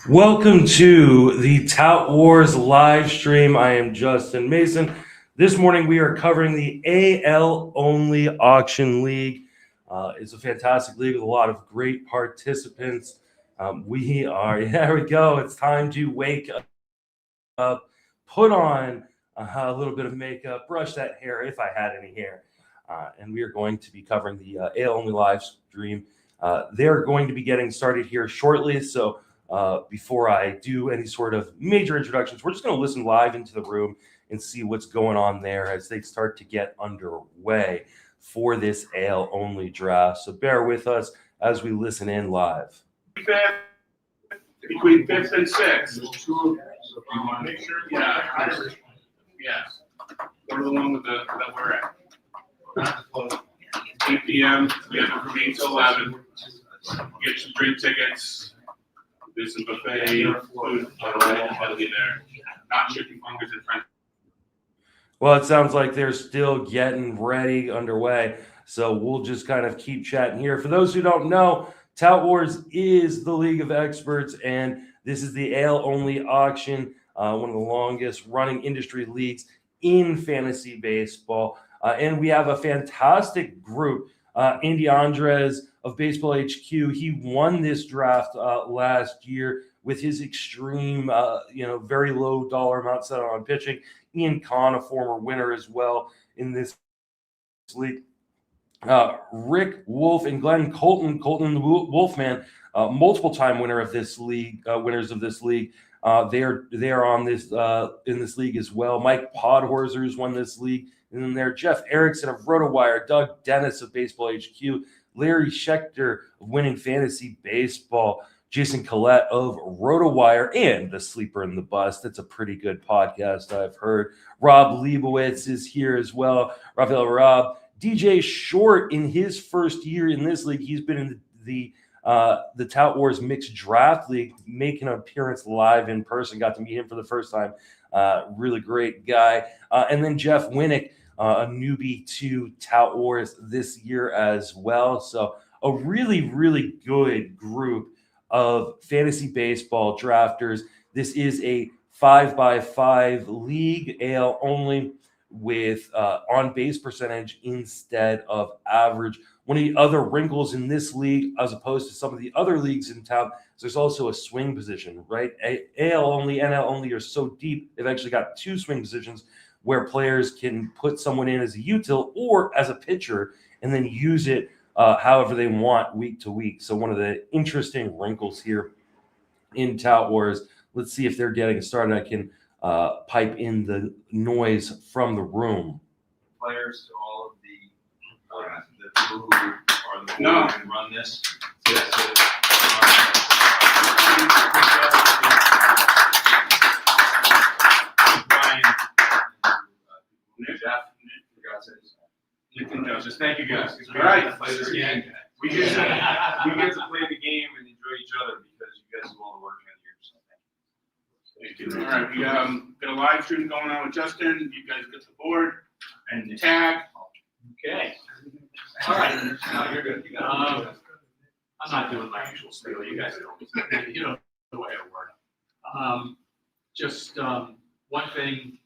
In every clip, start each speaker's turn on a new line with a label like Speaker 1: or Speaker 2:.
Speaker 1: Welcome to the Tout Wars live stream. I am Justin Mason. This morning we are covering the AL Only Auction League. It's a fantastic league with a lot of great participants. There we go. It's time to wake up, put on a little bit of makeup, brush that hair if I had any hair. And we are going to be covering the AL Only live stream. They're going to be getting started here shortly. So before I do any sort of major introductions, we're just going to listen live into the room and see what's going on there as they start to get underway for this AL Only draft. So bear with us as we listen in live.
Speaker 2: Between 5th and 6th. You want to make sure? Yeah. Yes. Go to the one with that we're at. 8 p.m. We have it from 8 to 11. Get some drink tickets. There's some buffet food. I'll be there. Not chicken fingers and French.
Speaker 1: Well, it sounds like they're still getting ready underway. So we'll just kind of keep chatting here. For those who don't know, Tout Wars is the League of Experts, and this is the AL Only auction, one of the longest running industry leagues in fantasy baseball. And we have a fantastic group. Andy Andres of Baseball HQ, he won this draft last year with his extreme, very low dollar amount set on pitching. Ian Kahn, a former winner as well in this league. Rick Wolf and Glenn Colton the Wolfman, multiple-time winner of this league, winners of this league. They are on this in this league as well. Mike Podhorzer's won this league. And then there, Jeff Erickson of RotoWire, Doug Dennis of Baseball HQ, Larry Schechter of Winning Fantasy Baseball, Jason Collette of RotoWire, and The Sleeper and the Bust. That's a pretty good podcast, I've heard. Rob Leibowitz is here as well. Rafael Rob. DJ Short, in his first year in this league, he's been in the Tout Wars Mixed Draft League, making an appearance live in person. Got to meet him for the first time. Really great guy. And then Jeff Winnick, a newbie to Tout Wars this year as well. So a really, really good group of fantasy baseball drafters. This is a 5x5 league, AL Only, with on-base percentage instead of average. One of the other wrinkles in this league, as opposed to some of the other leagues in town, is there's also a swing position, right? AL Only, NL Only are so deep, they've actually got two swing positions where players can put someone in as a util or as a pitcher and then use it however they want week to week. So one of the interesting wrinkles here in Tout Wars. Let's see if they're getting started. I can pipe in the noise from the room.
Speaker 3: Players to all of the people who are the board and run this. Brian, Jeff, Nick and Joseph. Thank you guys. It's great to play this game. We get to play the game and enjoy each other because you guys do all the work in here. So thank you.
Speaker 2: All right, we got a live stream going on with Justin. You guys get the board and the tag.
Speaker 4: Okay. All right. No, you're good. I'm not doing my usual spiel. You guys know. You know the way I work. Just one thing.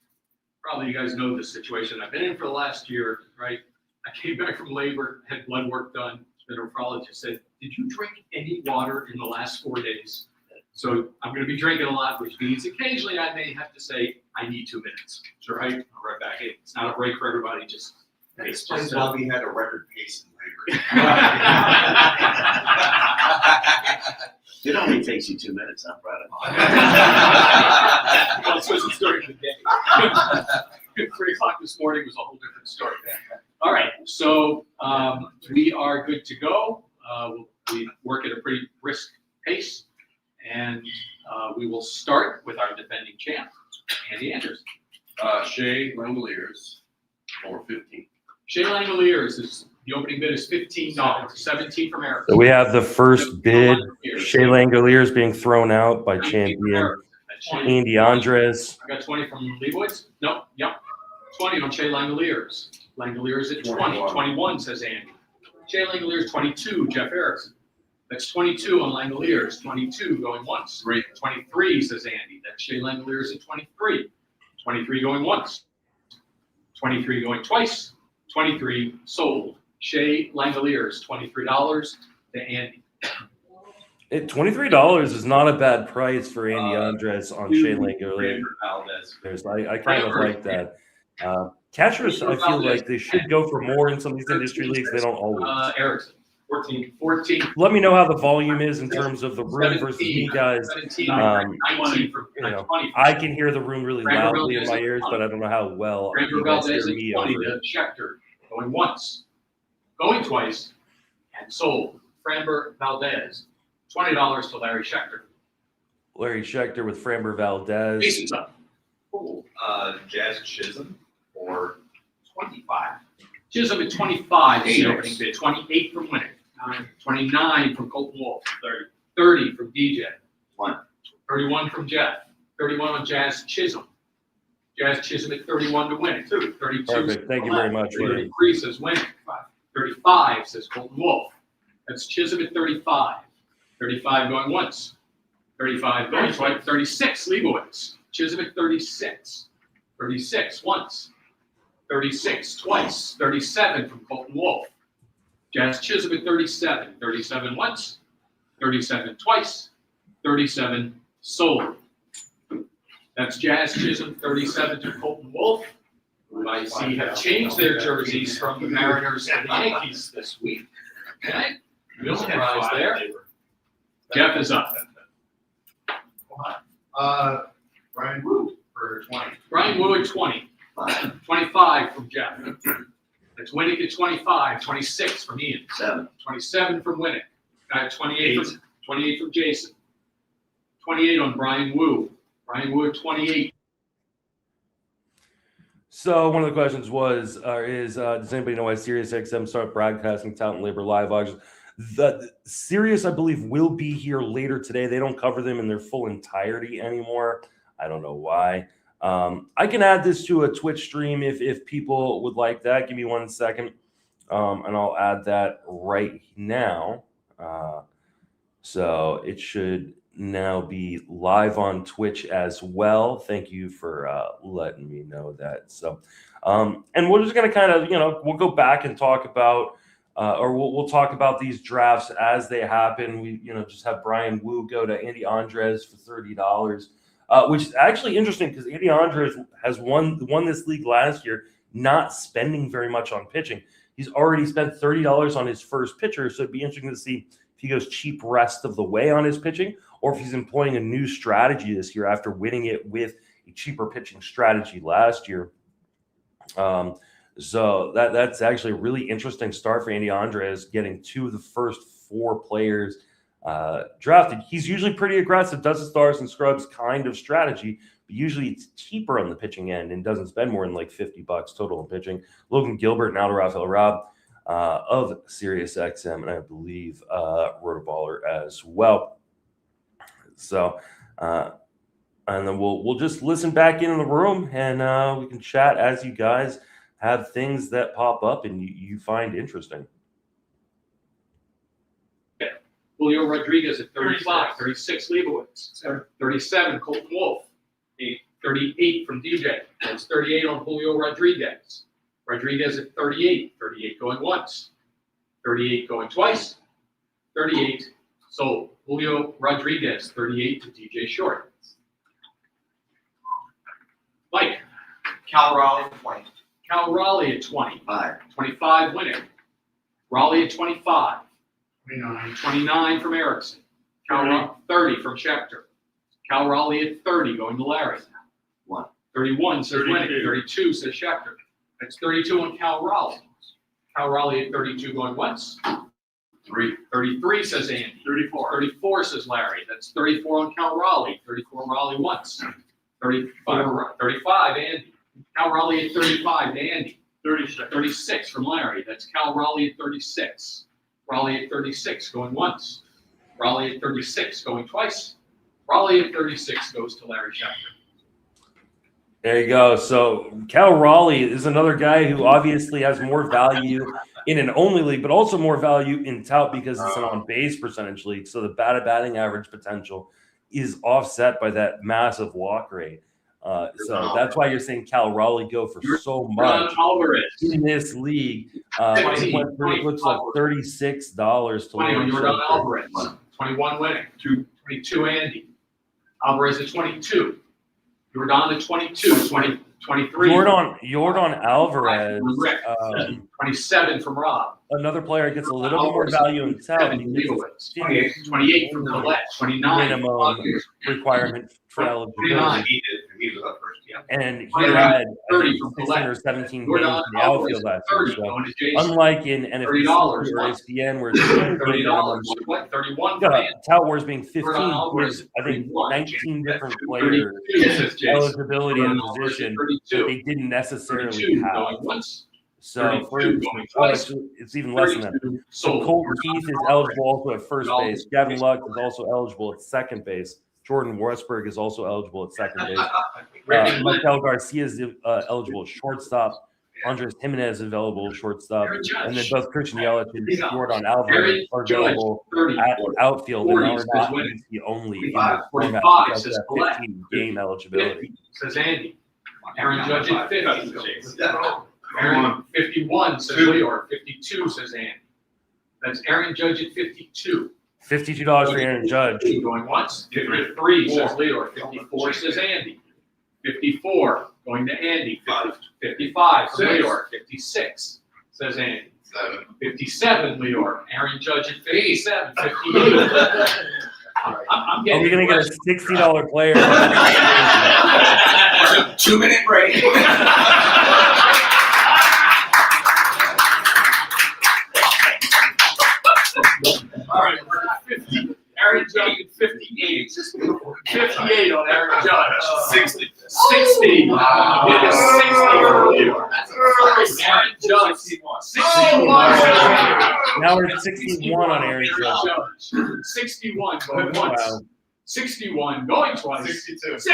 Speaker 4: Probably you guys know the situation I've been in for the last year, right? I came back from labor, had blood work done. The nephrologist said, "Did you drink any water in the last 4 days?" So I'm going to be drinking a lot, which means occasionally I may have to say, I need 2 minutes. So right, I'll right back in. It's not a break for everybody.
Speaker 3: That explains why we had a record pace in labor.
Speaker 5: It only takes you 2 minutes. I'm proud of
Speaker 4: it. Well, it's because it's during the day. 3 o'clock this morning was a whole different story. All right, so we are good to go. We work at a pretty brisk pace, and we will start with our defending champ, Andy Andrews.
Speaker 3: Shea Langoliers, or 15.
Speaker 4: Shea Langoliers is the opening bid is $15, 17 from Eric.
Speaker 1: So we have the first bid, Shea Langoliers being thrown out by champion Andy Andres.
Speaker 4: I got 20 from Leibowitz. No, yep. 20 on Shea Langoliers. Langoliers at 20. 21 says Andy. Shea Langoliers 22, Jeff Erickson. That's 22 on Langoliers. 22 going once. 23 says Andy. That's Shea Langoliers at 23. 23 going once. 23 going twice. 23 sold. Shea Langoliers, $23 to Andy.
Speaker 1: $23 is not a bad price for Andy Andres on Shea Langoliers.
Speaker 3: Valdez.
Speaker 1: I kind of like that. Catchers, I feel like they should go for more in some of these industry leagues. They don't always.
Speaker 4: Erickson, 14.
Speaker 1: Let me know how the volume is in terms of the room versus me, guys.
Speaker 4: 17, 19 from
Speaker 1: You know,
Speaker 4: 20.
Speaker 1: I can hear the room really loudly in my ears, but I don't know how well
Speaker 4: Framber
Speaker 1: you guys hear
Speaker 4: Valdez at
Speaker 1: me
Speaker 4: 20
Speaker 1: over
Speaker 4: to
Speaker 1: it.
Speaker 4: Schechter, going once, going twice, and sold. Framber Valdez, $20 to Larry Schechter.
Speaker 1: Larry Schechter with Framber Valdez.
Speaker 4: Jason's up.
Speaker 3: Cool. Jazz Chisholm for 25.
Speaker 4: Chisholm at 25,
Speaker 3: Eight.
Speaker 4: the opening bid. 28 from Winnick. 29 from Colton Wolf. 30 from DJ. 31 from Jeff. 31 on Jazz Chisholm. Jazz Chisholm at 31 to Winnick. 32.
Speaker 1: Perfect. Thank you very much, Larry.
Speaker 4: 33 says Winnick. 35 says Colton Wolf. That's Chisholm at 35. 35 going once. 35 going twice. 36 Leibowitz. Chisholm at 36. 36 once. 36 twice. 37 from Colton Wolf. Jazz Chisholm at 37. 37 once. 37 twice. 37 sold. That's Jazz Chisholm 37 to Colton Wolf, who I see have changed their jerseys from the Mariners and the Yankees this week. Okay, no surprise there. Jeff is up.
Speaker 3: Brian Wu for 20.
Speaker 4: Brian Wu at 20. 25 from Jeff. That's Winnick at 25. 26 from Ian. 27 from Winnick. 28 from Jason. 28 on Brian Wu. Brian Wu at 28.
Speaker 1: So one of the questions was, does anybody know why SiriusXM started broadcasting Talent Labor live auctions? The Sirius, I believe, will be here later today. They don't cover them in their full entirety anymore. I don't know why. I can add this to a Twitch stream if people would like that. Give me 1 second, and I'll add that right now. So it should now be live on Twitch as well. Thank you for letting me know that. So, and we're just going to kind of, we'll go back and talk about, or we'll talk about these drafts as they happen. We, just have Brian Wu go to Andy Andres for $30, which is actually interesting because Andy Andres has won this league last year, not spending very much on pitching. He's already spent $30 on his first pitcher, so it'd be interesting to see if he goes cheap rest of the way on his pitching, or if he's employing a new strategy this year after winning it with a cheaper pitching strategy last year. So that's actually a really interesting start for Andy Andres, getting 2 of the first 4 players drafted. He's usually pretty aggressive, does the stars and scrubs kind of strategy, but usually it's cheaper on the pitching end and doesn't spend more than like $50 total in pitching. Logan Gilbert and Aldo Rafael Robb of SiriusXM, and I believe Rotoballer as well. So, and then we'll just listen back in the room, and we can chat as you guys have things that pop up and you find interesting.
Speaker 4: Julio Rodriguez at 35. 36 Leibowitz. 37 Colton Wolf. 38 from DJ. That's 38 on Julio Rodriguez. Rodriguez at 38. 38 going once. 38 going twice. 38 sold. Julio Rodriguez, 38 to DJ Short. Mike.
Speaker 3: Cal Raleigh, 20.
Speaker 4: Cal Raleigh at 20. 25 Winnick. Raleigh at 25. 29 from Erickson. 30 from Schechter. Cal Raleigh at 30 going to Larry. 31 says Winnick. 32 says Schechter. That's 32 on Cal Raleigh. Cal Raleigh at 32 going once. 33 says Andy. 34 says Larry. That's 34 on Cal Raleigh. 34 Raleigh once. 35 Andy. Cal Raleigh at 35 to Andy. 36 from Larry. That's Cal Raleigh at 36. Raleigh at 36 going once. Raleigh at 36 going twice. Raleigh at 36 goes to Larry Schechter.
Speaker 1: There you go. So Cal Raleigh is another guy who obviously has more value in an only league, but also more value in tout because it's an on-base percentage league. So the batting average potential is offset by that massive walk rate. So that's why you're seeing Cal Raleigh go for so much
Speaker 4: Alvarez.
Speaker 1: in this league. It went for, it looks like $36 to
Speaker 4: 20 on
Speaker 1: win.
Speaker 4: Jordan Alvarez. 21 winning. 22 Andy. Alvarez at 22. Jordan at 22. 23.
Speaker 1: Jordan Alvarez.
Speaker 4: 27 from Rob.
Speaker 1: Another player gets a little bit more value in tout.
Speaker 4: 28 from Colette. 29.
Speaker 1: Minimum requirement for eligibility.
Speaker 4: 29.
Speaker 3: He was up first. Yeah.
Speaker 1: And he had
Speaker 4: 30 from
Speaker 1: 16
Speaker 4: Colette.
Speaker 1: or 17 games
Speaker 4: Jordan
Speaker 1: in the
Speaker 4: Alvarez
Speaker 1: outfield last
Speaker 4: 30.
Speaker 1: year. So
Speaker 4: Going to Jason.
Speaker 1: unlike in NFC or ESPN, where it's
Speaker 4: $30. 31 from Andy.
Speaker 1: Tout Wars being 15
Speaker 4: Jordan Alvarez,
Speaker 1: gives, I think, 19 different
Speaker 4: 32,
Speaker 1: players
Speaker 4: says Jason.
Speaker 1: eligibility
Speaker 4: Jordan
Speaker 1: and
Speaker 4: Alvarez at
Speaker 1: position
Speaker 4: 32.
Speaker 1: that they didn't necessarily
Speaker 4: 32
Speaker 1: have.
Speaker 4: going once.
Speaker 1: So,
Speaker 4: 32
Speaker 1: for
Speaker 4: going
Speaker 1: instance,
Speaker 4: twice.
Speaker 1: it's even less than that.
Speaker 4: 32
Speaker 1: So
Speaker 4: sold.
Speaker 1: Colton Keith is eligible also at first
Speaker 4: Jordan
Speaker 1: base. Gavin Luck is also eligible at second base. Jordan Westberg is also eligible at second base. Michael Garcia is eligible at shortstop. Andres Jimenez is available at shortstop. And then both Christian Yelich and Jordan Alvarez are available at outfield. And are not the only in the format because of that 15-game eligibility.
Speaker 4: Says Andy. Aaron Judge at 50. Aaron 51 says Leor. 52 says Andy. That's Aaron Judge at 52.
Speaker 1: $52 for Aaron Judge.
Speaker 4: Going once. 53 says Leor. 54 says Andy. 54 going to Andy. 55 from Leor. 56 says Andy. 57 Leor. Aaron Judge at 57. 58. I'm getting.
Speaker 1: Are we going to get a $60 player?
Speaker 5: 2-minute break.
Speaker 4: All right, we're at 50. Aaron Judge at 58. 58 on Aaron Judge. 60. 60.
Speaker 5: Wow.
Speaker 4: It is 60 for Leor. Aaron Judge. 61.
Speaker 1: Now we're at 61 on Aaron Judge.
Speaker 4: 61 going once.
Speaker 1: Wow.
Speaker 4: 61 going twice.
Speaker 3: 62.
Speaker 4: 62.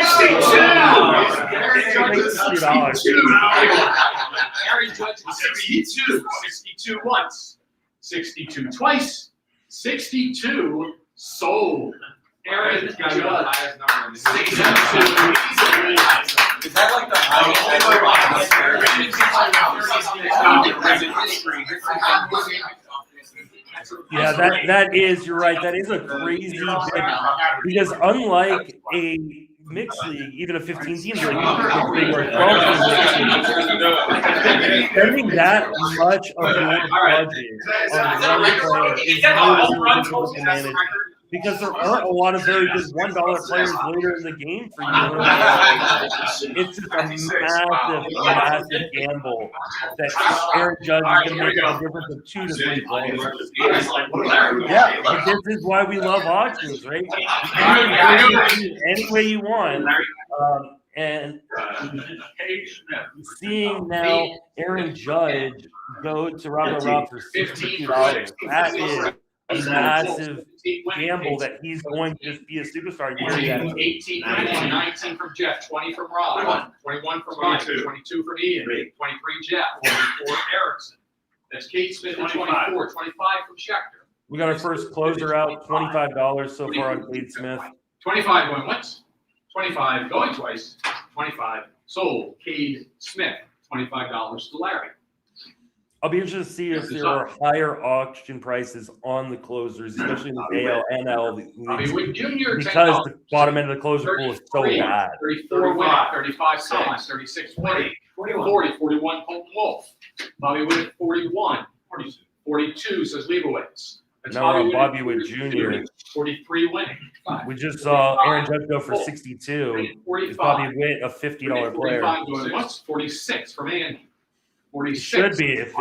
Speaker 4: Aaron Judge is
Speaker 1: $60.
Speaker 4: 62. Aaron Judge is 62. 62 once. 62 twice. 62 sold. Aaron Judge. 62.
Speaker 5: Is that like the
Speaker 1: Yeah, that is, you're right, that is a crazy bit. Because unlike a mixed league, even a 15 team league, or a 12 team league, spending that much of your budget on one player is really difficult to manage. Because there aren't a lot of very good $1 players later in the game for you. It's just a massive gamble that Aaron Judge is going to make a difference of 2 to 3 players. Yeah, but this is why we love auctions, right? You can do it any way you want. And seeing now Aaron Judge go to Rob for $62, that is a massive gamble that he's going to just be a superstar.
Speaker 4: 18 from 19 from Jeff, 20 from Rob, 21 from Mike, 22 from Ian, 23 Jeff, 24 Erickson. That's Kate Smith at 24, 25 from Schechter.
Speaker 1: We got our first closer out, $25 so far on Kate Smith.
Speaker 4: 25 going once, 25 going twice, 25 sold. Cade Smith, $25 to Larry.
Speaker 1: I'll be interested to see if there are higher auction prices on the closers, especially in the AL, NL,
Speaker 4: Bobby Wick Jr.
Speaker 1: because the bottom end of the closer pool is so bad.
Speaker 4: 34 winning, 35 Collins, 36 winning, 40, 41 Colton Wolf. Bobby Wick 41, 42 says Leibowitz. That's
Speaker 1: No, Bobby
Speaker 4: Wick
Speaker 1: Wick Jr.
Speaker 4: 43 winning.
Speaker 1: We just saw Aaron Judge go for 62. Is Bobby Witt a $50 player?
Speaker 4: 45 going once, 46 from Andy. 46
Speaker 1: Should be if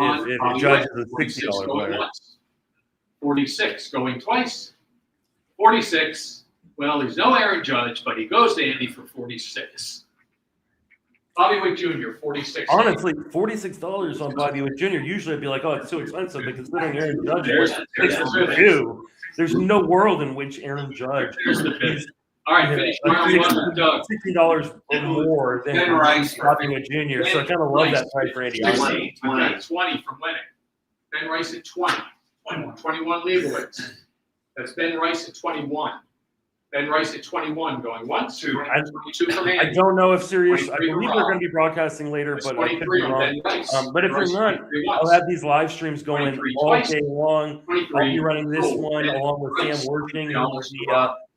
Speaker 1: Judge is a $60 player.
Speaker 4: 46 going twice. 46. Well, there's no Aaron Judge, but he goes to Andy for 46. Bobby Wick Jr. 46.
Speaker 1: Honestly, $46 on Bobby Wick Jr. Usually I'd be like, oh, it's too expensive, but considering Aaron Judge is 62, there's no world in which Aaron Judge is
Speaker 4: All right, finish.
Speaker 1: $60 or more than Bobby Wick Jr. So I kind of love that price for Andy.
Speaker 4: 20 from winning. Ben Rice at 20. 21 Leibowitz. That's Ben Rice at 21. Ben Rice at 21 going once. 22 from
Speaker 1: I
Speaker 4: Andy.
Speaker 1: don't know if Sirius. I
Speaker 4: 23
Speaker 1: believe they're going to be broadcasting later,
Speaker 4: That's
Speaker 1: but I could be
Speaker 4: 23 on
Speaker 1: wrong.
Speaker 4: Ben Rice.
Speaker 1: But if
Speaker 4: Ben
Speaker 1: they're
Speaker 4: Rice,
Speaker 1: not,
Speaker 4: 23
Speaker 1: I'll
Speaker 4: once.
Speaker 1: have these live streams going
Speaker 4: 23
Speaker 1: all
Speaker 4: twice.
Speaker 1: day long.
Speaker 4: 23.
Speaker 1: I'll be running this
Speaker 4: Oh,
Speaker 1: one
Speaker 4: Ben
Speaker 1: along with
Speaker 4: Rice.
Speaker 1: Sam Worthing, who will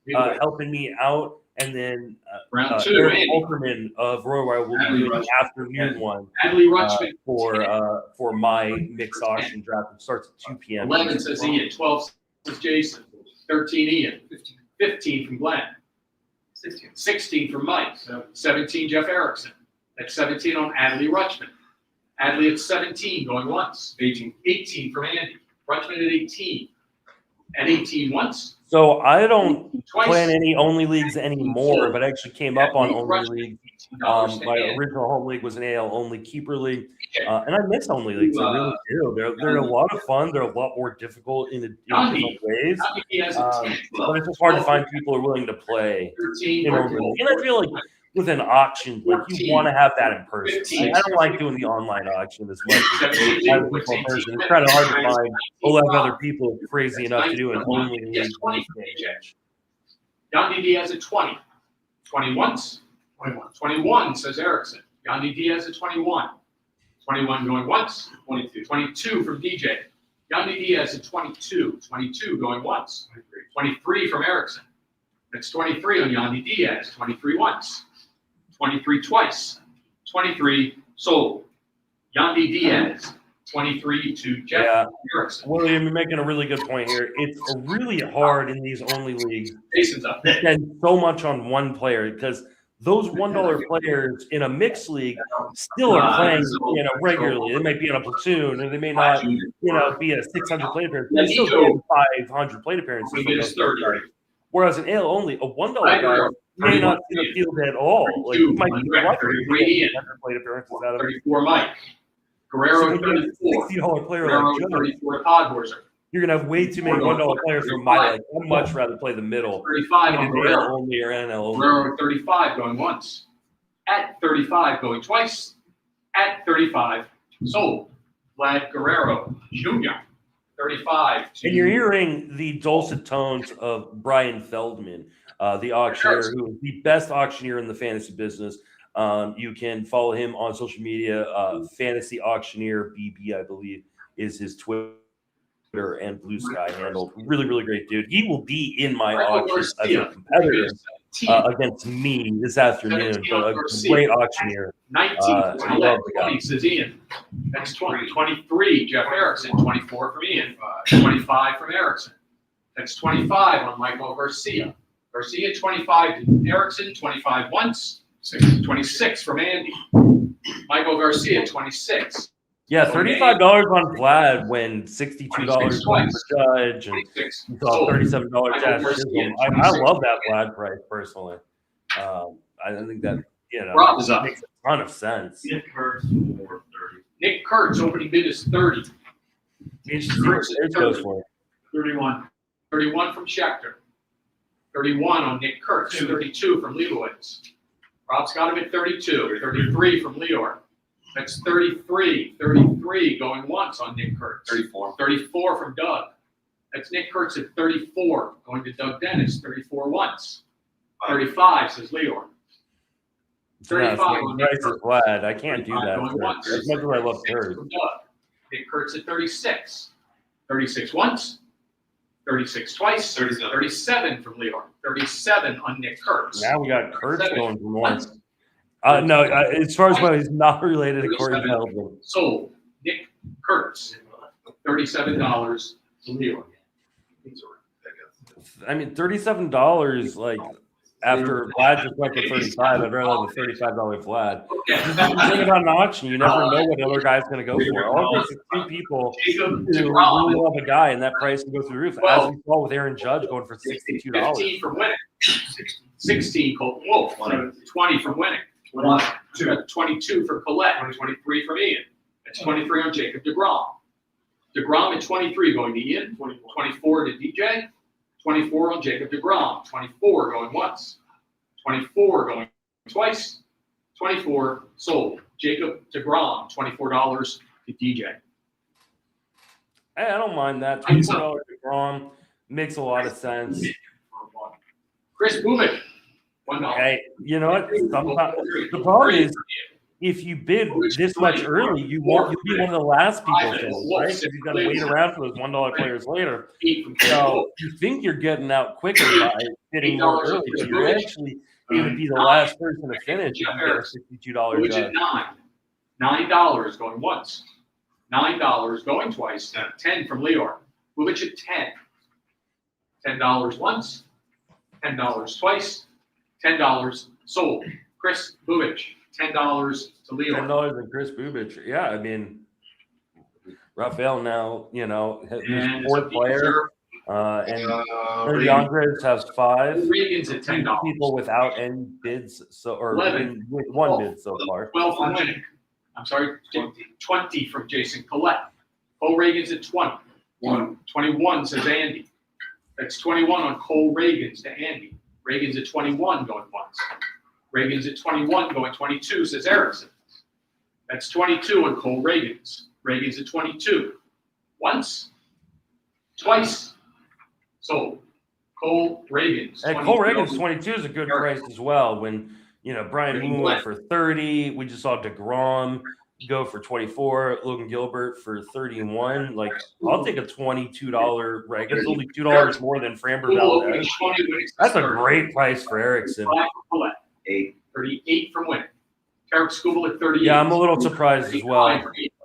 Speaker 1: be
Speaker 4: Leibowitz.
Speaker 1: helping me out, and then
Speaker 4: Round 2,
Speaker 1: Eric
Speaker 4: Andy.
Speaker 1: Alterman of Roy Wire will be
Speaker 4: Adley
Speaker 1: doing the
Speaker 4: Rutschman.
Speaker 1: afternoon one
Speaker 4: Adley Rutschman.
Speaker 1: for my mixed auction draft. It starts at 2 p.m.
Speaker 4: 11 says Ian. 12 says Jason. 13 Ian. 15 from Glenn. 16 from Mike. 17 Jeff Erickson. At 17 on Adley Rutschman. Adley at 17 going once. 18 from Andy. Rutschman at 18. At 18 once.
Speaker 1: So I don't
Speaker 4: Twice.
Speaker 1: plan any only leagues anymore, but I actually came up on only leagues.
Speaker 4: $18
Speaker 1: My
Speaker 4: to Andy.
Speaker 1: original home league was an AL only keeper league, and I miss only leagues. I really do. They're a lot of fun. They're a lot more difficult in different ways,
Speaker 4: He has a 10.
Speaker 1: but it's just hard to find people who are willing to play
Speaker 4: 13.
Speaker 1: in only league. And I feel like with an auction, like you want to have that in person.
Speaker 4: 15.
Speaker 1: I don't like doing the online auction as much as
Speaker 4: 17.
Speaker 1: having people in person. It's kind of hard to find 11 other people crazy enough to do an only league.
Speaker 4: Yes, 20 from DJ. Yandy Diaz at 20. 20 once. 21 says Erickson. Yandy Diaz at 21. 21 going once. 22 from DJ. Yandy Diaz at 22. 22 going once. 23 from Erickson. That's 23 on Yandy Diaz. 23 once. 23 twice. 23 sold. Yandy Diaz. 23 to Jeff
Speaker 1: Yeah.
Speaker 4: Erickson.
Speaker 1: William, you're making a really good point here. It's really hard in these only leagues
Speaker 4: Jason's up.
Speaker 1: to spend so much on one player because those $1 players in a mixed league still are playing, regularly. They might be in a platoon, and they may not, be a 600 plate appearance. They still get 500 plate appearances.
Speaker 4: We get his 30.
Speaker 1: Whereas an AL only, a $1 guy may not see the field at all. Like you might be lucky to get 100 plate appearances out of it.
Speaker 4: 34 Mike. Guerrero 34.
Speaker 1: $60 player
Speaker 4: Guerrero
Speaker 1: like Joe.
Speaker 4: 34 Podhorser.
Speaker 1: You're gonna have way too many $1 players for my life. I'd much rather play the middle.
Speaker 4: 35 on
Speaker 1: AL
Speaker 4: Guerrero.
Speaker 1: only or NL only.
Speaker 4: Guerrero 35 going once. At 35 going twice. At 35 sold. Vlad Guerrero Jr. 35.
Speaker 1: And you're hearing the dulcet tones of Brian Feldman, the auctioneer, who is the best auctioneer in the fantasy business. You can follow him on social media. Fantasy Auctioneer BB, I believe, is his Twitter and Blue Sky handle. Really, really great dude. He will be in my auction as a competitor against me this afternoon. But a great auctioneer.
Speaker 4: 19,
Speaker 1: I love the guy.
Speaker 4: 20 says Ian. That's 20. 23, Jeff Erickson. 24 from Ian. 25 from Erickson. That's 25 on Michael Garcia. Garcia 25 to Erickson, 25 once. 26 from Andy. Michael Garcia 26.
Speaker 1: Yeah, $35 on Vlad when $62
Speaker 4: twice.
Speaker 1: for Judge and
Speaker 4: 26.
Speaker 1: you saw $37 Cash Chisholm. I love that Vlad price personally. I think that
Speaker 4: Rob is up.
Speaker 1: makes a ton of sense.
Speaker 3: Nick Kurtz for 30.
Speaker 4: Nick Kurtz opening bid is 30.
Speaker 1: Kurtz goes for it.
Speaker 3: 31.
Speaker 4: 31 from Schechter. 31 on Nick Kurtz. 32 from Leibowitz. Rob's got him at 32. 33 from Leor. That's 33. 33 going once on Nick Kurtz.
Speaker 5: 34.
Speaker 4: 34 from Doug. That's Nick Kurtz at 34. Going to Doug Dennis. 34 once. 35 says Leor. 35 on Nick
Speaker 1: Price is
Speaker 4: Kurtz.
Speaker 1: Vlad. I can't do that.
Speaker 4: Going once.
Speaker 1: As much as I love
Speaker 4: 36
Speaker 1: Kurtz.
Speaker 4: from Doug. Nick Kurtz at 36. 36 once. 36 twice.
Speaker 3: 37.
Speaker 4: 37 from Leor. 37 on Nick Kurtz.
Speaker 1: Now we got Kurtz
Speaker 4: 37
Speaker 1: going for more.
Speaker 4: once.
Speaker 1: No, as far as he's not related to Corey
Speaker 4: 37
Speaker 1: Feldman.
Speaker 4: Sold. Nick Kurtz. $37 to Leor.
Speaker 1: I mean, $37, like, after Vlad just went for 35, I'd rather have a $35 Vlad.
Speaker 4: Okay.
Speaker 1: Bring it on an auction, you never know what other guy's going to go for. All of these two people
Speaker 4: Jacob
Speaker 1: who really
Speaker 4: DeGrom.
Speaker 1: love a guy, and that price can go through the roof, as we saw with Aaron Judge going for $62.
Speaker 4: 15 from winning. 16 Colton Wolf. 20 from winning. 22 for Colette. 23 from Ian. That's 23 on Jacob DeGrom. DeGrom at 23 going to Ian. 24 to DJ. 24 on Jacob DeGrom. 24 going once. 24 going twice. 24 sold. Jacob DeGrom, $24 to DJ.
Speaker 1: I don't mind that. $24 DeGrom makes a lot of sense.
Speaker 4: Chris Bubik, $1.
Speaker 1: Hey, you know what? Sometimes the problem is if you bid this much early, you'll be one of the last people to finish, right? Because you've got to wait around for those $1 players later. So you think you're getting out quicker by bidding more early, but you're actually going to be the last person to finish if you get a $62
Speaker 4: Bubik
Speaker 1: judge.
Speaker 4: at $9 going once, $9 going twice, 10 from Leor. Bubik at 10. $10 once, $10 twice, $10 sold. Chris Bubik, $10 to Leor.
Speaker 1: $10 and Chris Bubich. Yeah, I mean, Rafael now, you know, his
Speaker 4: And
Speaker 1: fourth player, and Andres has 5.
Speaker 4: Regan's at $10.
Speaker 1: People without any bids, so or
Speaker 4: 11.
Speaker 1: with one bid so far.
Speaker 4: 12 from Winnick. I'm sorry, 20 from Jason Collette. Cole Reagan's at 20. 21 says Andy. That's 21 on Cole Reagan's to Andy. Reagan's at 21 going once. Reagan's at 21 going 22 says Erickson. That's 22 on Cole Reagan's. Reagan's at 22. Once, twice, sold. Cole Reagan's.
Speaker 1: And Cole Reagan's 22 is a good price as well. When you know Brian Moon went for 30, we just saw DeGrom go for 24, Logan Gilbert for 31. Like I'll take a $22 Reagan. It's only $2 more than Framber Valdez. That's a great price for Erickson.
Speaker 4: 38 from Winnick. Tarek Skubal at 38.
Speaker 1: Yeah, I'm a little surprised as well.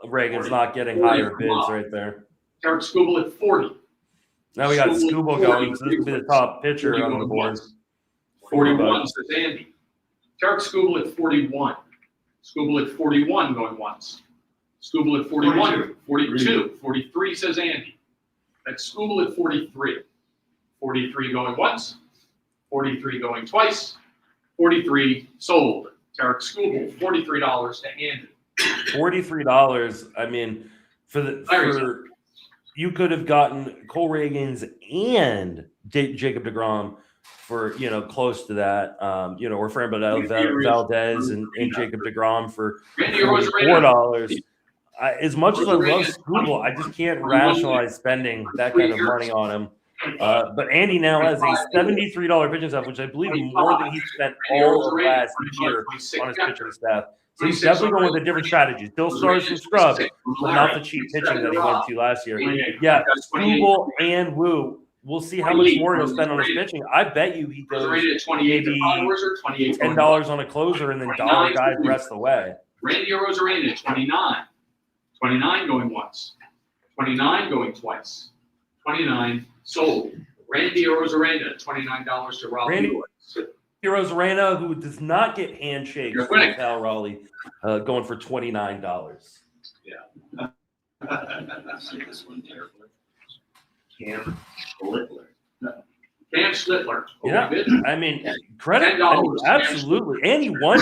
Speaker 1: Reagan's not getting higher bids right there.
Speaker 4: Tarek Skubal at 40.
Speaker 1: Now we got Skubal going, so this will be the top pitcher on the board.
Speaker 4: 41 says Andy. Tarek Skubal at 41. Skubal at 41 going once. Skubal at 41. 42. 43 says Andy. That's Skubal at 43. 43 going once. 43 going twice. 43 sold. Tarek Skubal, $43 to Andy.
Speaker 1: $43. I mean, for you could have gotten Cole Reagan's and Jacob DeGrom for close to that. Or Framber Valdez and Jacob DeGrom for $4. As much as I love Skubal, I just can't rationalize spending that kind of money on him. But Andy now has a $73 pitching staff, which I believe more than he spent all of last year on his pitching staff. So he's definitely going with a different strategy. Still stars from scrubs, but not the cheap pitching that he went to last year. Yeah, Skubal and Wu. We'll see how much more he'll spend on his pitching. I bet you he goes maybe $10 on a closer and then dollar guys the rest of the way.
Speaker 4: Randy Arozarena at 29. 29 going once. 29 going twice. 29 sold. Randy Arozarena, $29 to Raleigh.
Speaker 1: Randy Arozarena, who does not get handshakes with Cal Raleigh, going for $29.
Speaker 5: Yeah. This one there. Cam Schlittler.
Speaker 4: Cam Schlittler.
Speaker 1: Yeah, I mean, credit. I mean, absolutely. And he won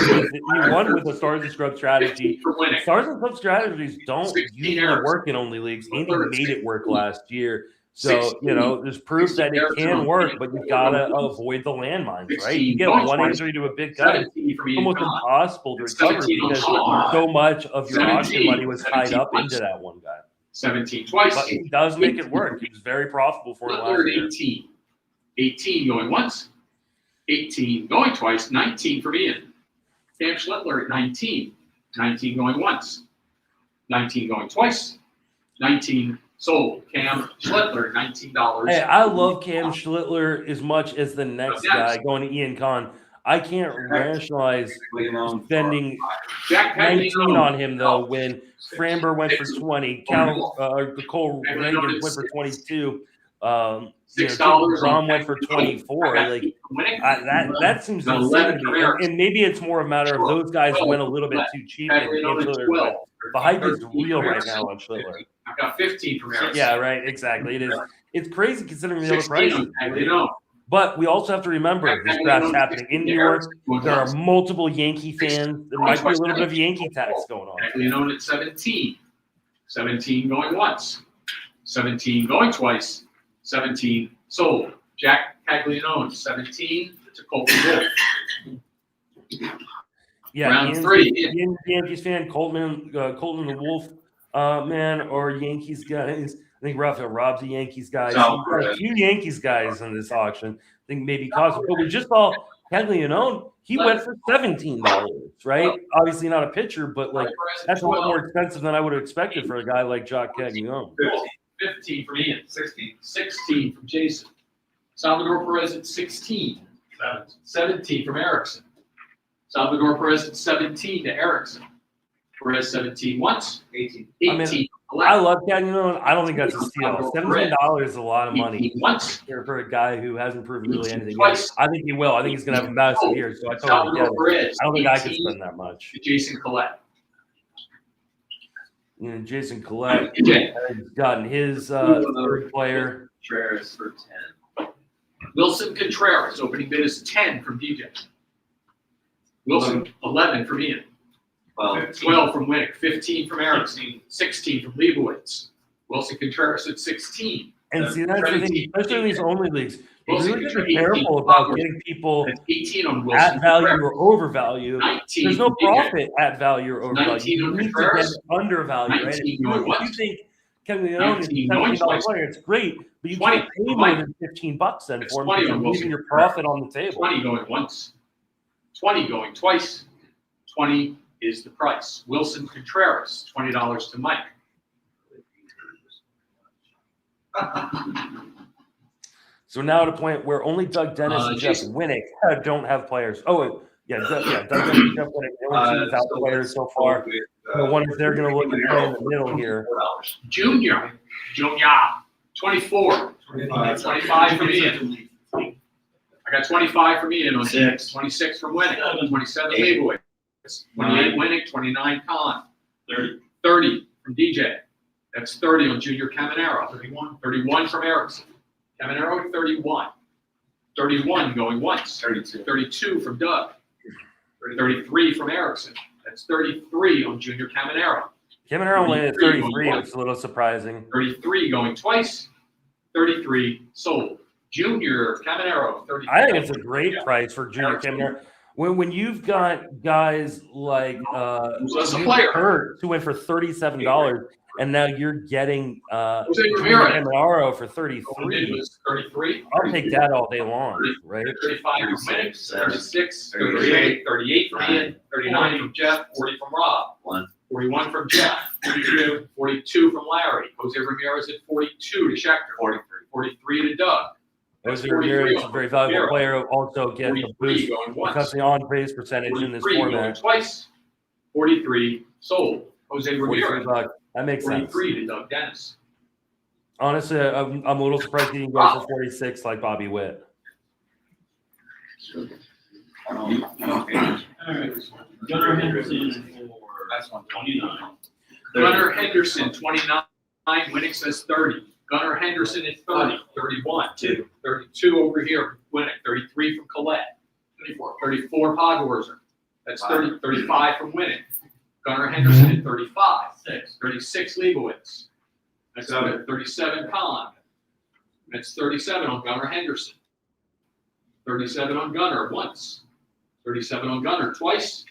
Speaker 1: with the Stars and Scrubs strategy. Stars and Scrubs strategies don't usually work in only leagues. Andy made it work last year. So, there's proof that it can work, but you've got to avoid the landmines, right? You get one injury to a big guy, it's almost impossible to recover because so much of your auction money was tied up into that one guy.
Speaker 4: 17 twice.
Speaker 1: But he does make it work. He was very profitable for him last year.
Speaker 4: 18. 18 going once. 18 going twice. 19 from Ian. Cam Schlittler at 19. 19 going once. 19 going twice. 19 sold. Cam Schlittler, $19.
Speaker 1: Hey, I love Cam Schlittler as much as the next guy going to Ian Kahn. I can't rationalize spending 19 on him, though, when Framber went for 20, Cole Reagan went for 22, DeGrom went for 24. Like that seems insane to me. And maybe it's more a matter of those guys went a little bit too cheap. And Schlittler, the hype is real right now on Schlittler.
Speaker 4: I've got 15 from Erickson.
Speaker 1: Yeah, right. Exactly. It is. It's crazy considering the other prices. But we also have to remember this draft's happening in New York. There are multiple Yankee fans. There might be a little bit of Yankee tax going on.
Speaker 4: Caglianone at 17. 17 going once. 17 going twice. 17 sold. Jack Caglianone, 17 to Colton Wolf.
Speaker 1: Yeah,
Speaker 4: round 3.
Speaker 1: Yankees fan, Colton the Wolf man, or Yankees guys. think Rafael Rob's a Yankees guy. So
Speaker 3: Sal
Speaker 1: you've got a
Speaker 3: Perez.
Speaker 1: few Yankees guys in this auction. I think maybe Cosmo. But we just saw Caglianone. He went for $17, right? Obviously not a pitcher, but like that's a lot more expensive than I would have expected for a guy like Jock Caglianone.
Speaker 4: 15 from Ian.
Speaker 3: 16.
Speaker 4: 16 from Jason. Salvador Perez at 16. 17 from Erickson. Salvador Perez at 17 to Erickson. Perez 17 once.
Speaker 3: 18.
Speaker 4: 18
Speaker 1: I mean,
Speaker 4: from
Speaker 1: I
Speaker 4: Leck.
Speaker 1: love Caglianone. I don't think that's a steal. $17 is a lot of
Speaker 4: 18
Speaker 1: money
Speaker 4: once.
Speaker 1: for a guy who hasn't proven really
Speaker 4: 18
Speaker 1: anything yet.
Speaker 4: twice.
Speaker 1: I think he will. I think he's going to have a massive year, so I totally get
Speaker 4: Salvador
Speaker 1: it.
Speaker 4: Perez.
Speaker 1: I don't think I could
Speaker 4: 18
Speaker 1: spend that much.
Speaker 4: to Jason Collette.
Speaker 1: Jason Collette
Speaker 4: DJ.
Speaker 1: has gotten his third player.
Speaker 5: Contreras for 10.
Speaker 4: Wilson Contreras, opening bid is 10 from DJ. Wilson, 11 from Ian. 12 from Winnick, 15 from Erickson, 16 from Leibowitz. Wilson Contreras at 16.
Speaker 1: And see, that's the thing,
Speaker 4: 17.
Speaker 1: especially in these only leagues. You
Speaker 4: Wilson
Speaker 1: really got to
Speaker 4: Contreras,
Speaker 1: be
Speaker 4: 18.
Speaker 1: careful about getting people
Speaker 4: That's 18 on Wilson
Speaker 1: at value
Speaker 4: Contreras.
Speaker 1: or overvalue.
Speaker 4: 19
Speaker 1: There's no
Speaker 4: from DJ.
Speaker 1: profit at value or overvalue.
Speaker 4: 19
Speaker 1: You
Speaker 4: on
Speaker 1: need to get
Speaker 4: Contreras.
Speaker 1: undervalue, right?
Speaker 4: 19
Speaker 1: If you,
Speaker 4: going
Speaker 1: if you
Speaker 4: once.
Speaker 1: think Caglianone is a
Speaker 4: 19 going
Speaker 1: $17
Speaker 4: twice.
Speaker 1: player, it's great, but you
Speaker 4: 20
Speaker 1: can't pay
Speaker 4: for
Speaker 1: more
Speaker 4: Mike.
Speaker 1: than $15 then
Speaker 4: It's
Speaker 1: for him
Speaker 4: 20
Speaker 1: because
Speaker 4: on
Speaker 1: you're
Speaker 4: Wilson
Speaker 1: leaving your
Speaker 4: Contreras.
Speaker 1: profit on the table.
Speaker 4: 20 going once. 20 going twice. 20 is the price. Wilson Contreras, $20 to Mike.
Speaker 1: So we're now at a point where only Doug Dennis and Jeff
Speaker 4: Jason.
Speaker 1: Winnick don't have players. Oh, yeah, Doug Dennis and Jeff Winnick, they were two without players so far. I wonder if they're going to look at playing in the middle here.
Speaker 4: Junior, 24. 25 from Ian. I got 25 from Ian on 6. 26 from Winnick. 27 Leibowitz. 28 Winnick. 29 Kahn. 30 from DJ. That's 30 on Junior Caminero. 31 from Erickson. Caminero 31. 31 going once. 32 from Doug. 33 from Erickson. That's 33 on Junior Caminero.
Speaker 1: Caminero only at 33, which is a little surprising.
Speaker 4: 33 going twice. 33 sold. Junior Caminero 33.
Speaker 1: I think it's a great price for Junior Caminero. When you've got guys like
Speaker 4: That's a player.
Speaker 1: Kurt, who went for $37, and now you're getting
Speaker 4: Jose
Speaker 1: Junior
Speaker 4: Ramirez.
Speaker 1: Caminero for
Speaker 4: Bid
Speaker 1: 33.
Speaker 4: was 33.
Speaker 1: I'll take that all day long, right?
Speaker 4: 35 from Minix, 36, 38, 38 from Ian, 39 from Jeff, 40 from Rob, 41 from Jeff, 42 from Larry, Jose Ramirez at 42 to Schechter, 43 to Doug.
Speaker 1: Jose Ramirez is a very valuable player. Also get the
Speaker 4: 43
Speaker 1: boost
Speaker 4: going
Speaker 1: because
Speaker 4: once,
Speaker 1: the on-base percentage in this
Speaker 4: 43 going
Speaker 1: format.
Speaker 4: twice, 43 sold. Jose Ramirez,
Speaker 1: $43. That makes sense.
Speaker 4: 43 to Doug Dennis.
Speaker 1: Honestly, I'm a little surprised he didn't go for 46 like Bobby Witt.
Speaker 6: Gunnar Henderson for that's 129.
Speaker 4: Gunnar Henderson, 29, Winnick says 30. Gunnar Henderson at 30, 31, 32 over here, Winnick, 33 from Collette, 34 Podhorzer. That's 30, 35 from Winnick. Gunnar Henderson at 35, 36 Leibowitz. That's 37 Kahn. That's 37 on Gunnar Henderson. 37 on Gunnar once. 37 on Gunnar twice.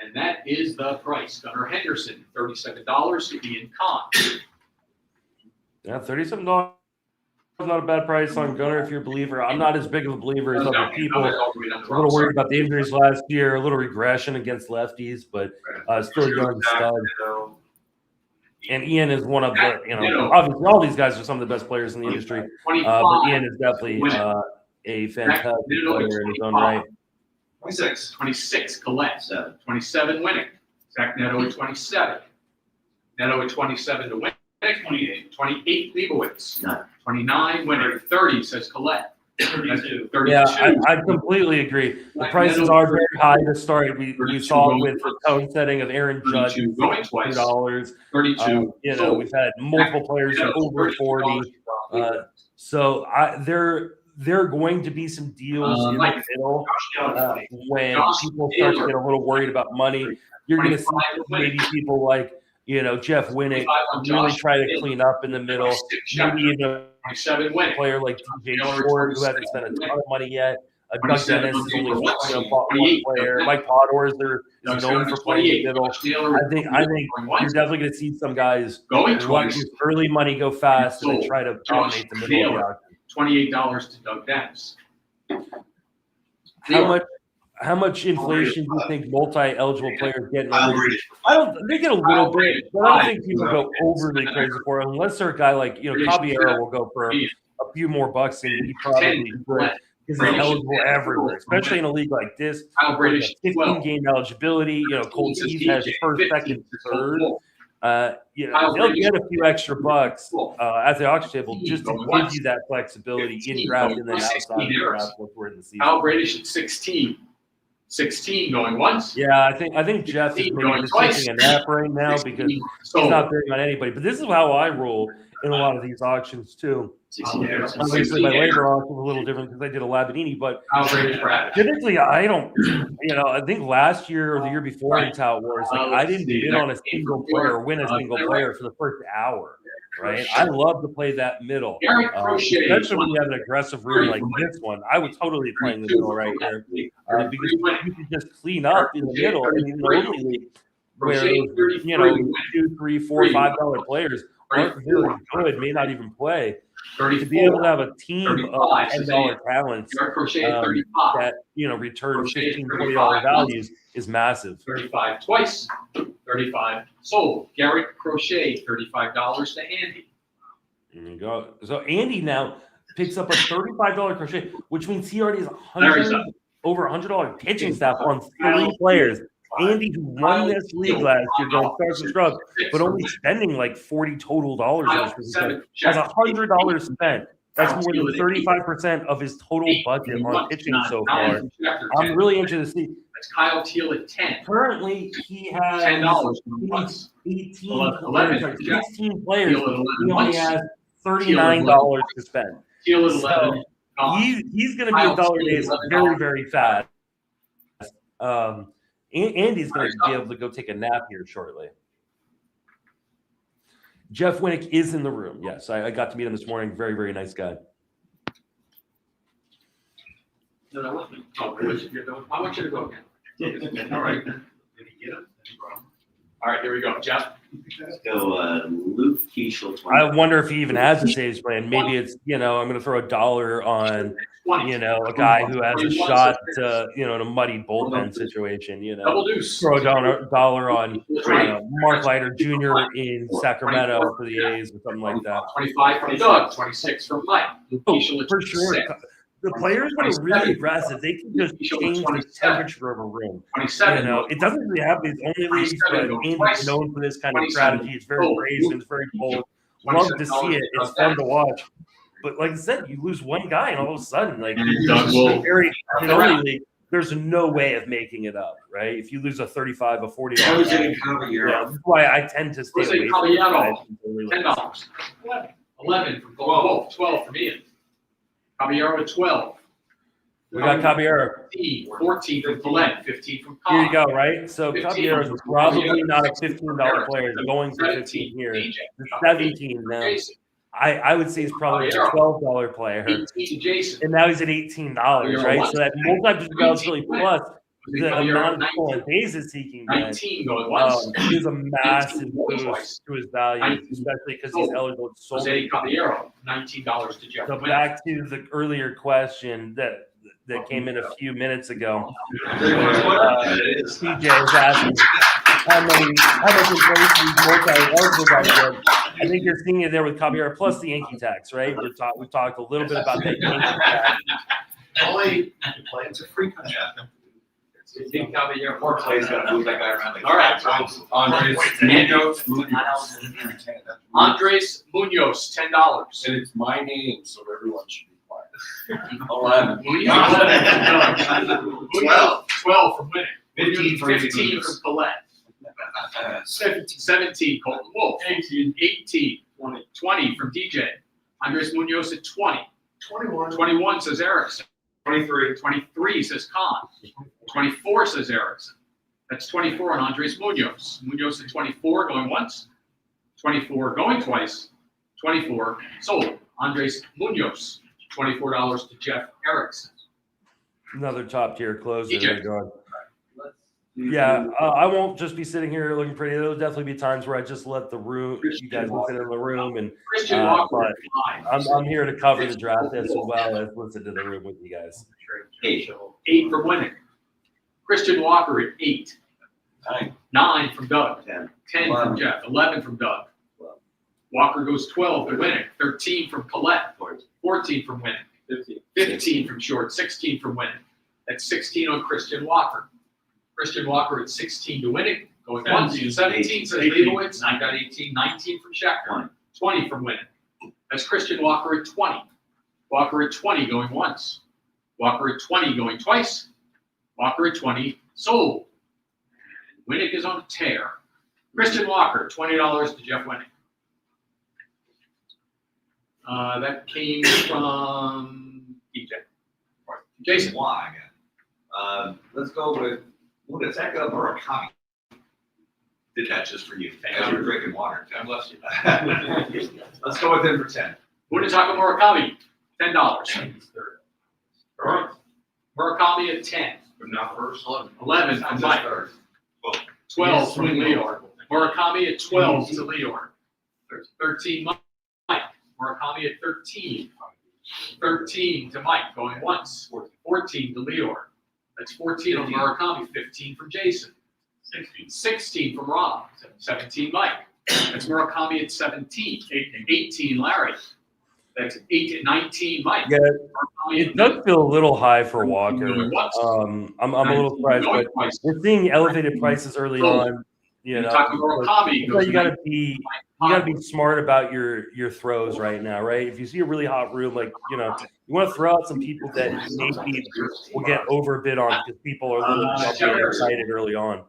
Speaker 4: And that is the price. Gunnar Henderson, $37 to Ian Kahn.
Speaker 1: Yeah, $37 is not a bad price on Gunnar if you're a believer. I'm not as big of a believer as other people. A little worried about the injuries last year, a little regression against lefties, but still a young stud. And Ian is one of the, obviously all these guys are some of the best players in the industry. But Ian is definitely a fantastic player in his own right.
Speaker 4: 26, Collette. 27, Winnick. Zach Neto at 27. Neto at 27 to Winnick. 28, Leibowitz. 29, Winnick. 30, says Collette.
Speaker 6: 32.
Speaker 4: 32.
Speaker 1: Yeah, I completely agree. The prices are very high to start. We saw it with the tone setting of Aaron Judge,
Speaker 4: 32 going twice.
Speaker 1: $2.
Speaker 4: 32.
Speaker 1: We've had multiple players at over 40. So there are going to be some deals in the middle when people start to get a little worried about money. You're going to see maybe people like Jeff Winnick really try to clean up in the middle. Maybe even a
Speaker 4: 27 Winnick.
Speaker 1: player like DJ Short who hasn't spent a ton of money yet. Doug Dennis is only bought one player. Mike Podors is known for playing the middle. I think you're definitely going to see some guys let this early money go fast and then try to dominate the middle of the auction.
Speaker 4: $28 to Doug Dennis.
Speaker 1: How much inflation do you think multi-eligible players get in the league? They get a little bit, but I don't think people go overly crazy for it unless they're a guy like Caballero will go for a few more bucks and he probably would. Is eligible everywhere, especially in a league like this. 15-game eligibility. Colt Keys has first, second, third. They'll get a few extra bucks at the auction table just to give you that flexibility in draft and then outside of draft once we're in the season.
Speaker 4: Kyle Bradish at 16. 16 going once.
Speaker 1: Yeah, I think Jeff is maybe just taking a nap right now because he's not betting on anybody. But this is how I roll in a lot of these auctions too. Obviously, my labor auction was a little different because I did a Labadini, but typically I don't. I think last year or the year before in Tout Wars, I didn't bid on a single player or win a single player for the first hour. Right, I love to play that middle, especially when you have an aggressive room like this one. I would totally play in the middle right here because you can just clean up in the middle. I mean, the only league where $2, $3, $4, $5 players aren't very good, may not even play. To be able to have a team of $10 talents that return $15, $20 values is massive.
Speaker 4: 35 twice. 35 sold. Garrett Crochet, $35 to Andy.
Speaker 1: There you go. So Andy now picks up a $35 crochet, which means he already has over $100 pitching staff on 3 players. Andy, who won this league last year, going stars and scrubs, but only spending like $40 total dollars, has $100 spent. That's more than 35% of his total budget on pitching so far. I'm really interested to see.
Speaker 4: That's Kyle Teal at 10.
Speaker 1: Currently, he has
Speaker 4: $10
Speaker 1: 16 players. He only has $39 to spend.
Speaker 4: Teal at 11.
Speaker 1: He's going to be a dollar days very, very fast. Andy's going to be able to go take a nap here shortly. Jeff Winnick is in the room. Yes, I got to meet him this morning. Very, very nice guy.
Speaker 4: No, that wasn't. I want you to go again. All right. Did he get it? All right, here we go. Jeff.
Speaker 5: Let's go Luke Keishel.
Speaker 1: I wonder if he even has a saves plan. Maybe it's, I'm going to throw $1 on, a guy who has a shot to, in a muddy bullpen situation,
Speaker 4: Double deuce.
Speaker 1: Throw $1 on, Mark Leiter Jr. in Sacramento for the A's or something like that.
Speaker 4: 25 from Doug, 26 from Mike.
Speaker 1: For sure. The players that are really aggressive, they can just change the temperature of a room.
Speaker 4: 27.
Speaker 1: It doesn't really happen in only leagues, but Andy's known for this kind of strategy. It's very brazen, it's very bold. Love to see it. It's fun to watch. But like I said, you lose one guy, and all of a sudden, there's no way of making it up, right? If you lose a $35, a $40, that's why I tend to stay away from it.
Speaker 4: $10. 11 from Bolt, 12 from Ian. Caballero at 12.
Speaker 1: We got Caballero.
Speaker 4: 14 from Glenn, 15 from Colin.
Speaker 1: Here you go, right? So Caballero is probably not a $15 player going for 15 here. 17 now. I would say he's probably a $12 player.
Speaker 4: 18 Jason.
Speaker 1: And now he's at $18, right? So that multi-position eligibility plus the amount of stolen bases he can get
Speaker 4: 19 going once.
Speaker 1: is a massive boost to his value, especially because he's eligible to sold.
Speaker 4: Jose Caballero, $19 to Jeff.
Speaker 1: So back to the earlier question that came in a few minutes ago. CJ was asking how much inflation these multi-eligible guys get. I think you're seeing it there with Caballero plus the Yankee tax, right? We've talked a little bit about that Yankee tax.
Speaker 3: Only it's a free contract.
Speaker 4: Think Caballero.
Speaker 3: Poor play's gotta move that guy around.
Speaker 4: All right. Andres Munoz, $10.
Speaker 3: And it's my name, so everyone should be quiet.
Speaker 5: 11.
Speaker 4: 12 from Winnick.
Speaker 3: 15
Speaker 4: from Colette. 17, Colton Wolf. 18. 20 from DJ. Andres Munoz at 20. 21 says Erickson. 23 says Khan. 24 says Erickson. That's 24 on Andres Munoz. Munoz at 24 going once. 24 going twice. 24 sold. Andres Munoz, $24 to Jeff Erickson.
Speaker 1: Another top tier closer.
Speaker 2: DJ.
Speaker 1: There you go. Yeah, I won't just be sitting here looking pretty. There'll definitely be times where I just let the room, you guys listen in the room, and
Speaker 4: Christian Walker
Speaker 1: but
Speaker 4: at 5.
Speaker 1: I'm here to cover the draft as well as listen to the room with you guys.
Speaker 4: 8 from Winnick. Christian Walker at 8. 9 from Doug.
Speaker 5: 10.
Speaker 4: 10 from Jeff. 11 from Doug. Walker goes 12 to Winnick. 13 from Colette. 14 from Winnick. 15 from Short. 16 from Winnick. That's 16 on Christian Walker. Christian Walker at 16 to Winnick. Going once. 17 says Leibowitz. I got 18. 19 from Schechter. 20 from Winnick. That's Christian Walker at 20. Walker at 20 going once. Walker at 20 going twice. Walker at 20 sold. Winnick is on a tear. Christian Walker, $20 to Jeff Winnick. That came from DJ. Jason.
Speaker 7: Why again? Let's go with Mudeteka Murakami. Did that just for you. As you're drinking water. God bless you. Let's go with him for 10.
Speaker 4: Munetaka Murakami, $10. Murakami at 10.
Speaker 3: But not first.
Speaker 4: 11 from Mike. 12 from Leor. Murakami at 12 to Leor. 13 Mike. Murakami at 13. 13 to Mike, going once. 14 to Leor. That's 14 on Murakami. 15 from Jason. 16 from Rob. 17 Mike. That's Murakami at 17. 18 Larry. That's 19 Mike.
Speaker 1: Yeah,
Speaker 4: Murakami
Speaker 1: it
Speaker 4: at
Speaker 1: does feel a little high for Walker.
Speaker 4: Going once.
Speaker 1: I'm a little surprised,
Speaker 4: Going
Speaker 1: but
Speaker 4: twice.
Speaker 1: we're seeing elevated prices early on. You know,
Speaker 4: Talking Murakami
Speaker 1: so
Speaker 4: goes
Speaker 1: you gotta be smart about your throws right now, right? If you see a really hot room, like you want to throw out some people that maybe will get overbid on because people are a little jumpy and excited early on.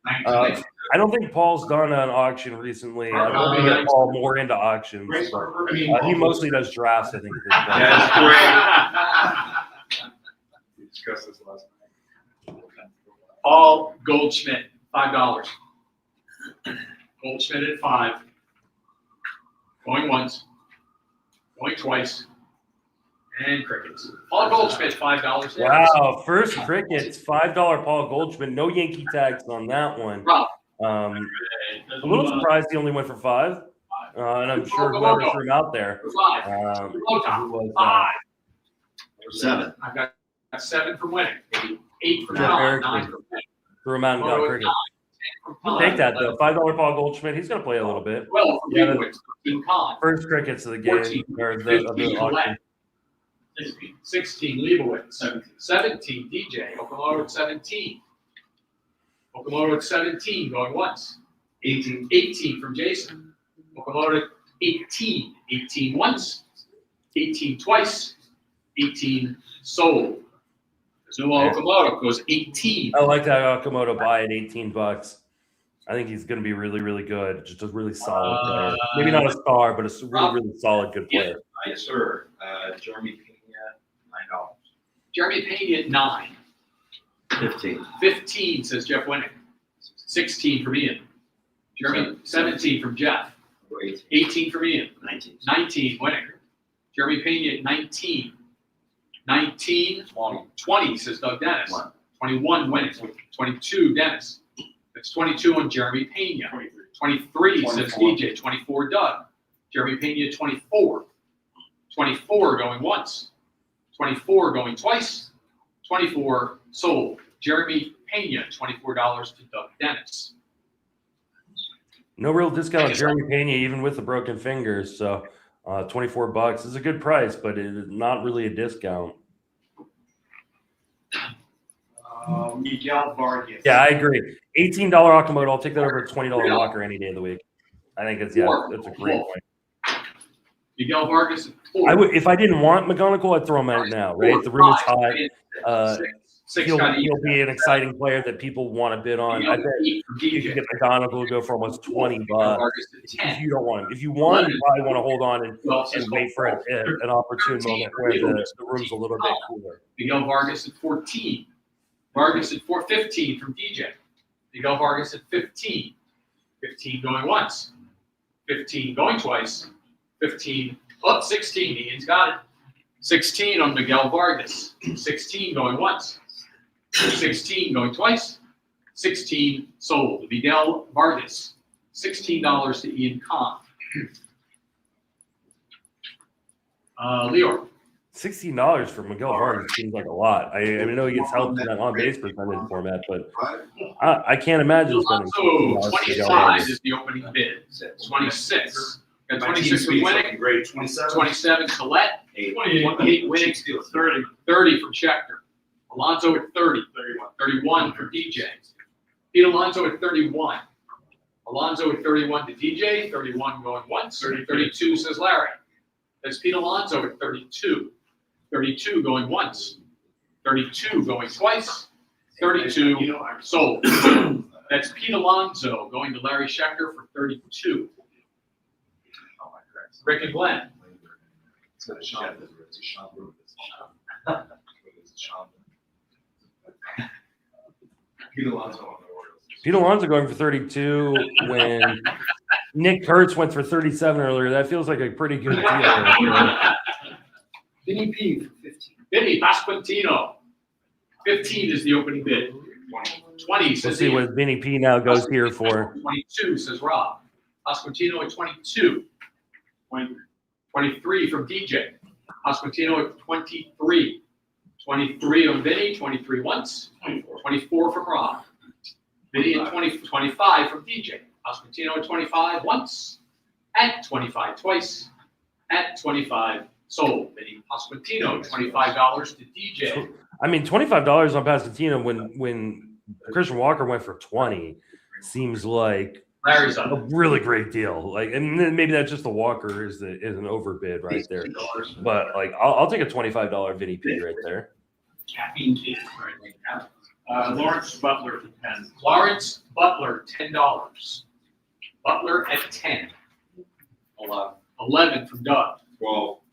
Speaker 1: I don't think Paul's done an auction recently. I don't think get Paul more into auctions. But, he mostly does drafts, I think. At this point.
Speaker 3: That's great. We discussed this last night.
Speaker 4: Paul Goldschmidt, $5. Goldschmidt at 5. Going once. Going twice. And crickets. Paul Goldschmidt, $5.
Speaker 1: Wow, first crickets, $5 Paul Goldschmidt. No Yankee tags on that one.
Speaker 4: Rob.
Speaker 1: A little surprised he only went for 5. And I'm sure whoever threw him out there.
Speaker 4: 5.
Speaker 1: Who
Speaker 4: Low
Speaker 1: was
Speaker 4: 5.
Speaker 5: 7.
Speaker 4: I've got 7 from Winnick. 8 from
Speaker 1: Yeah,
Speaker 4: John.
Speaker 1: very
Speaker 4: 9
Speaker 1: good.
Speaker 4: from Winnick.
Speaker 1: threw him out and got cricket. I'll take that though. $5 Paul Goldschmidt. He's gonna play a little bit.
Speaker 4: 12 from
Speaker 1: Yeah,
Speaker 4: Leibowitz. 13 Khan.
Speaker 1: First crickets of the game
Speaker 4: 14,
Speaker 1: or of
Speaker 4: 15
Speaker 1: the auction.
Speaker 4: Colette. 16 Leibowitz. 17 DJ. Okamoto at 17. Okamoto at 17 going once. 18 from Jason. Okamoto at 18. 18 once. 18 twice. 18 sold. Zuma Okamoto goes 18.
Speaker 1: I like that Okamoto buy at $18. I think he's going to be really, really good. Just a really solid player. Maybe not a star, but a really, really solid, good player.
Speaker 7: Yes, sir. Jeremy Pena, $9.
Speaker 4: Jeremy Payne at 9.
Speaker 5: 15.
Speaker 4: 15 says Jeff Winnick. 16 from Ian. Jeremy 17 from Jeff. 18 from Ian.
Speaker 5: 19.
Speaker 4: 19 Winnick. Jeremy Payne at 19. 19 20 says Doug Dennis. 21 Winnick. 22 Dennis. That's 22 on Jeremy Pena. 23 says DJ. 24 Doug. Jeremy Pena 24. 24 going once. 24 going twice. 24 sold. Jeremy Pena, $24 to Doug Dennis.
Speaker 1: No real discount on Jeremy Pena, even with the broken fingers. So $24 is a good price, but it is not really a discount.
Speaker 6: Miguel Vargas.
Speaker 1: Yeah, I agree. $18 Okamoto. I'll take that over a $20 Walker any day of the week. I think it's that's a great point.
Speaker 4: Miguel Vargas at 4.
Speaker 1: I would if I didn't want McGonagall, I'd throw him out now. Right, the room is high. He'll be an exciting player that people want to bid on. I bet you can get McGonagall go for almost $20 if you don't want him. If you want, you probably want to hold on and wait for an opportune moment where the room's a little bit cooler.
Speaker 4: Miguel Vargas at 14. Vargas at 15 from DJ. Miguel Vargas at 15. 15 going once. 15 going twice. 15 up 16. Ian's got it. 16 on Miguel Vargas. 16 going once. 16 going twice. 16 sold. Miguel Vargas. $16 to Ian Kahn. Leor.
Speaker 1: $16 for Miguel Vargas seems like a lot. I know he gets helped in that on base percentage format, but I can't imagine spending $16
Speaker 4: Also,
Speaker 1: for Miguel
Speaker 4: 25
Speaker 1: Vargas.
Speaker 4: is the opening bid. 26. Got
Speaker 6: My
Speaker 4: 26
Speaker 6: team
Speaker 4: from
Speaker 6: speaks
Speaker 4: Winnick.
Speaker 6: looking great. 27.
Speaker 4: 27 Colette. 28 Winnick.
Speaker 6: 30.
Speaker 4: 30 from Schechter. Alonso at 30. 31 for DJ. Pete Alonso at 31. Alonso at 31 to DJ. 31 going once. 32 says Larry. That's Pete Alonso at 32. 32 going once. 32 going twice. 32 sold. That's Pete Alonso going to Larry Schechter for 32. Rick and Glenn.
Speaker 1: Pete Alonso going for 32 when Nick Kurtz went for 37 earlier. That feels like a pretty good deal.
Speaker 6: Vinny P for 15.
Speaker 4: Vinny Pasquantino. 15 is the opening bid. 20
Speaker 1: Let's
Speaker 4: says
Speaker 1: see
Speaker 4: Ian.
Speaker 1: what Vinny P now goes here for.
Speaker 4: 22 says Rob. Pasquantino at 22. 23 from DJ. Pasquantino at 23. 23 on Vinny, 23 once. 24 from Rob. Vinny at 25 from DJ. Pasquantino at 25 once. At 25 twice. At 25 sold. Vinny Pasquantino, $25 to DJ.
Speaker 1: I mean, $25 on Pasquantino when Christian Walker went for 20 seems like
Speaker 4: Larry's
Speaker 1: a
Speaker 4: up.
Speaker 1: really great deal. Like, and then maybe that's just the Walker is an overbid right there. But like, I'll take a $25 Vinny P right there.
Speaker 6: Caffeine kid. Lawrence Butler for 10.
Speaker 4: Lawrence Butler, $10. Butler at 10. 11 from Doug.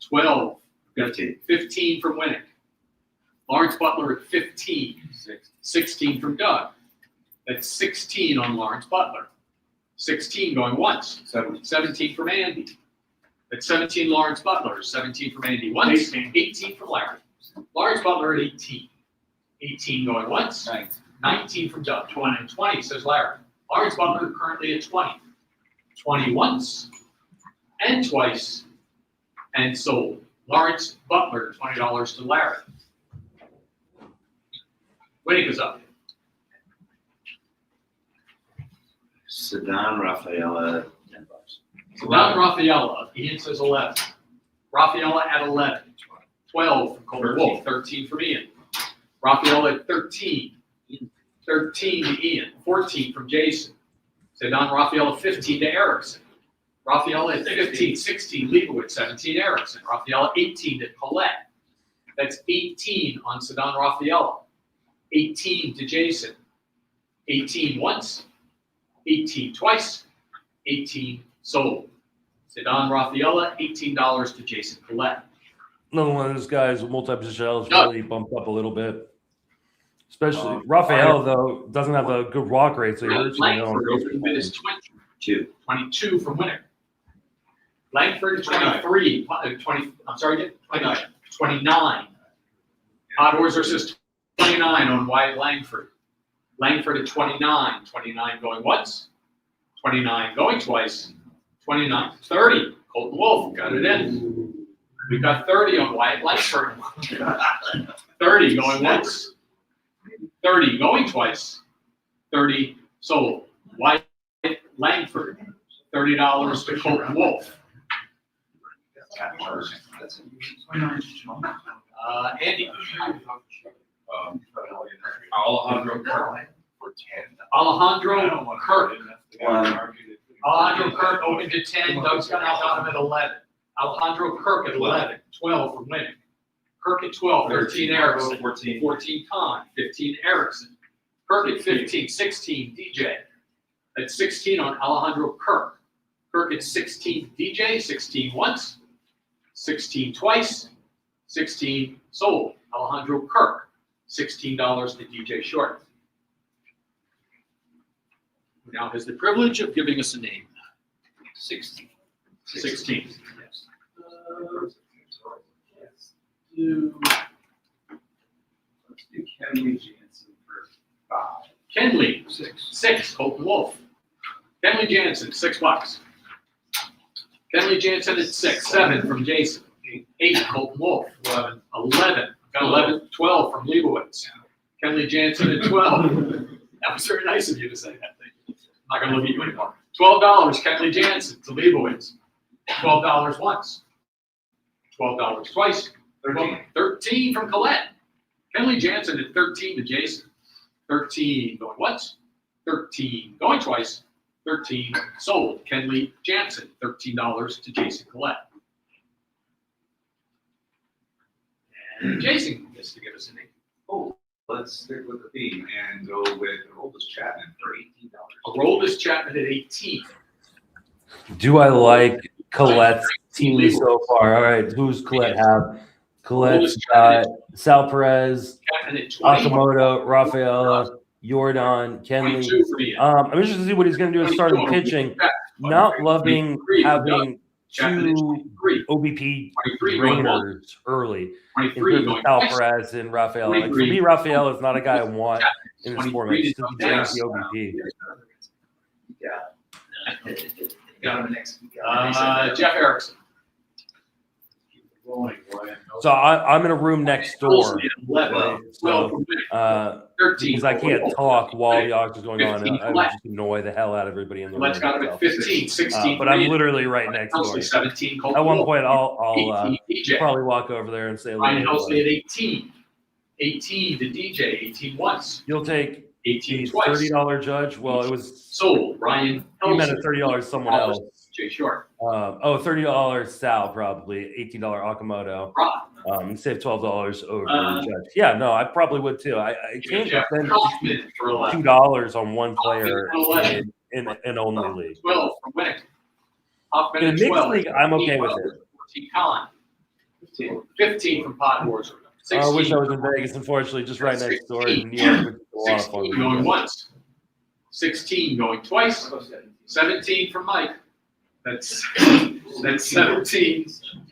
Speaker 4: 12. 15 from Winnick. Lawrence Butler at 15. 16 from Doug. That's 16 on Lawrence Butler. 16 going once. 17 from Andy. That's 17 Lawrence Butler. 17 from Andy once. 18 from Larry. Lawrence Butler at 18. 18 going once. 19 from Doug. 20 says Larry. Lawrence Butler currently at 20. 20 once and twice and sold. Lawrence Butler, $20 to Larry. Winnick is up.
Speaker 5: Sedan Rafaela, $10.
Speaker 4: Not Rafaela. Ian says 11. Rafaela at 11. 12 from Colton Wolf. 13 from Ian. Rafaela at 13. 13 to Ian. 14 from Jason. Sedan Rafaela 15 to Erickson. Rafaela at 15. 16 Leibowitz. 17 Erickson. Rafaela 18 to Colette. That's 18 on Sedan Rafaela. 18 to Jason. 18 once. 18 twice. 18 sold. Sedan Rafaela, $18 to Jason Collette.
Speaker 1: Another one of those guys with multi-position eligibility bumped up a little bit. Especially Rafael, though, doesn't have a good walk rate, so he hurts you.
Speaker 4: Langford, opening bid is 20. 22 from Winnick. Langford, 23. 20, I'm sorry, 29. 29. Hot Orzer says 29 on Wyatt Langford. Langford at 29. 29 going once. 29 going twice. 29. 30. Colton Wolf got it in. We've got 30 on Wyatt Langford. 30 going once. 30 going twice. 30 sold. Wyatt Langford. $30 to Colton Wolf. Andy.
Speaker 3: Alejandro Kirk for 10.
Speaker 4: Alejandro Kirk. Alejandro Kirk opened at 10. Doug's got him at 11. Alejandro Kirk at 11. 12 from Winnick. Kirk at 12. 13 Erickson. 14 Kahn. 15 Erickson. Kirk at 15. 16 DJ. At 16 on Alejandro Kirk. Kirk at 16 DJ. 16 once. 16 twice. 16 sold. Alejandro Kirk. $16 to DJ Short. Who now has the privilege of giving us a name. 16. 16.
Speaker 6: Let's do Kenley Jansen for 5.
Speaker 4: Kenley,
Speaker 6: 6.
Speaker 4: 6, Colton Wolf. Kenley Jansen, $6. Kenley Jansen at 6, 7 from Jason. 8, Colton Wolf. 11. Got 11, 12 from Leibowitz. Kenley Jansen at 12. That was very nice of you to say that. Thank you. I'm not going to look at you anymore. $12, Kenley Jansen to Leibowitz. $12 once. $12 twice. 13 from Colette. Kenley Jansen at 13 to Jason. 13 going once. 13 going twice. 13 sold. Kenley Jansen, $13 to Jason Collette. And Jason gets to give us a name.
Speaker 7: Oh, let's stick with the theme and go with Aroldis Chapman for $18.
Speaker 4: Aroldis Chapman at 18.
Speaker 1: Do I like Colette's team so far? All right, who's Colette have? Colette's got Sal Perez,
Speaker 4: Chapman at 20.
Speaker 1: Akamoto, Rafaela, Jordan, Kenley.
Speaker 4: 22 for Ian.
Speaker 1: I'm interested to see what he's going to do at starting pitching. Not loving having two OBP
Speaker 4: 23 going once.
Speaker 1: drainers early.
Speaker 4: 23
Speaker 1: In
Speaker 4: going
Speaker 1: Sal
Speaker 4: twice.
Speaker 1: Perez and Rafaela. Like, for
Speaker 4: 23.
Speaker 1: me, Rafaela is not a guy I want in this
Speaker 4: 23
Speaker 1: format. Just
Speaker 4: to
Speaker 1: because he drains the OBP.
Speaker 6: Got him next week.
Speaker 4: Jeff Erickson.
Speaker 1: So I'm in a room next door.
Speaker 4: Olsen at 11. 12
Speaker 1: So,
Speaker 4: from Vinny. 13.
Speaker 1: because I can't talk while the auction's going on.
Speaker 4: 15
Speaker 1: I would just annoy the hell out of everybody in the room.
Speaker 4: Let's got him at 15. 16
Speaker 1: but
Speaker 4: for
Speaker 1: I'm
Speaker 4: Ian.
Speaker 1: literally right next door.
Speaker 4: Helsley, 17. Colton
Speaker 1: At one
Speaker 4: Wolf.
Speaker 1: point, I'll
Speaker 4: 18 DJ.
Speaker 1: probably walk over there and say,
Speaker 4: Ryan
Speaker 1: hello.
Speaker 4: Helsley at 18. 18 to DJ. 18 once.
Speaker 1: You'll take
Speaker 4: 18
Speaker 1: the
Speaker 4: twice.
Speaker 1: $30 judge. Well, it was
Speaker 4: Sold. Ryan
Speaker 1: you meant a
Speaker 4: Helsley.
Speaker 1: $30 someone else.
Speaker 4: Jay Short.
Speaker 1: $30 Sal probably, $18 Akamoto.
Speaker 4: Rob.
Speaker 1: Save $12 over
Speaker 4: Uh,
Speaker 1: the judge. Yeah, no, I probably would too. I can't
Speaker 4: Jeff
Speaker 1: spend
Speaker 4: Hoffman for 11.
Speaker 1: $2 on one player
Speaker 4: Hoffman
Speaker 1: in an only league.
Speaker 4: 12 from Winnick. Hoffman
Speaker 1: In a
Speaker 4: at
Speaker 1: mixed
Speaker 4: 12.
Speaker 1: league, I'm okay with
Speaker 4: 14
Speaker 1: it.
Speaker 4: 14 Con. 15 from Pot Wars.
Speaker 1: I wish
Speaker 4: 16.
Speaker 1: I was in Vegas, unfortunately, just right next door in New York, which is a lot of fun.
Speaker 4: 16 going once. 16 going twice. 17 from Mike. That's 17.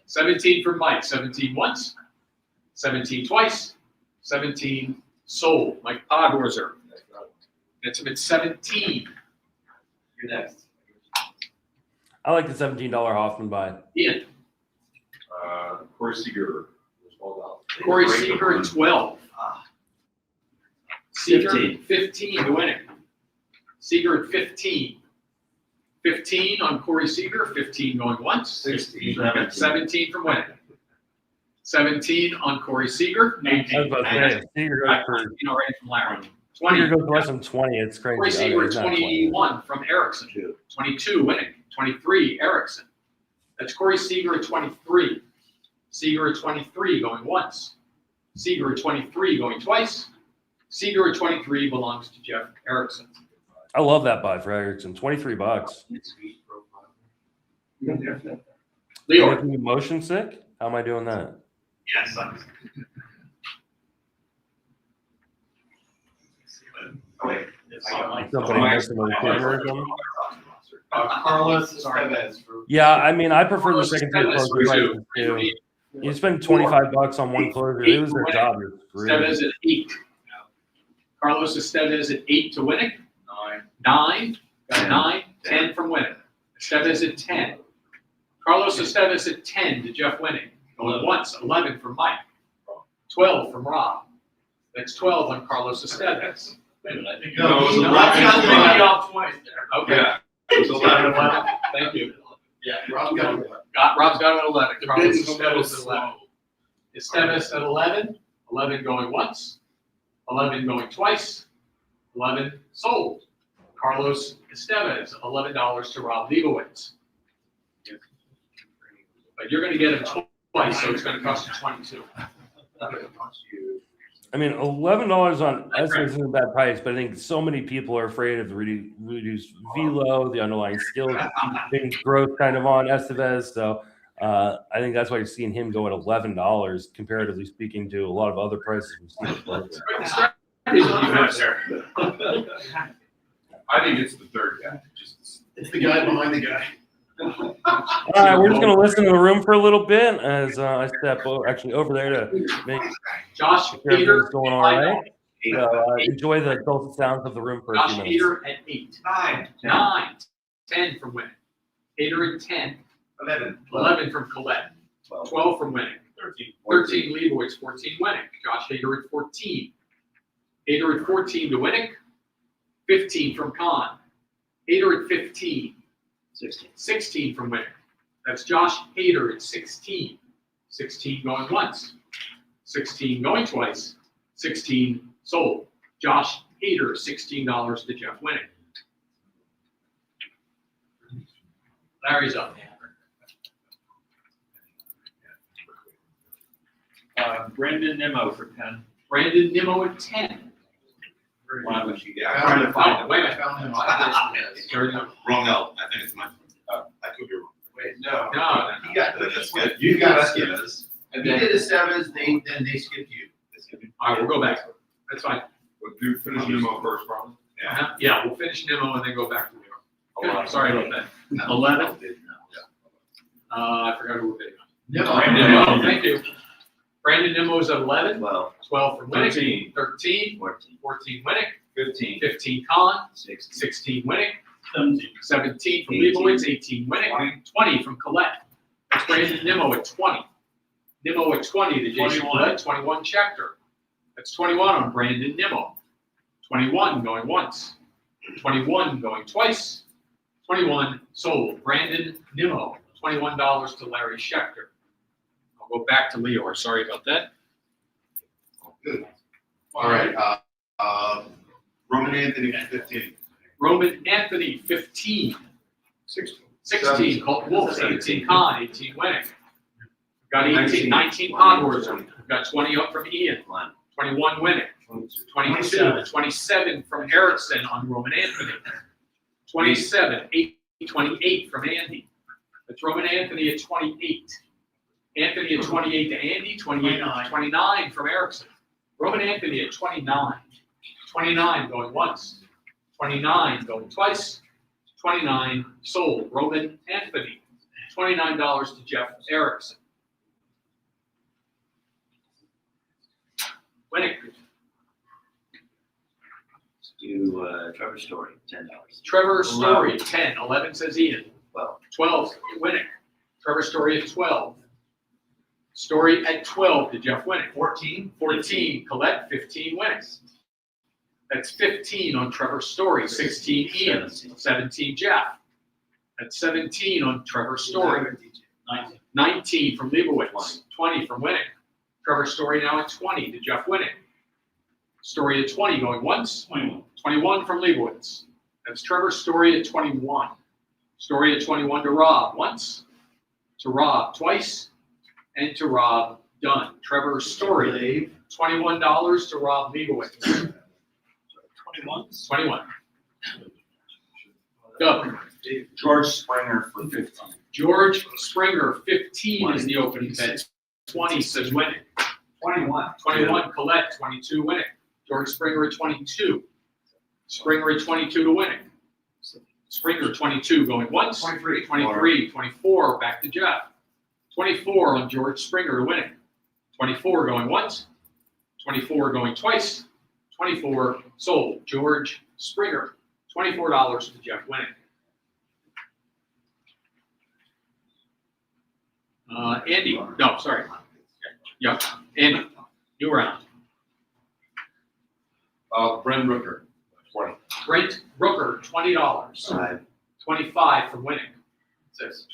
Speaker 4: 17 from Mike. 17 once. 17 twice. 17 sold. Mike Podhorzer. That's him at 17.
Speaker 7: You're next.
Speaker 1: I like the $17 Hoffman buy.
Speaker 4: Ian.
Speaker 3: Corey Seager was $12.
Speaker 4: Corey Seager at 12. Seager 15 to Winnick. Seager at 15. 15 on Corey Seager. 15 going once.
Speaker 7: 16.
Speaker 4: 17 from Winnick. 17 on Corey Seager.
Speaker 1: I was about to say, Seager goes for
Speaker 4: You know, right from Larry.
Speaker 1: Seager
Speaker 4: 20.
Speaker 1: goes for less than 20. It's crazy.
Speaker 4: Corey
Speaker 1: Okay,
Speaker 4: Seager
Speaker 1: he's
Speaker 4: at
Speaker 1: not 20.
Speaker 4: 21 from Erickson. 22 Winnick. 23 Erickson. That's Corey Seager at 23. Seager at 23 going once. Seager at 23 going twice. Seager at 23 belongs to Jeff Erickson.
Speaker 1: I love that buy for Erickson. $23.
Speaker 4: Leo.
Speaker 1: Making me motion sick? How am I doing that?
Speaker 4: Yes.
Speaker 1: Somebody missing my camera or something?
Speaker 6: Carlos Estevez for.
Speaker 1: Yeah, I mean, I prefer the second tier
Speaker 4: Estevez
Speaker 1: closer
Speaker 4: for
Speaker 1: prices
Speaker 4: two.
Speaker 1: too. You spend $25 on one closer. It was their job. You're screwed.
Speaker 4: Estevez at 8. Carlos Estevez at 8 to Winnick. 9. Got 9. 10 from Winnick. Estevez at 10. Carlos Estevez at 10 to Jeff Winnick. Going once. 11 from Mike. 12 from Rob. That's 12 on Carlos Estevez.
Speaker 3: No, it was
Speaker 6: No,
Speaker 3: 11.
Speaker 6: that's not taking you off twice there.
Speaker 4: Okay.
Speaker 3: Yeah, it was 11.
Speaker 4: Thank you.
Speaker 6: Yeah, Rob got it.
Speaker 4: Rob's got it at 11. Carlos
Speaker 3: business
Speaker 4: Estevez
Speaker 3: was
Speaker 4: at 11. Estevez at 11. 11 going once. 11 going twice. 11 sold. Carlos Estevez, $11 to Rob Leibowitz. But you're going to get him twice, so it's going to cost you 22.
Speaker 1: I mean, $11 on Estevez isn't a bad price, but I think so many people are afraid of the reduced velo, the underlying skills, big growth kind of on Estevez. So I think that's why you're seeing him go at $11, comparatively speaking to a lot of other prices we've seen.
Speaker 3: I think it's the third guy. Just
Speaker 6: It's the guy behind the guy.
Speaker 1: All right, we're just going to listen to the room for a little bit as I step actually over there to make
Speaker 4: Josh
Speaker 1: sure everything's
Speaker 4: Hader,
Speaker 1: going all right. So enjoy the dulcet sounds of the room for a
Speaker 4: Josh
Speaker 1: few minutes.
Speaker 4: Hader at 8. 9. 10 from Winnick. Hader at 10. 11 from Colette. 12 from Winnick. 13 Leibowitz, 14 Winnick. Josh Hader at 14. Hader at 14 to Winnick. 15 from Kahn. Hader at 15. 16 from Winnick. That's Josh Hader at 16. 16 going once. 16 going twice. 16 sold. Josh Hader, $16 to Jeff Winnick. Larry's up.
Speaker 6: Brandon Nimmo for 10.
Speaker 4: Brandon Nimmo at 10.
Speaker 7: I'm trying to find
Speaker 4: Oh,
Speaker 7: him.
Speaker 4: wait a minute. Sorry, no.
Speaker 5: Wrong note. I think it's mine. I could be wrong.
Speaker 6: Wait, no.
Speaker 4: No.
Speaker 6: He got
Speaker 5: That's good.
Speaker 6: You got us
Speaker 5: Yes.
Speaker 6: He did the sevens, then they skipped you.
Speaker 4: All right, we'll go back. That's fine.
Speaker 3: We'll do finish Nemo first, probably.
Speaker 5: Yeah.
Speaker 4: Yeah, we'll finish Nimmo and then go back to Nimmo. Good, sorry about that.
Speaker 5: No.
Speaker 4: 11. I forgot who we're bidding on.
Speaker 6: Brandon
Speaker 4: Nimmo, thank you. Brandon Nimmo's at 11.
Speaker 5: 12,
Speaker 4: 12 from Winnick.
Speaker 3: 13.
Speaker 4: 13.
Speaker 5: 14,
Speaker 4: 14 Winnick.
Speaker 3: 15.
Speaker 4: 15 Kahn.
Speaker 5: 16,
Speaker 4: 16 Winnick. 17 from
Speaker 5: 18.
Speaker 4: Leibowitz. 18 Winnick. 20 from Colette. That's Brandon Nimmo at 20. Nimmo at 20 to Jason
Speaker 6: 21.
Speaker 4: Colette. 21 Schechter. That's 21 on Brandon Nimmo. 21 going once. 21 going twice. 21 sold. Brandon Nimmo. $21 to Larry Schechter. I'll go back to Leo. Sorry about that.
Speaker 5: Good. All right. Roman Anthony, 15.
Speaker 4: Roman Anthony, 15.
Speaker 3: 16.
Speaker 4: 16, Colt Wolf, 18 Kahn, 18 Winnick. Got 18, 19 Podworthy. Got 20 up from Ian. 21 Winnick. 27 from Erickson on Roman Anthony. 27, 28 from Andy. That's Roman Anthony at 28. Anthony at 28 to Andy, 29 from Erickson. Roman Anthony at 29. 29 going once. 29 going twice. 29 sold. Roman Anthony. $29 to Jeff Erickson. Winnick.
Speaker 5: Do Trevor Story, $10.
Speaker 4: Trevor Story, 10. 11 says Ian.
Speaker 5: 12,
Speaker 4: 12, Winnick. Trevor Story at 12. Story at 12 to Jeff Winnick. 14. Colette, 15 Winnick. That's 15 on Trevor Story. 16 Ian. 17 Jeff. That's 17 on Trevor Story. 19 from Leibowitz. 20 from Winnick. Trevor Story now at 20 to Jeff Winnick. Story at 20 going once. 21 from Leibowitz. That's Trevor Story at 21. Story at 21 to Rob once. To Rob twice. And to Rob done. Trevor Story. $21 to Rob Leibowitz. 21. Doug.
Speaker 3: George Springer for 15.
Speaker 4: George Springer, 15 is the opening bid. 20 says Winnick. 21 Colette, 22 Winnick. George Springer at 22. Springer at 22 to Winnick. Springer 22 going once. 23, 24 back to Jeff. 24 on George Springer to Winnick. 24 going once. 24 going twice. 24 sold. George Springer. $24 to Jeff Winnick. Andy, no, sorry. Yeah, Andy, new round.
Speaker 3: Brent Rooker, 20.
Speaker 4: Brent Rooker, $20.
Speaker 5: 5,
Speaker 4: 25 from Winnick.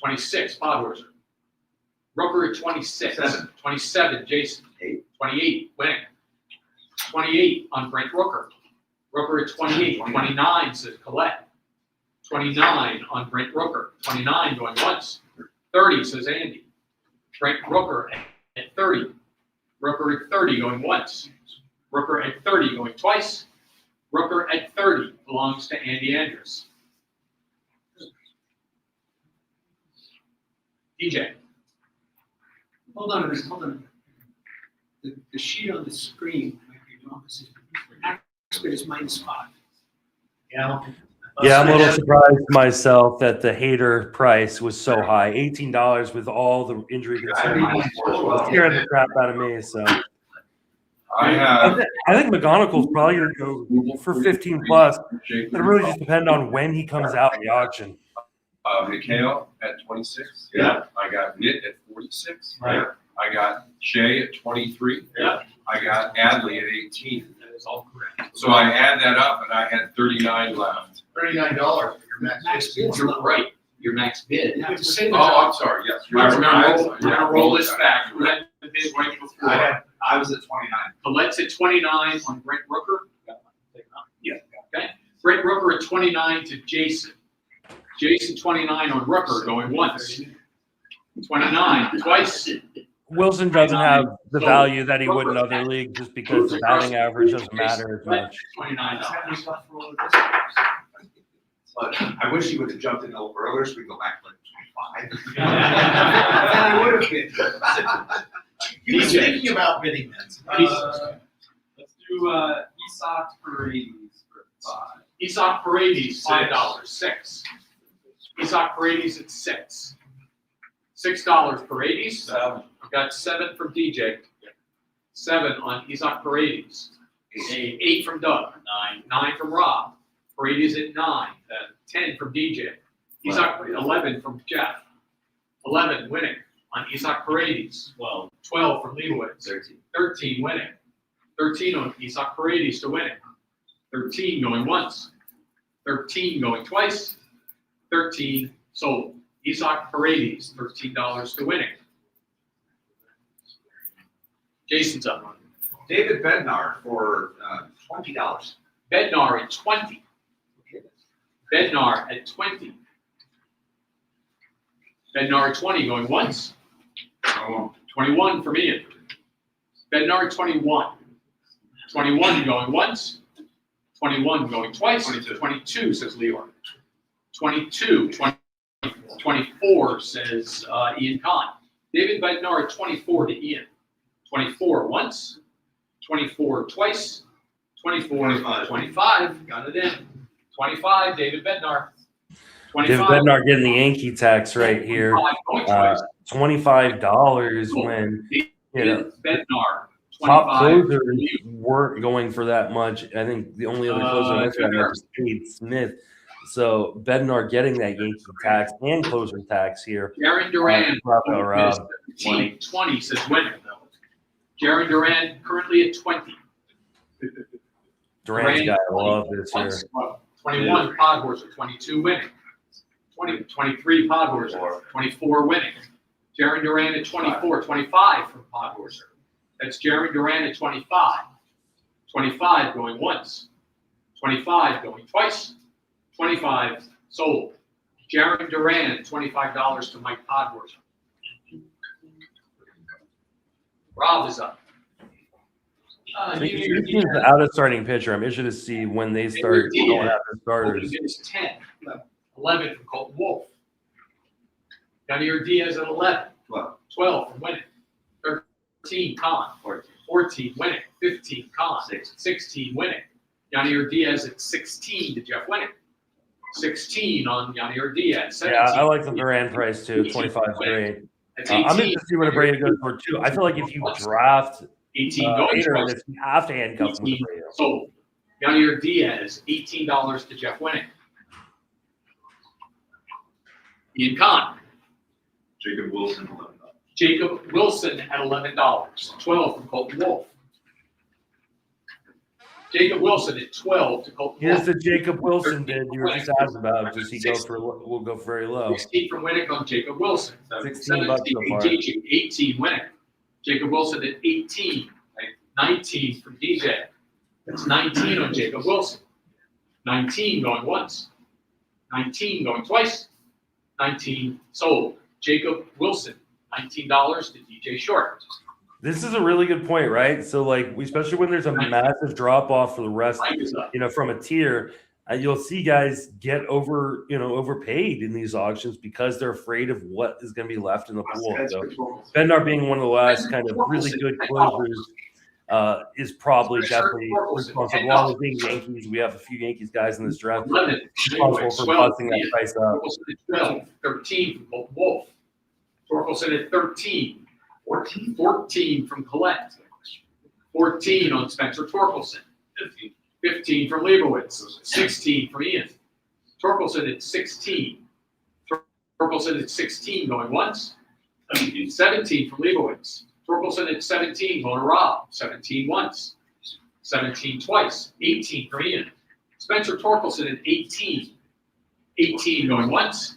Speaker 4: 26, Podworthy. Rooker at 26. 27, Jason.
Speaker 5: 8,
Speaker 4: 28, Winnick. 28 on Brent Rooker. Rooker at 28. 29 says Colette. 29 on Brent Rooker. 29 going once. 30 says Andy. Brent Rooker at 30. Rooker at 30 going once. Rooker at 30 going twice. Rooker at 30 belongs to Andy Andrews. DJ.
Speaker 8: Hold on a minute. The sheet on the screen might be wrong. Expert is -5.
Speaker 4: Yeah.
Speaker 1: Yeah, I'm a little surprised myself that the hater price was so high. $18 with all the injury concerns. It's scaring the crap out of me. So I think McGonagall's probably going to go for 15 plus. It'll really just depend on when he comes out in the auction.
Speaker 3: Mikhail at 26.
Speaker 7: Yeah.
Speaker 3: I got Nit at 46.
Speaker 4: Right.
Speaker 3: I got Shay at 23.
Speaker 4: Yeah.
Speaker 3: I got Adley at 18.
Speaker 4: That is all correct.
Speaker 3: So I add that up and I had 39 left.
Speaker 8: $39 for your max bid.
Speaker 4: You're right. Your max bid.
Speaker 8: You have to say that.
Speaker 3: Oh, I'm sorry, yes.
Speaker 4: We're gonna roll this back. We had the bid right before.
Speaker 7: I was at 29.
Speaker 4: Colette's at 29 on Brent Rooker.
Speaker 7: Yeah.
Speaker 4: Okay. Brent Rooker at 29 to Jason. Jason 29 on Rooker going once. 29 twice.
Speaker 1: Wilson doesn't have the value that he would in other leagues just because the batting average doesn't matter as much.
Speaker 4: $29.
Speaker 7: But I wish you would have jumped in a little earlier so we go back to like 25.
Speaker 8: And I would have been. He was thinking about bidding that.
Speaker 6: Let's do Isak Paredes for 5.
Speaker 4: Isak Paredes, $5, 6. Isak Paredes at 6. $6 Paredes. I've got 7 from DJ. 7 on Isak Paredes. 8 from Doug. 9 from Rob. Paredes at 9. 10 from DJ. Isak 11 from Jeff. 11 winning on Isak Paredes. 12 from Leibowitz. 13 winning. 13 on Isak Paredes to winning. 13 going once. 13 going twice. 13 sold. Isak Paredes, $13 to winning. Jason's up.
Speaker 7: David Bednar for $20.
Speaker 4: Bednar at 20. Bednar at 20. Bednar at 20 going once. 21 from Ian. Bednar at 21. 21 going once. 21 going twice. 22 says Leor. 22. 24 says Ian Kahn. David Bednar at 24 to Ian. 24 once. 24 twice. 24, 25. Got it in. 25, David Bednar. 25.
Speaker 1: David Bednar getting the Yankee tax right here.
Speaker 4: 25 going twice.
Speaker 1: $25 when
Speaker 4: David Bednar.
Speaker 1: top
Speaker 4: 25.
Speaker 1: closers weren't going for that much. I think the only other closer I that was Cade Smith. So Bednar getting that Yankee tax and closer tax here.
Speaker 4: Jaron Duran.
Speaker 1: Rob.
Speaker 4: 20 says winner. Jaron Duran currently at 20.
Speaker 1: Durant's guy, I love this here.
Speaker 4: 21 Podhorser, 22 winning. 23 Podhorser, 24 winning. Jaron Duran at 24, 25 from Podhorser. That's Jaron Duran at 25. 25 going once. 25 going twice. 25 sold. Jaron Duran at $25 to Mike Podhorser. Rob is up.
Speaker 1: He's out of starting pitcher. I'm interested to see when they start going after starters.
Speaker 4: Is 10. 11 from Colton Wolf. Yadier Diaz at 11. 12 from winning. 13 Con. 14 winning. 15 Con. 16 winning. Yadier Diaz at 16 to Jeff winning. 16 on Yadier Diaz. 17.
Speaker 1: Yeah, I like the Duran price too. 25 is great.
Speaker 4: That's
Speaker 1: I'm
Speaker 4: 18.
Speaker 1: interested to see what Abreu goes for too. I feel like if you draft
Speaker 4: 18 going
Speaker 1: Hader in
Speaker 4: twice.
Speaker 1: this, you have to handcuff him with
Speaker 4: 18
Speaker 1: Abreu.
Speaker 4: sold. Yadier Diaz, $18 to Jeff winning. Ian Kahn.
Speaker 3: Jacob Wilson, $11.
Speaker 4: Jacob Wilson at $11. 12 from Colton Wolf. Jacob Wilson at 12 to Colton
Speaker 1: Here's
Speaker 4: Wolf.
Speaker 1: the Jacob Wilson bid you were just asked about. Does he go for? Will go very low.
Speaker 4: 16 from Winnick on Jacob Wilson.
Speaker 1: 16 bucks so far.
Speaker 4: 18 Winnick. Jacob Wilson at 18. 19 from DJ. That's 19 on Jacob Wilson. 19 going once. 19 going twice. 19 sold. Jacob Wilson, $19 to DJ Short.
Speaker 1: This is a really good point, right? So, like, especially when there's a massive drop off for the rest,
Speaker 4: Mike is up.
Speaker 1: from a tier, you'll see guys get overpaid in these auctions because they're afraid of what is going to be left in the pool. So, Bednar being one of the last kind of really good closers is probably
Speaker 4: Spencer
Speaker 1: definitely
Speaker 4: Torkelson,
Speaker 1: responsible. Along with being Yankees, we have a few Yankees guys in this draft
Speaker 4: 11,
Speaker 1: responsible for
Speaker 4: 12,
Speaker 1: busting that price up.
Speaker 4: Torkelson at 12, 13 from Wolf. Torkelson at 13, 14 from Collette. 14 on Spencer Torkelson. 15 from Leibowitz. 16 from Ian. Torkelson at 16. Torkelson at 16 going once. 17 from Leibowitz. Torkelson at 17 going to Rob. 17 once. 17 twice. 18 from Ian. Spencer Torkelson at 18. 18 going once.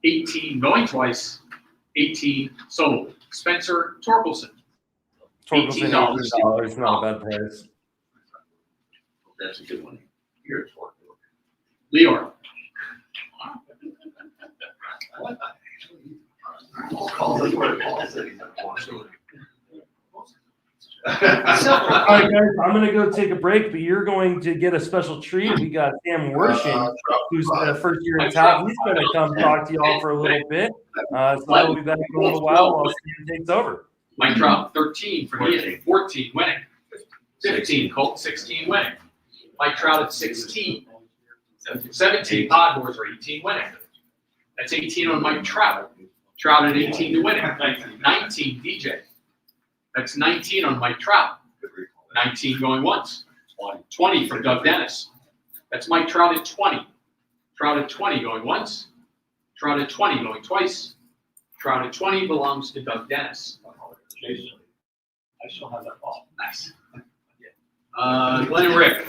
Speaker 4: 18 going twice. 18 sold. Spencer Torkelson.
Speaker 1: Torkelson, $18, not a bad price.
Speaker 5: That's a good one. You're a torque.
Speaker 4: Leor.
Speaker 1: All right, guys, I'm going to go take a break, but you're going to get a special treat. We got Sam Worshing, who's first year in town. He's going to come talk to y'all for a little bit. So we'll be back in a little while while Sam takes over.
Speaker 4: Mike drop 13 from Ian, 14 winning. 15 Colt, 16 winning. Mike Trout at 16. 17 Podmores are 18 winning. That's 18 on Mike Trout. Trout at 18 to win it. 19 DJ. That's 19 on Mike Trout. 19 going once. 20 from Doug Dennis. That's Mike Trout at 20. Trout at 20 going once. Trout at 20 going twice. Trout at 20 belongs to Doug Dennis.
Speaker 6: I shall have that ball.
Speaker 4: Nice. Glenn and Rick.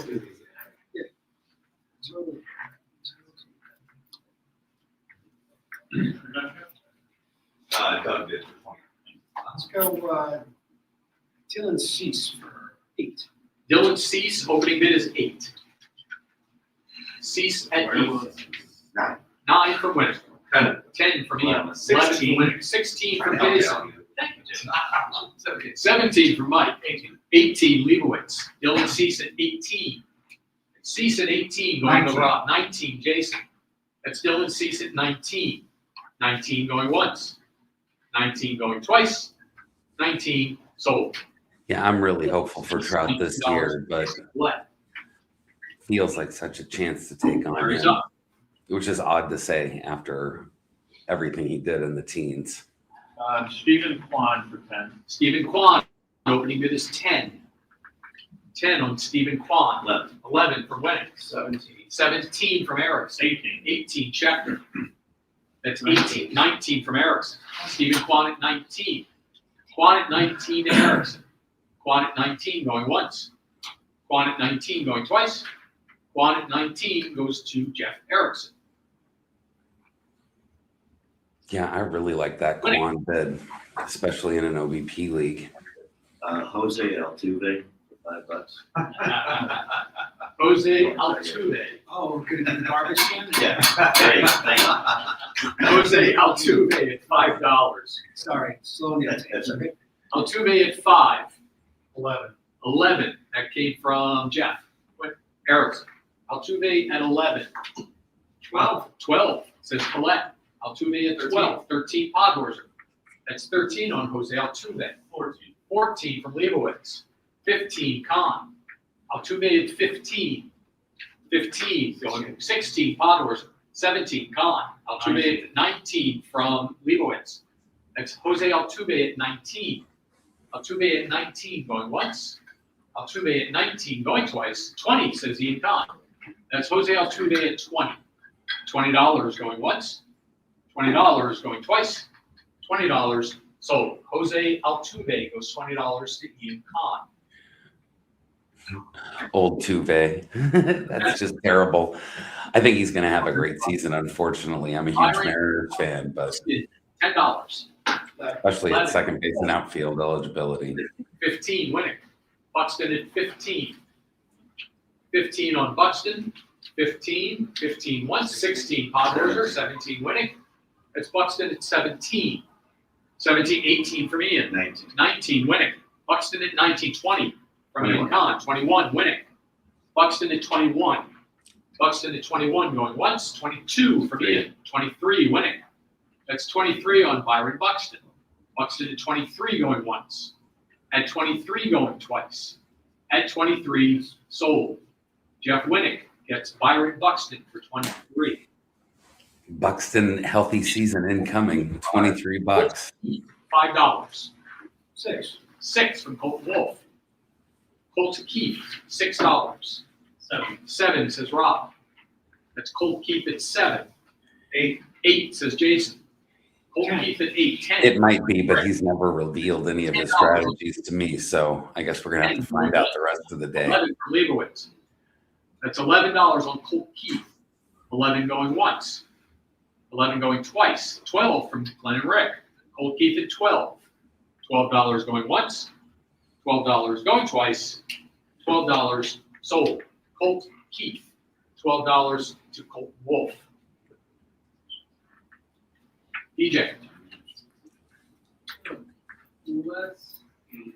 Speaker 7: Doug did for 20.
Speaker 6: Let's go, Dylan Cease for 8.
Speaker 4: Dylan Cease, opening bid is 8. Cease at 8. 9 from winning. 10 from Ian. 11 from winning. 16 from Jason. 17 from Mike. 18 Leibowitz. Dylan Cease at 18. Cease at 18 going to Rob. 19 Jason. That's Dylan Cease at 19. 19 going once. 19 going twice. 19 sold.
Speaker 9: Yeah, I'm really hopeful for Trout this year, but
Speaker 4: What?
Speaker 9: feels like such a chance to take on
Speaker 4: He's
Speaker 9: him,
Speaker 4: up.
Speaker 9: which is odd to say after everything he did in the teens.
Speaker 6: Stephen Kwan for 10.
Speaker 4: Stephen Kwan, opening bid is 10. 10 on Stephen Kwan. 11 from winning. 17 from Erickson. 18 Schechter. That's 18. 19 from Erickson. Stephen Kwan at 19. Kwan at 19 to Erickson. Kwan at 19 going once. Kwan at 19 going twice. Kwan at 19 goes to Jeff Erickson.
Speaker 9: Yeah, I really like that Kwan bid, especially in an OBP league.
Speaker 5: Jose Altuve for $5.
Speaker 4: Jose Altuve.
Speaker 6: Oh, we're gonna do the garbage can?
Speaker 5: Yeah. Hey, thank you.
Speaker 4: Jose Altuve at $5.
Speaker 6: Sorry, slow down.
Speaker 5: That's okay.
Speaker 4: Altuve at 5.
Speaker 6: 11.
Speaker 4: 11. That came from Jeff Erickson. Altuve at 11. 12 says Colette. Altuve at 12. 13 Podhorser. That's 13 on Jose Altuve. 14 from Leibowitz. 15 Kahn. Altuve at 15. 15 going 16 Podhorser. 17 Kahn. Altuve at 19 from Leibowitz. That's Jose Altuve at 19. Altuve at 19 going once. Altuve at 19 going twice. 20 says Ian Kahn. That's Jose Altuve at 20. $20 going once. $20 going twice. $20 sold. Jose Altuve goes $20 to Ian Kahn.
Speaker 9: Old Tuve. That's just terrible. I think he's going to have a great season, unfortunately. I'm a huge Mariners fan, but
Speaker 4: $10.
Speaker 9: especially at second base and outfield eligibility.
Speaker 4: 15 winning. Buxton at 15. 15 on Buxton. 15 once. 16 Podhorser. 17 winning. It's Buxton at 17. 18 from Ian. 19 winning. Buxton at 19. 20 from Ian Kahn. 21 winning. Buxton at 21. Buxton at 21 going once. 22 from Ian. 23 winning. That's 23 on Byron Buxton. Buxton at 23 going once. At 23, going twice. At 23, sold. Jeff Winnick gets Byron Buxton for 23.
Speaker 9: Buxton, healthy season incoming, $23.
Speaker 4: $5.
Speaker 8: Six.
Speaker 4: 6 from Colt Wolf. Colt Keith, $6. 7 says Rob. That's Colt Keith at 7. 8 says Jason. Colt Keith at 8. 10.
Speaker 9: It might be, but he's never revealed any of his strategies to me, so I guess we're gonna have to find out the rest of the day.
Speaker 4: 11 for Leibowitz. That's $11 on Colt Keith. 11 going once. 11 going twice. 12 from Glenn and Rick. Colt Keith at 12. $12 going once. $12 going twice. $12 sold. Colt Keith. $12 to Colt Wolf. DJ.
Speaker 6: Let's do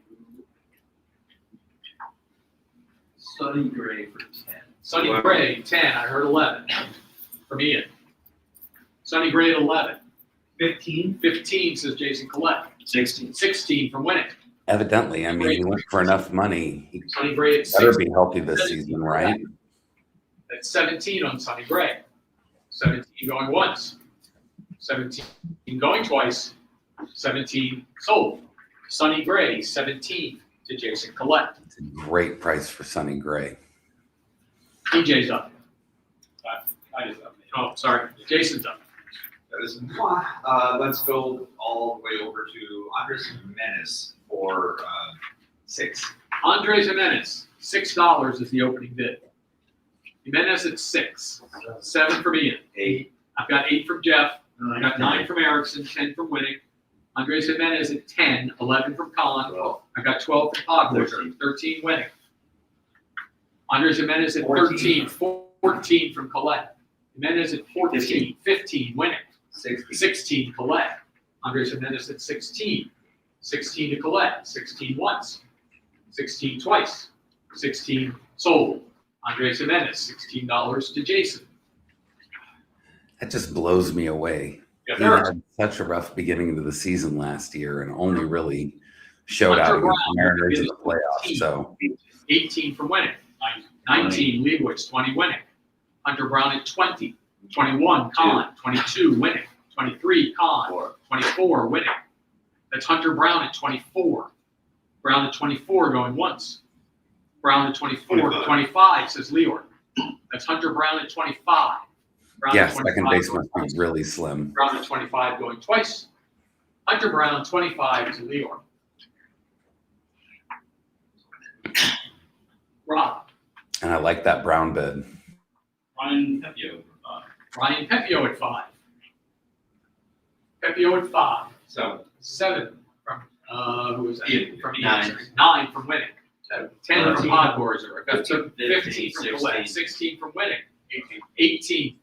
Speaker 6: Sonny Gray for 10.
Speaker 4: Sonny Gray, 10. I heard 11 from Ian. Sonny Gray at 11.
Speaker 6: 15.
Speaker 4: 15 says Jason Collette.
Speaker 5: 16.
Speaker 4: 16 from Winnick.
Speaker 9: Evidently, I mean, he went for enough money. He
Speaker 4: Sonny Gray at
Speaker 9: better
Speaker 4: 16.
Speaker 9: be healthy this season, right?
Speaker 4: That's 17 on Sonny Gray. 17 going once. 17 going twice. 17 sold. Sonny Gray, 17 to Jason Collette.
Speaker 9: It's a great price for Sonny Gray.
Speaker 4: DJ's up.
Speaker 6: I just up.
Speaker 4: Oh, sorry. Jason's up.
Speaker 7: That is, let's go all the way over to Andres Menace for 6.
Speaker 4: Andres Jimenez, $6 is the opening bid. Jimenez at 6. 7 from Ian.
Speaker 5: 8.
Speaker 4: I've got 8 from Jeff. I got 9 from Erickson, 10 from Winnick. Andres Jimenez at 10, 11 from Colin.
Speaker 5: 12.
Speaker 4: I got 12 from Podwhorter, 13 Winnick. Andres Jimenez at 13, 14 from Collette. Jimenez at 14, 15 Winnick.
Speaker 5: 16.
Speaker 4: 16 Collette. Andres Jimenez at 16. 16 to Collette. 16 once. 16 twice. 16 sold. Andres Jimenez, $16 to Jason.
Speaker 9: That just blows me away.
Speaker 4: Yeah,
Speaker 9: He had such a rough beginning to the season last year and only really showed out
Speaker 4: Hunter
Speaker 9: against the
Speaker 4: Brown
Speaker 9: Mariners in the
Speaker 4: is
Speaker 9: playoffs. So
Speaker 4: 18 from Winnick. 19 Leibowitz, 20 Winnick. Hunter Brown at 20. 21 Kahn. 22 Winnick. 23 Kahn. 24 Winnick. That's Hunter Brown at 24. Brown at 24 going once. Brown at 24. 25 says Leor. That's Hunter Brown at 25. Brown
Speaker 9: yeah,
Speaker 4: at 25
Speaker 9: second base
Speaker 4: going
Speaker 9: must be really slim.
Speaker 4: Brown at 25 going twice. Hunter Brown, 25 to Leor. Rob.
Speaker 9: And I like that Brown bid.
Speaker 6: Ryan Pepio for 5.
Speaker 4: Ryan Pepio at 5. Pepio at 5.
Speaker 7: So
Speaker 4: 7 from, who was that?
Speaker 5: Ian.
Speaker 4: From Ian.
Speaker 5: 9.
Speaker 4: 9 from Winnick. 10 from Podgorzer. I've got
Speaker 5: 15,
Speaker 4: 15 from Collette.
Speaker 5: 16.
Speaker 4: 16 from Winnick. 18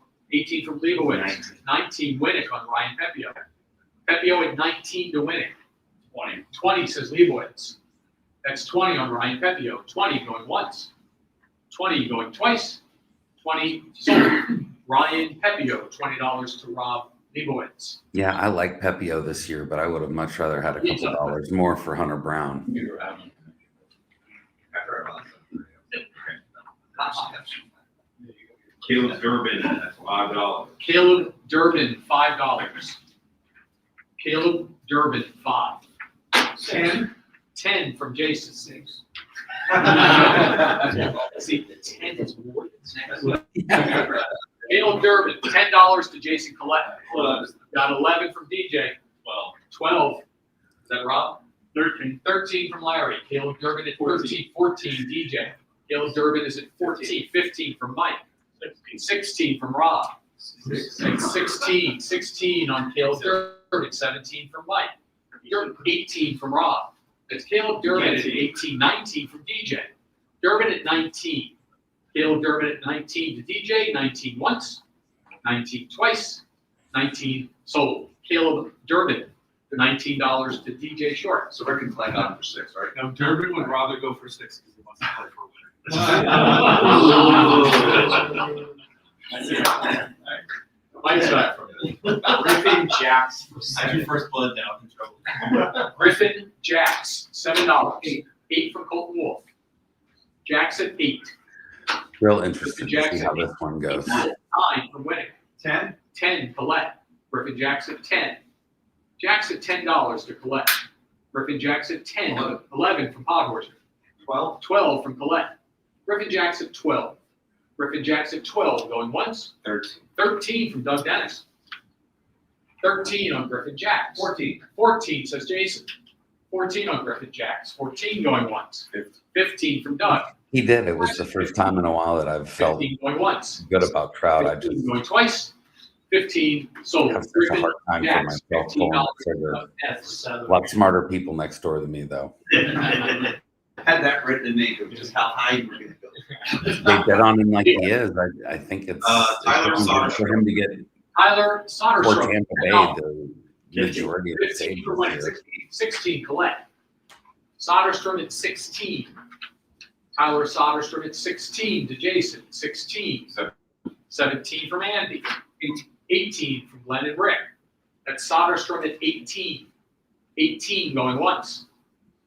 Speaker 4: from Leibowitz. 19 Winnick on Ryan Pepio. Pepio at 19 to Winnick. 20 says Leibowitz. That's 20 on Ryan Pepio. 20 going once. 20 going twice. 20 sold. Ryan Pepio, $20 to Rob Leibowitz.
Speaker 9: Yeah, I like Pepio this year, but I would have much rather had a couple dollars more for Hunter Brown.
Speaker 3: Caleb Durbin, that's $5.
Speaker 4: Caleb Durbin, $5. Caleb Durbin, 5. 10 from Jason. 6. See, the 10 is more than 6. Caleb Durbin, $10 to Jason Collette. Got 11 from DJ. 12. Is that Rob? 13 from Larry. Caleb Durbin at 13. 14 DJ. Caleb Durbin is at 14. 15 from Mike. 16 from Rob. 16 on Caleb Durbin. 17 from Mike. 18 from Rob. It's Caleb Durbin at 18. 19 from DJ. Durbin at 19. Caleb Durbin at 19 to DJ. 19 once. 19 twice. 19 sold. Caleb Durbin, $19 to DJ Short.
Speaker 7: So Rick can play on for 6, right?
Speaker 3: Now Durbin would rather go for 6 because he wants to play for a winner.
Speaker 4: Mike's back from
Speaker 8: Griffin Jacks.
Speaker 6: I do first blood now. I'm in trouble.
Speaker 4: Griffin Jacks, $7. 8 from Colton Wolf. Jacks at 8.
Speaker 9: Real interested to see how this one goes.
Speaker 4: 9 from Winnick.
Speaker 8: 10?
Speaker 4: 10, Colette. Griffin Jacks at 10. Jacks at $10 to Colette. Griffin Jacks at 10. 11 from Podhorser.
Speaker 8: 12?
Speaker 4: 12 from Colette. Griffin Jacks at 12. Griffin Jacks at 12 going once.
Speaker 8: 13.
Speaker 4: 13 from Doug Dennis. 13 on Griffin Jacks.
Speaker 8: 14.
Speaker 4: 14 says Jason. 14 on Griffin Jacks. 14 going once. 15 from Doug.
Speaker 9: He did. It was the first time in a while that I've felt
Speaker 4: 15 going once.
Speaker 9: good about crowd. I
Speaker 4: 15
Speaker 9: just
Speaker 4: going twice. 15 sold.
Speaker 9: have such a
Speaker 4: Griffin
Speaker 9: hard time for
Speaker 4: Jacks,
Speaker 9: myself pulling
Speaker 4: $15
Speaker 9: the trigger.
Speaker 4: F.
Speaker 9: A lot smarter people next door than me, though.
Speaker 5: Had that written in ink of just how high you were gonna go.
Speaker 9: They bet on him like he is. I think it's
Speaker 5: Tyler
Speaker 9: it's
Speaker 5: Soderstrom.
Speaker 9: for him to get
Speaker 4: Tyler
Speaker 9: for
Speaker 4: Soderstrom.
Speaker 9: Tampa Bay the majority of the
Speaker 4: 15
Speaker 9: saves
Speaker 4: for
Speaker 9: this
Speaker 4: Winnick.
Speaker 9: year.
Speaker 4: 16 Colette. Soderstrom at 16. Tyler Soderstrom at 16 to Jason. 16. 17 from Andy. 18 from Glenn and Rick. That's Soderstrom at 18. 18 going once.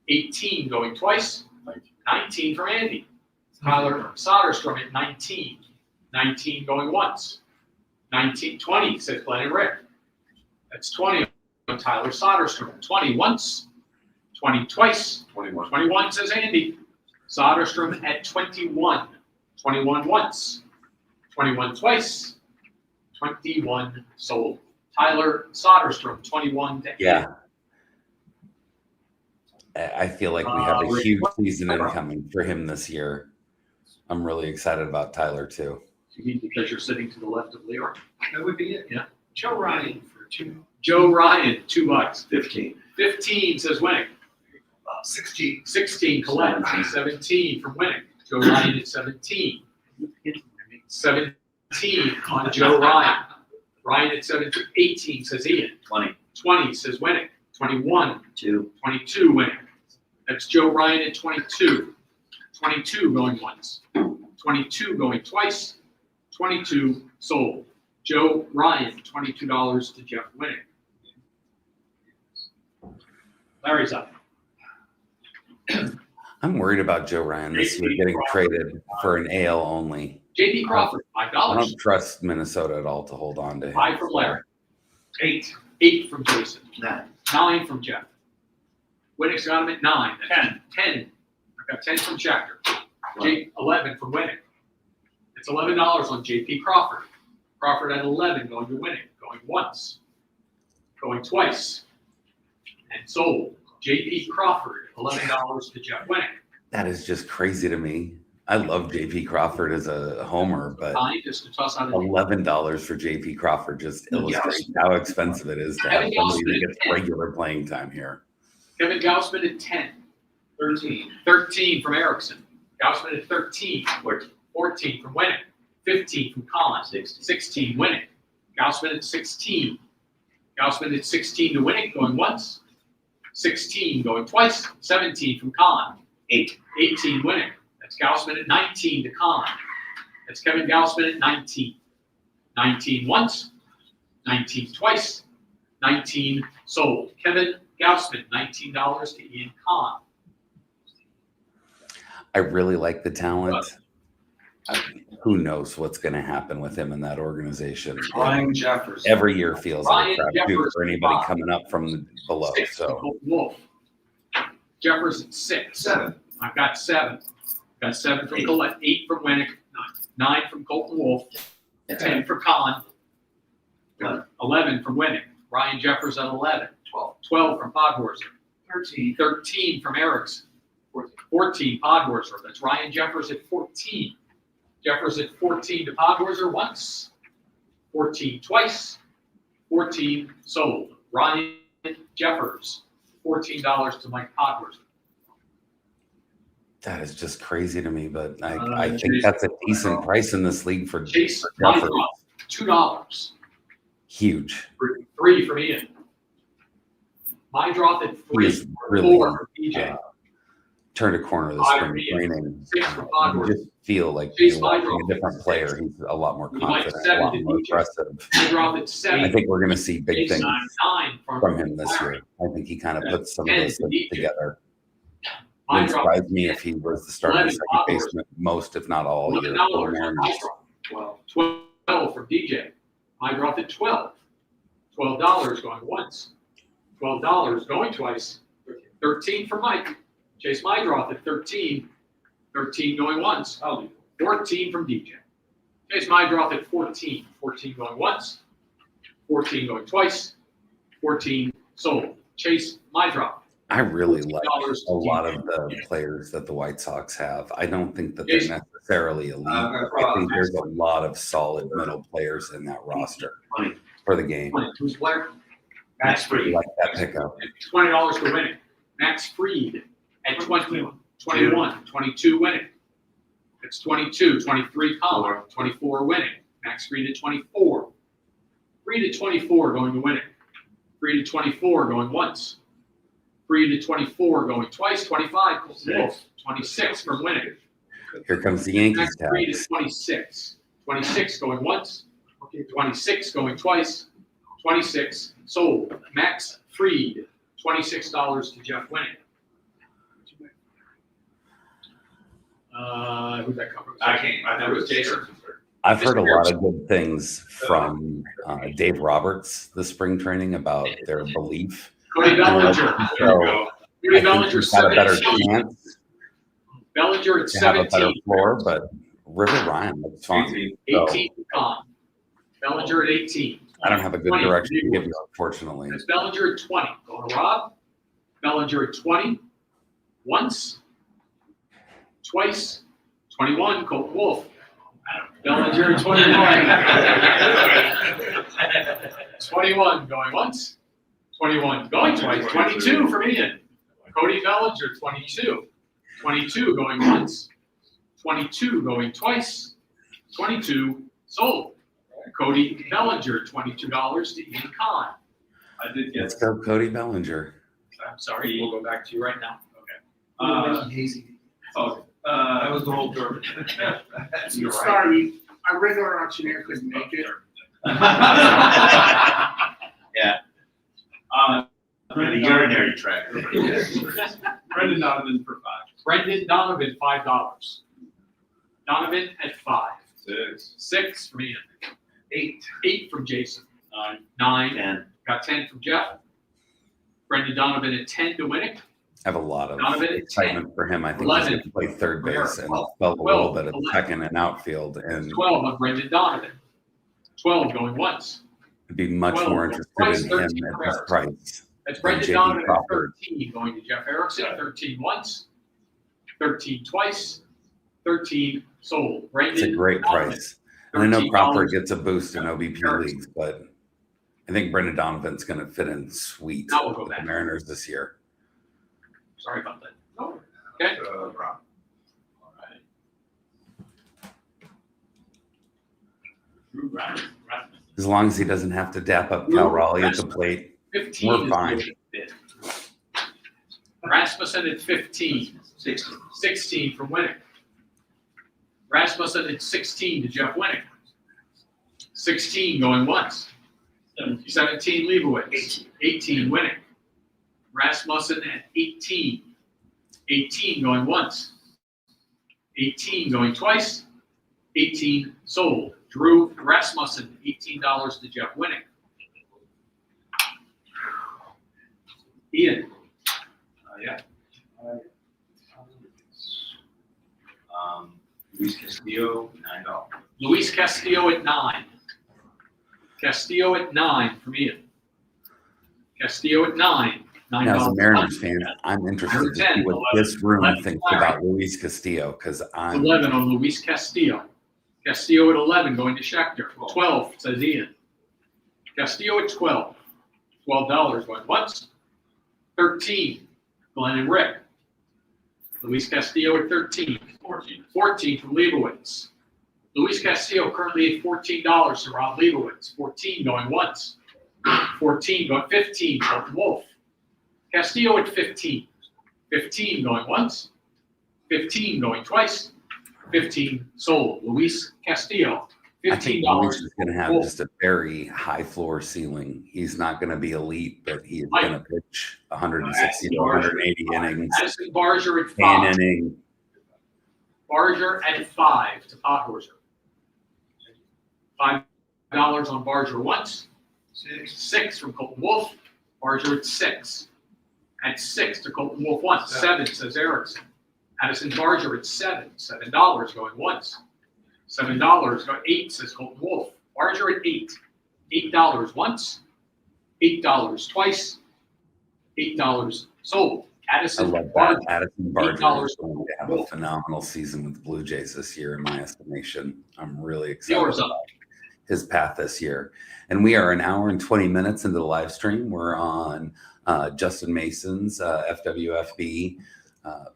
Speaker 4: 18 going twice. 19 from Andy. Tyler Soderstrom at 19. 19 going once. 20 says Glenn and Rick. That's 20 on Tyler Soderstrom. 20 once. 20 twice.
Speaker 3: 21.
Speaker 4: 21 says Andy. Soderstrom at 21. 21 once. 21 twice. 21 sold. Tyler Soderstrom, 21 to 8.
Speaker 9: Yeah. I feel like we have a huge season incoming for him this year. I'm really excited about Tyler too.
Speaker 4: You mean because you're sitting to the left of Leon?
Speaker 8: That would be it.
Speaker 4: Yeah.
Speaker 8: Joe Ryan for 2.
Speaker 4: Joe Ryan, $2.
Speaker 5: 15.
Speaker 4: 15 says Winnick.
Speaker 8: 16.
Speaker 4: 16 Colette. 17 from Winnick. Joe Ryan at 17. 17 on Joe Ryan. Ryan at 17. 18 says Ian.
Speaker 5: 20.
Speaker 4: 20 says Winnick. 21.
Speaker 5: 2.
Speaker 4: 22 Winnick. That's Joe Ryan at 22. 22 going once. 22 going twice. 22 sold. Joe Ryan, $22 to Jeff Winnick. Larry's up.
Speaker 9: I'm worried about Joe Ryan this year getting traded for an AL only.
Speaker 4: JP Crawford,
Speaker 9: I
Speaker 4: $5.
Speaker 9: don't trust Minnesota at all to hold on to him.
Speaker 4: 5 from Larry.
Speaker 8: 8.
Speaker 4: 8 from Jason.
Speaker 5: 9.
Speaker 4: 9 from Jeff. Winnick's got him at 9. That's 10. I've got 10 from Schechter. 11 from Winnick. It's $11 on JP Crawford. Crawford at 11 going to Winnick. Going once. Going twice. And sold. JP Crawford, $11 to Jeff Winnick.
Speaker 9: That is just crazy to me. I love JP Crawford as a homer, but
Speaker 4: Fine, just to toss out a
Speaker 9: $11 for JP Crawford just illustrates how expensive it is to have somebody that gets regular playing time here.
Speaker 4: Kevin Gaussman at 10.
Speaker 8: 13.
Speaker 4: 13 from Erickson. Gaussman at 13. 14 from Winnick. 15 from Collins. 16 Winnick. Gaussman at 16. Gaussman at 16 to Winnick, going once. 16 going twice. 17 from Collin. 18 Winnick. That's Gaussman at 19 to Collin. That's Kevin Gaussman at 19. 19 once. 19 twice. 19 sold. Kevin Gaussman, $19 to Ian Collin.
Speaker 9: I really like the talent. Who knows what's going to happen with him in that organization?
Speaker 8: Ryan Jeffers.
Speaker 9: Every year feels like
Speaker 4: Ryan
Speaker 9: crap too
Speaker 4: Jeffers.
Speaker 9: for anybody coming up from below.
Speaker 4: 6 from
Speaker 9: So
Speaker 4: Colton Wolf. Jeffers at 6.
Speaker 8: 7.
Speaker 4: I've got 7. Got 7 from Colette, 8 from Winnick, 9 from Colton Wolf, 10 for Collin, 11 from Winnick. Ryan Jeffers at 11. 12 from Podhorser. 13 from Erickson. 14 Podhorser. That's Ryan Jeffers at 14. Jeffers at 14 to Podhorser once. 14 twice. 14 sold. Ryan Jeffers, $14 to Mike Podhorser.
Speaker 9: that is just crazy to me, but I think
Speaker 4: Jason.
Speaker 9: that's a decent price in this league for
Speaker 4: Chase,
Speaker 9: for
Speaker 4: my
Speaker 9: Jeffers.
Speaker 4: drop, $2.
Speaker 9: Huge.
Speaker 4: 3 from Ian. My drop at 3.
Speaker 9: He's really
Speaker 4: 4 from PJ.
Speaker 9: Turned a corner this
Speaker 4: 5
Speaker 9: spring
Speaker 4: from Ian.
Speaker 9: training.
Speaker 4: 6 from
Speaker 9: You
Speaker 4: Podhorser.
Speaker 9: just feel like
Speaker 4: Chase
Speaker 9: you're watching
Speaker 4: Mydroff.
Speaker 9: a different player. He's a lot more
Speaker 4: He might
Speaker 9: confident, a
Speaker 4: 7
Speaker 9: lot
Speaker 4: to
Speaker 9: more
Speaker 4: DJ.
Speaker 9: aggressive.
Speaker 4: My drop at 7.
Speaker 9: I think we're going to see big
Speaker 4: Chase
Speaker 9: things
Speaker 4: 9
Speaker 9: from him this year. I think he kind of puts some of
Speaker 4: 10
Speaker 9: those
Speaker 4: to DJ.
Speaker 9: together. Wouldn't
Speaker 4: drop
Speaker 9: surprise me if he was the starting
Speaker 4: 11
Speaker 9: second
Speaker 4: followers.
Speaker 9: baseman most, if not all year.
Speaker 4: $11.
Speaker 9: for the Mariners.
Speaker 4: 12 from DJ. I dropped at 12. $12 going once. $12 going twice. 13 from Mike. Chase my drop at 13. 13 going once. 14 from DJ. Chase my drop at 14. 14 going once. 14 going twice. 14 sold. Chase my drop.
Speaker 9: I really like
Speaker 4: $14
Speaker 9: a lot of the players that the White Sox have. I don't think that they're
Speaker 4: Jason.
Speaker 9: necessarily elite. I think there's a lot of solid middle players in that roster for the game.
Speaker 4: Who's player?
Speaker 5: Max
Speaker 9: I
Speaker 5: Fried.
Speaker 9: like that pickup.
Speaker 4: $20 for winning. Max Fried at 20, 21, 22 winning. It's 22, 23 Collar, 24 winning. Max Fried at 24. Fried at 24 going to winning. Fried at 24 going once. Fried at 24 going twice. 25 Wolf. 26 from winning.
Speaker 9: Here comes the Yankees
Speaker 4: Max Fried
Speaker 9: tags.
Speaker 4: at 26. 26 going once. 26 going twice. 26 sold. Max Fried, $26 to Jeff Winning. Who'd that come from?
Speaker 7: That was Jason.
Speaker 9: I've heard a lot of good things from Dave Roberts this spring training about their belief.
Speaker 4: Cody Bellinger.
Speaker 9: So
Speaker 4: Cody
Speaker 9: I think
Speaker 4: Bellinger,
Speaker 9: he's got a better
Speaker 4: 17.
Speaker 9: chance
Speaker 4: Bellinger at
Speaker 9: to have a better
Speaker 4: 17.
Speaker 9: floor, but River Ryan looks fine. So
Speaker 4: 18 Con. Bellinger at 18.
Speaker 9: I don't have a good
Speaker 4: 20,
Speaker 9: direction to give you, unfortunately.
Speaker 4: It's Bellinger at 20. Going to Rob. Bellinger at 20. Once. Twice. 21. Colt Wolf. Bellinger at 21. 21 going once. 21 going twice. 22 from Ian. Cody Bellinger, 22. 22 going once. 22 going twice. 22 sold. Cody Bellinger, $22 to Ian Kahn.
Speaker 3: I did
Speaker 9: Let's
Speaker 3: get,
Speaker 9: go, Cody Bellinger.
Speaker 4: I'm sorry, we'll go back to you right now.
Speaker 3: that was the whole German.
Speaker 2: I'm sorry, our regular auctioneer couldn't make it.
Speaker 5: The urinary tract.
Speaker 3: Brendan Donovan for 5.
Speaker 4: Brendan Donovan, $5. Donovan at 5.
Speaker 3: 6.
Speaker 4: 6 from Ian.
Speaker 5: 8.
Speaker 4: 8 from Jason. 9.
Speaker 5: 10.
Speaker 4: Got 10 from Jeff. Brendan Donovan at 10 to win it.
Speaker 9: I have a lot of
Speaker 4: Donovan at
Speaker 9: excitement for him. I think
Speaker 4: 11.
Speaker 9: he's going to play third base and
Speaker 4: Twelve.
Speaker 9: felt a little bit of
Speaker 4: 11.
Speaker 9: second and outfield, and
Speaker 4: 12 on Brendan Donovan. 12 going once.
Speaker 9: I'd be much
Speaker 4: 12.
Speaker 9: more interested
Speaker 4: Twice,
Speaker 9: in him
Speaker 4: 13
Speaker 9: at
Speaker 4: for
Speaker 9: this
Speaker 4: Erickson.
Speaker 9: price.
Speaker 4: That's Brendan
Speaker 9: J.D.
Speaker 4: Donovan at
Speaker 9: Crawford.
Speaker 4: 13 going to Jeff Erickson. 13 once. 13 twice. 13 sold.
Speaker 9: It's
Speaker 4: Brendan
Speaker 9: a great
Speaker 4: Donovan,
Speaker 9: price. And I know
Speaker 4: $13
Speaker 9: Crawford gets a boost in OBP
Speaker 4: Erickson.
Speaker 9: leagues, but I think Brendan Donovan's going to fit in sweet
Speaker 4: Now we'll go
Speaker 9: with the
Speaker 4: back.
Speaker 9: Mariners this year.
Speaker 4: Sorry about that. Oh, okay.
Speaker 9: As long as he doesn't have to dap up Cal Raleigh at the plate,
Speaker 4: 15
Speaker 9: we're
Speaker 4: is
Speaker 9: fine.
Speaker 4: good. Rasmussen at 15. 16 from Winnick. Rasmussen at 16 to Jeff Winnick. 16 going once. 17 Leibowitz. 18 Winnick. Rasmussen at 18. 18 going once. 18 going twice. 18 sold. Drew Rasmussen, $18 to Jeff Winnick. Ian.
Speaker 5: Luis Castillo, $9.
Speaker 4: Luis Castillo at 9. Castillo at 9 from Ian. Castillo at 9. $9.
Speaker 9: Now, as a Mariners fan, I'm interested to see
Speaker 4: 10,
Speaker 9: what
Speaker 4: 11,
Speaker 9: this room
Speaker 4: 11,
Speaker 9: thinks
Speaker 4: Larry.
Speaker 9: about Luis Castillo, because I'm
Speaker 4: 11 on Luis Castillo. Castillo at 11 going to Schechter. 12 says Ian. Castillo at 12. $12 going once. 13, Glenn and Rick. Luis Castillo at 13. 14 from Leibowitz. Luis Castillo currently at $14 to Rob Leibowitz. 14 going once. 14 going 15 from Wolf. Castillo at 15. 15 going once. 15 going twice. 15 sold. Luis Castillo,
Speaker 9: I think
Speaker 4: $15.
Speaker 9: Luis is going to have
Speaker 4: Wolf.
Speaker 9: just a very high floor ceiling. He's not going to be elite, but he is
Speaker 4: Mike.
Speaker 9: going to pitch 160 to 180 innings,
Speaker 4: Addison Barger at
Speaker 9: 10
Speaker 4: 5.
Speaker 9: inning.
Speaker 4: Barger at 5 to Podhorser. $5 on Barger once. 6 from Colton Wolf. Barger at 6. At 6 to Colton Wolf once. 7 says Erickson. Addison Barger at 7. $7 going once. $7 going 8 says Colton Wolf. Barger at 8. $8 once. $8 twice. $8 sold.
Speaker 9: I
Speaker 4: Addison
Speaker 9: love that.
Speaker 4: Barger.
Speaker 9: Addison Barger
Speaker 4: $8
Speaker 9: is going to have a phenomenal season with the Blue Jays this year, in my estimation. I'm really excited
Speaker 4: Yours up.
Speaker 9: about his path this year. And we are an hour and 20 minutes into the live stream. We're on Justin Mason's FWFB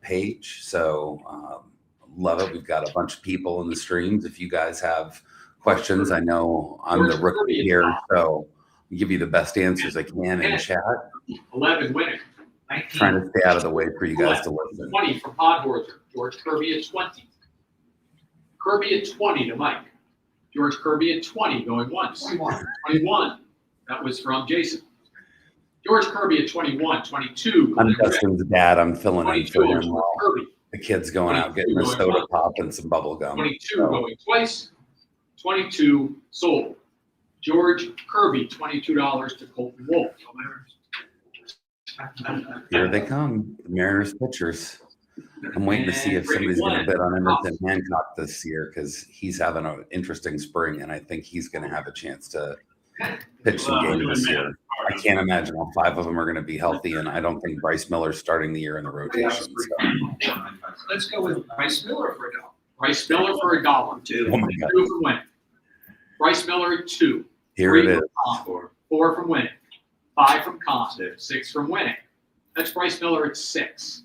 Speaker 9: page. So love it. We've got a bunch of people in the streams. If you guys have questions, I know I'm the rookie here, so I'll give you the best answers I can in chat.
Speaker 4: 11 winning.
Speaker 9: Trying to stay out of the way for you guys to listen.
Speaker 4: 20 from Podhorser. George Kirby at 20. Kirby at 20 to Mike. George Kirby at 20 going once. 21. That was from Jason. George Kirby at 21. 22.
Speaker 9: I'm Justin's dad. I'm filling in
Speaker 4: 22
Speaker 9: for him
Speaker 4: George
Speaker 9: while
Speaker 4: Kirby.
Speaker 9: the kid's going out getting a soda pop and some bubble gum.
Speaker 4: 22
Speaker 9: So,
Speaker 4: going twice. 22 sold. George Kirby, $22 to Colton Wolf.
Speaker 9: here they come, the Mariners pitchers. I'm waiting to see if somebody's going to bet on Emerson Hancock this year because he's having an interesting spring, and I think he's going to have a chance to pitch some games this year. I can't imagine all 5 of them are going to be healthy, and I don't think Bryce Miller's starting the year in the rotation. So.
Speaker 8: Let's go with Bryce Miller for $1.
Speaker 4: Bryce Miller for $1.
Speaker 9: Oh my God.
Speaker 4: 2 from winning. Bryce Miller at 2.
Speaker 9: Here it
Speaker 4: 3
Speaker 9: is.
Speaker 4: from Con. 4 from winning. 5 from Con. 6 from winning. That's Bryce Miller at 6.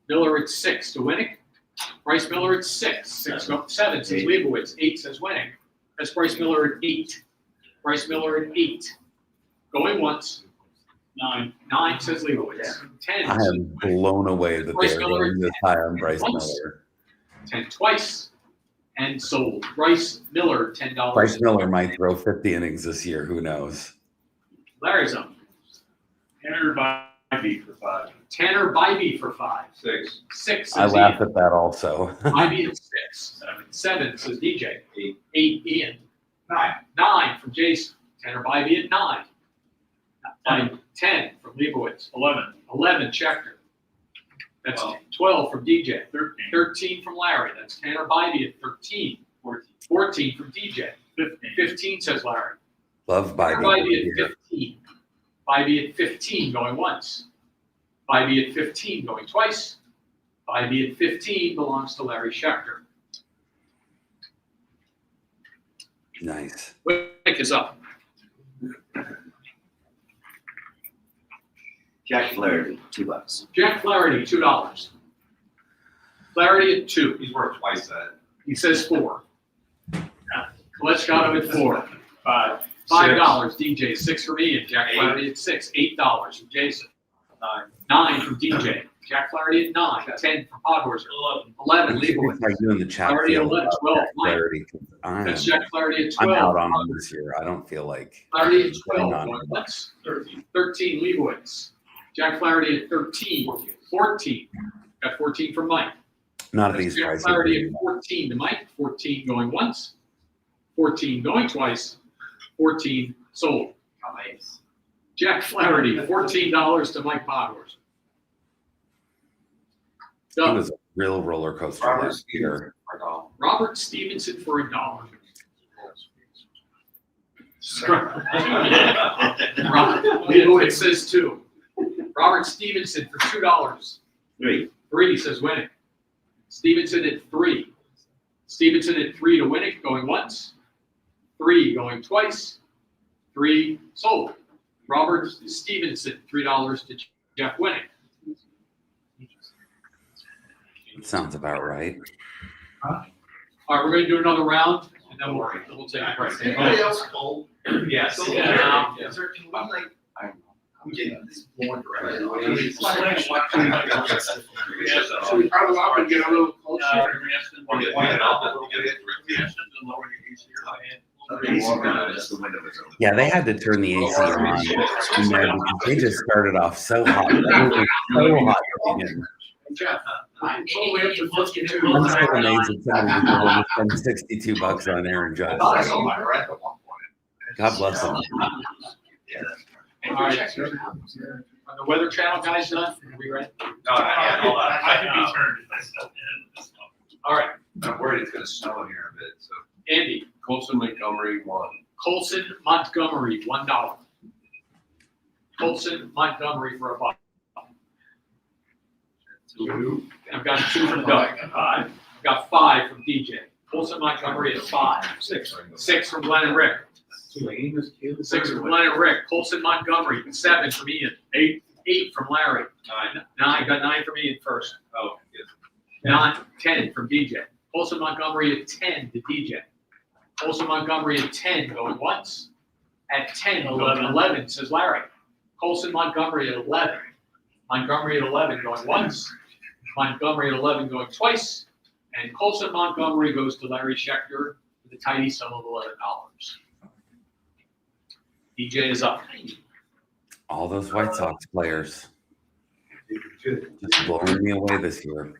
Speaker 4: Miller at 6 to winning. Bryce Miller at 6. 7 says Leibowitz. 8 says winning. That's Bryce Miller at 8. Bryce Miller at 8. Going once. 9 says Leibowitz. 10.
Speaker 9: I am blown away that
Speaker 4: Bryce
Speaker 9: they're
Speaker 4: Miller
Speaker 9: going this high on Bryce
Speaker 4: once.
Speaker 9: Miller.
Speaker 4: 10 twice. And sold. Bryce Miller, $10.
Speaker 9: Bryce Miller might throw 50 innings this year. Who knows?
Speaker 4: Larry's up.
Speaker 3: Tanner Bybee for 5.
Speaker 4: Tanner Bybee for 5.
Speaker 3: 6.
Speaker 4: 6
Speaker 9: I
Speaker 4: says
Speaker 9: laugh
Speaker 4: Ian.
Speaker 9: at that also.
Speaker 4: Bybee at 6. 7 says DJ.
Speaker 3: 8.
Speaker 4: 8 Ian. 9 from Jason. Tanner Bybee at 9. 10 from Leibowitz. 11 Schechter. That's 12 from DJ. 13 from Larry. That's Tanner Bybee at 13. 14 from DJ. 15 says Larry.
Speaker 9: Love
Speaker 4: Tanner
Speaker 9: Bybee.
Speaker 4: Bybee at 15. Bybee at 15 going once. Bybee at 15 going twice. Bybee at 15 belongs to Larry Schechter.
Speaker 9: Nice.
Speaker 4: Wick is up.
Speaker 8: Jack Flaherty, $2.
Speaker 4: Jack Flaherty, $2. Flaherty at 2.
Speaker 7: He's worth twice that.
Speaker 4: He says 4. Let's got him at 4.
Speaker 3: 5.
Speaker 4: $5. DJ, 6 from Ian. Jack Flaherty at 6. $8 from Jason. 9 from DJ. Jack Flaherty at 9. 10 from Podhorser. 11 Leibowitz.
Speaker 9: Are you in the chat
Speaker 4: Flaherty at
Speaker 9: field
Speaker 4: 11,
Speaker 9: about
Speaker 4: 12.
Speaker 9: Jack Flaherty? 'Cause
Speaker 4: That's Jack Flaherty at
Speaker 9: I'm
Speaker 4: 12.
Speaker 9: out on him this year. I don't feel like
Speaker 4: Flaherty at 12.
Speaker 9: Hang on.
Speaker 4: Going once. 13 Leibowitz. Jack Flaherty at 13. 14. Got 14 from Mike.
Speaker 9: not at
Speaker 4: That's
Speaker 9: these
Speaker 4: Jack
Speaker 9: prices.
Speaker 4: Flaherty at 14 to Mike. 14 going once. 14 going twice. 14 sold. Jack Flaherty, $14 to Mike Podhorse.
Speaker 9: It was a real roller coaster last year.
Speaker 4: Robert Stevenson for $1. It says 2. Robert Stevenson for $2. 3 says winning. Stevenson at 3. Stevenson at 3 to winning, going once. 3 going twice. 3 sold. Robert Stevenson, $3 to Jeff Winning.
Speaker 9: Sounds about right.
Speaker 4: All right, we're going to do another round, and then we'll take a break.
Speaker 8: Anybody else cold?
Speaker 7: Yes.
Speaker 4: Yeah.
Speaker 8: Is there, can we like, I'm getting this blown directly.
Speaker 2: So we probably up and get a little closer.
Speaker 7: Point it out, we'll get it. Just the window was open.
Speaker 9: Yeah, they had to turn the AC on in there because they just started off so hot. Literally so hot to begin.
Speaker 4: Jeff,
Speaker 9: I'm still amazed that somebody was willing to spend $62 on Aaron Judge.
Speaker 7: I thought I saw my breath at one point.
Speaker 9: God bless him.
Speaker 7: Yeah.
Speaker 4: all right. Are the Weather Channel guys done? Are we ready?
Speaker 7: No, not yet, hold on.
Speaker 2: I can be turned if I step in.
Speaker 4: All right,
Speaker 7: I'm worried it's gonna snow in here a bit, so.
Speaker 4: Andy,
Speaker 2: Colson Montgomery, 1.
Speaker 4: Colson Montgomery, $1. Colson Montgomery for $1. Two. I've got 2 from Doug. I've got 5 from DJ. Colson Montgomery is 5. 6 from Glenn and Rick. 6 from Glenn and Rick. Colson Montgomery, 7 from Ian. 8 from Larry. 9. Got 9 from Ian first.
Speaker 7: Oh, yes.
Speaker 4: 9, 10 from DJ. Colson Montgomery at 10 to DJ. Colson Montgomery at 10 going once. At 10 going 11 says Larry. Colson Montgomery at 11. Montgomery at 11 going once. Montgomery at 11 going twice. And Colson Montgomery goes to Larry Schechter with a tidy sum of $11. DJ is up.
Speaker 9: All those White Sox players just blowing me away this year.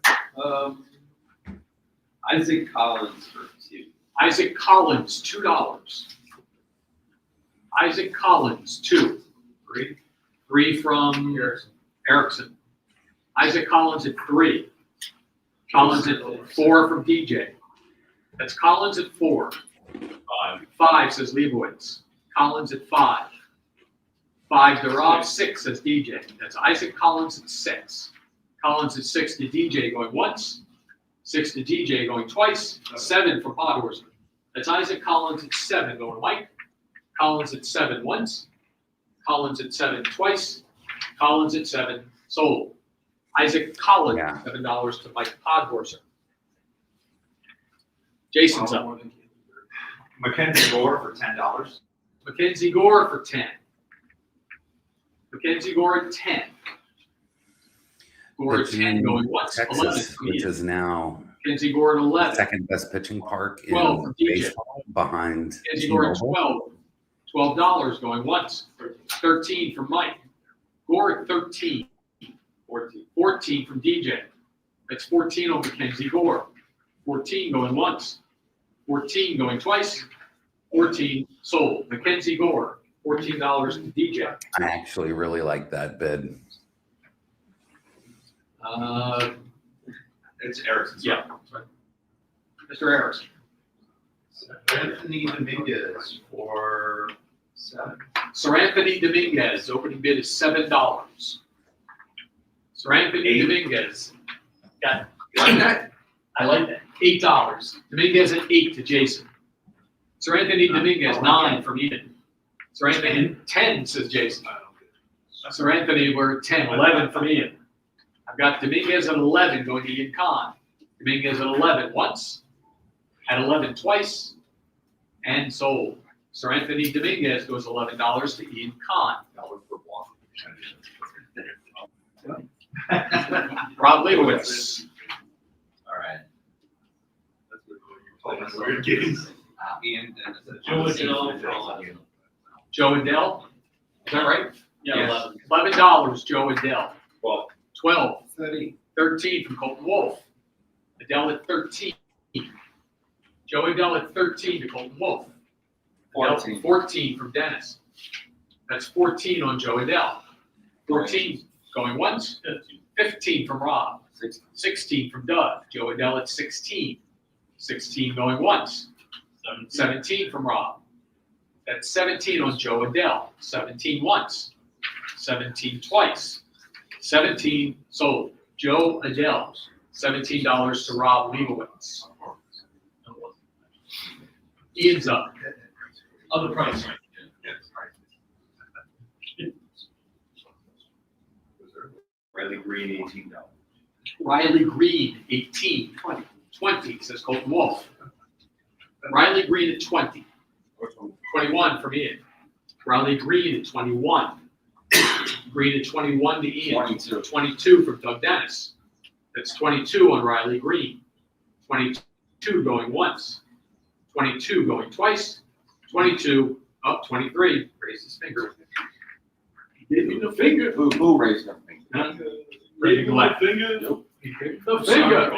Speaker 6: Isaac Collins for 2.
Speaker 4: Isaac Collins, $2. Isaac Collins, 2. 3 from Erickson. Isaac Collins at 3. Collins at 4 from DJ. That's Collins at 4. 5 says Leibowitz. Collins at 5. 5 to Rob, 6 says DJ. That's Isaac Collins at 6. Collins at 6 to DJ going once. 6 to DJ going twice. 7 for Podhorser. That's Isaac Collins at 7 going Mike. Collins at 7 once. Collins at 7 twice. Collins at 7 sold. Isaac Collins,
Speaker 9: Yeah.
Speaker 4: $7 to Mike Podhorser. Jason's up.
Speaker 7: Mackenzie Gore for $10.
Speaker 4: Mackenzie Gore for 10. Mackenzie Gore at 10. Gore at 10 going once. 11
Speaker 9: Texas,
Speaker 4: for
Speaker 9: which
Speaker 4: Ian.
Speaker 9: is now
Speaker 4: Mackenzie Gore at 11.
Speaker 9: second best pitching park
Speaker 4: 12
Speaker 9: in
Speaker 4: for DJ.
Speaker 9: baseball behind
Speaker 4: Mackenzie Gore at
Speaker 9: T-Mobile.
Speaker 4: $12 going once. 13 from Mike. Gore at 13. 14 from DJ. That's 14 on Mackenzie Gore. 14 going once. 14 going twice. 14 sold. Mackenzie Gore, $14 to DJ.
Speaker 9: I actually really like that bid.
Speaker 7: It's Erickson's.
Speaker 4: Yeah. Mr. Harris.
Speaker 8: Anthony Dominguez for 7.
Speaker 4: Sir Anthony Dominguez, opening bid is $7. Sir Anthony Dominguez. Got
Speaker 7: Like that?
Speaker 4: I like that. $8. Dominguez at 8 to Jason. Sir Anthony Dominguez, 9 from Eden. Sir Anthony, 10 says Jason. Sir Anthony, we're at 10, 11 from Ian. I've got Dominguez at 11 going to Ian Khan. Dominguez at 11 once, at 11 twice, and sold. Sir Anthony Dominguez goes $11 to Ian Khan. Rob Leibowitz.
Speaker 7: All right. Ian,
Speaker 6: Joe Adele for 11.
Speaker 4: Joe Adele, is that right?
Speaker 6: Yeah,
Speaker 4: $11, Joe Adele.
Speaker 7: 12.
Speaker 4: 12.
Speaker 8: 30.
Speaker 4: 13 from Colton Wolf. Adele at 13. Joe Adele at 13 to Colton Wolf. Adele, 14 from Dennis. That's 14 on Joe Adele. 14 going once. 15 from Rob. 16 from Doug. Joe Adele at 16. 16 going once. 17 from Rob. That's 17 on Joe Adele. 17 once. 17 twice. 17 sold. Joe Adele. $17 to Rob Leibowitz. Ian's up. Other price.
Speaker 7: Riley Green, $18.
Speaker 4: Riley Green, 18. 20 says Colton Wolf. Riley Green at 20. 21 from Ian. Riley Green at 21. Green at 21 to Ian.
Speaker 7: 22.
Speaker 4: 22 from Doug Dennis. That's 22 on Riley Green. 22 going once. 22 going twice. 22, up 23, raise his finger. Give me the finger.
Speaker 3: Who raised their finger?
Speaker 4: Huh? Raise the left.
Speaker 3: Nope.
Speaker 4: The finger.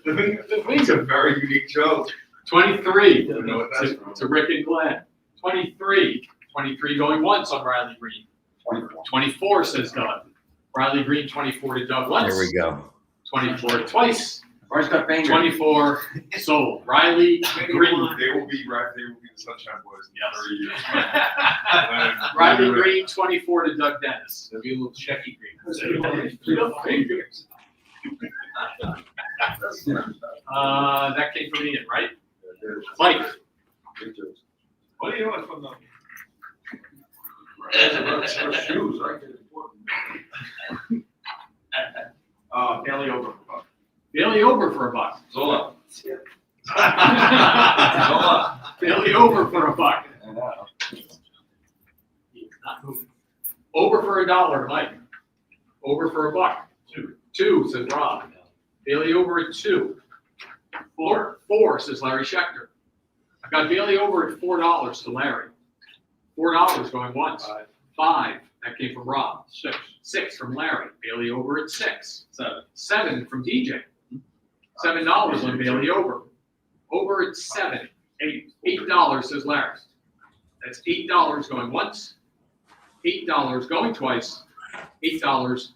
Speaker 3: The finger's a very unique joke.
Speaker 4: 23
Speaker 3: Don't know what that's from.
Speaker 4: to Rick and Glenn. 23. 23 going once on Riley Green. 24 says Doug. Riley Green, 24 to Doug once.
Speaker 9: There we go.
Speaker 4: 24 twice.
Speaker 3: Where's that finger?
Speaker 4: 24 sold. Riley Green.
Speaker 3: They will be the Sunshine Boys in 30 years.
Speaker 4: Riley Green, 24 to Doug Dennis.
Speaker 3: There'll be a little Shecky Green.
Speaker 4: That came from Ian, right? Mike.
Speaker 3: What do you want from them?
Speaker 5: Shoes, right?
Speaker 3: Bailey over for buck.
Speaker 4: Bailey over for $1.
Speaker 3: Zola.
Speaker 4: Bailey over for $1. Not moving. Over for $1, Mike. Over for $1. Two, says Rob. Bailey over at 2. 4, says Larry Schechter. I got Bailey over at $4 to Larry. $4 going once. 5, that came from Rob. 6 from Larry. Bailey over at 6. 7 from DJ. $7 on Bailey over. Over at 7. $8 says Larry. That's $8 going once. $8 going twice. $8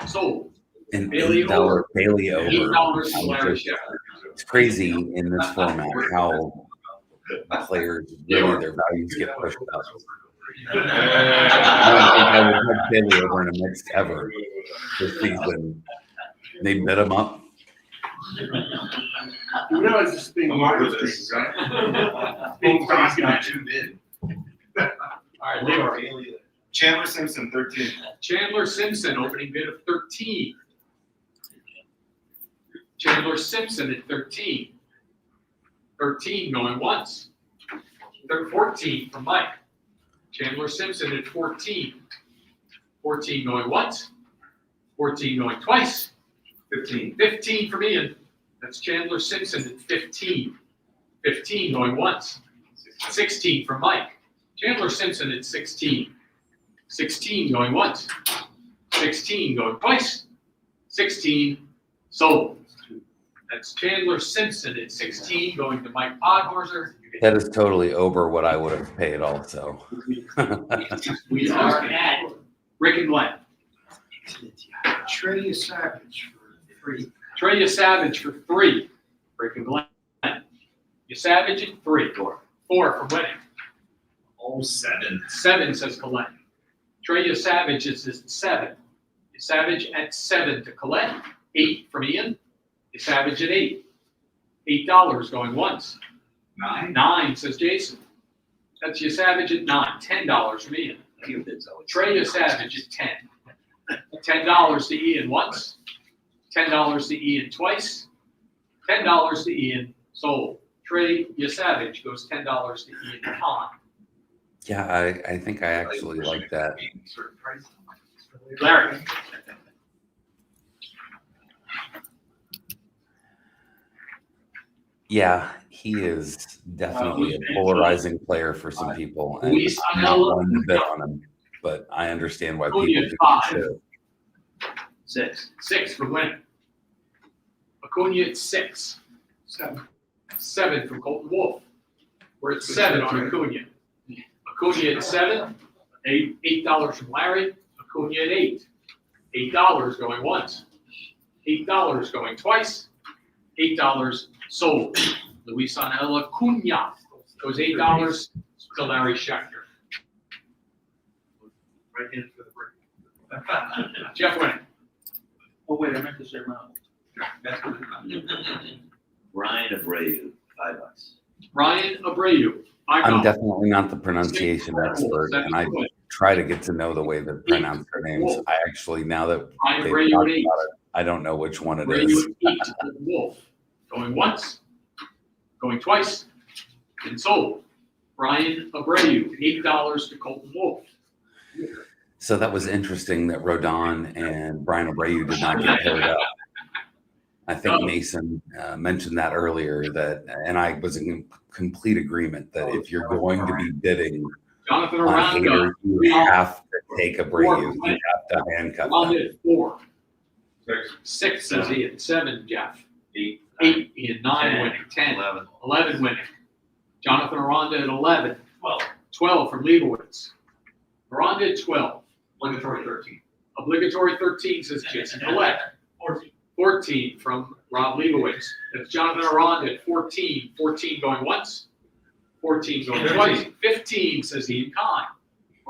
Speaker 4: sold.
Speaker 9: And
Speaker 4: Bailey
Speaker 9: $8 Bailey over.
Speaker 4: $8 to Larry Schechter.
Speaker 9: It's crazy in this format how players really their values get pushed up. I don't think I would have Bailey over in a mix ever this season. They bid him up.
Speaker 3: You know, it's just being
Speaker 5: I'm over
Speaker 3: modest,
Speaker 5: this.
Speaker 3: right? Being documented.
Speaker 5: Tuned in.
Speaker 4: All right, Leroy.
Speaker 3: Chandler Simpson, 13.
Speaker 4: Chandler Simpson, opening bid of 13. Chandler Simpson at 13. 13 going once. 14 from Mike. Chandler Simpson at 14. 14 going once. 14 going twice.
Speaker 3: 15.
Speaker 4: 15 from Ian. That's Chandler Simpson at 15. 15 going once. 16 from Mike. Chandler Simpson at 16. 16 going once. 16 going twice. 16 sold. That's Chandler Simpson at 16 going to Mike Podhorser.
Speaker 9: That is totally over what I would have paid also.
Speaker 4: We are at Rick and Glenn.
Speaker 8: Trey Savage for 3.
Speaker 4: Trey Savage for 3. Rick and Glenn. Savage at 3. 4 from winning.
Speaker 8: Oh, 7.
Speaker 4: 7 says Colette. Trey Savage is at 7. Savage at 7 to Colette. 8 from Ian. Savage at 8. $8 going once. 9 says Jason. That's Savage at 9. $10 from Ian. Trey Savage at 10. $10 to Ian once. $10 to Ian twice. $10 to Ian sold. Trey Savage goes $10 to Ian Khan.
Speaker 9: Yeah, I think I actually like that.
Speaker 4: Larry.
Speaker 9: Yeah, he is definitely a polarizing player for some people. And
Speaker 4: Luis
Speaker 9: I'm not one to bet on him, but I understand why people do.
Speaker 4: 5.
Speaker 9: too.
Speaker 4: 6 for winning. Acuna at 6. 7 from Colton Wolf. We're at 7 on Acuna. Acuna at 7. $8 from Larry. Acuna at 8. $8 going once. $8 going twice. $8 sold. Luis Angel Acuna goes $8 to Larry Schechter. Right in for the break. Jeff winning.
Speaker 6: Oh, wait, I meant to say Ronald.
Speaker 10: Ryan Abreu, $5.
Speaker 4: Ryan Abreu.
Speaker 9: I'm definitely not the pronunciation expert, and I try to get to know the way they pronounce their names. I actually, now that
Speaker 4: Ryan
Speaker 9: they've
Speaker 4: Abreu
Speaker 9: talked
Speaker 4: at 8.
Speaker 9: about it, I don't know which one it
Speaker 4: Abreu
Speaker 9: is.
Speaker 4: at 8 to Wolf. Going once. Going twice. And sold. Ryan Abreu, $8 to Colton Wolf.
Speaker 9: So that was interesting that Rodon and Brian Abreu did not get paired up. I think
Speaker 4: Oh.
Speaker 9: Mason mentioned that earlier, that, and I was in complete agreement that if you're going to be bidding
Speaker 4: Jonathan
Speaker 9: on
Speaker 4: Aranda.
Speaker 9: Hader, you have to take a Abreu. You have to handcuff
Speaker 4: Aranda
Speaker 9: them.
Speaker 4: at 4.
Speaker 3: 6.
Speaker 4: 6 says Ian. 7, Jeff.
Speaker 3: 8.
Speaker 4: 8, Ian. 9
Speaker 10: 10,
Speaker 4: winning. 10.
Speaker 10: 11.
Speaker 4: 11 winning. Jonathan Aranda at 11. 12 from Leibowitz. Aranda at 12.
Speaker 3: Obligatory 13.
Speaker 4: Obligatory 13 says Jason Collette. 14 from Rob Leibowitz. That's Jonathan Aranda at 14. 14 going once. 14 going twice. 15 says Ian Kahn.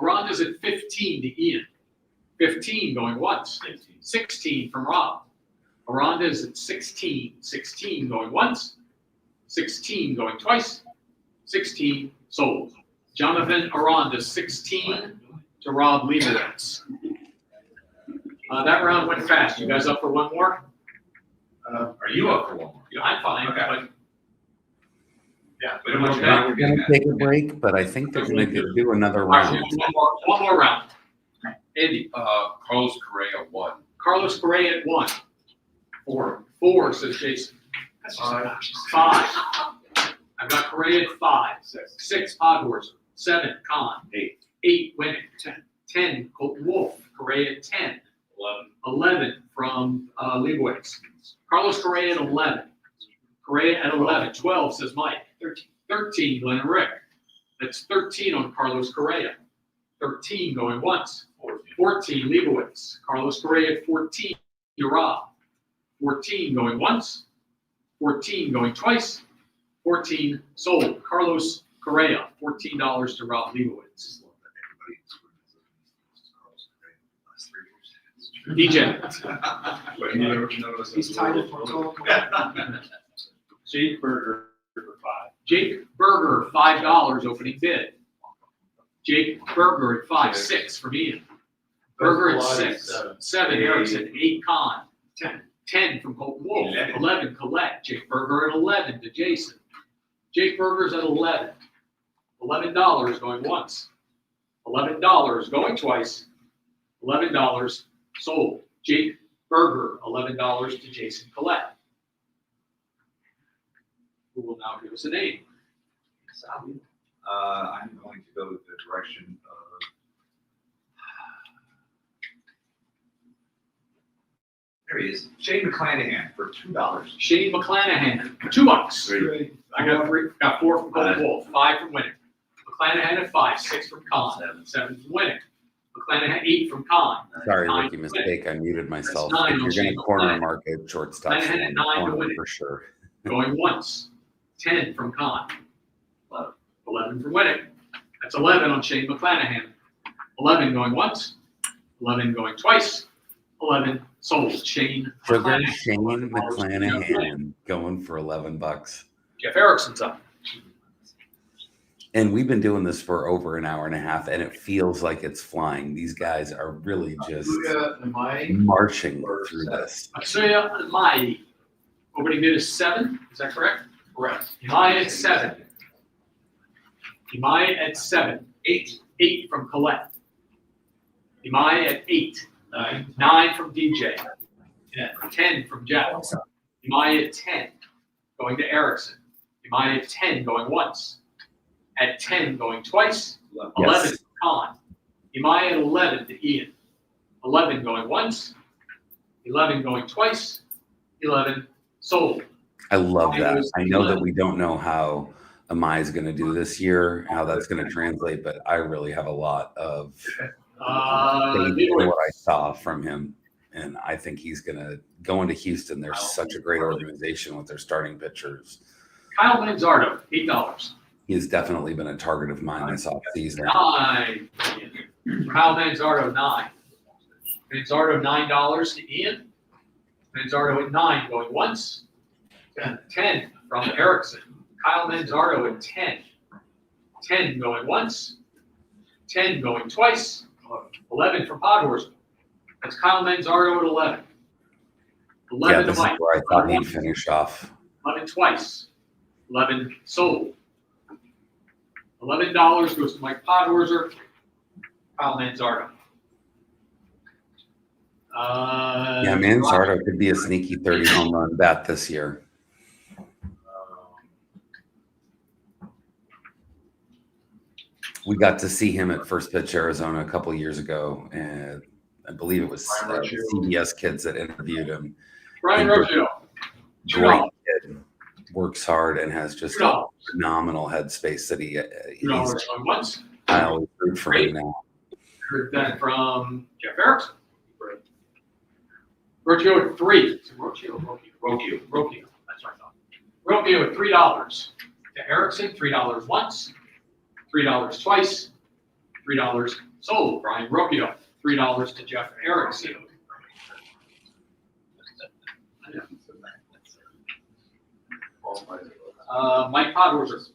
Speaker 4: Aranda's at 15 to Ian. 15 going once. 16 from Rob. Aranda's at 16. 16 going once. 16 going twice. 16 sold. Jonathan Aranda, 16 to Rob Leibowitz. That round went fast. You guys up for one more?
Speaker 3: Are you up for one more?
Speaker 4: Yeah, I'm fine,
Speaker 3: Okay.
Speaker 4: but
Speaker 3: Yeah. We don't want you
Speaker 4: Okay.
Speaker 3: not
Speaker 9: We're gonna take a break, but I think they're gonna do another round.
Speaker 4: one more round. Andy,
Speaker 3: Carlos Correa 1.
Speaker 4: Carlos Correa at 1. 4 says Jason. 5. I've got Correa at 5. 6 Podhorser. 7 Kahn. 8 winning. 10 Colton Wolf. Correa at 10. 11 from Leibowitz. Carlos Correa at 11. Correa at 11. 12 says Mike. 13 Glenn and Rick. That's 13 on Carlos Correa. 13 going once. 14 Leibowitz. Carlos Correa at 14 to Rob. 14 going once. 14 going twice. 14 sold. Carlos Correa, $14 to Rob Leibowitz. DJ.
Speaker 8: He's tied it for total.
Speaker 6: Jake Berger for 5.
Speaker 4: Jake Berger, $5 opening bid. Jake Berger at 5, 6 from Ian. Berger at 6, 7 Erickson, 8 Kahn, 10 from Colton Wolf, 11 Collette. Jake Berger at 11 to Jason. Jake Berger's at 11. $11 going once. $11 going twice. $11 sold. Jake Berger, $11 to Jason Collette. Who will now give us a name?
Speaker 7: I'm going to go with the direction of. There he is, Shane McClanahan for $2.
Speaker 4: Shane McClanahan, $2. I got 4 from Colton Wolf, 5 from winning. McClanahan at 5, 6 from Kahn, 7 from winning. McClanahan 8 from Kahn.
Speaker 9: Sorry,
Speaker 4: 9
Speaker 9: rookie
Speaker 4: from
Speaker 9: mistake. I muted myself.
Speaker 4: That's 9
Speaker 9: If you're
Speaker 4: on
Speaker 9: gonna
Speaker 4: Shane
Speaker 9: corner
Speaker 4: McClanahan.
Speaker 9: market shortstop,
Speaker 4: McClanahan at 9 to
Speaker 9: corner
Speaker 4: win it.
Speaker 9: for sure.
Speaker 4: Going once. 10 from Kahn. 11 for winning. That's 11 on Shane McClanahan. 11 going once. 11 going twice. 11 sold. Shane
Speaker 9: Sugar
Speaker 4: McClanahan.
Speaker 9: Shane McClanahan going for $11.
Speaker 4: Jeff Erickson's up.
Speaker 9: And we've been doing this for over an hour and a half, and it feels like it's flying. These guys are really just marching through this.
Speaker 4: Atsuya Mai. Opening bid is 7. Is that correct? Correct. Imai at 7. Imai at 7. 8 from Colette. Imai at 8. 9 from DJ. 10 from Jeff. Imai at 10. Going to Erickson. Imai at 10 going once. At 10 going twice. 11
Speaker 9: Yes.
Speaker 4: from Kahn. Imai at 11 to Ian. 11 going once. 11 going twice. 11 sold.
Speaker 9: I love that. I know that we don't know how Amai is going to do this year, how that's going to translate, but I really have a lot of faith in what I saw from him. And I think he's going to go into Houston. They're such a great organization with their starting pitchers.
Speaker 4: Kyle Manzardo, $8.
Speaker 9: He has definitely been a target of mine this offseason.
Speaker 4: 9. Kyle Manzardo, 9. Manzardo, $9 to Ian. Manzardo at 9 going once. 10 from Erickson. Kyle Manzardo at 10. 10 going once. 10 going twice. 11 from Podhorser. That's Kyle Manzardo at 11. 11
Speaker 9: Yeah,
Speaker 4: to
Speaker 9: this is
Speaker 4: Mike.
Speaker 9: where I thought he'd finish off.
Speaker 4: 11 twice. 11 sold. $11 goes to Mike Podhorser. Kyle Manzardo.
Speaker 9: Yeah, Manzardo could be a sneaky 30 home run bat this year. We got to see him at First Pitch Arizona a couple years ago, and I believe it was the CBS kids that interviewed him.
Speaker 4: Brian Roggio.
Speaker 9: Great kid, works hard, and has just a
Speaker 4: $2.
Speaker 9: phenomenal headspace that
Speaker 4: $2 going once.
Speaker 9: I always root for him now.
Speaker 4: Heard that from Jeff Erickson. Roggio at 3. Is it Roggio? Roggio. That's what I thought. Roggio at $3. To Erickson, $3 once, $3 twice, $3 sold. Brian Roggio, $3 to Jeff Erickson. Mike Podhorzer.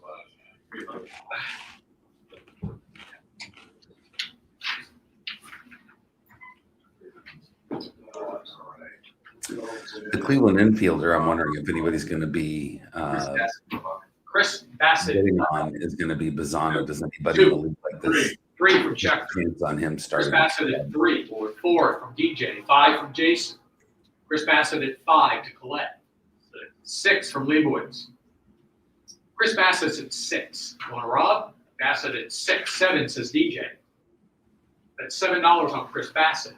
Speaker 9: The Cleveland infielder, I'm wondering if anybody's going to be
Speaker 4: Chris Bassett.
Speaker 9: getting on is going to be Bazzano. Does anybody in the league like this?
Speaker 4: 3 from Check.
Speaker 9: Chance on him
Speaker 4: Chris
Speaker 9: starting.
Speaker 4: Bassett at 3, or 4 from DJ, 5 from Jason. Chris Bassett at 5 to Colette. 6 from Leibowitz. Chris Bassett's at 6. Want to Rob? Bassett at 6. 7 says DJ. That's $7 on Chris Bassett.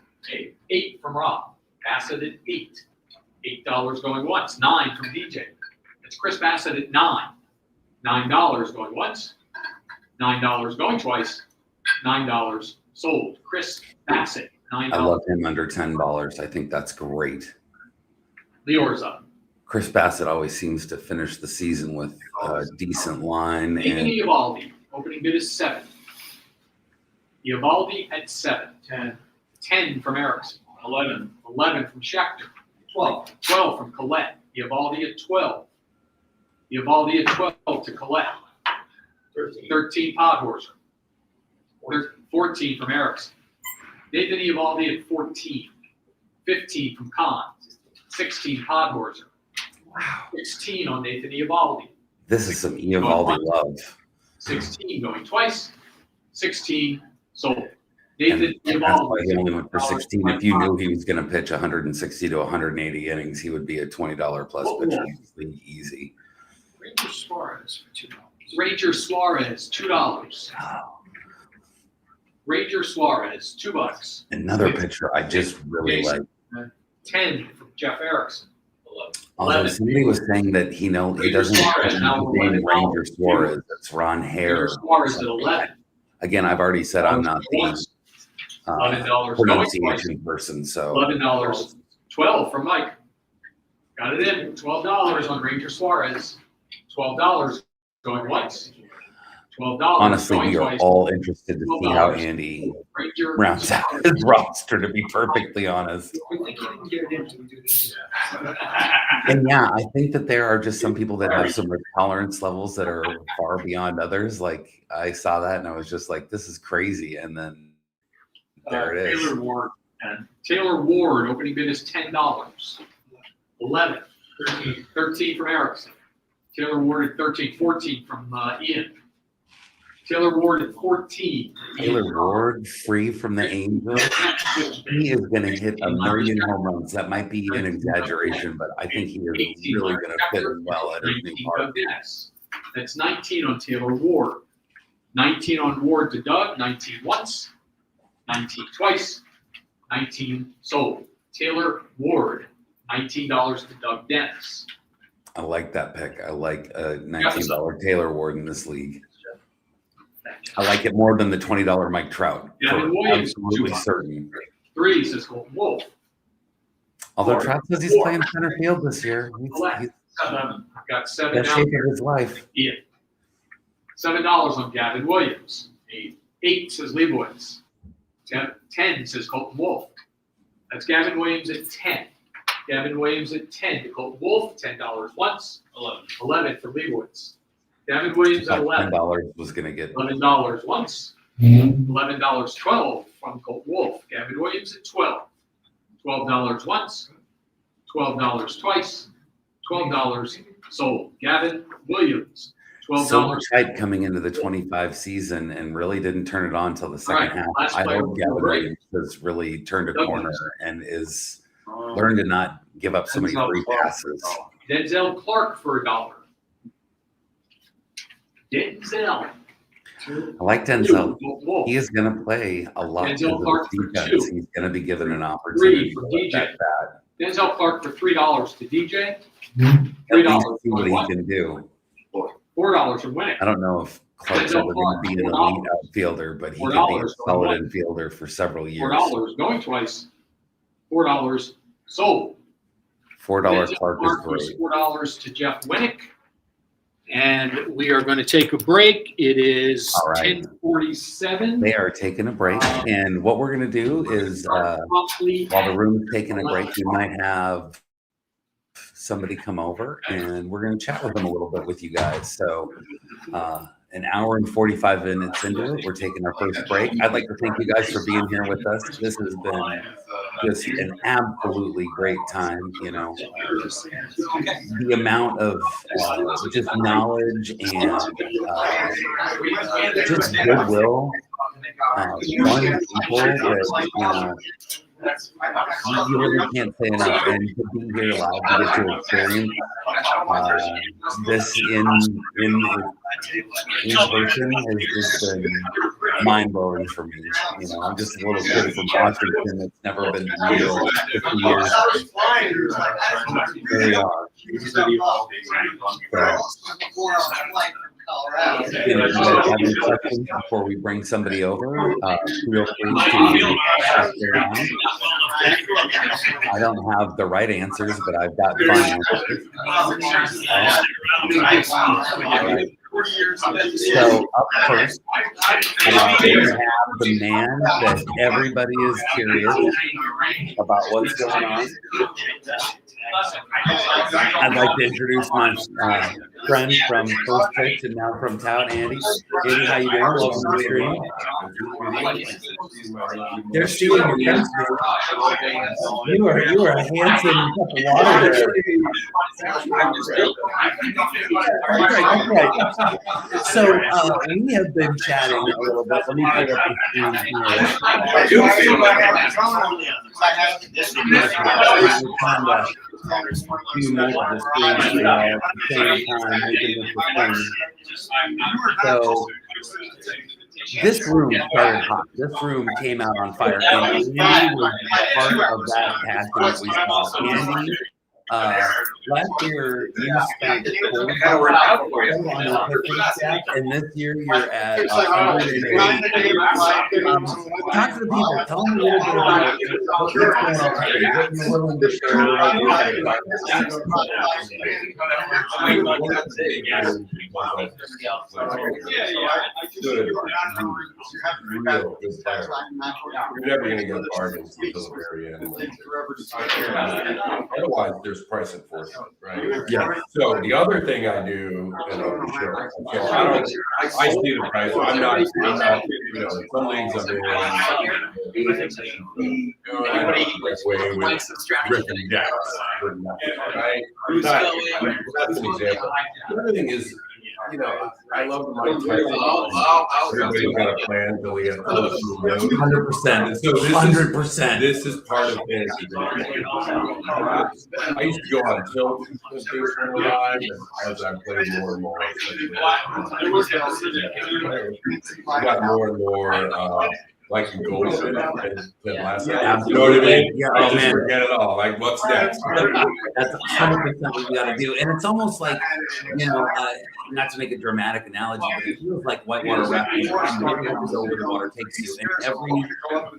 Speaker 4: 8 from Rob. Bassett at 8. $8 going once. 9 from DJ. It's Chris Bassett at 9. $9 going once. $9 going twice. $9 sold. Chris Bassett, $9.
Speaker 9: I love him under $10. I think that's great.
Speaker 4: Leor's up.
Speaker 9: Chris Bassett always seems to finish the season with a decent line.
Speaker 4: Nathan
Speaker 9: And
Speaker 4: Eovaldi, opening bid is 7. Eovaldi at 7. 10 from Erickson. 11 from Schechter. 12 from Colette. Eovaldi at 12. Eovaldi at 12 to Colette. 13 Podhorzer. 14 from Erickson. Nathan Eovaldi at 14. 15 from Kahn. 16 Podhorzer. 16 on Nathan Eovaldi.
Speaker 9: this is some Eovaldi love.
Speaker 4: 16 going twice. 16 sold.
Speaker 9: And
Speaker 4: Nathan
Speaker 9: that's why he
Speaker 4: Eovaldi.
Speaker 9: only went for 16. If you knew he was going to pitch 160 to 180 innings, he would be a $20 plus pitcher in this league easy.
Speaker 6: Ranger Suarez for $2.
Speaker 4: Ranger Suarez, $2. Ranger Suarez, $2.
Speaker 9: Another pitcher I just really like.
Speaker 4: 10 from Jeff Erickson.
Speaker 9: Although
Speaker 4: 11.
Speaker 9: somebody was saying that he doesn't
Speaker 4: Suarez
Speaker 9: have
Speaker 4: now
Speaker 9: the name
Speaker 4: $11.
Speaker 9: Ranger Suarez. It's Ron Hare.
Speaker 4: Ranger Suarez at 11.
Speaker 9: Again, I've already said I'm not the
Speaker 4: $11 going twice.
Speaker 9: pronunciation person, so
Speaker 4: $11. 12 from Mike. Got it in. $12 on Ranger Suarez. $12 going once. $12
Speaker 9: honestly,
Speaker 4: going
Speaker 9: we are
Speaker 4: twice.
Speaker 9: all interested to see how
Speaker 4: $12.
Speaker 9: Andy
Speaker 4: Ranger
Speaker 9: rounds out his roster, to be perfectly honest.
Speaker 6: We think you can get it in until we do this.
Speaker 9: And yeah, I think that there are just some people that have some risk tolerance levels that are far beyond others. Like I saw that and I was just like, this is crazy. And then there it is.
Speaker 4: Taylor Ward, opening bid is $10. 11. 13 from Erickson. Taylor Ward at 13. 14 from Ian. Taylor Ward at 14.
Speaker 9: Taylor Ward, free from the Angels. He is going to hit a million home runs. That might be an exaggeration, but I think he is really going to fit in well at his new
Speaker 4: 19
Speaker 9: park.
Speaker 4: Doug Dennis. That's 19 on Taylor Ward. 19 on Ward to Doug. 19 once. 19 twice. 19 sold. Taylor Ward. $19 to Doug Dennis.
Speaker 9: I like that pick. I like a $19 Taylor Ward in this league. I like it more than the $20 Mike Trout.
Speaker 4: Yeah,
Speaker 9: For
Speaker 4: and Williams,
Speaker 9: absolutely
Speaker 4: $2.
Speaker 9: certain.
Speaker 4: 3 says Colton Wolf.
Speaker 9: Although
Speaker 4: Four.
Speaker 9: Trout says he's
Speaker 4: Four.
Speaker 9: playing center field this year. He's
Speaker 4: I've got 7
Speaker 9: best
Speaker 4: down.
Speaker 9: shape of his life.
Speaker 4: Ian. $7 on Gavin Williams. 8 says Leibowitz. 10 says Colton Wolf. That's Gavin Williams at 10. Gavin Williams at 10 to Colton Wolf. $10 once. 11 for Leibowitz. Gavin Williams at 11.
Speaker 9: $10 was going to get.
Speaker 4: $11 once. $11 12 from Colton Wolf. Gavin Williams at 12. $12 once. $12 twice. $12 sold. Gavin Williams.
Speaker 9: So much hype coming into the 25 season and really didn't turn it on until the second
Speaker 4: Right.
Speaker 9: half.
Speaker 4: Last
Speaker 9: I
Speaker 4: player
Speaker 9: hope
Speaker 4: was
Speaker 9: Gavin
Speaker 4: great.
Speaker 9: Williams has really turned a
Speaker 4: Douglas.
Speaker 9: corner and is learned to not give up so many
Speaker 4: Denzel
Speaker 9: free
Speaker 4: Clark.
Speaker 9: passes.
Speaker 4: Denzel Clark for $1. Denzel.
Speaker 9: I like Denzel.
Speaker 4: Whoa.
Speaker 9: He is going to play a lot
Speaker 4: Denzel
Speaker 9: of
Speaker 4: Clark for
Speaker 9: defense.
Speaker 4: 2.
Speaker 9: He's going to be given an
Speaker 4: 3
Speaker 9: opportunity.
Speaker 4: for
Speaker 9: to
Speaker 4: DJ.
Speaker 9: let that
Speaker 4: Denzel Clark for $3 to DJ.
Speaker 9: at least
Speaker 4: $3
Speaker 9: see what
Speaker 4: for
Speaker 9: he
Speaker 4: what?
Speaker 9: can do.
Speaker 4: $4 for winning.
Speaker 9: I don't know if Clark's
Speaker 4: Denzel
Speaker 9: ever going to be an
Speaker 4: Clark,
Speaker 9: elite outfielder, but he could be
Speaker 4: $4
Speaker 9: a solid infielder for several years.
Speaker 4: $4 going twice. $4 sold.
Speaker 9: $4
Speaker 4: Denzel
Speaker 9: Clark is great.
Speaker 4: $4 to Jeff Winnick. And we are going to take a break. It is
Speaker 9: All right.
Speaker 4: 10:47.
Speaker 9: They are taking a break, and what we're going to do is while the room's taking a break, we might have somebody come over, and we're going to chat with them a little bit with you guys. So an hour and 45 minutes into it, we're taking our first break. I'd like to thank you guys for being here with us. This has been just an absolutely great time. You know, the amount of just knowledge and just goodwill, fun people that, you know, you really can't say enough. And to be here live to get to experience this in person has just been mind blowing for me. You know, I'm just a little kid from Washington that's never been to New York 50 years. Here we are. If you guys have any questions before we bring somebody over, feel free to ask around. I don't have the right answers, but I've got fun answers. So up first, we have the man that everybody is curious about what's going on. I'd like to introduce my friend from First Pitch and now from Tout, Andy. Andy, how you doing? Welcome to the stream.
Speaker 1: They're stealing your guns. You are a handsome cup of water there. Right. So we have been chatting a little bit. Let me put up the screen here. Few multiple screens at the same time, making this a thing. So this room started hot. This room came out on fire. And Andy was part of that passion that we saw. Andy, last year you spent on your pitching staff, and this year you're at 180. Talk to the people. Tell them a little bit about what's going on, what you're willing to share.
Speaker 11: You're never going to get bargains until the very end. Otherwise, there's price enforcement, right?
Speaker 1: Yeah.
Speaker 11: So the other thing I do, and I'll be sure, so I see the price. I'm not, you know, some leagues I'm in. Way with ripping decks, right? That's an example. The other thing is, you know, I love the Mike Tyson. Everybody's got a plan until we get close to the road.
Speaker 1: 100%.
Speaker 11: So this
Speaker 1: 100%.
Speaker 11: This is part of fantasy. I used to go on tilt when things were live, and as I played more and more, I got more and more like you go than last time. You know what I mean?
Speaker 1: Yeah,
Speaker 11: I
Speaker 1: oh,
Speaker 11: just
Speaker 1: man.
Speaker 11: forget it all. Like, what's next?
Speaker 1: That's 100% what you got to do. And it's almost like, you know, not to make a dramatic analogy, but it feels like whitewater rafting. You never know where the water takes you. And every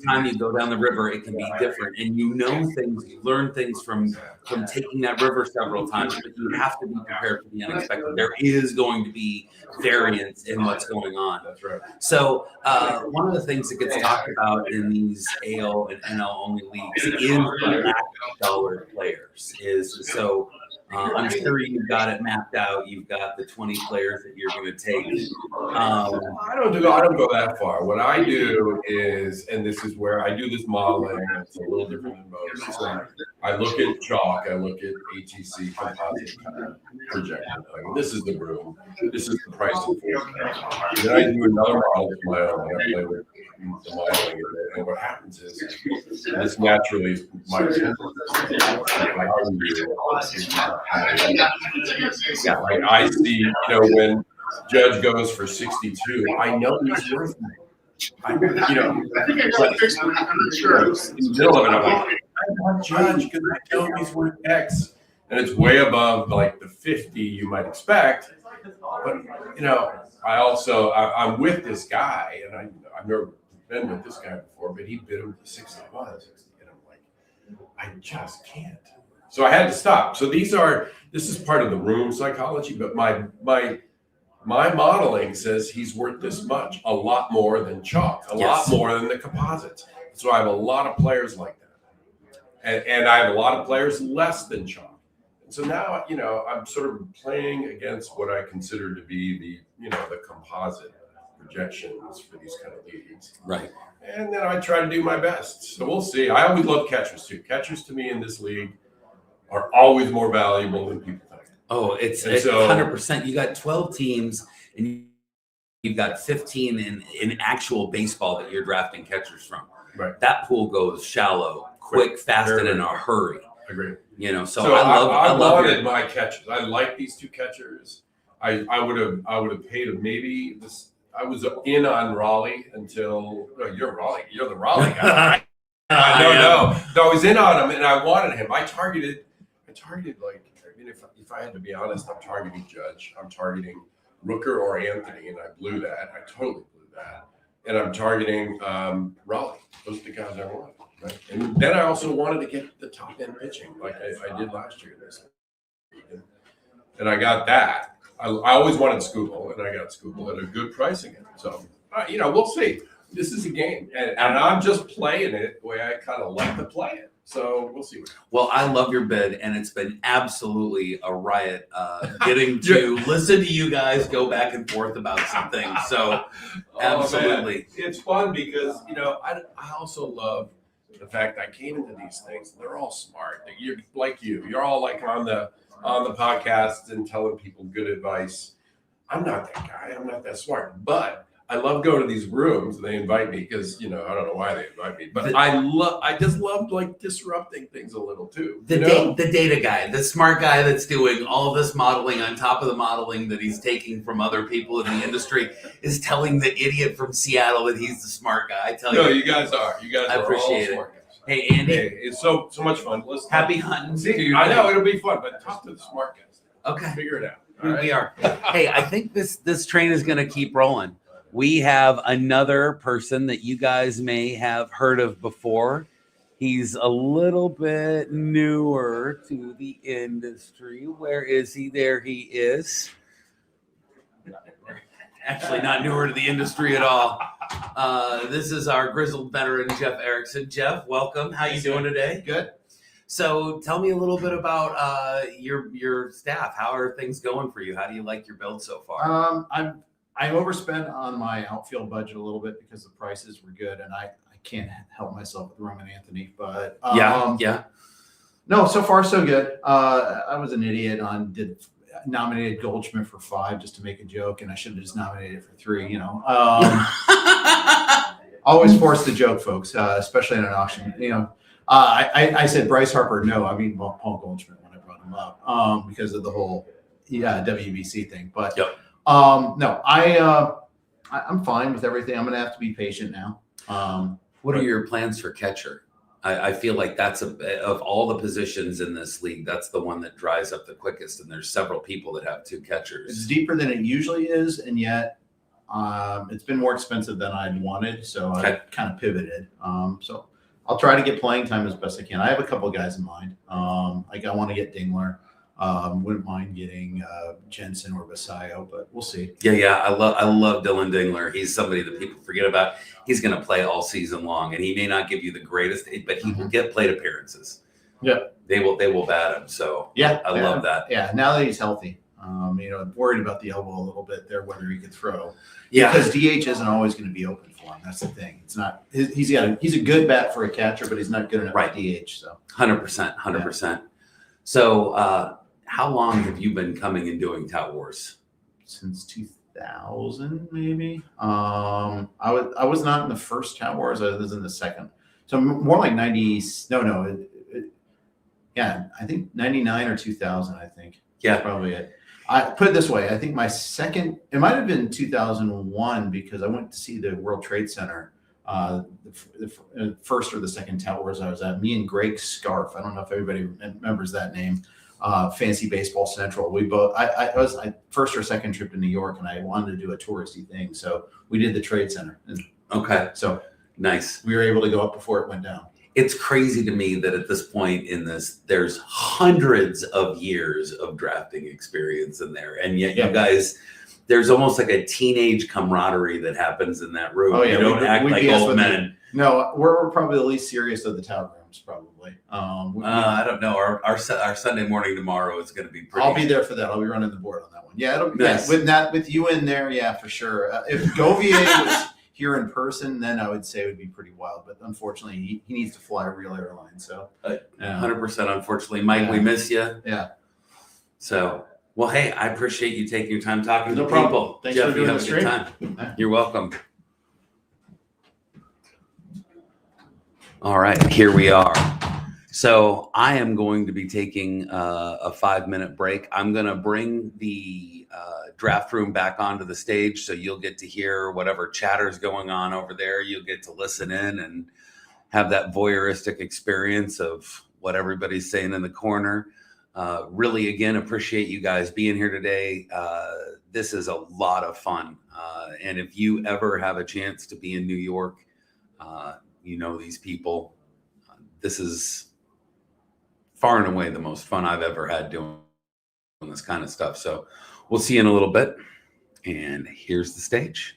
Speaker 1: time you go down the river, it can be different. And you know things, you learn things from taking that river several times, but you have to be prepared for the unexpected. There is going to be variance in what's going on.
Speaker 11: That's right.
Speaker 9: So one of the things that gets talked about in these AL and NL only leagues is the lack of dollar players. I'm sure you've got it mapped out. You've got the 20 players that you're going to take.
Speaker 11: I don't go that far. What I do is, and this is where I do this modeling. It's a little different than most. So I look at chalk. I look at ATC composite projection. Like, this is the room. This is the pricing. Then I do another model of my own. I play with the modeling, and what happens is this naturally is my yeah, like I see, when Judge goes for 62, I know he's worth more. But in the middle of it, I'm like, I want Judge because I know he's worth X, and it's way above like the 50 you might expect. But I'm with this guy, and I've never been with this guy before, but he bid him to 61, and I'm like, I just can't. So I had to stop. So this is part of the room psychology, but my modeling says he's worth this much, a lot more than chalk, a lot more than the composites. So I have a lot of players like that, and I have a lot of players less than chalk. And so now, I'm sort of playing against what I consider to be the composite projections for these kind of leagues.
Speaker 9: Right.
Speaker 11: And then I try to do my best. So we'll see. I always love catchers too. Catchers to me in this league are always more valuable than people think.
Speaker 9: Oh, it's 100%. You got 12 teams and you've got 15 in actual baseball that you're drafting catchers from.
Speaker 11: Right.
Speaker 9: That pool goes shallow, quick, fast, and in a hurry.
Speaker 11: Agreed.
Speaker 9: So I
Speaker 11: wanted my catchers. I like these two catchers. I would have paid him maybe this. I was in on Raleigh until you're Raleigh. You're the Raleigh guy. No, I was in on him and I wanted him. I targeted if I had to be honest, I'm targeting Judge. I'm targeting Rooker or Anthony, and I blew that. I totally blew that. And I'm targeting Raleigh. Those are the guys I wanted. Right? And then I also wanted to get the top end pitching like I did last year. And I got that. I always wanted Scooball, and I got Scooball at a good price again. So, we'll see. This is a game, and I'm just playing it the way I kind of like to play it. So we'll see.
Speaker 9: Well, I love your bid, and it's been absolutely a riot getting to listen to you guys go back and forth about some things. So, absolutely.
Speaker 11: Man. It's fun because, I also love the fact I came into these things. They're all smart. You're like you're all like on the podcasts and telling people good advice. I'm not that guy. I'm not that smart, but I love going to these rooms and they invite me because, I don't know why they invite me, but I just love like disrupting things a little too.
Speaker 9: The data guy, the smart guy that's doing all this modeling on top of the modeling that he's taking from other people in the industry is telling the idiot from Seattle that he's the smart guy. I tell you.
Speaker 11: No, you guys are. You guys
Speaker 9: I
Speaker 11: are
Speaker 9: appreciate
Speaker 11: all smart
Speaker 9: it.
Speaker 11: guys.
Speaker 9: Hey, Andy.
Speaker 11: Hey, it's so much fun. Listen,
Speaker 9: happy hunting.
Speaker 11: See, I know it'll be fun, but talk to the smart guys.
Speaker 9: Okay.
Speaker 11: Figure it out.
Speaker 9: Here we are. Hey, I think this train is going to keep rolling. We have another person that you guys may have heard of before. He's a little bit newer to the industry. Where is he? There he is. Actually, not newer to the industry at all. This is our grizzled veteran, Jeff Erickson. Jeff, welcome. How you doing today?
Speaker 8: Good.
Speaker 9: So tell me a little bit about your staff. How are things going for you? How do you like your build so far?
Speaker 8: I overspent on my outfield budget a little bit because the prices were good, and I can't help myself with Roman Anthony. But
Speaker 9: yeah.
Speaker 8: No, so far so good. I was an idiot nominated Goldschmidt for 5 just to make a joke, and I should have just nominated for 3. Always force the joke, folks, especially in an auction. I said Bryce Harper. No, I mean Paul Goldschmidt when I brought him up because of the whole WBC thing. But no, I'm fine with everything. I'm going to have to be patient now.
Speaker 9: What are your plans for catcher? I feel like that's of all the positions in this league, that's the one that dries up the quickest. And there's several people that have 2 catchers.
Speaker 8: It's deeper than it usually is, and yet it's been more expensive than I'd wanted. So I kind of pivoted. So I'll try to get playing time as best I can. I have a couple of guys in mind. Like I want to get Dingler. Wouldn't mind getting Jensen or Basayo, but we'll see.
Speaker 9: Yeah. I love Dylan Dingler. He's somebody that people forget about. He's going to play all season long, and he may not give you the greatest, but he will get plate appearances.
Speaker 8: Yeah.
Speaker 9: they will bat him. So
Speaker 8: Yeah,
Speaker 9: I love that.
Speaker 8: Yeah, now that he's healthy, I'm worried about the elbow a little bit there, whether he could throw.
Speaker 9: Yeah.
Speaker 8: Because DH isn't always going to be open for him. That's the thing. It's not. He's a good bat for a catcher, but he's not good enough
Speaker 9: Right.
Speaker 8: at DH. So
Speaker 9: 100%. So how long have you been coming and doing Tout Wars?
Speaker 8: since 2000, maybe. I was not in the first Tout Wars. I was in the second. So more like 90. No. Yeah, I think 99 or 2000. I think.
Speaker 9: Yeah.
Speaker 8: That's probably it. I put it this way. I think my second, it might have been 2001 because I went to see the World Trade Center. The first or the second Tout Wars I was at. Me and Greg Scarf. I don't know if everybody remembers that name. Fancy Baseball Central. We both. I was my first or second trip to New York, and I wanted to do a touristy thing, so we did the Trade Center. And
Speaker 9: Okay.
Speaker 8: so
Speaker 9: Nice.
Speaker 8: we were able to go up before it went down.
Speaker 9: It's crazy to me that at this point in this, there's hundreds of years of drafting experience in there. And yet you guys, there's almost like a teenage camaraderie that happens in that room.
Speaker 8: Oh, yeah,
Speaker 9: You don't act
Speaker 8: we
Speaker 9: like
Speaker 8: BS
Speaker 9: old
Speaker 8: with
Speaker 9: men.
Speaker 8: No, we're probably the least serious of the tout rooms, probably.
Speaker 9: I don't know. Our Sunday morning tomorrow is going to be pretty.
Speaker 8: I'll be there for that. I'll be running the board on that one. Yeah, it'll be
Speaker 9: Nice.
Speaker 8: with you in there, yeah, for sure. If Govier was here in person, then I would say it would be pretty wild. But unfortunately, he needs to fly a real airline. So
Speaker 9: 100%. Unfortunately, Mike,
Speaker 8: Yeah.
Speaker 9: we miss you.
Speaker 8: Yeah.
Speaker 9: So, well, hey, I appreciate you taking your time talking
Speaker 8: No
Speaker 9: to
Speaker 8: problem.
Speaker 9: people.
Speaker 8: Thanks
Speaker 9: Jeff,
Speaker 8: for
Speaker 9: you
Speaker 8: doing
Speaker 9: have
Speaker 8: the
Speaker 9: a good
Speaker 8: stream.
Speaker 9: time. You're welcome. All right, here we are. So I am going to be taking a 5-minute break. I'm going to bring the draft room back onto the stage, so you'll get to hear whatever chatter's going on over there. You'll get to listen in and have that voyeuristic experience of what everybody's saying in the corner. Really, again, appreciate you guys being here today. This is a lot of fun. And if you ever have a chance to be in New York, you know these people. This is far and away the most fun I've ever had doing this kind of stuff. So we'll see you in a little bit. And here's the stage.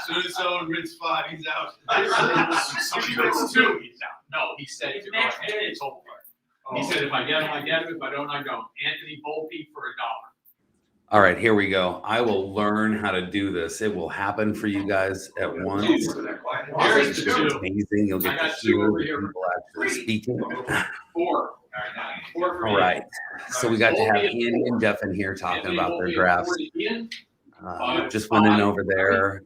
Speaker 3: As soon as someone wins 5, he's out.
Speaker 4: Somebody wins 2, he's out. No, he said to go ahead, it's over. He said if I get him, I get him. If I don't, I don't. Anthony Volpe for $1.
Speaker 9: All right, here we go. I will learn how to do this. It will happen for you guys at once.
Speaker 4: There's
Speaker 9: It's
Speaker 4: 2.
Speaker 9: amazing. You'll
Speaker 4: I
Speaker 9: get to
Speaker 4: got 2
Speaker 9: hear
Speaker 4: over
Speaker 9: the
Speaker 4: here.
Speaker 9: people actually speaking.
Speaker 4: 4. 4 for
Speaker 9: All
Speaker 4: me.
Speaker 9: right. So we got to have Andy and Jeff in here talking
Speaker 4: Anthony
Speaker 9: about their
Speaker 4: Volpe
Speaker 9: drafts.
Speaker 4: 4 to Ian.
Speaker 9: Just went in over there.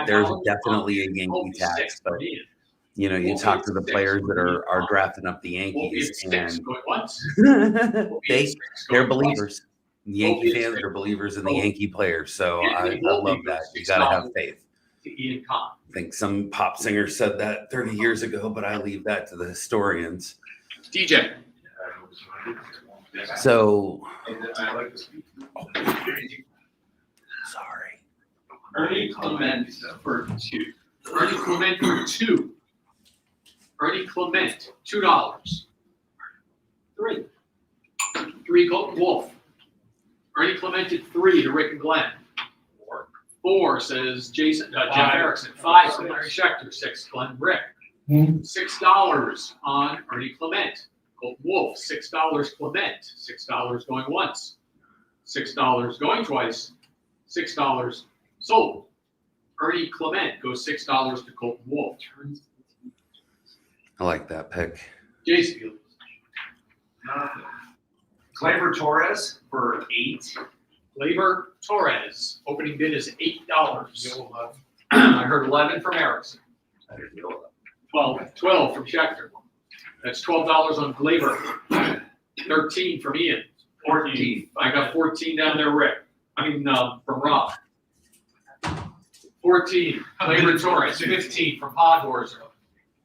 Speaker 9: There's
Speaker 4: $5.
Speaker 9: definitely a Yankee
Speaker 4: Volpe
Speaker 9: tax,
Speaker 4: 6
Speaker 9: but
Speaker 4: for Ian.
Speaker 9: you know, you
Speaker 4: Volpe
Speaker 9: talk to the
Speaker 4: 6
Speaker 9: players that
Speaker 4: for
Speaker 9: are
Speaker 4: Ian.
Speaker 9: drafting up the
Speaker 4: Volpe
Speaker 9: Yankees,
Speaker 4: at 6
Speaker 9: and
Speaker 4: going once. Volpe at 6
Speaker 9: they're
Speaker 4: going twice.
Speaker 9: believers. The Yankee
Speaker 4: Volpe at
Speaker 9: fans
Speaker 4: 6.
Speaker 9: are believers in the Yankee players, so I
Speaker 4: Anthony
Speaker 9: love
Speaker 4: Volpe
Speaker 9: that.
Speaker 4: goes
Speaker 9: You got to have
Speaker 4: $6
Speaker 9: faith.
Speaker 4: To Ian Kahn.
Speaker 9: I think some pop singer said that 30 years ago, but I leave that to the historians.
Speaker 4: DJ.
Speaker 9: So,
Speaker 3: I like to speak.
Speaker 9: sorry.
Speaker 4: Ernie Clement for 2. Ernie Clement for 2. Ernie Clement, $2. 3. 3 Colton Wolf. Ernie Clement at 3 to Rick and Glenn. 4 says Jason, Jeff Erickson. 5 from Larry Schechter. 6 Glenn Rick. $6 on Ernie Clement. Colton Wolf, $6 Clement. $6 going once. $6 going twice. $6 sold. Ernie Clement goes $6 to Colton Wolf.
Speaker 9: I like that pick.
Speaker 4: Jason.
Speaker 7: Gleyber Torres for 8.
Speaker 4: Gleyber Torres, opening bid is $8. I heard 11 from Erickson. 12 from Schechter. That's $12 on Gleyber. 13 from Ian.
Speaker 7: 14.
Speaker 4: I got 14 down there, Rick. From Rob. 14, Gleyber Torres. 15 from Podhorzer.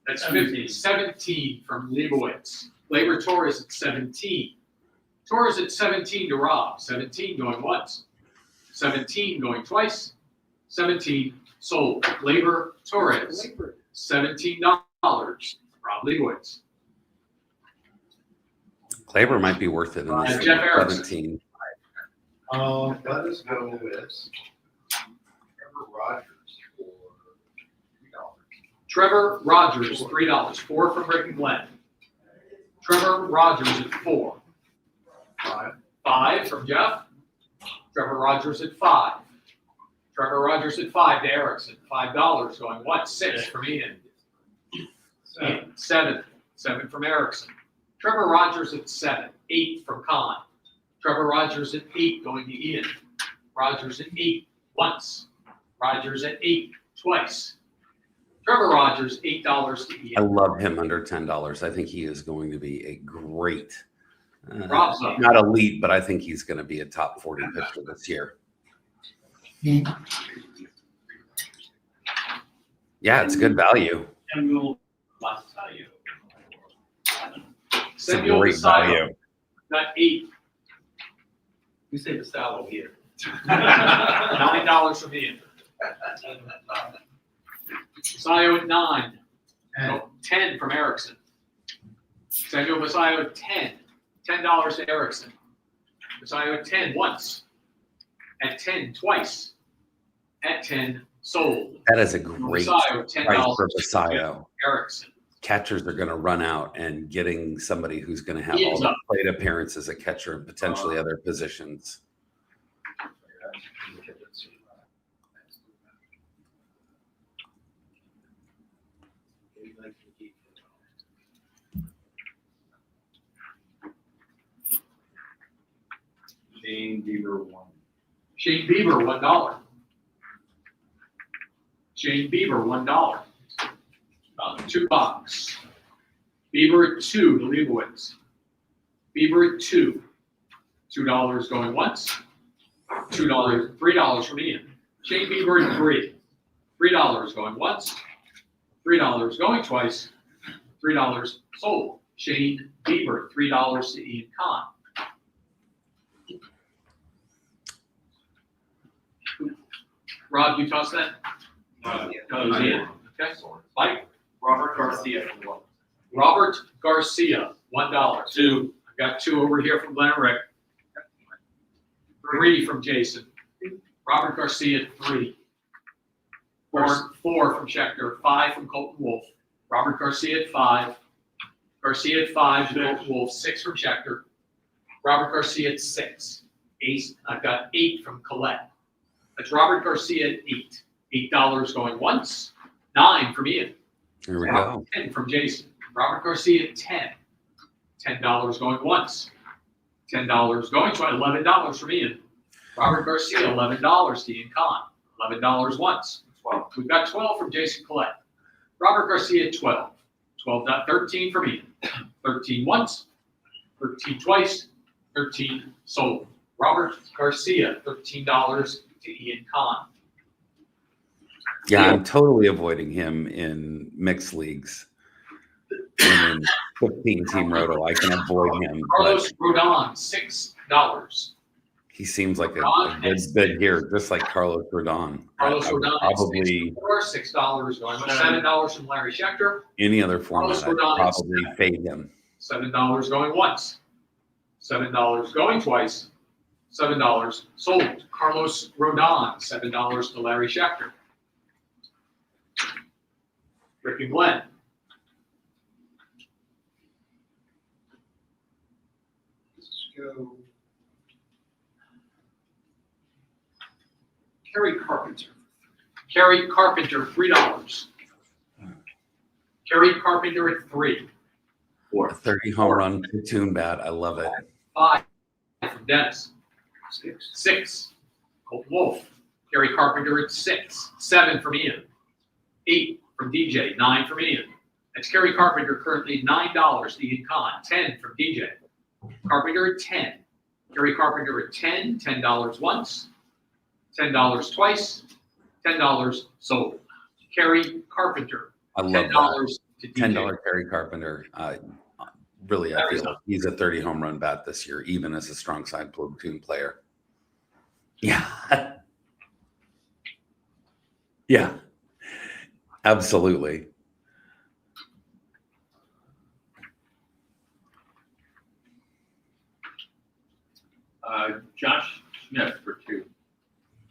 Speaker 4: That's 50. 17 from Leibowitz. Gleyber Torres at 17. Torres at 17 to Rob. 17 going once. 17 going twice. 17 sold. Gleyber Torres. $17. Rob Leibowitz.
Speaker 9: Gleyber might be worth it in this
Speaker 4: Jeff Erickson.
Speaker 9: 17.
Speaker 6: Let us go with Trevor Rogers for $3.
Speaker 4: Trevor Rogers, $3. 4 from Rick and Glenn. Trevor Rogers at 4. 5 from Jeff. Trevor Rogers at 5. Trevor Rogers at 5 to Erickson. $5 going once. 6 from Ian. 7. 7 from Erickson. Trevor Rogers at 7. 8 from Kahn. Trevor Rogers at 8 going to Ian. Rogers at 8 once. Rogers at 8 twice. Trevor Rogers, $8 to
Speaker 9: I
Speaker 4: Ian.
Speaker 9: love him under $10. I think he is going to be a great,
Speaker 4: Rob's up.
Speaker 9: not elite, but I think he's going to be a top 40 pitcher this year. Yeah, it's good value.
Speaker 6: Samuel Basayo.
Speaker 9: It's a
Speaker 4: Samuel
Speaker 9: great
Speaker 4: Basayo,
Speaker 9: value.
Speaker 4: got 8.
Speaker 6: We say Basayo here.
Speaker 4: $9 from Ian. Basayo at 9. No, 10 from Erickson. Samuel Basayo at 10. $10 to Erickson. Basayo at 10 once. At 10 twice. At 10 sold.
Speaker 9: That is a great
Speaker 4: Basayo, $10
Speaker 9: price for
Speaker 4: to
Speaker 9: Basayo.
Speaker 4: Erickson.
Speaker 9: Catchers are going to run out, and getting somebody who's going to have
Speaker 4: He
Speaker 9: all
Speaker 4: is
Speaker 9: the
Speaker 4: up.
Speaker 9: plate appearances as a catcher and potentially other positions.
Speaker 6: Shane Bieber 1.
Speaker 4: Shane Bieber, $1. Shane Bieber, $1. $2. Bieber at 2 to Leibowitz. Bieber at 2. $2 going once. $3 from Ian. Shane Bieber at 3. $3 going once. $3 going twice. $3 sold. Shane Bieber, $3 to Ian Kahn. Rob, you toss that? Goes in. Okay. Mike?
Speaker 6: Robert Garcia for 1.
Speaker 4: Robert Garcia, $1.
Speaker 6: 2.
Speaker 4: I've got 2 over here from Glenn and Rick. 3 from Jason. Robert Garcia, 3. 4 from Schechter, 5 from Colton Wolf. Robert Garcia at 5. Garcia at 5, Colton Wolf, 6 from Schechter. Robert Garcia at 6. I've got 8 from Colette. That's Robert Garcia at 8. $8 going once. 9 from Ian.
Speaker 9: Here we go.
Speaker 4: 10 from Jason. Robert Garcia at 10. $10 going once. $10 going twice. $11 from Ian. Robert Garcia, $11 to Ian Kahn. $11 once. 12. We've got 12 from Jason Collette. Robert Garcia at 12. 13 from Ian. 13 once. 13 twice. 13 sold. Robert Garcia, $13 to Ian Kahn.
Speaker 9: Yeah, I'm totally avoiding him in mixed leagues. And in 15-team roto, I can avoid him.
Speaker 4: Carlos Rodon, $6.
Speaker 9: He seems like a good bid here, just like Carlos Rodon.
Speaker 4: Carlos
Speaker 9: I would
Speaker 4: Rodon,
Speaker 9: probably
Speaker 4: $6 going. $7 from Larry Schechter.
Speaker 9: any other format, I'd probably fade him.
Speaker 4: $7 going once. $7 going twice. $7 sold. Carlos Rodon, $7 to Larry Schechter. Rick and Glenn.
Speaker 6: Let's go.
Speaker 4: Kerry Carpenter. Kerry Carpenter, $3. Kerry Carpenter at 3.
Speaker 9: A 30 home run platoon bat. I love it.
Speaker 4: 5 from Dennis. 6. Colton Wolf. Kerry Carpenter at 6. 7 from Ian. 8 from DJ. 9 from Ian. That's Kerry Carpenter currently $9 to Ian Kahn. 10 from DJ. Carpenter at 10. Kerry Carpenter at 10. $10 once. $10 twice. $10 sold. Kerry Carpenter.
Speaker 9: I love
Speaker 4: $10
Speaker 9: that.
Speaker 4: to DJ.
Speaker 9: $10 Kerry Carpenter. Really, I feel he's a 30 home run bat this year, even as a strong side platoon player. Yeah. Yeah. Absolutely.
Speaker 3: Josh Smith for 2.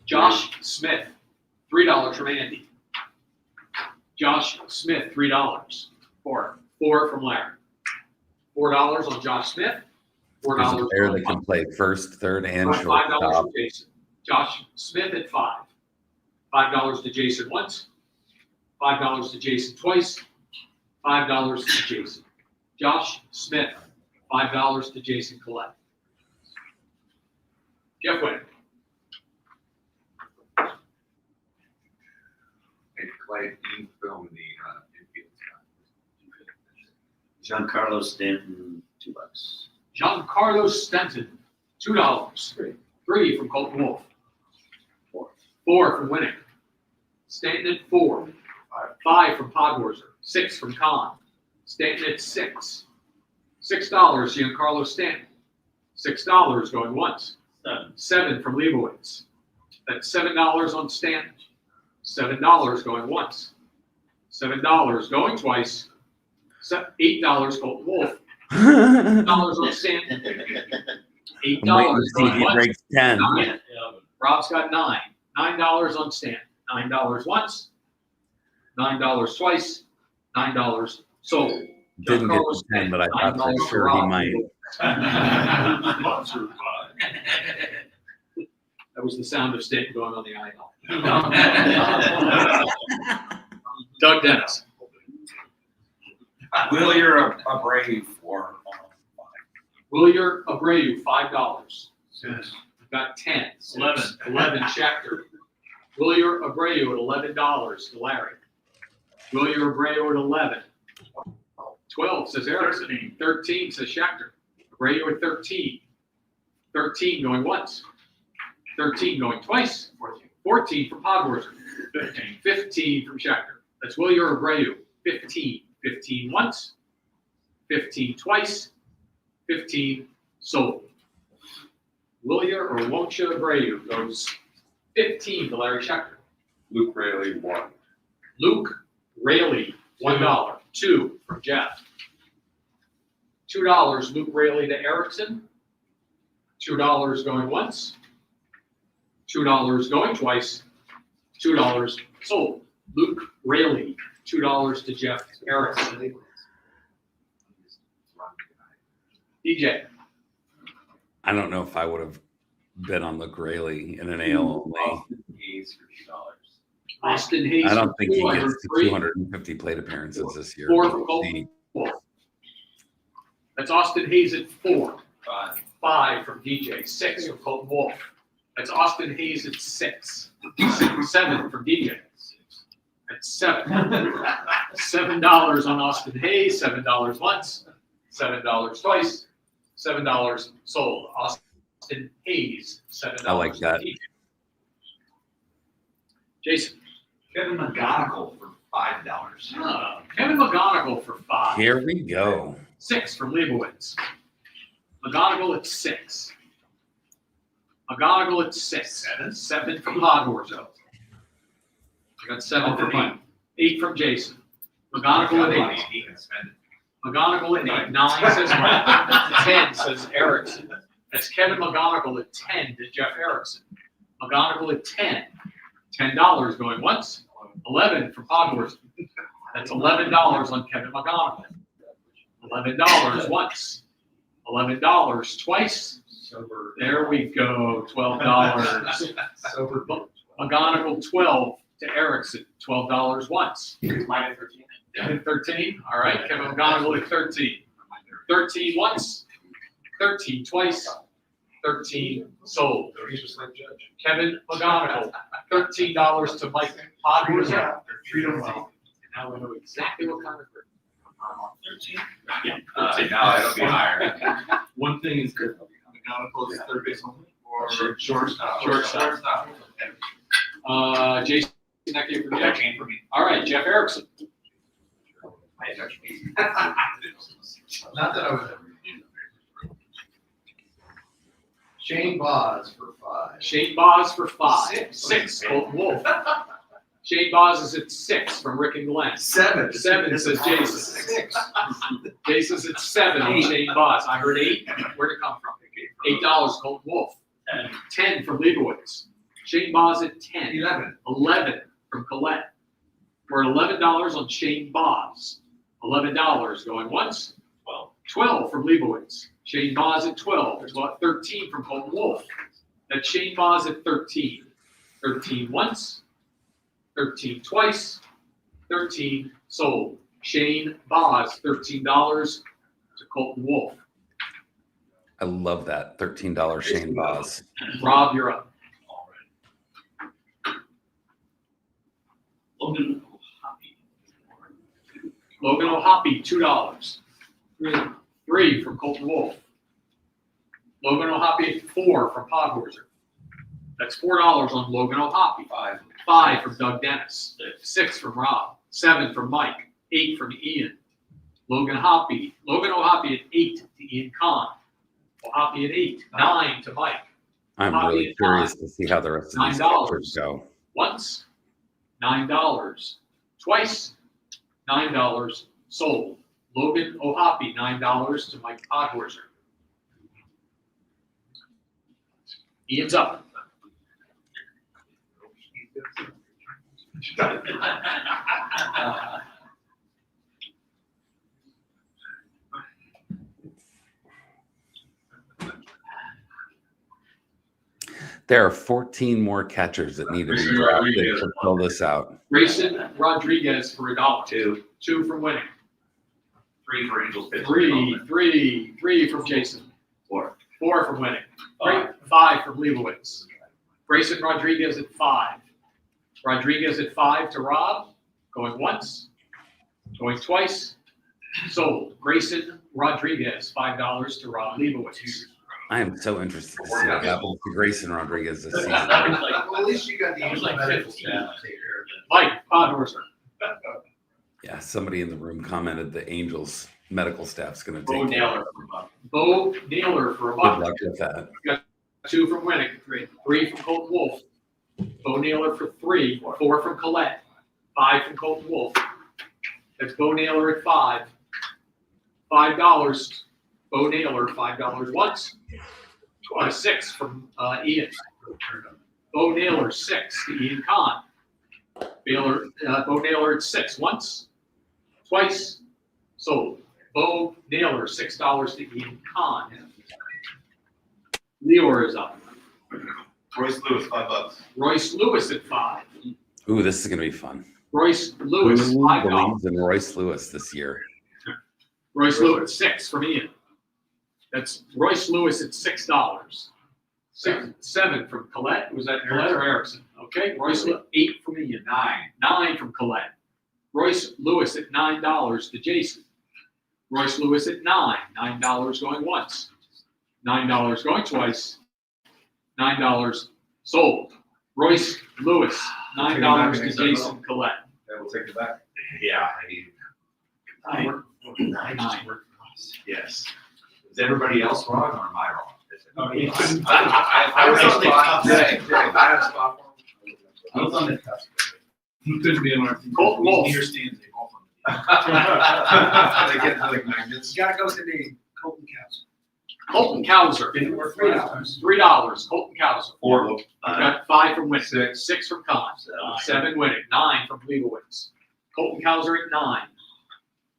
Speaker 4: Josh Smith, $3 from Andy. Josh Smith, $3. 4 from Larry. $4 on Josh Smith. $4
Speaker 9: There's a player
Speaker 4: on
Speaker 9: that can play first, third, and
Speaker 4: $5
Speaker 9: shortstop.
Speaker 4: from Jason. Josh Smith at 5. $5 to Jason once. $5 to Jason twice. $5 to Jason. Josh Smith, $5 to Jason Collette. Jeff Wayne.
Speaker 7: Clay, you film the infield.
Speaker 10: Giancarlo Stanton, $2.
Speaker 4: Giancarlo Stanton, $2. 3 from Colton Wolf. 4 from Winnick. Stanton at 4. 5 from Podhorzer. 6 from Kahn. Stanton at 6. $6, Giancarlo Stanton. $6 going once. 7 from Leibowitz. That's $7 on Stanton. $7 going once. $7 going twice. $8 Colton Wolf. $8 on Stanton. $8
Speaker 9: I'm waiting to see if
Speaker 4: going
Speaker 9: he
Speaker 4: once.
Speaker 9: breaks 10.
Speaker 4: 9. Rob's got 9. $9 on Stanton. $9 once. $9 twice. $9 sold.
Speaker 9: Didn't get to 10, but I thought for sure he might.
Speaker 4: That was the sound of Stanton going on the aisle. Doug Dennis.
Speaker 11: Willier Abreu for 5.
Speaker 4: Willier Abreu, $5. Got 10. 11 Schechter. Willier Abreu at $11 to Larry. Willier Abreu at 11. 12 says Erickson. 13 says Schechter. Abreu at 13. 13 going once. 13 going twice. 14 from Podhorzer. 15 from Schechter. That's Willier Abreu. 15. 15 once. 15 twice. 15 sold. Willier or Woncha Abreu goes 15 to Larry Schechter.
Speaker 11: Luke Rayleigh 1.
Speaker 4: Luke Rayleigh, $1. 2 from Jeff. $2 Luke Rayleigh to Erickson. $2 going once. $2 going twice. $2 sold. Luke Rayleigh, $2 to Jeff Erickson. DJ,
Speaker 9: I don't know if I would have bet on Luke Rayleigh in an AL only.
Speaker 4: Austin Hayes.
Speaker 9: I don't think he
Speaker 4: for
Speaker 9: gets to
Speaker 4: 3.
Speaker 9: 250 plate appearances this year.
Speaker 4: 4 for Colton Wolf. That's Austin Hayes at 4. 5 from DJ. 6 from Colton Wolf. That's Austin Hayes at 6. 7 from DJ. That's 7. $7 on Austin Hayes. $7 once. $7 twice. $7 sold. Austin Hayes. $7.
Speaker 9: I like that.
Speaker 4: DJ. Jason.
Speaker 7: Kevin McGonigal for $5.
Speaker 4: Kevin McGonigal for 5.
Speaker 9: Here we go.
Speaker 4: 6 from Leibowitz. McGonigal at 6. McGonigal at 6. 7 from Hogwarts. I got 7 from Mike. 8 from Jason. McGonigal at 8.
Speaker 7: He can spend it.
Speaker 4: McGonigal at 8. 9 says Mike. 10 says Erickson. That's Kevin McGonigal at 10 to Jeff Erickson. McGonigal at 10. $10 going once. 11 from Hogwarts. That's $11 on Kevin McGonigal. $11 once. $11 twice. There we go. $12. McGonigal 12 to Erickson. $12 once.
Speaker 3: Mine at 13.
Speaker 4: At 13. All right. Kevin McGonigal at 13. 13 once. 13 twice. 13 sold. Kevin McGonigal. $13 to Mike Podwizard.
Speaker 3: Treat them well.
Speaker 4: Now we know exactly what kind of group.
Speaker 3: 13.
Speaker 4: Yeah.
Speaker 7: Now it'll be higher.
Speaker 3: One thing is good. McGonigal is third base only or shortstop.
Speaker 4: Shortstop. Jason, that came from
Speaker 3: That
Speaker 4: Jeff.
Speaker 3: came from me.
Speaker 4: All right, Jeff Erickson.
Speaker 6: Not that I was ever. Shane Boz for 5.
Speaker 4: Shane Boz for 5.
Speaker 6: 6.
Speaker 4: 6, Colton Wolf. Shane Boz is at 6 from Rick and Glenn.
Speaker 7: 7.
Speaker 4: 7 says Jason.
Speaker 6: 6.
Speaker 4: Jason's at 7 on Shane Boz. I heard 8. Where'd it come from? $8, Colton Wolf. 10 from Leibowitz. Shane Boz at 10.
Speaker 7: 11.
Speaker 4: 11 from Colette. We're at $11 on Shane Boz. $11 going once. 12 from Leibowitz. Shane Boz at 12. There's about 13 from Colton Wolf. That's Shane Boz at 13. 13 once. 13 twice. 13 sold. Shane Boz, $13 to Colton Wolf.
Speaker 9: I love that $13 Shane Boz.
Speaker 4: Rob, you're up. Logan O'Hoppy, $2. 3 from Colton Wolf. Logan O'Hoppy at 4 from Podhorzer. That's $4 on Logan O'Hoppy. 5 from Doug Dennis. 6 from Rob. 7 from Mike. 8 from Ian. Logan O'Hoppy at 8 to Ian Kahn. O'Hoppy at 8. 9 to Mike.
Speaker 9: I'm
Speaker 4: O'Hoppy
Speaker 9: really
Speaker 4: at
Speaker 9: curious
Speaker 4: 5.
Speaker 9: to see how the rest of these
Speaker 4: $9.
Speaker 9: catchers go.
Speaker 4: Once, $9. Twice, $9. Sold. Logan O'Hoppy, $9 to Mike Podhorzer. Ian's up.
Speaker 9: There are 14 more catchers that need to be drafted to fill this out.
Speaker 4: Grayson Rodriguez for $1. 2 from Winning.
Speaker 7: 3 for Angels pitching.
Speaker 4: 3 from Jason.
Speaker 7: 4.
Speaker 4: 4 from Winning. 5 from Leibowitz. Grayson Rodriguez at 5. Rodriguez at 5 to Rob. Going once. Going twice. Sold. Grayson Rodriguez, $5 to Rob Leibowitz.
Speaker 9: I am so interested to see what happens to Grayson Rodriguez this season.
Speaker 6: Well, at least you got the Angels medical staff to take care of it.
Speaker 4: Mike Podhorzer.
Speaker 9: Yeah, somebody in the room commented the Angels medical staff's going to
Speaker 4: Bo
Speaker 9: take care of
Speaker 4: Naylor
Speaker 9: it.
Speaker 4: for a buck. Bo Naylor for a
Speaker 9: Good
Speaker 4: buck.
Speaker 9: luck with that.
Speaker 4: 2 from Winning. 3 from Colton Wolf. Bo Naylor for 3. 4 from Colette. 5 from Colton Wolf. That's Bo Naylor at 5. $5. Bo Naylor, $5 once. 6 from Ian. Bo Naylor, 6 to Ian Kahn. Baylor, Bo Naylor at 6, once, twice, sold. Bo Naylor, $6 to Ian Kahn. Leor is up.
Speaker 3: Royce Lewis, $5.
Speaker 4: Royce Lewis at 5.
Speaker 9: Ooh, this is gonna be fun.
Speaker 4: Royce Lewis,
Speaker 9: Who
Speaker 4: $5.
Speaker 9: believes in Royce Lewis this year?
Speaker 4: Royce Lewis, 6 from Ian. That's Royce Lewis at $6. 7 from Colette. Was that Colette or Erickson? Okay. Royce 8 from Ian. 9 from Colette. Royce Lewis at $9 to Jason. Royce Lewis at $9 going once. $9 going twice. $9 sold. Royce Lewis, $9 to Jason Collette.
Speaker 3: Yeah, we'll take it back.
Speaker 7: Yeah,
Speaker 4: Nine.
Speaker 7: yes. Is everybody else wrong or am I wrong?
Speaker 3: I was on the top today. I had a spot for him. I was on the cusp. He couldn't be on our team.
Speaker 4: Colt Wolf.
Speaker 3: He understands it. They get like magnets.
Speaker 6: You gotta go to the Colton Cavs.
Speaker 4: Colton Cowser,
Speaker 6: $3.
Speaker 4: $3. Colton Cowser.
Speaker 3: 4.
Speaker 4: You got 5 from Winnick,
Speaker 3: 6.
Speaker 4: 6 from Kahn, 7 Winnick, 9 from Leibowitz. Colton Cowser at 9.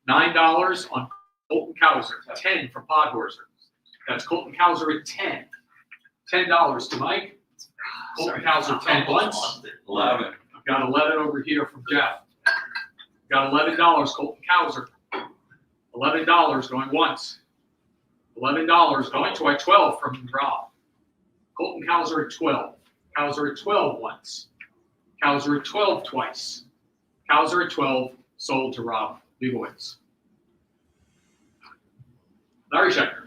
Speaker 4: $9 on Colton Cowser, 10 from Podhorser. That's Colton Cowser at 10. $10 to Mike. Colton Cowser 10 once.
Speaker 7: 11.
Speaker 4: I've got 11 over here from Jeff. Got $11, Colton Cowser. $11 going once. $11 going twice. 12 from Rob. Colton Cowser at 12. Cowser at 12 once. Cowser at 12 twice. Cowser at 12 sold to Rob Leibowitz. Larry Schechter.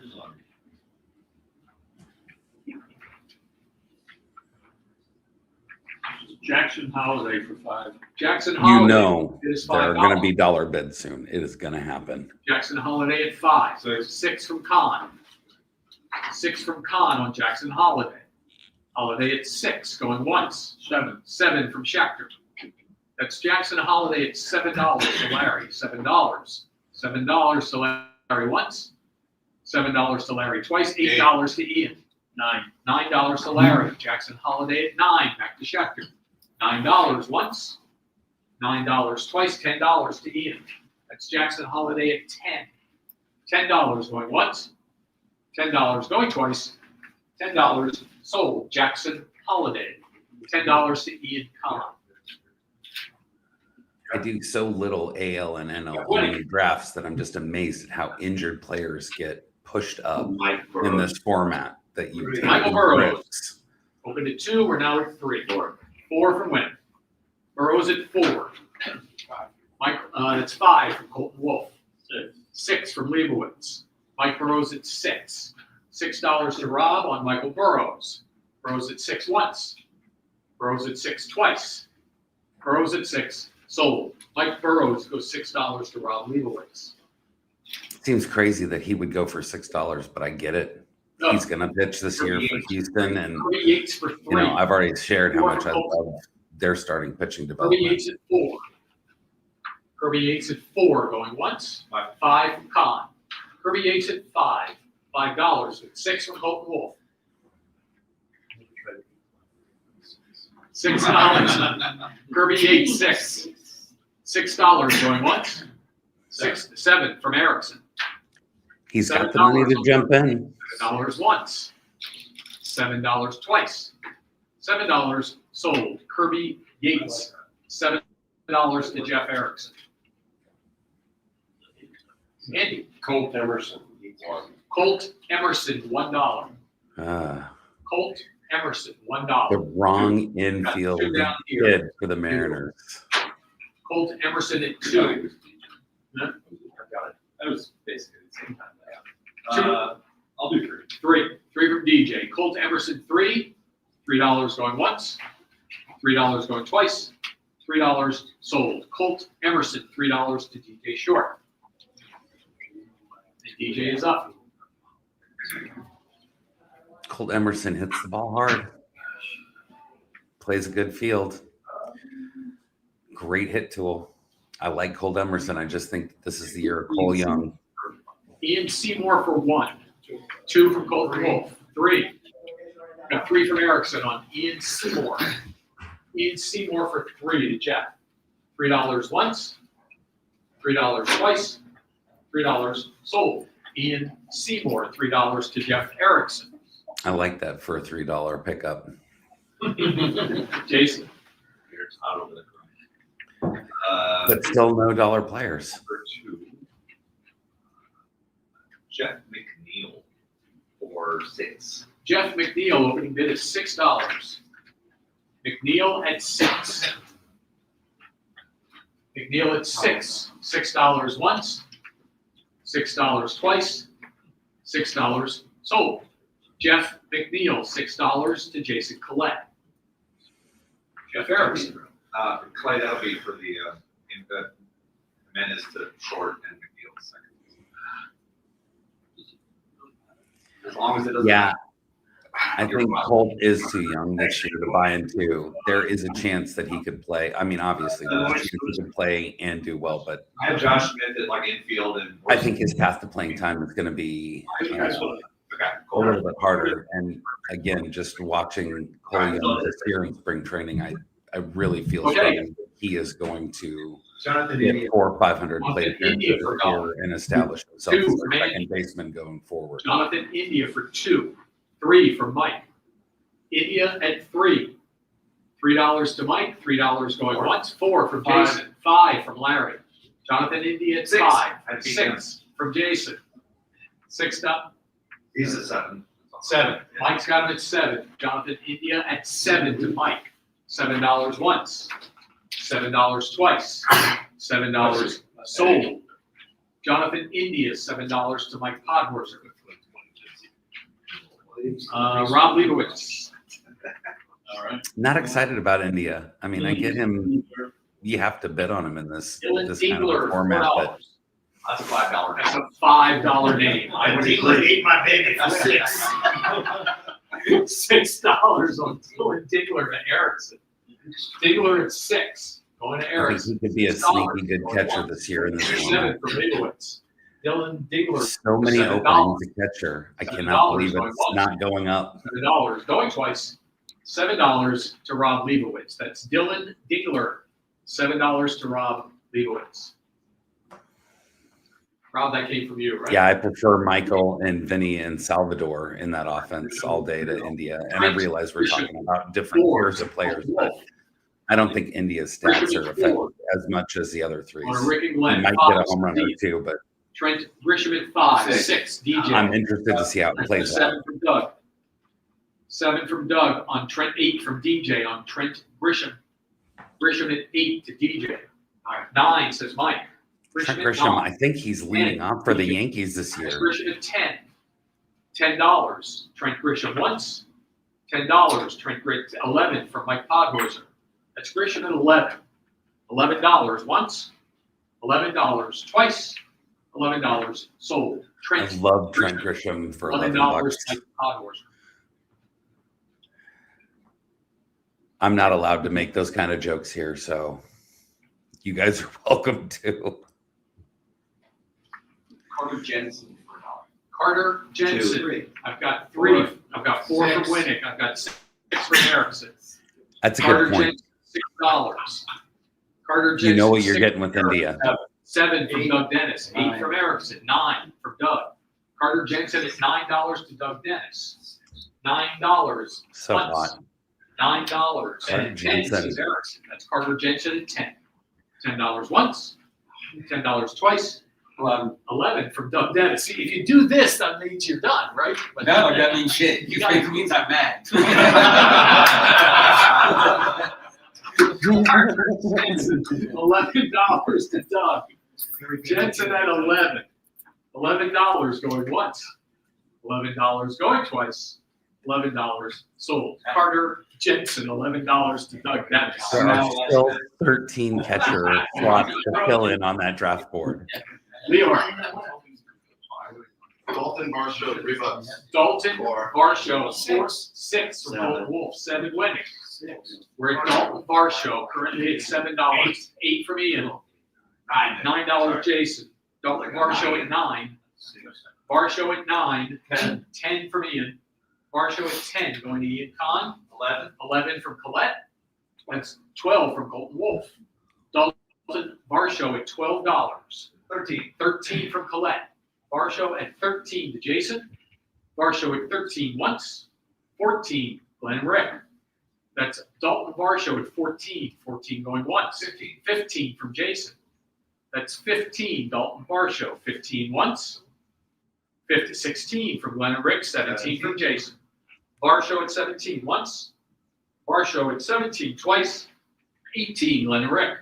Speaker 6: Jackson Holiday for 5.
Speaker 4: Jackson Holiday
Speaker 9: You know
Speaker 4: is
Speaker 9: there are
Speaker 4: $5.
Speaker 9: gonna be dollar bids soon. It is gonna happen.
Speaker 4: Jackson Holiday at 5.
Speaker 3: 6.
Speaker 4: 6 from Kahn. 6 from Kahn on Jackson Holiday. Holiday at 6, going once. 7 from Schechter. That's Jackson Holiday at $7 to Larry. $7. $7 to Larry once. $7 to Larry twice. $8 to Ian. $9 to Larry. Jackson Holiday at 9. Back to Schechter. $9 once. $9 twice. $10 to Ian. That's Jackson Holiday at 10. $10 going once. $10 going twice. $10 sold. Jackson Holiday. $10 to Ian Kahn.
Speaker 9: I do so little AL and NL only drafts that I'm just amazed at how injured players get pushed up in this format that you take.
Speaker 4: Michael Burrows. Opened at 2, we're now at 3. 4 from Wynn. Burrows at 4. Mike, that's 5 from Colton Wolf. 6 from Leibowitz. Mike Burrows at 6. $6 to Rob on Michael Burrows. Burrows at 6 once. Burrows at 6 twice. Burrows at 6 sold. Mike Burrows goes $6 to Rob Leibowitz.
Speaker 9: Seems crazy that he would go for $6, but I get it. He's going to pitch this year for Houston, and
Speaker 4: Kirby Yates for 3.
Speaker 9: you know I've already shared how much I
Speaker 4: Four.
Speaker 9: love their starting pitching
Speaker 4: Kirby
Speaker 9: development.
Speaker 4: Yates at 4. Kirby Yates at 4 going once. 5 from Kahn. Kirby Yates at 5. $5 with 6 from Colton Wolf. $6. Kirby Yates 6. $6 going once. 7 from Erickson.
Speaker 9: He's got the money to jump in.
Speaker 4: $7 once. $7 twice. $7 sold. Kirby Yates. $7 to Jeff Erickson. Andy.
Speaker 11: Colt Emerson.
Speaker 4: Colt Emerson, $1.
Speaker 9: Ah,
Speaker 4: Colt Emerson,
Speaker 9: the
Speaker 4: $1.
Speaker 9: wrong infield
Speaker 4: Two down here.
Speaker 9: kid for the Mariners.
Speaker 4: Colt Emerson at 2.
Speaker 3: That was basically the same time.
Speaker 4: I'll do 3. 3 from DJ. Colt Emerson, 3. $3 going once. $3 going twice. $3 sold. Colt Emerson, $3 to DJ Short. And DJ is up.
Speaker 9: Colt Emerson hits the ball hard. Plays a good field. Great hit tool. I like Colt Emerson. I just think this is the year of Cole Young.
Speaker 4: Ian Seymour for 1. 2 from Colton Wolf. 3. Got 3 from Erickson on Ian Seymour. Ian Seymour for 3 to Jeff. $3 once, $3 twice, $3 sold. Ian Seymour, $3 to Jeff Erickson.
Speaker 9: I like that for a $3 pickup.
Speaker 4: Jason.
Speaker 7: Here's out over the
Speaker 9: But still no dollar players.
Speaker 7: number 2. Jeff McNeil for 6.
Speaker 4: Jeff McNeil, opening bid is $6. McNeil at 6. McNeil at 6. $6 once, $6 twice, $6 sold. Jeff McNeil, $6 to Jason Collette. Jeff Erickson.
Speaker 7: Clay, that'll be for the Menace to short and McNeil second. As long as it doesn't.
Speaker 9: Yeah. I think Colt is too young this year to buy into. There is a chance that he could play. I mean, obviously, there's a chance he could play and do well, but
Speaker 7: I have Josh Smith at like infield and.
Speaker 9: I think his path to playing time is going to be
Speaker 7: Okay,
Speaker 9: a
Speaker 7: cool.
Speaker 9: little bit harder. And again, just watching Cole Young this year in spring training, I really feel
Speaker 4: Okay.
Speaker 9: strongly that he is going to
Speaker 7: Jonathan
Speaker 9: get
Speaker 7: India.
Speaker 9: 400 or 500 plate
Speaker 4: India
Speaker 9: appearances
Speaker 4: for
Speaker 9: this year and establish himself as
Speaker 4: Two
Speaker 9: a
Speaker 4: for me.
Speaker 9: second baseman going forward.
Speaker 4: Jonathan India for 2. 3 for Mike. India at 3. $3 to Mike, $3 going once, 4 from Jason, 5 from Larry. Jonathan India at
Speaker 7: 6.
Speaker 4: 5.
Speaker 7: I'd beat him.
Speaker 4: 6 from Jason. 6 up.
Speaker 7: He's a 7.
Speaker 4: 7. Mike's got him at 7. Jonathan India at 7 to Mike. $7 once, $7 twice, $7 sold. Jonathan India, $7 to Mike Podhorser. Rob Leibowitz.
Speaker 6: All right.
Speaker 4: Not excited about India. I mean, I get him.
Speaker 9: You have to bet on him in this
Speaker 4: Dylan
Speaker 9: this kind of a
Speaker 4: Diegler,
Speaker 9: format. But
Speaker 4: $4.
Speaker 7: That's a $5.
Speaker 4: That's a $5 name. I would agree.
Speaker 5: ate my baby for 6.
Speaker 4: $6 on Dylan Diegler to Erickson. Diegler at 6, going to
Speaker 9: I think
Speaker 4: Erickson.
Speaker 9: he could be a sneaky good catcher this year in this format.
Speaker 4: 7 for Leibowitz. Dylan Diegler,
Speaker 9: So many
Speaker 4: $7.
Speaker 9: openings to catcher. I cannot believe
Speaker 4: going
Speaker 9: it's
Speaker 4: once.
Speaker 9: not going up.
Speaker 4: $7 going twice. $7 to Rob Leibowitz. That's Dylan Diegler. $7 to Rob Leibowitz. Rob, that came from you, right?
Speaker 9: Yeah, I prefer Michael and Vinny and Salvador in that offense all day to India. And I realize we're talking about different tiers of players, but I don't think India's stats are affected as much as the other threes.
Speaker 4: On Rick and
Speaker 9: He
Speaker 4: Glenn,
Speaker 9: might get a
Speaker 4: 5.
Speaker 9: home run or two, but
Speaker 4: Trent Grisham at 5. 6. DJ.
Speaker 9: I'm interested to see how it plays out.
Speaker 4: 7 from Doug. 7 from Doug on Trent. 8 from DJ on Trent Grisham. Grisham at 8 to DJ. 9 says Mike.
Speaker 9: Trent
Speaker 4: at
Speaker 9: Grisham,
Speaker 4: 9.
Speaker 9: I think he's leading off for the Yankees this year.
Speaker 4: Grisham at 10. $10. Trent Grisham once. $10. Trent Grisham 11 from Mike Podhorser. That's Grisham at 11. $11 once. $11 twice. $11 sold.
Speaker 9: I
Speaker 4: Trent
Speaker 9: love Trent Grisham for $11.
Speaker 4: Mike Podhorser.
Speaker 9: I'm not allowed to make those kind of jokes here, so you guys are welcome to.
Speaker 5: Carter Jensen for $1.
Speaker 4: Carter Jensen. I've got 3. I've got 4 from Winnick. I've got 6 from Erickson.
Speaker 9: That's a
Speaker 4: Carter
Speaker 9: good point.
Speaker 4: Jensen, $6. Carter Jensen.
Speaker 9: You know what you're
Speaker 4: 6
Speaker 9: getting with
Speaker 4: from
Speaker 9: India.
Speaker 4: 7 from Doug Dennis. 8 from Erickson. 9 from Doug. Carter Jensen is $9 to Doug Dennis. $9.
Speaker 9: So
Speaker 4: once.
Speaker 9: hot.
Speaker 4: $9.
Speaker 9: Carter
Speaker 4: And 10
Speaker 9: Jensen.
Speaker 4: is Erickson. That's Carter Jensen at 10. $10 once. $10 twice. 11 from Doug Dennis. See, if you do this, that means you're done, right? But
Speaker 5: No, that means shit. It means I'm mad.
Speaker 4: Jensen, $11 to Doug. Jensen at 11. $11 going once. $11 going twice. $11 sold. Carter Jensen, $11 to Doug Dennis.
Speaker 9: There are still 13 catcher slots to fill in on that draft board.
Speaker 4: Leor.
Speaker 3: Dalton Marshall, $3.
Speaker 4: Dalton Varsho, 6 from Golden Wolf, 7 winning. We're at Dalton Varsho, currently at $7. 8 from Ian. $9 Jason. Dalton Varsho at 9. Varsho at 9. 10 from Ian. Varsho at 10, going to Ian Kahn. 11 from Colette. That's 12 from Colton Wolf. Dalton Varsho at $12. 13 from Colette. Varsho at 13 to Jason. Varsho at 13 once. 14, Glenn and Rick. That's Dalton Varsho at 14. 14 going once. 15 from Jason. That's 15, Dalton Varsho. 15 once. 16 from Glenn and Rick. 17 from Jason. Varsho at 17 once. Varsho at 17 twice. 18, Glenn and Rick.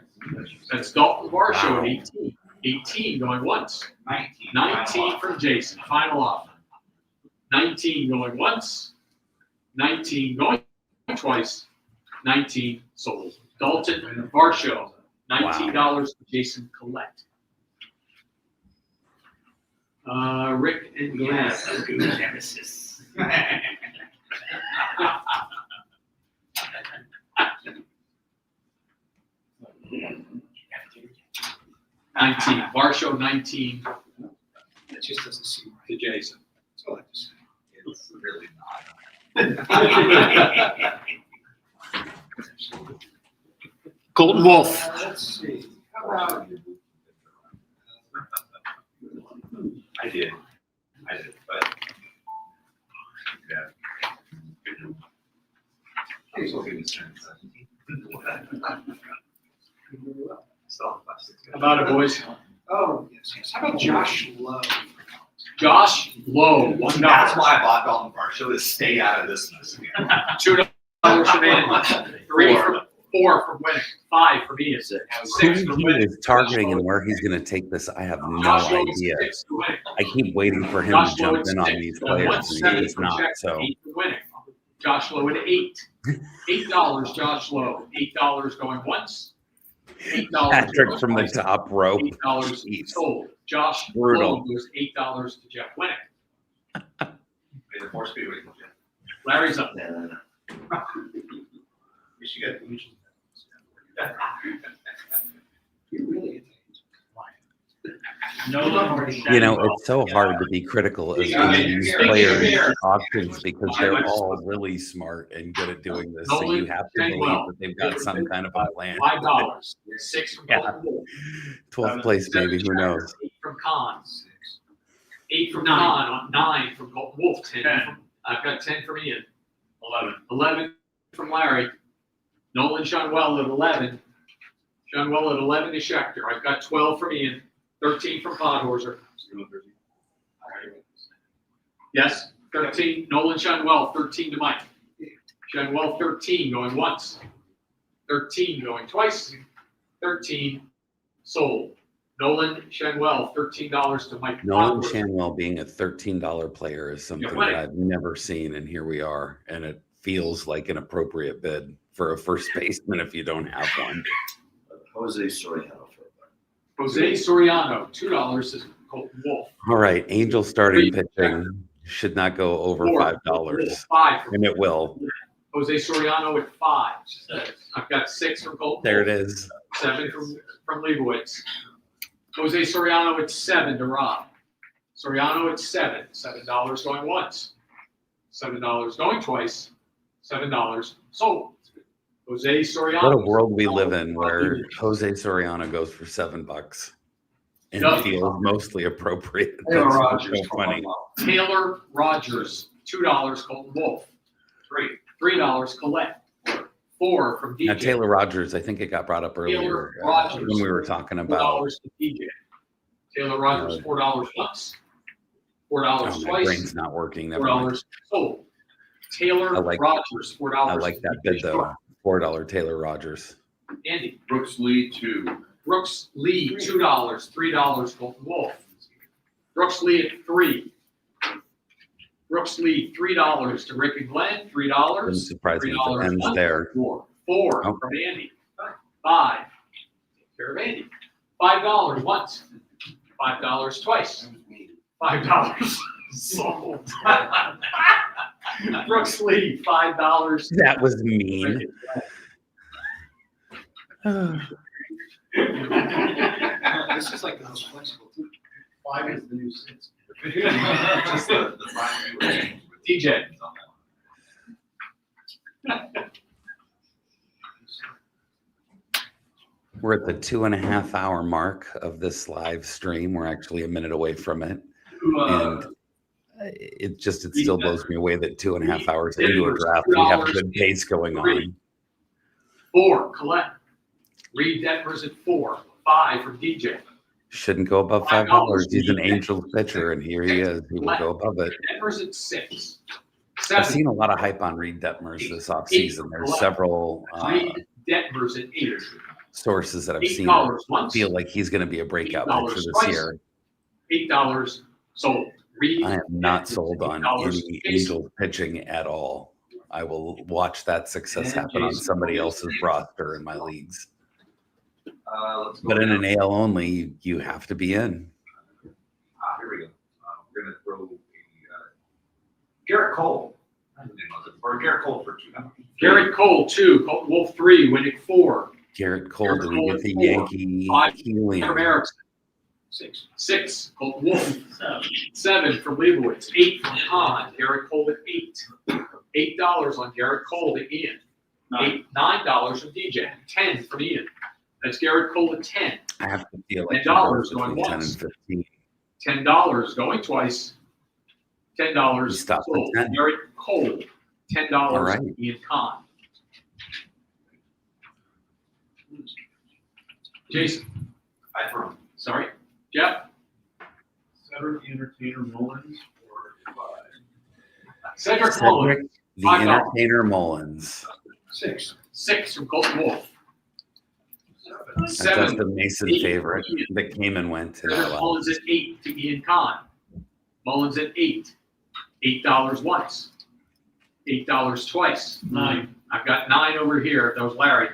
Speaker 4: That's Dalton Varsho at 18. 18 going once. 19 from Jason. Final offer. 19 going once. 19 going twice. 19 sold. Dalton Varsho. $19 to Jason Collette. Rick and Glenn.
Speaker 5: Nemesis.
Speaker 4: 19. Varsho 19
Speaker 6: That just doesn't seem right.
Speaker 4: to Jason.
Speaker 6: That's all I have to say.
Speaker 5: It's really
Speaker 4: Colton Wolf.
Speaker 6: Let's see. How about
Speaker 7: I did, but. Yeah. I'm so good at saying that. So,
Speaker 4: How about it, boys?
Speaker 6: Oh, yes. How about Josh Lowe?
Speaker 4: Josh Lowe, $1.
Speaker 7: That's why I bought Dalton Varsho, to stay out of this mess again.
Speaker 4: $2 from Andy. 4 from winning. 5 from Ian. 6
Speaker 9: Who
Speaker 4: from
Speaker 9: he
Speaker 4: winning.
Speaker 9: is targeting and where he's going to take this, I have no
Speaker 4: Josh Lowe
Speaker 9: idea.
Speaker 4: 6 to winning.
Speaker 9: I keep waiting for him
Speaker 4: Josh
Speaker 9: to
Speaker 4: Lowe
Speaker 9: jump
Speaker 4: at
Speaker 9: in on
Speaker 4: 6.
Speaker 9: these players, and
Speaker 4: 170
Speaker 9: he's
Speaker 4: from
Speaker 9: not.
Speaker 4: Jackson,
Speaker 9: So
Speaker 4: 8 to winning. Josh Lowe at 8. $8, Josh Lowe. $8 going once. $8
Speaker 9: Patrick
Speaker 4: goes
Speaker 9: from the
Speaker 4: twice.
Speaker 9: top rope.
Speaker 4: $8
Speaker 9: Jeez.
Speaker 4: sold. Josh
Speaker 9: Brutal.
Speaker 4: Lowe goes $8 to Jeff Winnick.
Speaker 7: May the force be with you.
Speaker 4: Larry's up.
Speaker 7: We should get.
Speaker 6: You really
Speaker 9: You know, it's so hard to be critical of these players' options because they're all really smart and good at doing this. So you have to believe that they've got some kind of a plan.
Speaker 4: $5. 6 from
Speaker 9: Yeah.
Speaker 4: Colton Wolf.
Speaker 9: 12th place, maybe, who knows?
Speaker 4: 8 from Con. 8 from Con. 9 from Colton Wolf. 10 from, I've got 10 from Ian. 11 from Larry. Nolan Shunwell at 11. Shunwell at 11 to Schechter. I've got 12 from Ian. 13 from Podhorser. Yes, 13. Nolan Shunwell, 13 to Mike. Shunwell, 13 going once. 13 going twice. 13 sold. Nolan Shunwell, $13 to Mike.
Speaker 9: Nolan
Speaker 4: Podhorser.
Speaker 9: Shanwell being a $13 player is something
Speaker 4: right.
Speaker 9: that I've never seen, and here we are. And it feels like an appropriate bid for a first baseman if you don't have one.
Speaker 10: Jose Soriano.
Speaker 4: Jose Soriano, $2 to Colton Wolf.
Speaker 9: All right, Angel starting
Speaker 4: 3.
Speaker 9: pitching should not go over
Speaker 4: Four.
Speaker 9: $5,
Speaker 4: 5 from
Speaker 9: and it will.
Speaker 4: Jose Soriano at 5. I've got 6 from Colton.
Speaker 9: There it
Speaker 4: Wolf.
Speaker 9: is.
Speaker 4: 7 from Leibowitz. Jose Soriano at 7 to Rob. Soriano at 7. $7 going once. $7 going twice. $7 sold. Jose Soriano.
Speaker 9: What a world we live in where Jose Soriano goes for $7 and
Speaker 4: Yep.
Speaker 9: feels mostly appropriate.
Speaker 5: Taylor
Speaker 9: That's
Speaker 5: Rogers.
Speaker 9: so funny.
Speaker 4: Taylor Rogers, $2 Colton Wolf. $3 Colette. 4 from DJ.
Speaker 9: Now, Taylor Rogers, I think it got brought up earlier
Speaker 4: Rogers.
Speaker 9: when we were talking about
Speaker 4: $4 to DJ. Taylor Rogers, $4 once. $4
Speaker 9: oh, my
Speaker 4: twice.
Speaker 9: brain's not working. Never mind.
Speaker 4: $4 sold. Taylor
Speaker 9: I like-
Speaker 4: Rogers, $4.
Speaker 9: I like that bid though. $4 Taylor Rogers.
Speaker 4: Andy.
Speaker 11: Brooks Lee, 2.
Speaker 4: Brooks Lee, $2. $3 Colton Wolf. Brooks Lee at 3. Brooks Lee, $3 to Rick and Glenn, $3.
Speaker 9: Wouldn't surprise me if
Speaker 4: $3
Speaker 9: it ends
Speaker 4: once.
Speaker 9: there.
Speaker 4: 4
Speaker 9: Oh.
Speaker 4: from Andy. 5. Take care of Andy. $5 once. $5 twice. $5 sold. Brooks Lee, $5.
Speaker 9: That was mean.
Speaker 6: This is like the most flexible too. 5 is the new 6.
Speaker 7: Just the five.
Speaker 4: DJ.
Speaker 9: We're at the 2.5 hour mark of this live stream. We're actually a minute away from it. And it still blows me away that 2.5 hours into a draft, we have a good pace going on.
Speaker 4: 4, Colette. Reed Detmers at 4. 5 from DJ.
Speaker 9: Shouldn't go above $5. He's an Angels pitcher, and here he is. He will go above it.
Speaker 4: Detmers at 6.
Speaker 9: I've
Speaker 4: 7.
Speaker 9: seen a lot of hype on Reed Detmers this offseason. There's several
Speaker 4: Reed Detmers at 8.
Speaker 9: sources that I've seen
Speaker 4: $8 once.
Speaker 9: feel like he's going to be a breakout
Speaker 4: $8
Speaker 9: pitcher this
Speaker 4: twice.
Speaker 9: year.
Speaker 4: $8 sold. Reed
Speaker 9: I am not
Speaker 4: Detmers,
Speaker 9: sold on
Speaker 4: $8
Speaker 9: any
Speaker 4: Jason.
Speaker 9: Angels pitching at all. I will watch that success happen on somebody else's roster in my leagues.
Speaker 7: Let's go
Speaker 9: But in
Speaker 7: down.
Speaker 9: an AL only, you have to be in.
Speaker 7: Here we go. We're gonna throw Garrett Cole. Or Garrett Cole for $2.
Speaker 4: Garrett Cole, 2. Colton Wolf, 3. Winnick, 4.
Speaker 9: Garrett Cole, do we get the
Speaker 4: 4.
Speaker 9: Yankee
Speaker 4: 5
Speaker 9: helium?
Speaker 4: from Erickson. 6. Colton Wolf. 7 from Leibowitz. 8 from Hahn. Garrett Cole at 8. $8 on Garrett Cole to Ian. $9 from DJ. 10 from Ian. That's Garrett Cole at 10.
Speaker 9: I have to feel like
Speaker 4: $10
Speaker 9: between
Speaker 4: going
Speaker 9: 10
Speaker 4: once.
Speaker 9: and 15.
Speaker 4: $10 going twice. $10
Speaker 9: Stop at
Speaker 4: sold.
Speaker 9: 10.
Speaker 4: Garrett Cole. $10
Speaker 9: All right.
Speaker 4: Ian Kahn. Jason.
Speaker 5: I throw him.
Speaker 4: Sorry. Jeff.
Speaker 6: Cedric Entertainer Mullins or 5.
Speaker 4: Cedric Mullins.
Speaker 9: Cedric, the
Speaker 4: $5.
Speaker 9: entertainer Mullins.
Speaker 6: 6.
Speaker 4: 6 from Colton Wolf.
Speaker 9: That's
Speaker 4: 7.
Speaker 9: the Mason
Speaker 4: 8
Speaker 9: favorite
Speaker 4: from Ian.
Speaker 9: that came and went.
Speaker 4: Cedric Mullins at 8 to Ian Kahn. Mullins at 8. $8 once. $8 twice. 9. I've got 9 over here. That was Larry.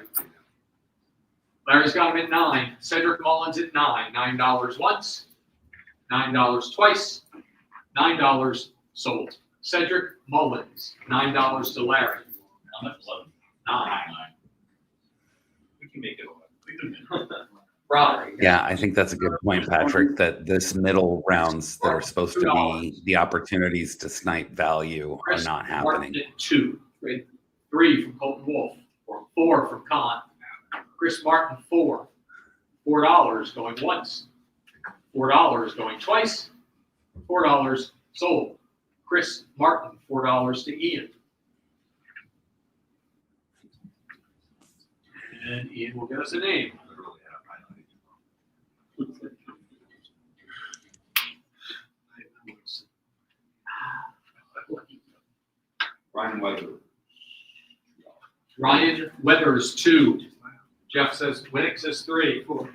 Speaker 4: Larry's got him at 9. Cedric Mullins at 9. $9 once. $9 twice. $9 sold. Cedric Mullins. $9 to Larry. 9.
Speaker 5: We can make it 11.
Speaker 4: Rob.
Speaker 9: Yeah, I think that's a good point, Patrick, that this middle rounds that are supposed to be the opportunities to snipe value are not happening.
Speaker 4: Martin at 2. 3 from Colton Wolf. 4 from Kahn. Chris Martin, 4. $4 going once. $4 going twice. $4 sold. Chris Martin, $4 to Ian. And Ian will get us a name.
Speaker 7: Ryan Weather.
Speaker 4: Ryan Weathers, 2. Jeff says, Winnick says 3. 4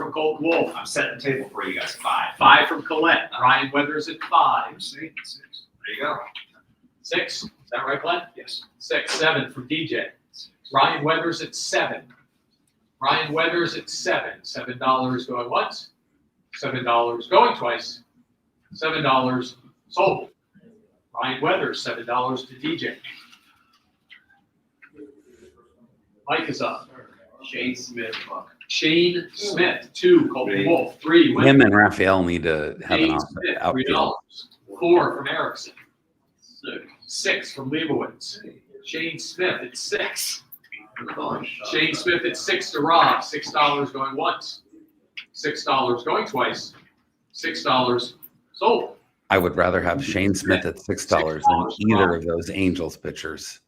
Speaker 4: from Colton Wolf.
Speaker 7: I'm setting the table for you guys. 5.
Speaker 4: 5 from Colette. Ryan Weathers at 5.
Speaker 7: 6. There you go.
Speaker 4: 6. Is that right, Glenn?
Speaker 7: Yes.
Speaker 4: 6. 7 from DJ. Ryan Weathers at 7. Ryan Weathers at 7. $7 going once. $7 going twice. $7 sold. Ryan Weathers, $7 to DJ. Mike is up.
Speaker 5: Shane Smith, buck.
Speaker 4: Shane Smith, 2. Colton Wolf, 3.
Speaker 9: Him and Raphael need to have an
Speaker 4: Shane Smith,
Speaker 9: outfield.
Speaker 4: $3. 4 from Erickson. 6 from Leibowitz. Shane Smith at 6. Shane Smith at 6 to Rob. $6 going once. $6 going twice. $6 sold.
Speaker 9: I would rather have Shane Smith at $6 than either of those Angels pitchers.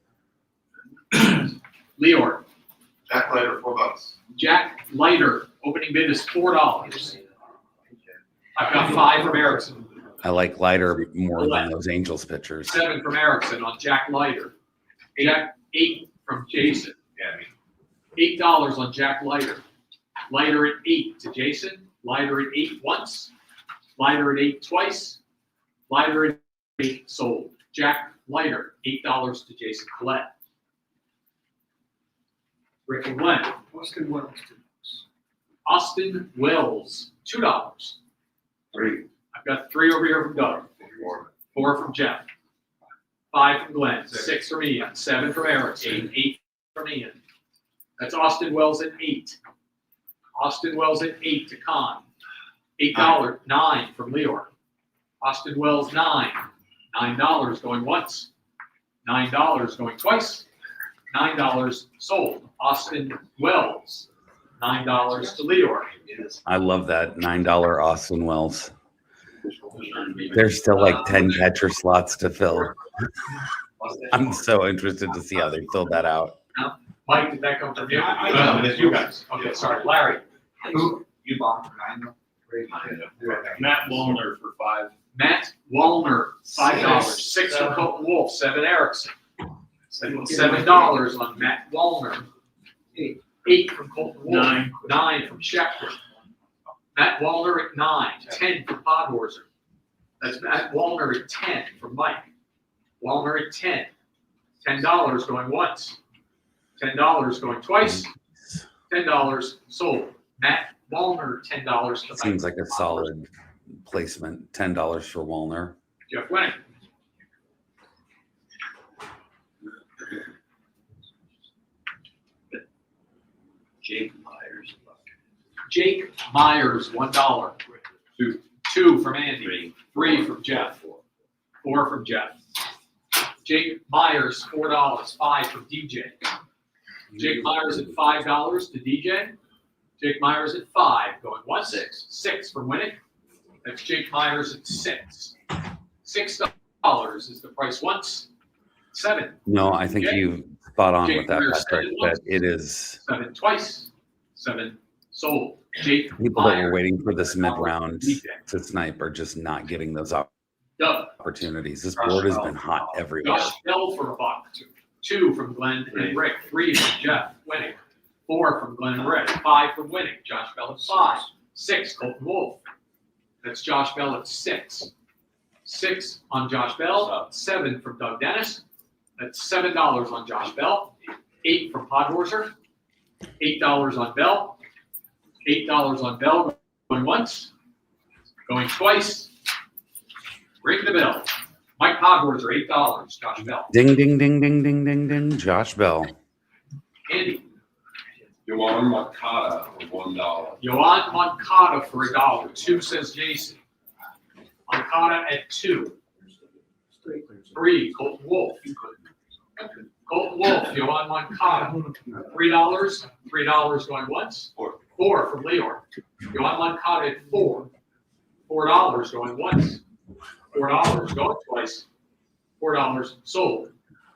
Speaker 4: Leor.
Speaker 3: Jack Leiter, $4.
Speaker 4: Jack Leiter. Opening bid is $4. I've got 5 from Erickson.
Speaker 9: I like Leiter more than those Angels pitchers.
Speaker 4: 7 from Erickson on Jack Leiter. Jack 8 from Jason.
Speaker 7: Yeah,
Speaker 4: $8 on Jack Leiter. Leiter at 8 to Jason. Leiter at 8 once. Leiter at 8 twice. Leiter at 8 sold. Jack Leiter, $8 to Jason Collette. Rick and Glenn.
Speaker 6: Austin Wells.
Speaker 4: Austin Wells, $2.
Speaker 7: 3.
Speaker 4: I've got 3 over here from Doug. 4 from Jeff. 5 from Glenn. 6 from Ian. 7 from Erickson. 8 from Ian. That's Austin Wells at 8. Austin Wells at 8 to Kahn. $8. 9 from Leor. Austin Wells, 9. $9 going once. $9 going twice. $9 sold. Austin Wells. $9 to Leor.
Speaker 9: I love that $9 Austin Wells. There's still like 10 catcher slots to fill. I'm so interested to see how they filled that out.
Speaker 4: Mike, did that come from you?
Speaker 5: I-
Speaker 4: You guys. Okay, sorry. Larry.
Speaker 5: Who, you bought for 9 though?
Speaker 2: Matt Wallner for 5.
Speaker 4: Matt Wallner, $5. 6 from Colton Wolf, 7 Erickson. $7 on Matt Wallner. 8 from Colton Wolf. 9 from Schechter. Matt Wallner at 9. 10 from Podhorzer. That's Matt Wallner at 10 from Mike. Wallner at 10. $10 going once. $10 going twice. $10 sold. Matt Wallner, $10 to
Speaker 9: Seems like a solid placement. $10 for Wallner.
Speaker 4: Jeff Winnick.
Speaker 10: Jake Myers.
Speaker 4: Jake Myers, $1. 2 from Andy. 3 from Jeff. 4 from Jeff. Jake Myers, $4. 5 from DJ. Jake Myers at $5 to DJ. Jake Myers at 5, going once. 6 from Winnick. That's Jake Myers at 6. $6 is the price once. 7.
Speaker 9: No, I think
Speaker 4: Jake-
Speaker 9: you spot on
Speaker 4: Jake
Speaker 9: with that,
Speaker 4: Myers
Speaker 9: Patrick,
Speaker 4: said it
Speaker 9: that
Speaker 4: once.
Speaker 9: it is
Speaker 4: 7 twice. 7 sold. Jake
Speaker 9: people that were
Speaker 4: Myers,
Speaker 9: waiting for this mid-round
Speaker 4: DJ.
Speaker 9: to snipe are just not getting those
Speaker 4: Doug.
Speaker 9: opportunities. This board has been hot everywhere.
Speaker 4: Josh Bell for $1. 2 from Glenn and Rick. 3 from Jeff Winnick. 4 from Glenn and Rick. 5 from Winnick. Josh Bell at 5. 6 Colton Wolf. That's Josh Bell at 6. 6 on Josh Bell. 7 from Doug Dennis. That's $7 on Josh Bell. 8 from Podhorzer. $8 on Bell. $8 on Bell going once. Going twice. Ring the bell. Mike Podhorzer, $8. Josh Bell.
Speaker 9: Ding, ding, ding, ding, ding, ding, ding. Josh Bell.
Speaker 4: Andy.
Speaker 11: Yohan Makata for $1.
Speaker 4: Yohan Moncada for $1. 2 says Jason. Moncada at 2. 3, Colton Wolf. Colton Wolf, Yohan Moncada. $3. $3 going once. 4 from Leor. Yohan Moncada at 4. $4 going once. $4 going twice. $4 sold.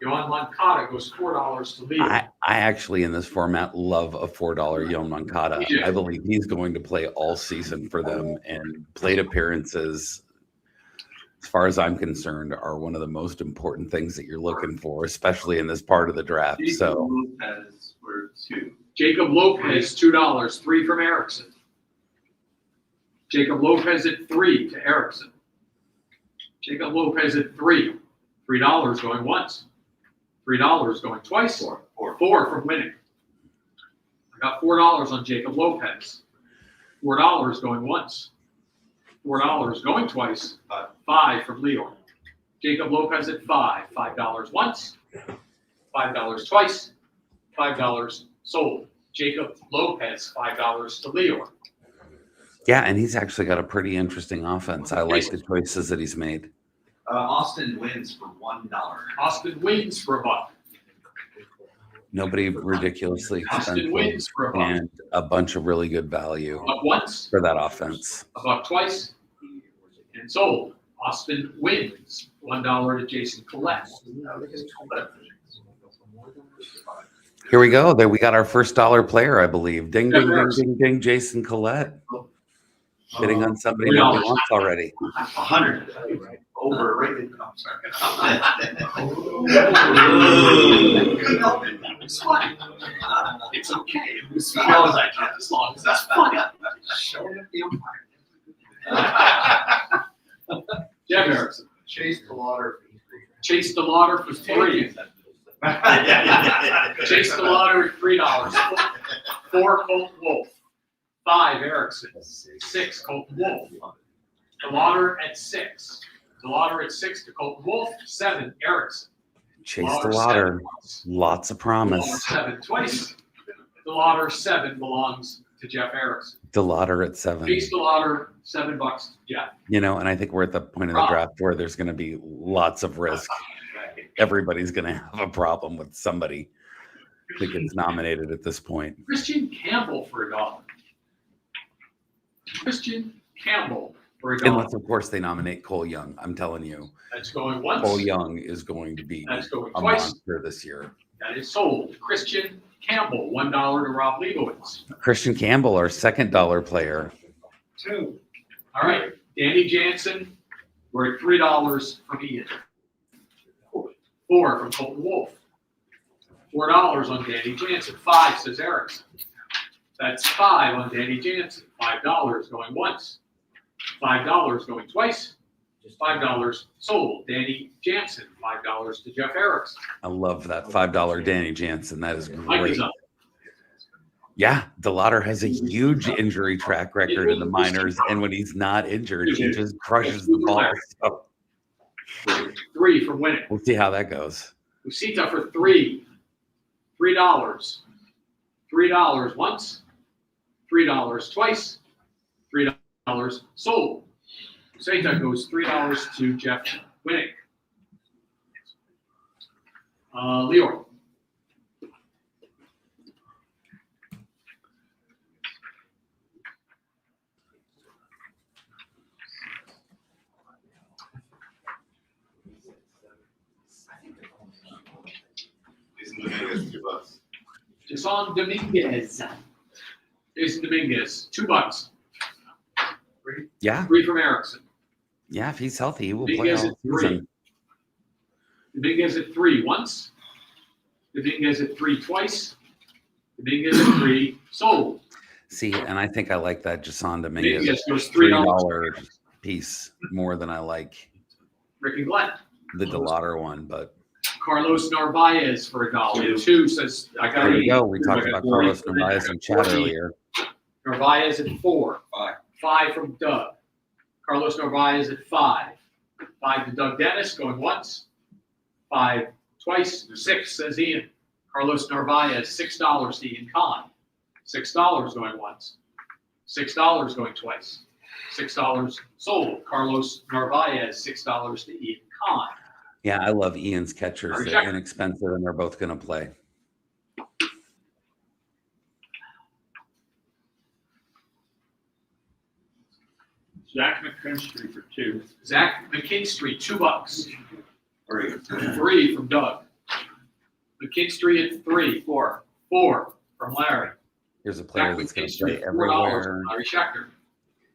Speaker 4: Yohan Moncada goes $4 to Leor.
Speaker 9: I actually, in this format, love a $4 Yohan Moncada.
Speaker 4: Yeah.
Speaker 9: I believe he's going to play all season for them, and plate appearances, as far as I'm concerned, are one of the most important things that you're looking for, especially in this part of the draft. So
Speaker 5: Lopez for 2.
Speaker 4: Jacob Lopez, $2. 3 from Erickson. Jacob Lopez at 3 to Erickson. Jacob Lopez at 3. $3 going once. $3 going twice. 4 from Winnick. I got $4 on Jacob Lopez. $4 going once. $4 going twice. 5 from Leor. Jacob Lopez at 5. $5 once. $5 twice. $5 sold. Jacob Lopez, $5 to Leor.
Speaker 9: yeah, and he's actually got a pretty interesting offense. I like the choices that he's made.
Speaker 5: Austin wins for $1.
Speaker 4: Austin wins for $1.
Speaker 9: Nobody ridiculously
Speaker 4: Austin
Speaker 9: expensive,
Speaker 4: wins for $1.
Speaker 9: and a bunch of really good value
Speaker 4: $1 once,
Speaker 9: for that offense.
Speaker 4: $1 twice, and sold. Austin wins. $1 to Jason Collette.
Speaker 9: Here we go. There we got our first dollar player, I believe. Ding, ding, ding, ding, ding. Jason Collette. Bidding on somebody nobody wants already.
Speaker 5: 100. Overrated. I'm sorry.
Speaker 4: It's funny. It's okay. As well as I can, as long as that's funny.
Speaker 5: Showing up the umpire.
Speaker 4: Jeff Erickson.
Speaker 6: Chase the water.
Speaker 4: Chase the Lauder for 3. Chase the Lauder at $3. 4 Colton Wolf. 5 Erickson. 6 Colton Wolf. The Lauder at 6. The Lauder at 6 to Colton Wolf. 7 Erickson.
Speaker 9: Chase the Lauder. Lots of promise.
Speaker 4: 7 twice. The Lauder 7 belongs to Jeff Erickson.
Speaker 9: The Lauder at 7.
Speaker 4: Chase the Lauder, $7 to Jeff.
Speaker 9: You know, and I think we're at the point of the draft where there's going to be lots of risk. Everybody's going to have a problem with somebody. think it's nominated at this point.
Speaker 4: Christian Campbell for $1. Christian Campbell for $1.
Speaker 9: Unless, of course, they nominate Cole Young. I'm telling you,
Speaker 4: That's going once.
Speaker 9: Cole Young is going to be
Speaker 4: That's going
Speaker 9: a
Speaker 4: twice.
Speaker 9: monster this year.
Speaker 4: That is sold. Christian Campbell, $1 to Rob Leibowitz.
Speaker 9: Christian Campbell, our second dollar player.
Speaker 6: 2.
Speaker 4: All right, Danny Jansen, we're at $3 from Ian. 4 from Colton Wolf. $4 on Danny Jansen. 5 says Erickson. That's 5 on Danny Jansen. $5 going once. $5 going twice. $5 sold. Danny Jansen. $5 to Jeff Erickson.
Speaker 9: I love that $5 Danny Jansen. That is
Speaker 4: Mike
Speaker 9: great.
Speaker 4: is up.
Speaker 9: Yeah, DeLauder has a huge injury track record in the minors, and when he's not injured, he just crushes the ball. So
Speaker 4: 3 from Winnick.
Speaker 9: we'll see how that goes.
Speaker 4: Usita for 3. $3. $3 once. $3 twice. $3 sold. Usita goes $3 to Jeff Winnick. Leor. Jason Dominguez. Jason Dominguez, $2.
Speaker 9: Yeah,
Speaker 4: 3 from Erickson.
Speaker 9: yeah, if he's healthy, he will play
Speaker 4: Dominguez
Speaker 9: all
Speaker 4: at 3.
Speaker 9: season.
Speaker 4: Dominguez at 3 once. Dominguez at 3 twice. Dominguez at 3 sold.
Speaker 9: See, and I think I like that Jason Dominguez
Speaker 4: Dominguez goes $3.
Speaker 9: $3 piece more than I like
Speaker 4: Rick and Glenn.
Speaker 9: the DeLauder one, but
Speaker 4: Carlos Narvaez for $1. 2 says I got
Speaker 9: there you
Speaker 4: to
Speaker 9: go. We talked about Carlos Narvaez in chat earlier.
Speaker 4: Narvaez at 4.
Speaker 7: 5.
Speaker 4: 5 from Doug. Carlos Narvaez at 5. 5 to Doug Dennis going once. 5 twice. 6 says Ian. Carlos Narvaez, $6 to Ian Kahn. $6 going once. $6 going twice. $6 sold. Carlos Narvaez, $6 to Ian Kahn.
Speaker 9: Yeah, I love Ian's catchers.
Speaker 4: Check.
Speaker 9: They're inexpensive and they're both going to play.
Speaker 6: Zach McKinstry for 2.
Speaker 4: Zach McKinstry, $2.
Speaker 7: 3.
Speaker 4: 3 from Doug. McKinstry at 3. 4 from Larry.
Speaker 9: Here's a player
Speaker 4: Zach
Speaker 9: that's going to play
Speaker 4: McKinstry, $4
Speaker 9: everywhere.
Speaker 4: from Larry Schechter.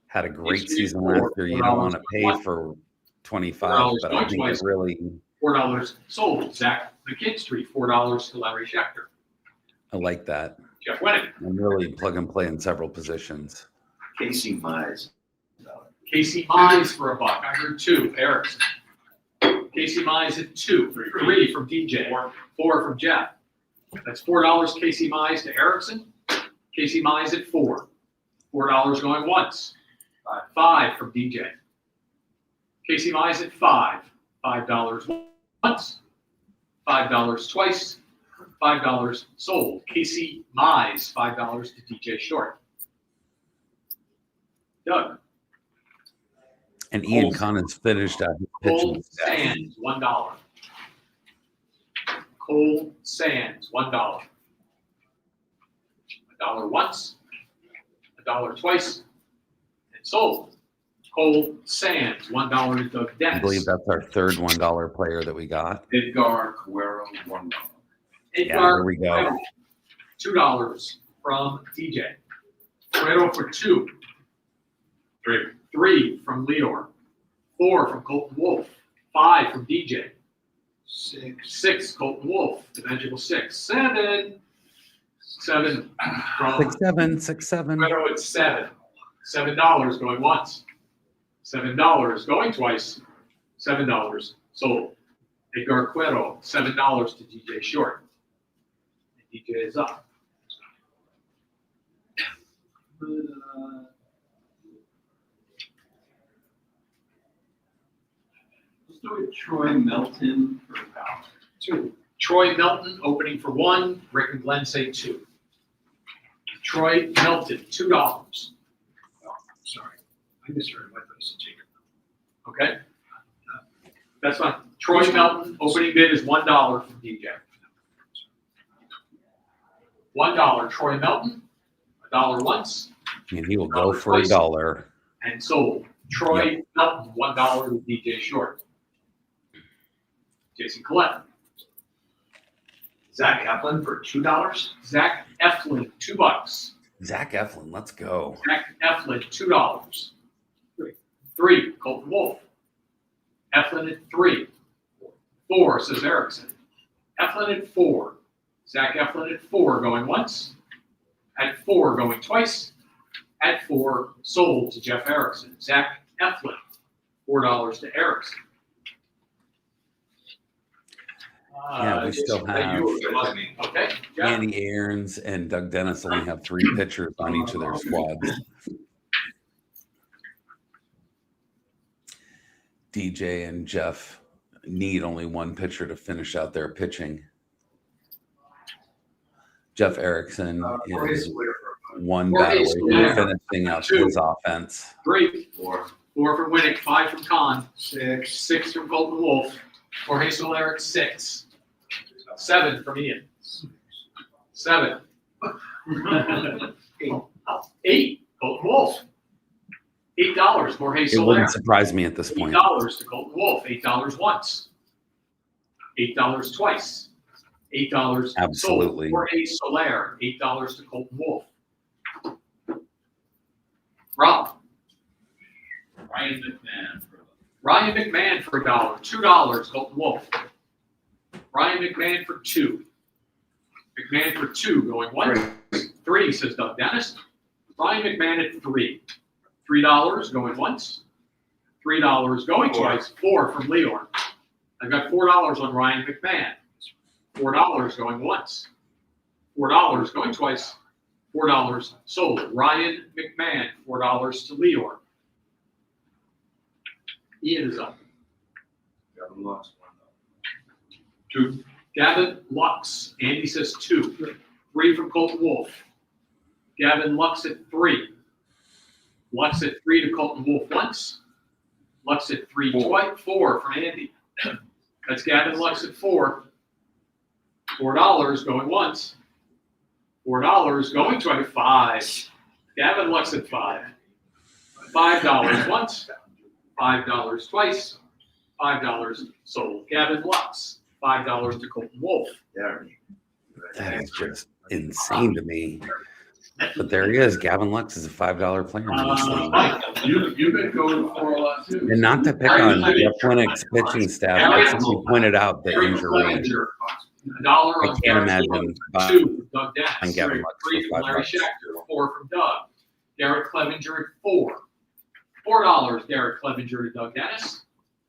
Speaker 9: Had a great
Speaker 4: McKinstry,
Speaker 9: season
Speaker 4: $4,
Speaker 9: last year. You don't want to pay
Speaker 4: $4,
Speaker 9: for 25, but I think
Speaker 4: twice.
Speaker 9: it really,
Speaker 4: $4 sold. Zach McKinstry, $4 to Larry Schechter.
Speaker 9: I like that.
Speaker 4: Jeff Winnick.
Speaker 9: I'm really plug and play in several positions.
Speaker 10: Casey Mize.
Speaker 4: Casey Mize for $1. I heard 2. Erickson. Casey Mize at 2. 3 from DJ. 4 from Jeff. That's $4 Casey Mize to Erickson. Casey Mize at 4. $4 going once. 5 from DJ. Casey Mize at 5. $5 once. $5 twice. $5 sold. Casey Mize, $5 to DJ Short. Doug.
Speaker 9: And Ian
Speaker 4: Cole-
Speaker 9: Collins finished out his
Speaker 4: Cole
Speaker 9: pitching staff.
Speaker 4: Sands, $1. Cole Sands, $1. $1 once, $1 twice, and sold. Cole Sands, $1 to Doug Dennis.
Speaker 9: I believe that's our third $1 player that we got.
Speaker 3: Edgar Cuero, $1.
Speaker 9: Yeah, there we go.
Speaker 4: $2 from DJ. Cuero for 2. 3 from Leor. 4 from Colton Wolf. 5 from DJ. 6 Colton Wolf. Dimensional 6. 7 from
Speaker 9: 6-7.
Speaker 4: Cuero at 7. $7 going once. $7 going twice. $7 sold. Edgar Cuero, $7 to DJ Short. And DJ is up.
Speaker 3: Let's do it, Troy Melton for $1.
Speaker 4: 2. Troy Melton opening for 1. Rick and Glenn say 2. Troy Melton, $2.
Speaker 6: Sorry. I misheard. I thought you said Jacob.
Speaker 4: Okay? That's fine. Troy Melton, opening bid is $1 from DJ. $1, Troy Melton, $1 once,
Speaker 9: And he will go for
Speaker 4: Twice.
Speaker 9: $1.
Speaker 4: and sold. Troy Melton, $1 with DJ Short. Jason Collette.
Speaker 7: Zach Eflin for $2.
Speaker 4: Zach Eflin, $2.
Speaker 9: Zach Eflin, let's go.
Speaker 4: Zach Eflin, $2. 3, Colton Wolf. Eflin at 3. 4, says Erickson. Eflin at 4. Zach Eflin at 4, going once. At 4, going twice. At 4, sold to Jeff Erickson. Zach Eflin, $4 to Erickson.
Speaker 9: Yeah, we still have
Speaker 4: Okay, Jeff.
Speaker 9: Andy Aarons and Doug Dennis only have 3 pitchers on each of their squads. DJ and Jeff need only 1 pitcher to finish out their pitching. Jeff Erickson is 1 bat away from finishing out his offense.
Speaker 4: 3, 4 from Winnick, 5 from Kahn, 6 from Colton Wolf, Jorge Soler at 6, 7 from Ian, 7, 8, Colton Wolf, $8, Jorge
Speaker 9: It
Speaker 4: Soler,
Speaker 9: wouldn't surprise me at this point.
Speaker 4: $8 to Colton Wolf, $8 once, $8 twice, $8
Speaker 9: Absolutely.
Speaker 4: sold. Jorge Soler, $8 to Colton Wolf. Rob. Ryan McMahon for $1, $2, Colton Wolf. Ryan McMahon for 2. McMahon for 2, going 1. 3, says Doug Dennis. Ryan McMahon at 3. $3 going once. $3 going twice. 4 from Leon. I've got $4 on Ryan McMahon. $4 going once. $4 going twice. $4 sold. Ryan McMahon, $4 to Leon. Ian is up.
Speaker 3: Gavin Lux, $1.
Speaker 4: 2. Gavin Lux. Andy says 2. 3 from Colton Wolf. Gavin Lux at 3. Lux at 3 to Colton Wolf once. Lux at 3 twice. 4 from Andy. That's Gavin Lux at 4. $4 going once. $4 going twice. 5. Gavin Lux at 5. $5 once. $5 twice. $5 sold. Gavin Lux. $5 to Colton Wolf.
Speaker 9: That is just insane to me. But there he is. Gavin Lux is a $5 player in this league.
Speaker 4: Mike,
Speaker 3: You've been going for a lot too.
Speaker 9: And not to pick on Jeff Winnick's pitching staff, but somebody pointed out the
Speaker 4: Gary
Speaker 9: injury.
Speaker 4: Clevenger, $1 on
Speaker 9: I can't
Speaker 4: Gary
Speaker 9: imagine
Speaker 4: Stewart,
Speaker 9: buying
Speaker 4: 2 from Doug
Speaker 9: on
Speaker 4: Dennis,
Speaker 9: Gavin Lux
Speaker 4: 3
Speaker 9: for
Speaker 4: from Larry
Speaker 9: $5.
Speaker 4: Schechter, 4 from Doug. Garrett Clevenger at 4. $4 Garrett Clevenger to Doug Dennis.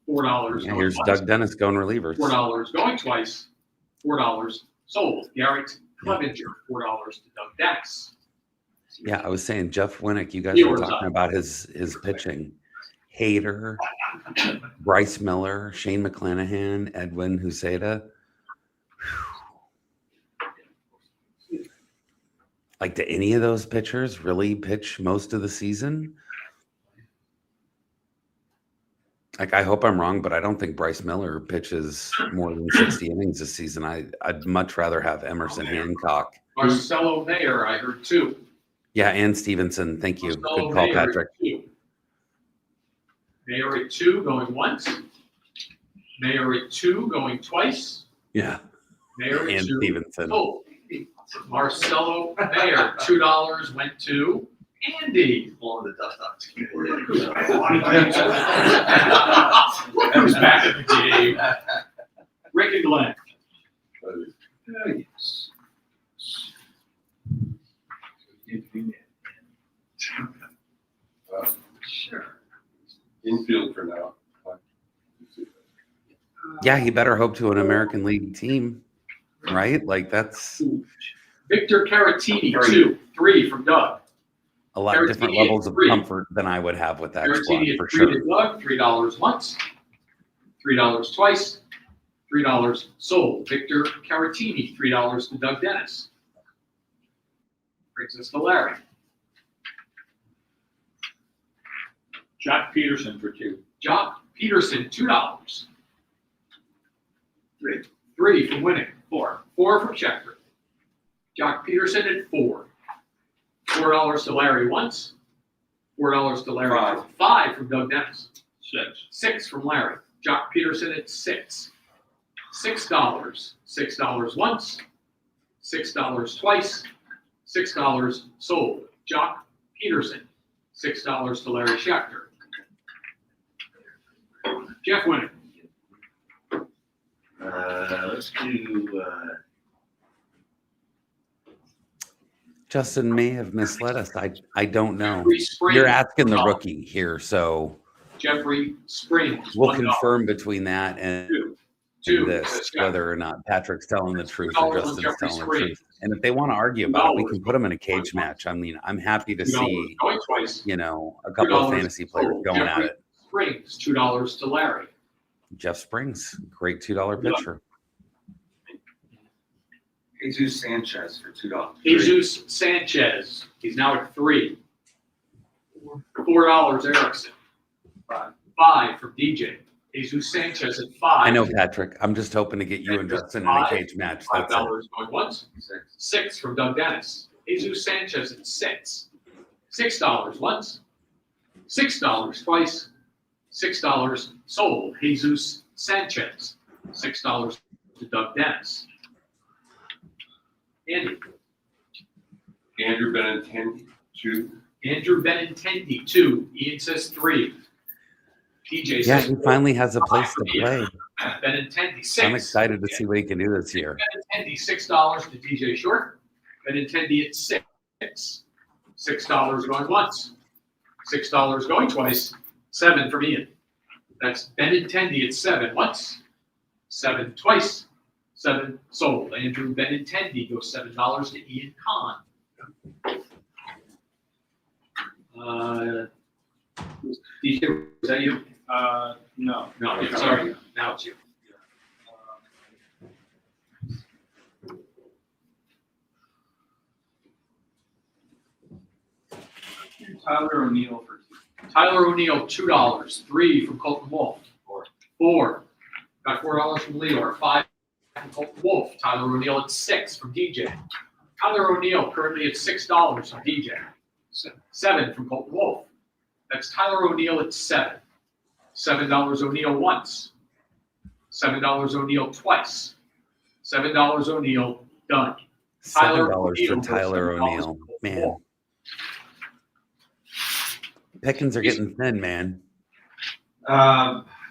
Speaker 4: $4
Speaker 9: Yeah,
Speaker 4: going
Speaker 9: here's
Speaker 4: once.
Speaker 9: Doug Dennis going relievers.
Speaker 4: $4 going twice. $4 sold. Garrett Clevenger, $4 to Doug Dennis.
Speaker 9: Yeah, I was saying Jeff Winnick, you guys
Speaker 4: He
Speaker 9: were
Speaker 4: was
Speaker 9: talking
Speaker 4: up.
Speaker 9: about his pitching. Hader, Bryce Miller, Shane McClanahan, Edwin Huseda. Like, do any of those pitchers really pitch most of the season? Like, I hope I'm wrong, but I don't think Bryce Miller pitches more than 60 innings this season. I'd much rather have Emerson Hancock.
Speaker 4: Marcelo Mayer, I heard 2.
Speaker 9: Yeah, and Stevenson. Thank you.
Speaker 4: Marcelo
Speaker 9: Good call,
Speaker 4: Mayer
Speaker 9: Patrick.
Speaker 4: at 2. Mayer at 2 going once. Mayer at 2 going twice.
Speaker 9: Yeah,
Speaker 4: Mayer at
Speaker 9: and
Speaker 4: 2
Speaker 9: Stevenson.
Speaker 4: sold. Marcelo Mayer, $2 went to Andy.
Speaker 7: Blowing the dust off his keyboard.
Speaker 4: Who's back at the game? Rick and Glenn.
Speaker 11: Sure. Infield for now.
Speaker 9: Yeah, he better hope to an American League team, right? Like, that's
Speaker 4: Victor Caratini, 2. 3 from Doug.
Speaker 9: a lot of different
Speaker 4: Caratini at
Speaker 9: levels of
Speaker 4: 3.
Speaker 9: comfort than I would have with that squad,
Speaker 4: Caratini
Speaker 9: for
Speaker 4: at 3
Speaker 9: sure.
Speaker 4: to Doug, $3 once. $3 twice. $3 sold. Victor Caratini, $3 to Doug Dennis. Brings us to Larry.
Speaker 6: Jock Peterson for 2.
Speaker 4: Jock Peterson, $2.
Speaker 7: 3.
Speaker 4: 3 from Winnick. 4 from Schechter. Jock Peterson at 4. $4 to Larry once. $4 to Larry.
Speaker 5: Five.
Speaker 4: 5 from Doug Dennis.
Speaker 3: 6.
Speaker 4: 6 from Larry. Jock Peterson at 6. $6. $6 once. $6 twice. $6 sold. Jock Peterson. $6 to Larry Schechter. Jeff Winnick.
Speaker 10: Let's do,
Speaker 9: Justin may have misled us. I don't know.
Speaker 4: Jeffrey Springs.
Speaker 9: You're asking the
Speaker 4: $1.
Speaker 9: rookie here, so
Speaker 4: Jeffrey Springs.
Speaker 9: we'll
Speaker 4: $1.
Speaker 9: confirm between that and
Speaker 4: Two.
Speaker 9: this whether or not Patrick's telling the truth or
Speaker 4: $2 on
Speaker 9: Justin's
Speaker 4: Jeffrey
Speaker 9: telling the
Speaker 4: Springs.
Speaker 9: truth. And if they want to argue about it, we
Speaker 4: $2.
Speaker 9: can put them in a cage match. I mean, I'm happy to
Speaker 4: $2
Speaker 9: see,
Speaker 4: going twice.
Speaker 9: you know, a couple of
Speaker 4: $2
Speaker 9: fantasy players
Speaker 4: sold.
Speaker 9: going at
Speaker 4: Jeffrey
Speaker 9: it.
Speaker 4: Springs. $2 to Larry.
Speaker 9: Jeff Springs, great $2 pitcher.
Speaker 5: Jesus Sanchez for $2.
Speaker 4: Jesus Sanchez. He's now at 3. $4 Erickson. 5 from DJ. Jesus Sanchez at 5.
Speaker 9: I know, Patrick. I'm just hoping to get you and Justin in a cage match. That's it.
Speaker 4: $5 going once. 6 from Doug Dennis. Jesus Sanchez at 6. $6 once. $6 twice. $6 sold. Jesus Sanchez. $6 to Doug Dennis. Andy.
Speaker 3: Andrew Benintendi, 2.
Speaker 4: Andrew Benintendi, 2. Ian says 3. DJ
Speaker 9: Yeah,
Speaker 4: says
Speaker 9: he
Speaker 4: 4.
Speaker 9: finally has a place to
Speaker 4: 5 from Ian.
Speaker 9: play.
Speaker 4: Benintendi, 6.
Speaker 9: I'm excited to see what he can do this year.
Speaker 4: Benintendi, $6 to DJ Short. Benintendi at 6. $6 going once. $6 going twice. 7 from Ian. That's Benintendi at 7 once. 7 twice. 7 sold. Andrew Benintendi goes $7 to Ian Kahn. DJ, is that you?
Speaker 3: No.
Speaker 4: No, sorry. Now it's you.
Speaker 3: Tyler O'Neill for
Speaker 4: Tyler O'Neill, $2. 3 from Colton Wolf. 4. Got $4 from Leor. 5 from Colton Wolf. Tyler O'Neill at 6 from DJ. Tyler O'Neill currently at $6 from DJ. 7 from Colton Wolf. That's Tyler O'Neill at 7. $7 O'Neill once. $7 O'Neill twice. $7 O'Neill done.
Speaker 9: $7 for Tyler O'Neill. Man, pickings are getting thin, man.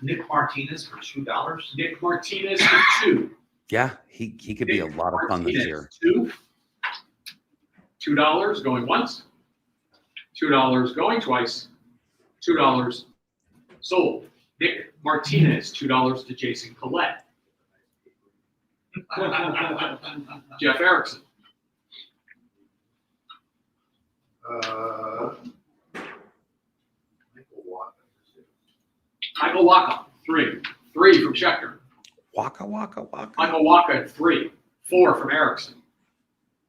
Speaker 5: Nick Martinez for $2.
Speaker 4: Nick Martinez for 2.
Speaker 9: Yeah, he could be a lot of fun this year.
Speaker 4: 2. $2 going once. $2 going twice. $2 sold. Nick Martinez, $2 to Jason Collette. Jeff Erickson. Michael Waka, 3. 3 from Schechter.
Speaker 9: Waka, waka, waka.
Speaker 4: Michael Waka at 3. 4 from Erickson.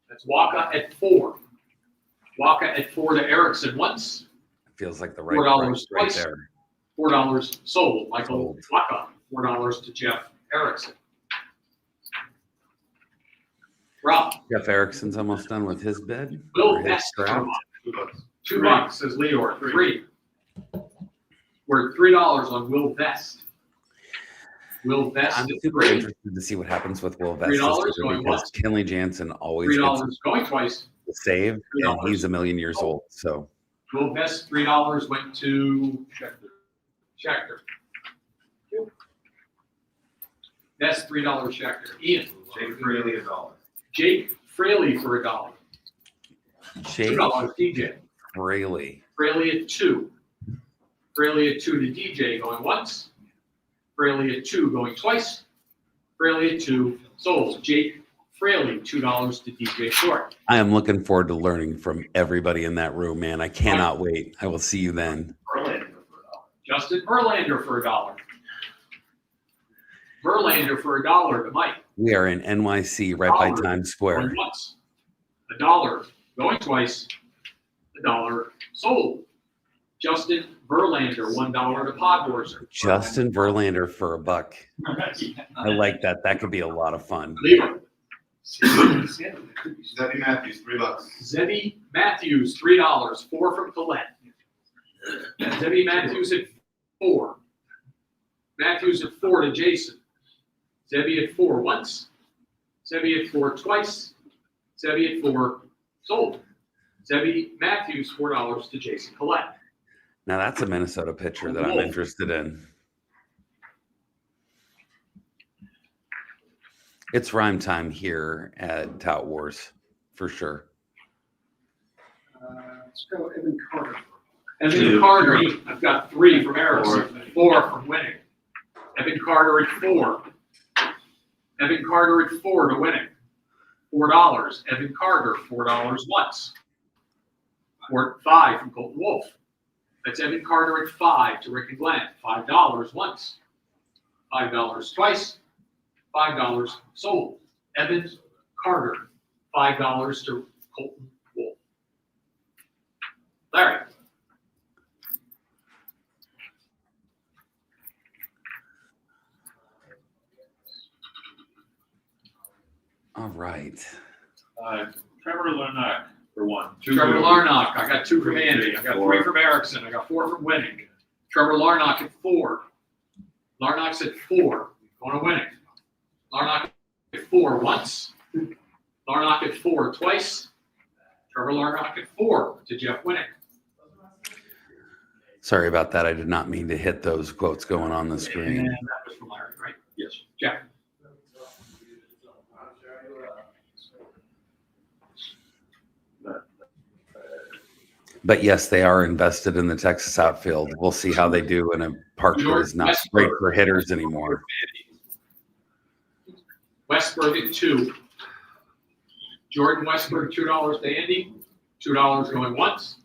Speaker 4: That's Waka at 4. Waka at 4 to Erickson once.
Speaker 9: Feels like the right
Speaker 4: $4
Speaker 9: price right
Speaker 4: twice.
Speaker 9: there.
Speaker 4: $4 sold. Michael
Speaker 9: Sold.
Speaker 4: Waka. $4 to Jeff Erickson. Rob.
Speaker 9: Jeff Erickson's almost done with his bid.
Speaker 4: Will
Speaker 9: or his
Speaker 4: Vest.
Speaker 9: draft.
Speaker 4: $2 says Leor. 3. We're at $3 on Will Vest. Will Vest
Speaker 9: I'm
Speaker 4: at
Speaker 9: super
Speaker 4: 3.
Speaker 9: interested to see what happens with Will Vest
Speaker 4: $3
Speaker 9: this year
Speaker 4: going
Speaker 9: because
Speaker 4: once.
Speaker 9: Kenley Jansen always
Speaker 4: $3
Speaker 9: gets
Speaker 4: going twice.
Speaker 9: the save, and
Speaker 4: $3.
Speaker 9: he's a million years old. So
Speaker 4: Will Vest, $3 went to Schechter. That's $3 Schechter. Ian.
Speaker 5: Jake Fraley $1.
Speaker 4: Jake Fraley for $1.
Speaker 9: Jake
Speaker 4: $2 DJ.
Speaker 9: Fraley.
Speaker 4: Fraley at 2. Fraley at 2 to DJ going once. Fraley at 2 going twice. Fraley at 2 sold. Jake Fraley, $2 to DJ Short.
Speaker 9: I am looking forward to learning from everybody in that room, man. I cannot wait. I will see you then.
Speaker 4: Verlander for $1. Justin Verlander for $1. Verlander for $1 to Mike.
Speaker 9: We are in NYC, right by Times Square.
Speaker 4: Going once. $1 going twice. $1 sold. Justin Verlander, $1 to Podhorser.
Speaker 9: Justin Verlander for $1. I like that. That could be a lot of fun.
Speaker 4: Lever.
Speaker 3: Zebby Matthews, $3.
Speaker 4: Zebby Matthews, $3. 4 from Colette. Zebby Matthews at 4. Matthews at 4 to Jason. Zebby at 4 once. Zebby at 4 twice. Zebby at 4 sold. Zebby Matthews, $4 to Jason Collette.
Speaker 9: Now that's a Minnesota pitcher that I'm interested in. It's rhyme time here at Tout Wars, for sure.
Speaker 6: Let's go Evan Carter.
Speaker 4: Evan Carter, I've got 3 from Erickson, 4 from Winning. Evan Carter at 4. Evan Carter at 4 to Winning. $4. Evan Carter, $4 once. 5 from Colton Wolf. That's Evan Carter at 5 to Rick and Glenn. $5 once. $5 twice. $5 sold. Evan Carter, $5 to Colton Wolf. Larry.
Speaker 9: All right.
Speaker 10: Trevor Larnach for 1.
Speaker 4: Trevor Larnach, I got 2 from Andy. I got 3 from Erickson. I got 4 from Winning. Trevor Larnach at 4. Larnach's at 4. Going to Winning. Larnach at 4 once. Larnach at 4 twice. Trevor Larnach at 4 to Jeff Winning.
Speaker 9: Sorry about that. I did not mean to hit those quotes going on the screen.
Speaker 4: And that was from Larry, right? Yes. Jeff.
Speaker 9: But yes, they are invested in the Texas outfield. We'll see how they do in a park that is not great for hitters anymore.
Speaker 4: Westberg at 2. Jordan Westberg, $2 to Andy. $2 going once.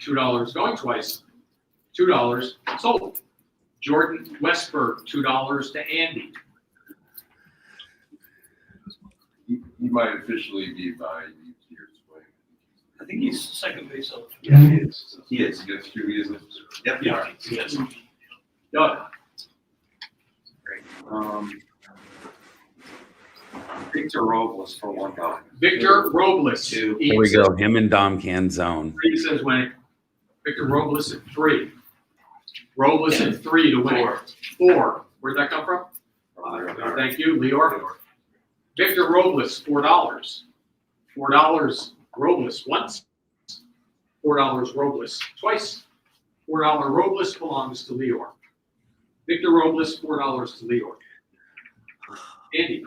Speaker 4: $2 going twice. $2 sold. Jordan Westberg, $2 to Andy.
Speaker 11: He might officially be by years away.
Speaker 6: I think he's second base.
Speaker 7: Yeah, he is.
Speaker 11: He is. That's true. He isn't.
Speaker 7: Yep.
Speaker 4: Yeah. Yes. Doug.
Speaker 10: Victor Robles for $1.
Speaker 4: Victor Robles.
Speaker 9: Here we go. Him and Dom can zone.
Speaker 4: 3 says Winning. Victor Robles at 3. Robles at 3 to Winning. 4. Where'd that come from? Thank you, Leor. Victor Robles, $4. $4 Robles once. $4 Robles twice. $4 Robles belongs to Leor. Victor Robles, $4 to Leor. Andy.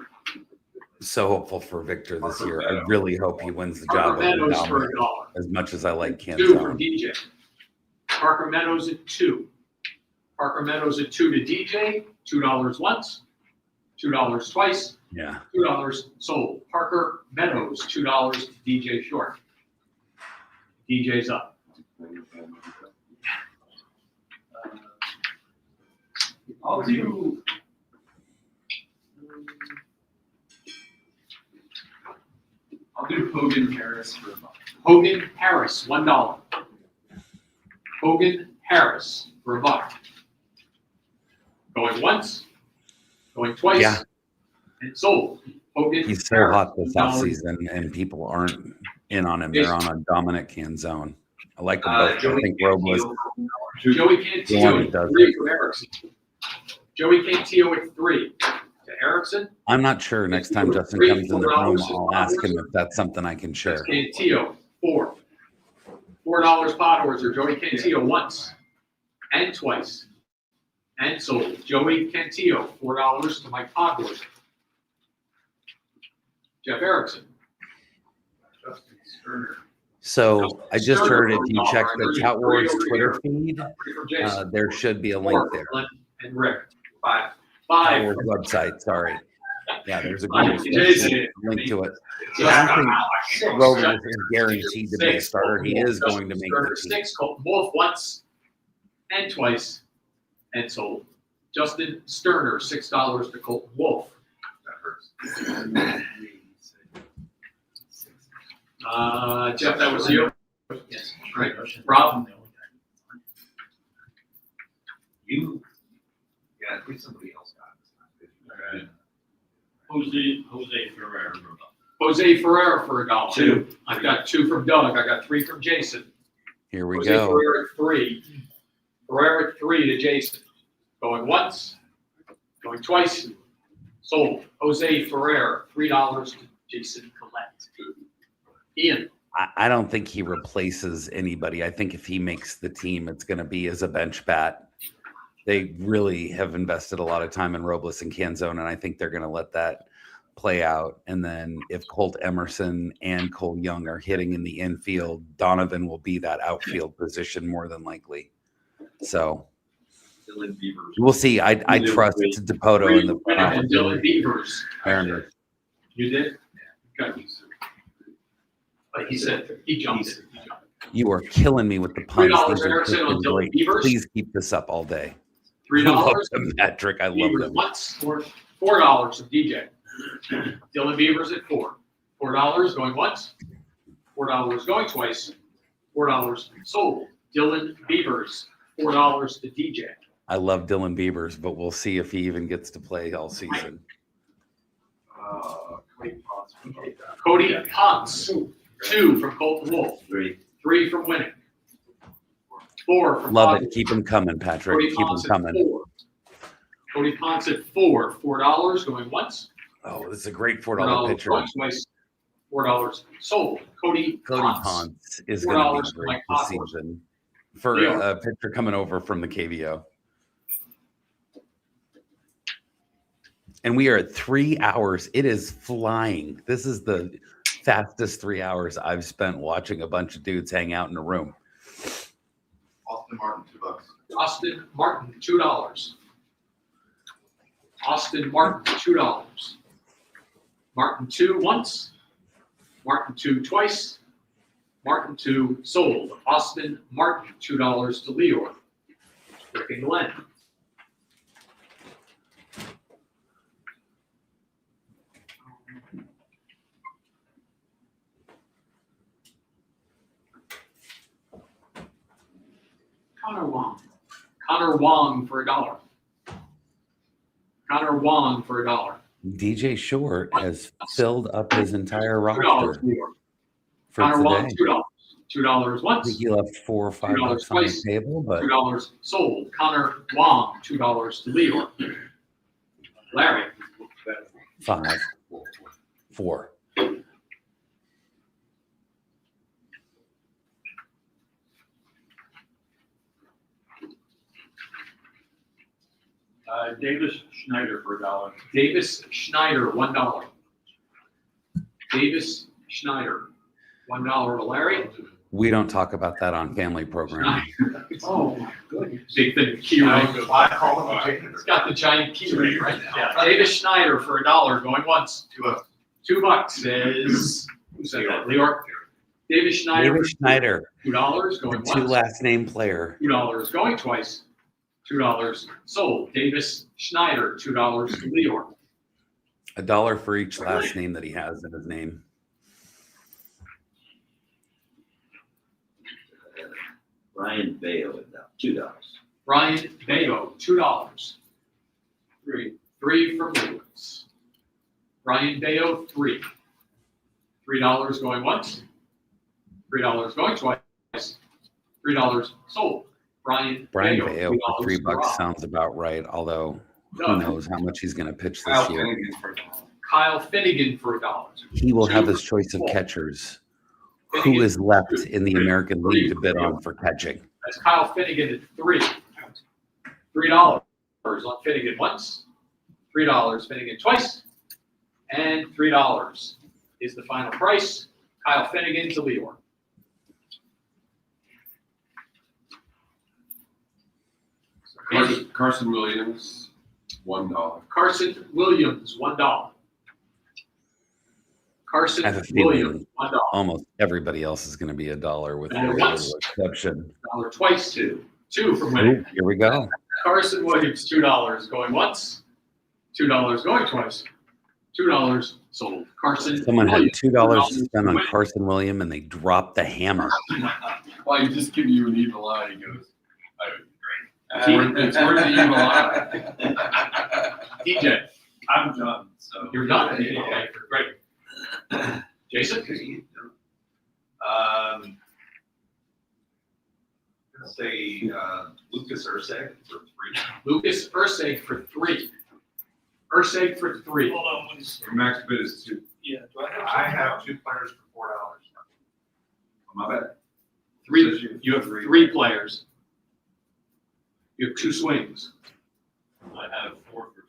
Speaker 9: So hopeful for Victor this year. I really hope he wins the job
Speaker 4: Parker
Speaker 9: over
Speaker 4: Meadows for
Speaker 9: Dom,
Speaker 4: $1.
Speaker 9: as much as I like Ken
Speaker 4: 2 from
Speaker 9: Zone.
Speaker 4: DJ. Parker Meadows at 2. Parker Meadows at 2 to DJ. $2 once. $2 twice.
Speaker 9: Yeah.
Speaker 4: $2 sold. Parker Meadows, $2 to DJ Short. DJ's up.
Speaker 6: I'll do. I'll do Hogan Harris for $1.
Speaker 4: Hogan Harris, $1. Hogan Harris for $1. Going once, going twice,
Speaker 9: Yeah.
Speaker 4: and sold. Hogan
Speaker 9: He's so
Speaker 4: Harris,
Speaker 9: hot this
Speaker 4: $1.
Speaker 9: offseason, and people aren't in on him. They're on a dominant can zone. I like them both. I
Speaker 7: Joey
Speaker 9: think Robles.
Speaker 4: Joey
Speaker 9: The one
Speaker 4: Cantillo
Speaker 9: that
Speaker 4: at
Speaker 9: does
Speaker 4: 3 from Erickson. Joey Cantillo at 3 to Erickson.
Speaker 9: I'm not sure. Next time Justin comes in the room, I'll ask him if that's something I can share.
Speaker 4: Cantillo, 4. $4 Podhorzer, Joey Cantillo once and twice and sold. Joey Cantillo, $4 to Mike Podhorzer. Jeff Erickson.
Speaker 6: Justin Sterner.
Speaker 9: So I just heard if you check the Tout Wars Twitter feed,
Speaker 4: 3 from Jason.
Speaker 9: there should be a link
Speaker 4: 4
Speaker 9: there.
Speaker 4: Glenn and Rick.
Speaker 7: 5.
Speaker 9: Tout
Speaker 4: 5.
Speaker 9: Wars website, sorry. Yeah, there's a Google
Speaker 4: Jason.
Speaker 9: link to it. So I don't think Robles is guaranteed to be a starter. He is going to make the team.
Speaker 4: 6, Colton Wolf once and twice and sold. Justin Sterner, $6 to Colton Wolf. Jeff, that was you?
Speaker 6: Yes.
Speaker 4: Right. Rob?
Speaker 7: You. Yeah, I think somebody else got it.
Speaker 10: Jose Ferreira for $1.
Speaker 4: Jose Ferrer for $1.
Speaker 7: Two.
Speaker 4: I've got 2 from Doug. I got 3 from Jason.
Speaker 9: Here we
Speaker 4: Jose
Speaker 9: go.
Speaker 4: Ferrer at 3. Ferrer at 3 to Jason. Going once, going twice, sold. Jose Ferrer, $3 to Jason Collette. Ian,
Speaker 9: I don't think he replaces anybody. I think if he makes the team, it's going to be as a bench bat. They really have invested a lot of time in Robles and Canzone, and I think they're going to let that play out. And then if Colt Emerson and Cole Young are hitting in the infield, Donovan will be that outfield position more than likely. So we'll see. I trust Dipoto in the
Speaker 4: and Dylan Beavers.
Speaker 9: Mariners.
Speaker 4: You did? Okay. But he said, he jumped it.
Speaker 9: You are killing me with the puns.
Speaker 4: $3
Speaker 9: These are
Speaker 4: Erickson on
Speaker 9: freaking
Speaker 4: Dylan
Speaker 9: great.
Speaker 4: Beavers.
Speaker 9: Please keep this up all day.
Speaker 4: $3.
Speaker 9: I love them, Patrick. I love
Speaker 4: Beavers
Speaker 9: them.
Speaker 4: once, $4 of DJ. Dylan Beavers at 4. $4 going once, $4 going twice, $4 sold. Dylan Beavers, $4 to DJ.
Speaker 9: I love Dylan Beavers, but we'll see if he even gets to play all season.
Speaker 4: Cody Ponce, 2 from Colton Wolf. 3 from Winning. 4 from
Speaker 9: Love
Speaker 4: Bobby.
Speaker 9: it. Keep them coming, Patrick.
Speaker 4: Cody
Speaker 9: Keep them
Speaker 4: Ponce at
Speaker 9: coming.
Speaker 4: 4. Cody Ponce at 4. $4 going once.
Speaker 9: Oh, this is a great $4
Speaker 4: $4
Speaker 9: pitcher.
Speaker 4: going twice. $4 sold. Cody Ponce.
Speaker 9: Ponce is going to
Speaker 4: $4
Speaker 9: be
Speaker 4: for
Speaker 9: great
Speaker 4: Mike
Speaker 9: this
Speaker 4: Hopper.
Speaker 9: season for
Speaker 4: Leo.
Speaker 9: a pitcher coming over from the KVO. And we are at 3 hours. It is flying. This is the fastest 3 hours I've spent watching a bunch of dudes hang out in a room.
Speaker 3: Austin Martin, $2.
Speaker 4: Austin Martin, $2. Austin Martin, $2. Martin 2 once. Martin 2 twice. Martin 2 sold. Austin Martin, $2 to Leor. Rick and Glenn. Connor Wong. Connor Wong for $1. Connor Wong for $1.
Speaker 9: DJ Short has filled up his entire
Speaker 4: $2
Speaker 9: roster
Speaker 4: Leor.
Speaker 9: for
Speaker 4: Connor Wong,
Speaker 9: today.
Speaker 4: $2. $2
Speaker 9: I
Speaker 4: once.
Speaker 9: think he left $4 or $5
Speaker 4: $2
Speaker 9: on the
Speaker 4: twice.
Speaker 9: table, but
Speaker 4: $2 sold. Connor Wong, $2 to Leor. Larry.
Speaker 9: 5, 4.
Speaker 10: Davis Schneider for $1.
Speaker 4: Davis Schneider, $1. Davis Schneider, $1 to Larry.
Speaker 9: We don't talk about that on family programming.
Speaker 4: Oh, my goodness. Big thing, key ring. It's got the giant key ring right now. Davis Schneider for $1 going once. $2 is, who said that? Leor. Davis Schneider.
Speaker 9: David Schneider,
Speaker 4: $2
Speaker 9: the
Speaker 4: going
Speaker 9: 2
Speaker 4: once.
Speaker 9: last name player.
Speaker 4: $2 going twice. $2 sold. Davis Schneider, $2 to Leor.
Speaker 9: $1 for each last name that he has in his name.
Speaker 5: Ryan Bayo, $2.
Speaker 4: Ryan Bayo, $2. 3 from Lewis. Ryan Bayo, 3. $3 going once. $3 going twice. $3 sold. Brian
Speaker 9: Bayo for
Speaker 4: $3
Speaker 9: $3
Speaker 4: to
Speaker 9: sounds about right, although who
Speaker 4: Doug.
Speaker 9: knows how much he's going to pitch this year.
Speaker 4: Kyle Finnegan for $1.
Speaker 9: He will have
Speaker 4: 2
Speaker 9: his choice of
Speaker 4: for
Speaker 9: catchers.
Speaker 4: Finnegan,
Speaker 9: Who is left
Speaker 4: 2.
Speaker 9: in the American League to bid
Speaker 4: 3
Speaker 9: on for catching?
Speaker 4: That's Kyle Finnegan at 3. $3 on Finnegan once. $3 Finnegan twice. And $3 is the final price. Kyle Finnegan to Leor.
Speaker 3: Carson Williams, $1.
Speaker 4: Carson Williams, $1. Carson
Speaker 9: I have a
Speaker 4: Williams,
Speaker 9: feeling
Speaker 4: $1.
Speaker 9: almost everybody else is going to be $1 with
Speaker 4: And
Speaker 9: very
Speaker 4: once.
Speaker 9: little exception.
Speaker 4: $1 twice, 2. 2 from
Speaker 9: Ooh,
Speaker 4: winning.
Speaker 9: here we go.
Speaker 4: Carson Williams, $2 going once. $2 going twice. $2 sold. Carson
Speaker 9: Someone had
Speaker 4: Williams,
Speaker 9: $2 to spend on
Speaker 4: winning.
Speaker 9: Carson Williams, and they dropped the hammer.
Speaker 3: Well, you just give you an evil eye. He goes, it's worth the evil eye.
Speaker 4: DJ,
Speaker 10: I'm done, so.
Speaker 4: you're done. Okay, great. Jason?
Speaker 7: Let's say Lucas Urseg for 3.
Speaker 4: Lucas Urseg for 3. Urseg for 3.
Speaker 6: Hold on, what is?
Speaker 3: Your max bid is 2.
Speaker 6: Yeah, do
Speaker 3: I have 2 players for $4. My bad.
Speaker 4: 3. You have 3 players. You have 2 swings.
Speaker 10: I have 4 for 2.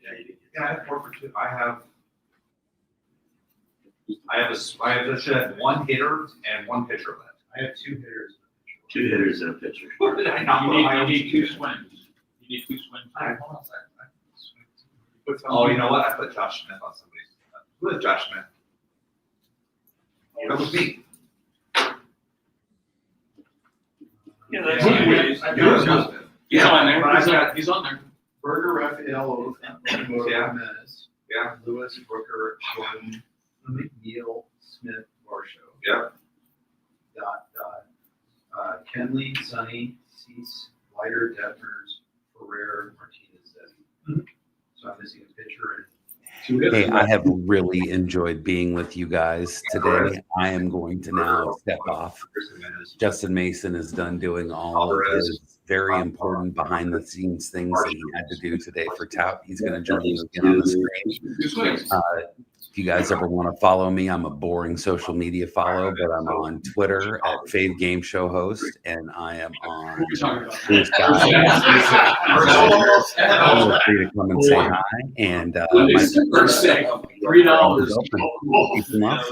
Speaker 10: Yeah, you did.
Speaker 7: Yeah, I have 4 for 2. I should have 1 hitter and 1 pitcher left.
Speaker 6: I have 2 hitters.
Speaker 10: 2 hitters and a pitcher.
Speaker 7: Where did I not put my
Speaker 4: You
Speaker 7: own
Speaker 4: need 2 swings. You need 2 swings.
Speaker 6: Hold on a second.
Speaker 7: Oh, you know what? I put Josh Smith on somebody's. Who is Josh Smith? That was me.
Speaker 6: Yeah, that's.
Speaker 7: Josh Smith.
Speaker 4: He's on there.
Speaker 7: But I got,
Speaker 4: He's on there.
Speaker 6: Berger, Raphael,
Speaker 7: Yeah.
Speaker 6: Jimenez.
Speaker 7: Yeah.
Speaker 6: Lewis, Brooker, Jordan, McNeil, Smith, Varsho.
Speaker 7: Yeah.
Speaker 6: Kenley, Sonny, Cease, Leiter, Devners, Ferrer, Martinez, Zeddy. So I'm missing a pitcher and
Speaker 4: 2 hitters.
Speaker 9: Hey, I have really enjoyed being with you guys today. I am going to now step off. Justin Mason is done doing all of his very important behind the scenes things that he had to do today for Tout. He's going to join you again on the screen.
Speaker 4: 2 swings.
Speaker 9: If you guys ever want to follow me, I'm a boring social media follow, but I'm on Twitter at Fave Game Show Host, and I am on
Speaker 4: Who are you talking about?
Speaker 9: Blue Sky. Feel free to come and say hi. And
Speaker 4: Lucas Urseg, $3.
Speaker 9: Peace and love.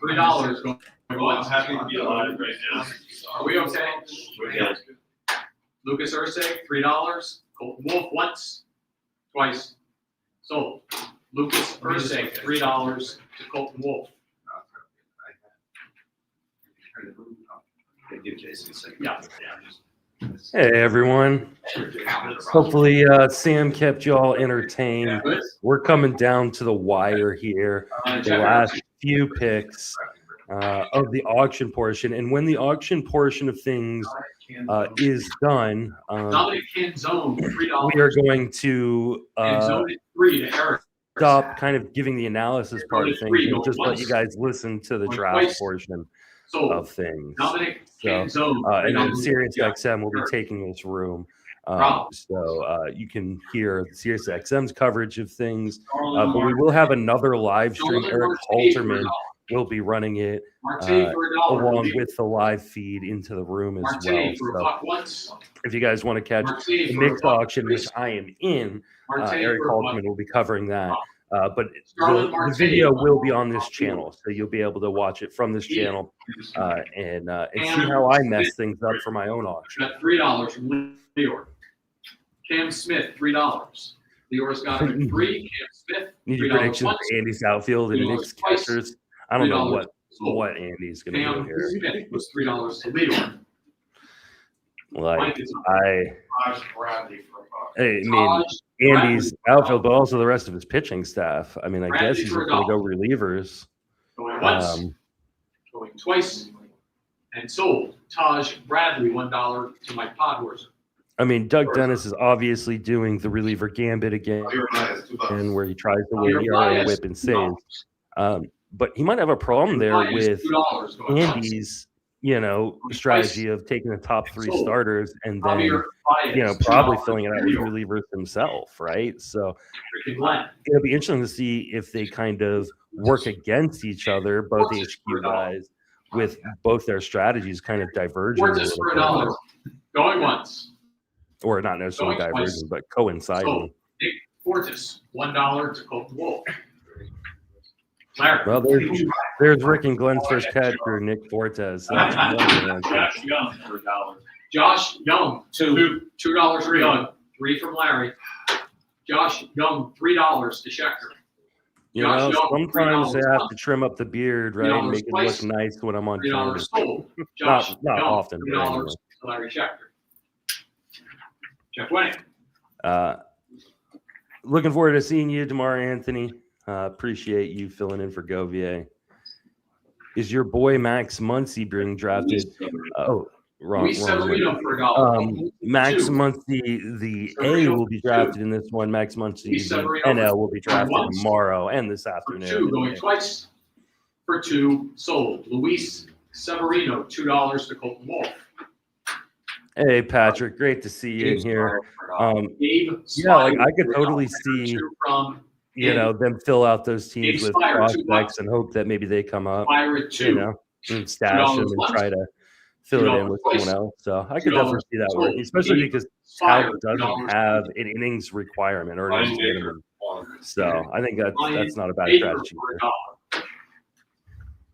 Speaker 4: $3 going
Speaker 10: I'm
Speaker 4: once.
Speaker 10: happy to be alive right now.
Speaker 4: Are we okay?
Speaker 10: Yeah.
Speaker 4: Lucas Urseg, $3. Colton Wolf once, twice. Sold. Lucas Urseg, $3 to Colton Wolf.
Speaker 7: Give Jason a second.
Speaker 4: Yeah.
Speaker 1: Hey everyone. Hopefully Sam kept you all entertained.
Speaker 4: Good.
Speaker 1: We're coming down to the wire here. The last few picks of the auction portion. And when the auction portion of things is done,
Speaker 4: Dominic Canzone, $3.
Speaker 1: we are going to
Speaker 4: Canzone at 3 to Eric.
Speaker 1: stop kind of giving the analysis part of things and just let you guys listen to the draft portion
Speaker 4: Sold.
Speaker 1: of things.
Speaker 4: Dominic
Speaker 1: So,
Speaker 4: Canzone.
Speaker 1: and then
Speaker 4: $3.
Speaker 1: Sirius
Speaker 4: Yeah.
Speaker 1: XM will be
Speaker 4: Sure.
Speaker 1: taking this room.
Speaker 4: Bravo.
Speaker 1: So you can hear Sirius XM's coverage of things. But we will have another live stream. Eric Halterman will be running it
Speaker 4: Marte for $1.
Speaker 1: along with the live feed into the room as well.
Speaker 4: Marte for a
Speaker 1: So
Speaker 4: buck once.
Speaker 1: if you guys want to catch
Speaker 4: Marte
Speaker 1: the
Speaker 4: for a
Speaker 1: mixed
Speaker 4: buck
Speaker 1: auction, which
Speaker 4: twice.
Speaker 1: I am in,
Speaker 4: Marte
Speaker 1: Eric
Speaker 4: for a buck.
Speaker 1: Halterman will be covering that. But
Speaker 4: Scarlett
Speaker 1: the
Speaker 4: Marte.
Speaker 1: video will be on this channel, so you'll be able to watch it from this channel and see how I mess things up for my own auction.
Speaker 4: Got $3 from Leor. Cam Smith, $3. Leor's got 3. Cam Smith,
Speaker 1: Need your
Speaker 4: $3
Speaker 1: predictions
Speaker 4: once.
Speaker 1: for Andy's outfield and
Speaker 4: $3
Speaker 1: Nick's
Speaker 4: twice.
Speaker 1: catchers. I don't know
Speaker 4: $3 sold.
Speaker 1: what Andy's going to do
Speaker 4: Cam
Speaker 1: here.
Speaker 4: Smith was $3 to Leor.
Speaker 1: Like
Speaker 4: Mike is
Speaker 10: Taj Bradley for a buck.
Speaker 1: I mean,
Speaker 4: Taj
Speaker 1: Andy's
Speaker 4: Bradley.
Speaker 1: outfield, but also the rest of his pitching staff. I mean, I
Speaker 4: Bradley
Speaker 1: guess he's
Speaker 4: for a
Speaker 1: going to go
Speaker 4: dollar.
Speaker 1: relievers.
Speaker 4: Going once, going twice, and sold. Taj Bradley, $1 to Mike Podhorser.
Speaker 1: I mean, Doug Dennis is obviously doing the reliever gambit again, and where he tries to win ERA, whip, and save. But he might have a problem there with
Speaker 4: $2 going once.
Speaker 1: Andy's, strategy of taking the top 3
Speaker 4: Sold.
Speaker 1: starters and then,
Speaker 4: Javier Baez,
Speaker 1: probably
Speaker 4: $2
Speaker 1: filling it out
Speaker 4: to
Speaker 1: with
Speaker 4: Leor.
Speaker 1: relievers himself, right? So
Speaker 4: Ricky Glenn.
Speaker 1: it'll be interesting to see if they kind of work against each other, both HQ guys, with both their strategies kind of diverging a
Speaker 4: Fortis for
Speaker 1: little
Speaker 4: $1. Going once.
Speaker 1: bit, or not necessarily
Speaker 4: Going twice.
Speaker 1: diverging, but coinciding.
Speaker 4: Sold. Nick Fortis, $1 to Colton Wolf. Larry.
Speaker 1: Well, there's Rick and Glenn's first catcher, Nick Fortes. So that's one of the answers.
Speaker 10: Josh Young for $1.
Speaker 4: Josh Young,
Speaker 10: Two.
Speaker 4: $2 for Young, 3 from Larry. Josh Young, $3 to Schechter. Josh Young,
Speaker 1: Sometimes they
Speaker 4: $3
Speaker 1: have to trim up the beard, right, and make it
Speaker 4: twice.
Speaker 1: look nice when I'm on camera.
Speaker 4: $3 sold. Josh
Speaker 1: Not
Speaker 4: Young,
Speaker 1: often, but
Speaker 4: $3
Speaker 1: anyway.
Speaker 4: to Larry Schechter. Jeff Wenning.
Speaker 1: Looking forward to seeing you tomorrow, Anthony. Appreciate you filling in for Govier. Is your boy Max Muncy being drafted? Oh,
Speaker 4: Luis
Speaker 1: wrong one.
Speaker 4: Severino for $1.
Speaker 1: Max
Speaker 4: Two.
Speaker 1: Muncy, the A
Speaker 4: Severino
Speaker 1: will be
Speaker 4: for
Speaker 1: drafted in this one. Max Muncy,
Speaker 4: Luis
Speaker 1: the
Speaker 4: Severino
Speaker 1: NL will be drafted
Speaker 4: once.
Speaker 1: tomorrow and this
Speaker 4: For
Speaker 1: afternoon.
Speaker 4: 2, going twice. For 2, sold. Luis Severino, $2 to Colton Wolf.
Speaker 1: Hey, Patrick, great to see you in here.
Speaker 4: Gabe
Speaker 1: Yeah, like
Speaker 4: Spivey
Speaker 1: I could
Speaker 4: for
Speaker 1: totally
Speaker 4: $1.
Speaker 1: see,
Speaker 4: From
Speaker 1: them fill out those teams
Speaker 4: Gabe
Speaker 1: with
Speaker 4: Spire,
Speaker 1: prospects
Speaker 4: $2.
Speaker 1: and hope that maybe they come up,
Speaker 4: Pirate 2.
Speaker 1: and stash them and
Speaker 4: once.
Speaker 1: try to fill it in with
Speaker 4: twice.
Speaker 1: someone else. So I could
Speaker 4: $2
Speaker 1: definitely see that
Speaker 4: sold.
Speaker 1: work, especially
Speaker 4: Gabe
Speaker 1: because
Speaker 4: Spire,
Speaker 1: Tout doesn't have an innings requirement or innings minimum. So I think that's not a bad
Speaker 4: Baker
Speaker 1: strategy.
Speaker 4: for $1.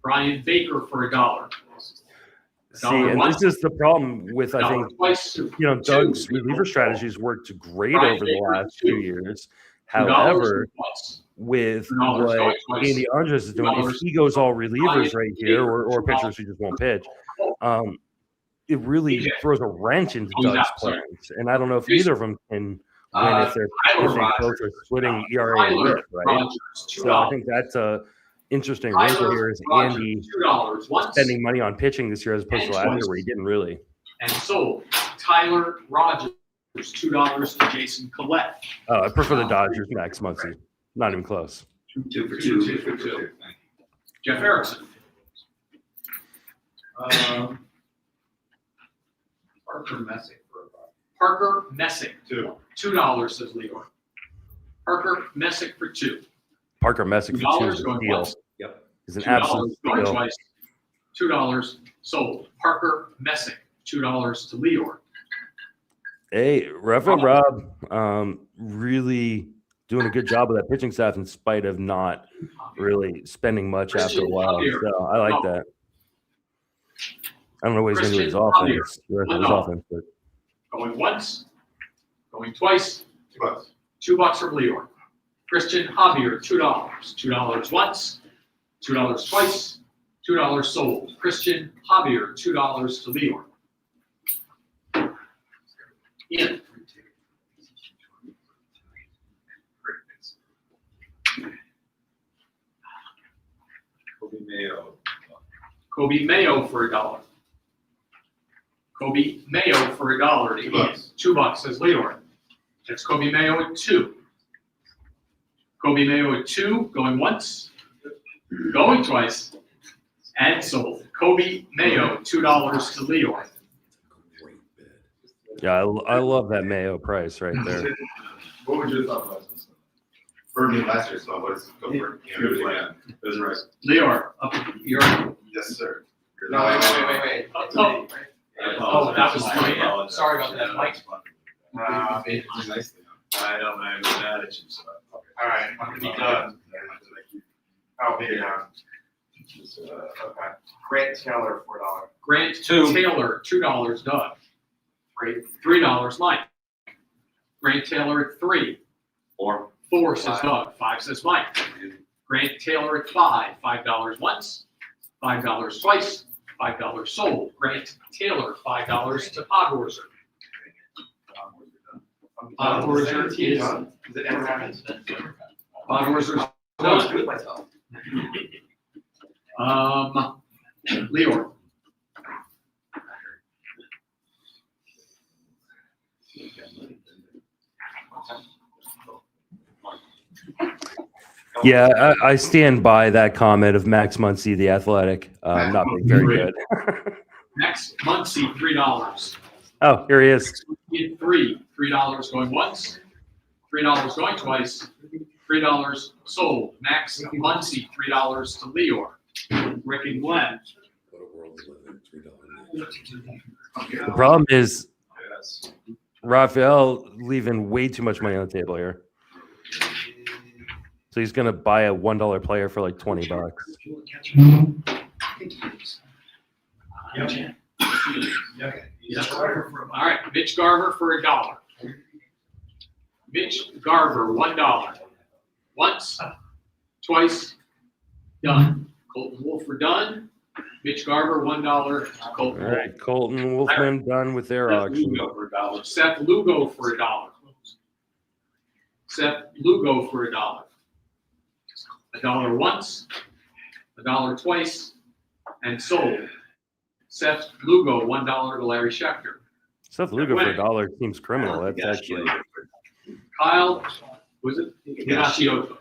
Speaker 4: Brian Baker for $1.
Speaker 1: See, and this is the problem with, I think,
Speaker 4: Twice.
Speaker 1: Doug's reliever strategies worked great
Speaker 4: Brian
Speaker 1: over the
Speaker 4: Baker,
Speaker 1: last
Speaker 4: 2.
Speaker 1: few years.
Speaker 4: $2
Speaker 1: However,
Speaker 4: twice.
Speaker 1: with
Speaker 4: $2
Speaker 1: what
Speaker 4: twice.
Speaker 1: Andy Andres is doing, if
Speaker 4: $2
Speaker 1: he goes all relievers right here, or
Speaker 4: $2
Speaker 1: pitchers who just won't pitch, it really throws a wrench into
Speaker 4: He's
Speaker 1: Doug's
Speaker 4: out, sorry.
Speaker 1: plans. And I don't know if either of them can win if they both are splitting ERA and WHIP, right?
Speaker 4: Rogers,
Speaker 1: So I think that's a interesting wrinkle here is Andy
Speaker 4: $2 once
Speaker 1: spending money on pitching this year as opposed to last year where he didn't really.
Speaker 4: and sold. Tyler Rogers, $2 to Jason Collette.
Speaker 1: Oh, I prefer the Dodgers Max Muncy. Not even close.
Speaker 7: 2 for 2.
Speaker 4: 2 for 2. Jeff Erickson.
Speaker 6: Parker Messick for
Speaker 4: Parker Messick,
Speaker 3: Two.
Speaker 4: $2, says Leroy. Parker Messick for 2.
Speaker 1: Parker Messick for 2
Speaker 4: $2
Speaker 1: is a
Speaker 4: going
Speaker 1: steal.
Speaker 4: once.
Speaker 7: Yep.
Speaker 1: Is an
Speaker 4: $2
Speaker 1: absolute
Speaker 4: going
Speaker 1: steal.
Speaker 4: twice. $2 sold. Parker Messick, $2 to Leroy.
Speaker 1: Hey, Reverend Rob, really doing a good job with that pitching staff in spite of not really spending much after a while. So I like that. I don't know what he's going to do with his offense. The rest of his offense, but
Speaker 4: Going once, going twice,
Speaker 3: $2.
Speaker 4: $2 from Leroy. Christian Javier, $2. $2 once, $2 twice, $2 sold. Christian Javier, $2 to Leroy. Ian.
Speaker 3: Kobe Mayo.
Speaker 4: Kobe Mayo for $1. Kobe Mayo for $1 to Ian. $2, says Leroy. That's Kobe Mayo at 2. Kobe Mayo at 2, going once, going twice, and sold. Kobe Mayo, $2 to Leroy.
Speaker 1: yeah, I love that Mayo price right there.
Speaker 3: What would your thought about this? For me last year, so let's go for it. Yeah, that's right.
Speaker 4: Leroy, up your.
Speaker 3: Yes, sir.
Speaker 5: No, wait.
Speaker 4: Oh, that was my, sorry about that, Mike.
Speaker 3: I know, man, I'm mad at you, so.
Speaker 2: All right, I'm gonna be done. I'll be down. Okay. Grant Taylor, $4.
Speaker 4: Grant Taylor, $2, Doug. $3, Mike. Grant Taylor at 3.
Speaker 7: 4.
Speaker 4: 4 says Doug, 5 says Mike. Grant Taylor at 5, $5 once, $5 twice, $5 sold. Grant Taylor, $5 to Podhorzer. Podhorzer is,
Speaker 5: Does it ever happen?
Speaker 4: Podhorzer's
Speaker 5: No, it's
Speaker 4: done.
Speaker 5: good myself.
Speaker 4: Leroy.
Speaker 1: Yeah, I stand by that comment of Max Muncy, the athletic, not being very good.
Speaker 4: Next, Muncy, $3.
Speaker 1: Oh, here he is.
Speaker 4: At 3, $3 going once, $3 going twice, $3 sold. Max Muncy, $3 to Leor. Rick and Glenn.
Speaker 1: The problem is Raphael leaving way too much money on the table here. So he's going to buy a $1 player for like $20.
Speaker 4: All right, Mitch Garver for $1. Mitch Garver, $1. Once, twice, done. Colton Wolf for done. Mitch Garver, $1 to Colton
Speaker 1: All
Speaker 4: Wolf.
Speaker 1: right, Colton Wolfman done with their auction.
Speaker 4: Seth Lugo for $1. Seth Lugo for $1. $1 once, $1 twice, and sold. Seth Lugo, $1 to Larry Schechter.
Speaker 1: Seth Lugo for $1 seems criminal. That's actually.
Speaker 4: Kyle, was it? Higashioka.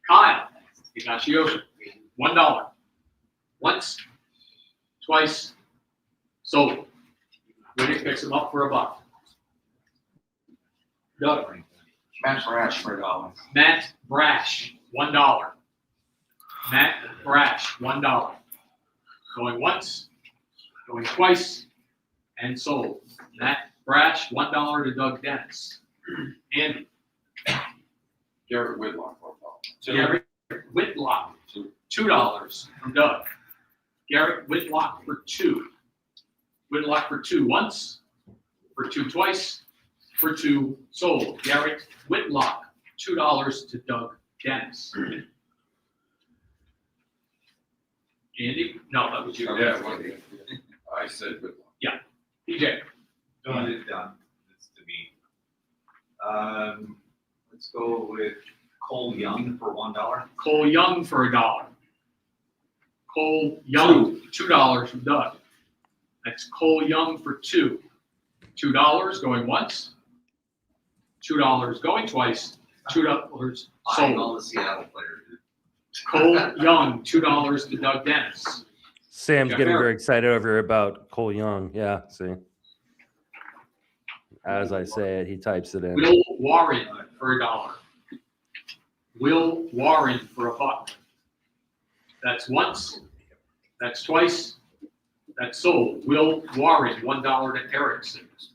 Speaker 4: Kyle Higashioka, $1. Once, twice, sold. Winnie picks him up for $1. Doug.
Speaker 5: Matt Brash for $1.
Speaker 4: Matt Brash, $1. Matt Brash, $1. Going once, going twice, and sold. Matt Brash, $1 to Doug Dennis. Andy.
Speaker 11: Garrett Whitlock for $1.
Speaker 4: Garrett Whitlock, $2 from Doug. Garrett Whitlock for 2. Whitlock for 2 once, for 2 twice, for 2 sold. Garrett Whitlock, $2 to Doug Dennis. Andy? No, that was you.
Speaker 11: Yeah, I said Whitlock.
Speaker 4: DJ.
Speaker 7: Done is done. It's to me. Let's go with Cole Young for $1.
Speaker 4: Cole Young for $1. Cole Young, $2 from Doug. That's Cole Young for 2. $2 going once, $2 going twice, $2
Speaker 7: Buying
Speaker 4: sold.
Speaker 7: all the Seattle players.
Speaker 4: Cole Young, $2 to Doug Dennis.
Speaker 1: Sam's
Speaker 4: Yeah,
Speaker 1: getting
Speaker 4: fair.
Speaker 1: very excited over here about Cole Young. Yeah, see. As I say it, he types it in.
Speaker 4: Will Warren for $1. Will Warren for $1. That's once, that's twice, that's sold. Will Warren, $1 to Erickson.
Speaker 1: It's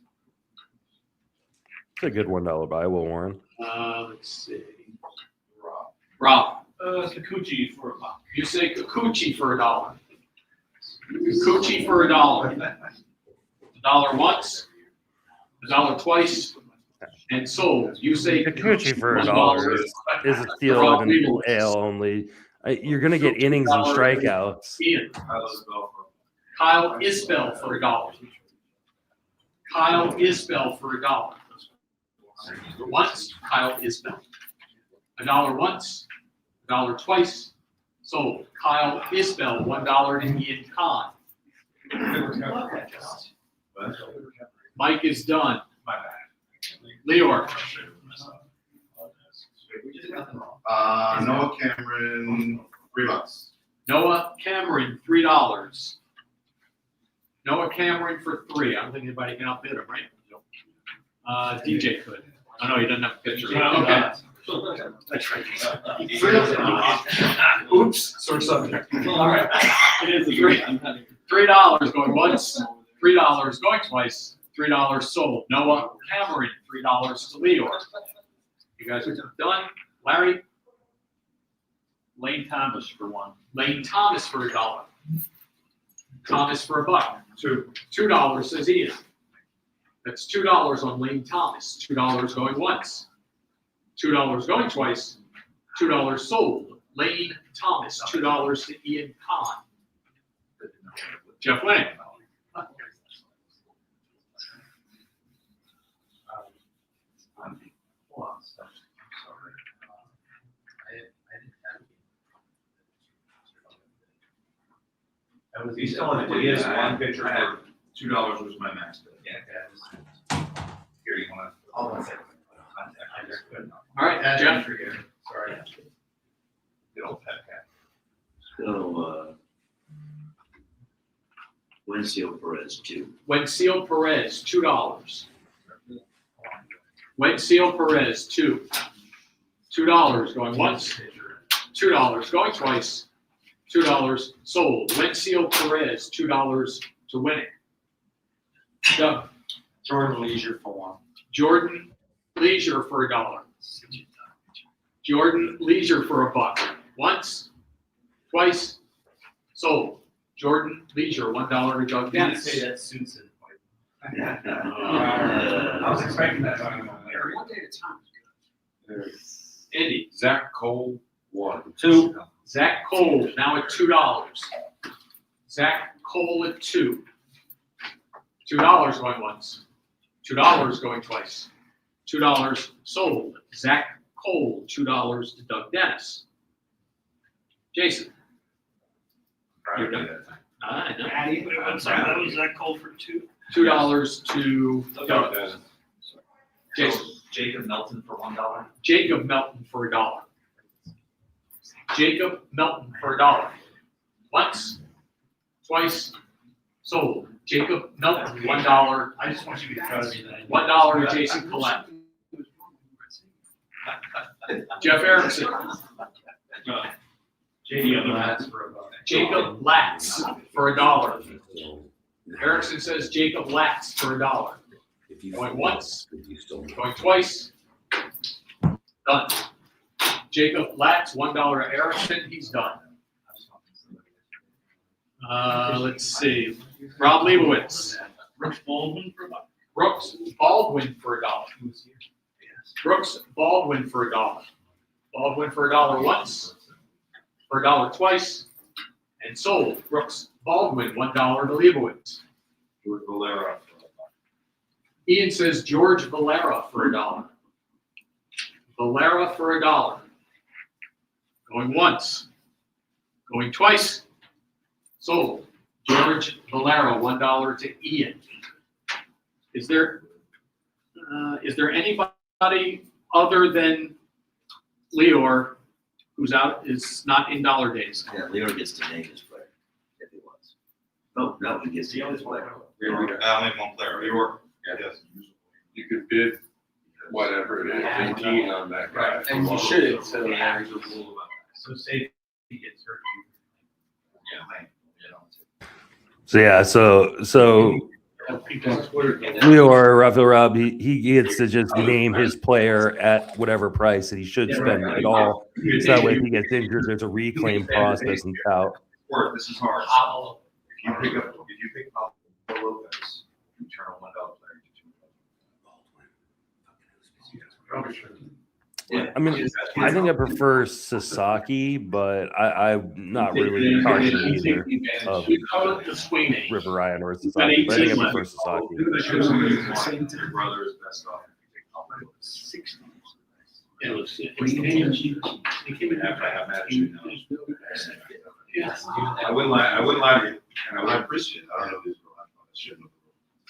Speaker 1: a good $1 buy, Will Warren.
Speaker 4: Let's see. Rob.
Speaker 10: Kikuchi for $1.
Speaker 4: You say Kikuchi for $1. Kikuchi for $1. $1 once, $1 twice, and sold. You say
Speaker 1: Kikuchi for
Speaker 4: $1
Speaker 1: $1 is a steal
Speaker 4: Rob
Speaker 1: in
Speaker 4: Leibowitz.
Speaker 1: AL only. You're going to get innings and strikeouts.
Speaker 4: Ian. Kyle Isbell for $1. Kyle Isbell for $1. Once, Kyle Isbell. $1 once, $1 twice, sold. Kyle Isbell, $1 to Ian Kahn. Mike is done. Leor.
Speaker 3: Noah Cameron, $3.
Speaker 4: Noah Cameron, $3. Noah Cameron for 3. I don't think anybody can outbid him, right? DJ could. I know he doesn't have a picture. Okay. That's right. Oops, sore subject. All right. It is $3 going once, $3 going twice, $3 sold. Noah Cameron, $3 to Leor. You guys are done. Larry?
Speaker 10: Lane Thomas for $1.
Speaker 4: Lane Thomas for $1. Thomas for $1. $2 says Ian. That's $2 on Lane Thomas. $2 going once. $2 going twice. $2 sold. Lane Thomas. $2 to Ian Kahn. Jeff Winning.
Speaker 7: He's telling me he has one picture for
Speaker 3: $2 was my max bid.
Speaker 7: Yeah, here, you wanna?
Speaker 6: All one second.
Speaker 4: All right, Jeff.
Speaker 6: Sorry.
Speaker 7: Good old pet cat.
Speaker 10: So, Wencio Perez, 2.
Speaker 4: Wencio Perez, $2. Wencio Perez, 2. $2 going once. $2 going twice. $2 sold. Wencio Perez, $2 to Winning. Doug.
Speaker 5: Jordan Leisure for $1.
Speaker 4: Jordan Leisure for $1. Jordan Leisure for $1. Once, twice, sold. Jordan Leisure, $1 to Doug Dennis.
Speaker 6: Say that suits it.
Speaker 7: I was expecting that.
Speaker 4: One day at a time. Andy.
Speaker 11: Zach Cole, $1.
Speaker 5: 2.
Speaker 4: Zach Cole, now at $2. Zach Cole at 2. $2 going once. $2 going twice. $2 sold. Zach Cole, $2 to Doug Dennis. Jason. You're done. I know.
Speaker 10: I'm sorry, that was that called for two?
Speaker 4: $2 to Doug. Jason.
Speaker 7: Jacob Melton for $1.
Speaker 4: Jacob Melton for $1. Jacob Melton for $1. Once, twice, sold. Jacob Melton, $1.
Speaker 10: I just want you to trust me that.
Speaker 4: $1 to Jason Collette. Jeff Erickson. Jacob Latz for $1. Erickson says Jacob Latz for $1. Going once, going twice, done. Jacob Latz, $1 to Erickson, he's done. Let's see, Rob Leibowitz.
Speaker 10: Brooks Baldwin for $1.
Speaker 4: Brooks Baldwin for $1. Brooks Baldwin for $1. Baldwin for $1 once, for $1 twice, and sold. Brooks Baldwin, $1 to Leibowitz.
Speaker 3: George Valera.
Speaker 4: Ian says George Valera for $1. Valera for $1. Going once, going twice, sold. George Valera, $1 to Ian. Is there anybody other than Leor who's out, is not in dollar days?
Speaker 5: Yeah, Leo gets to name his player if he wants. No, he gets to name his player.
Speaker 3: I only have one player. York. Yes. You could bid whatever it is, 18 on that guy.
Speaker 6: And you should, so.
Speaker 10: So say he gets hurt.
Speaker 1: So yeah, so Leo Rafael Rob, he gets to just name his player at whatever price that he should spend it all. So that way, if he gets injured, there's a reclaim process and out.
Speaker 7: Work, this is hard. If you pick up Lopez, you turn a $1 player into $2.
Speaker 1: I mean, I think I prefer Sasaki, but I'm not really partial either of
Speaker 4: We call it the Sweeney.
Speaker 1: River Ryan or Sasaki, but I think I prefer Sasaki.
Speaker 3: Your brother is best off. After I have matches,
Speaker 4: Yes.
Speaker 3: I wouldn't lie to you, and I would appreciate it. I don't know if this will happen. I shouldn't.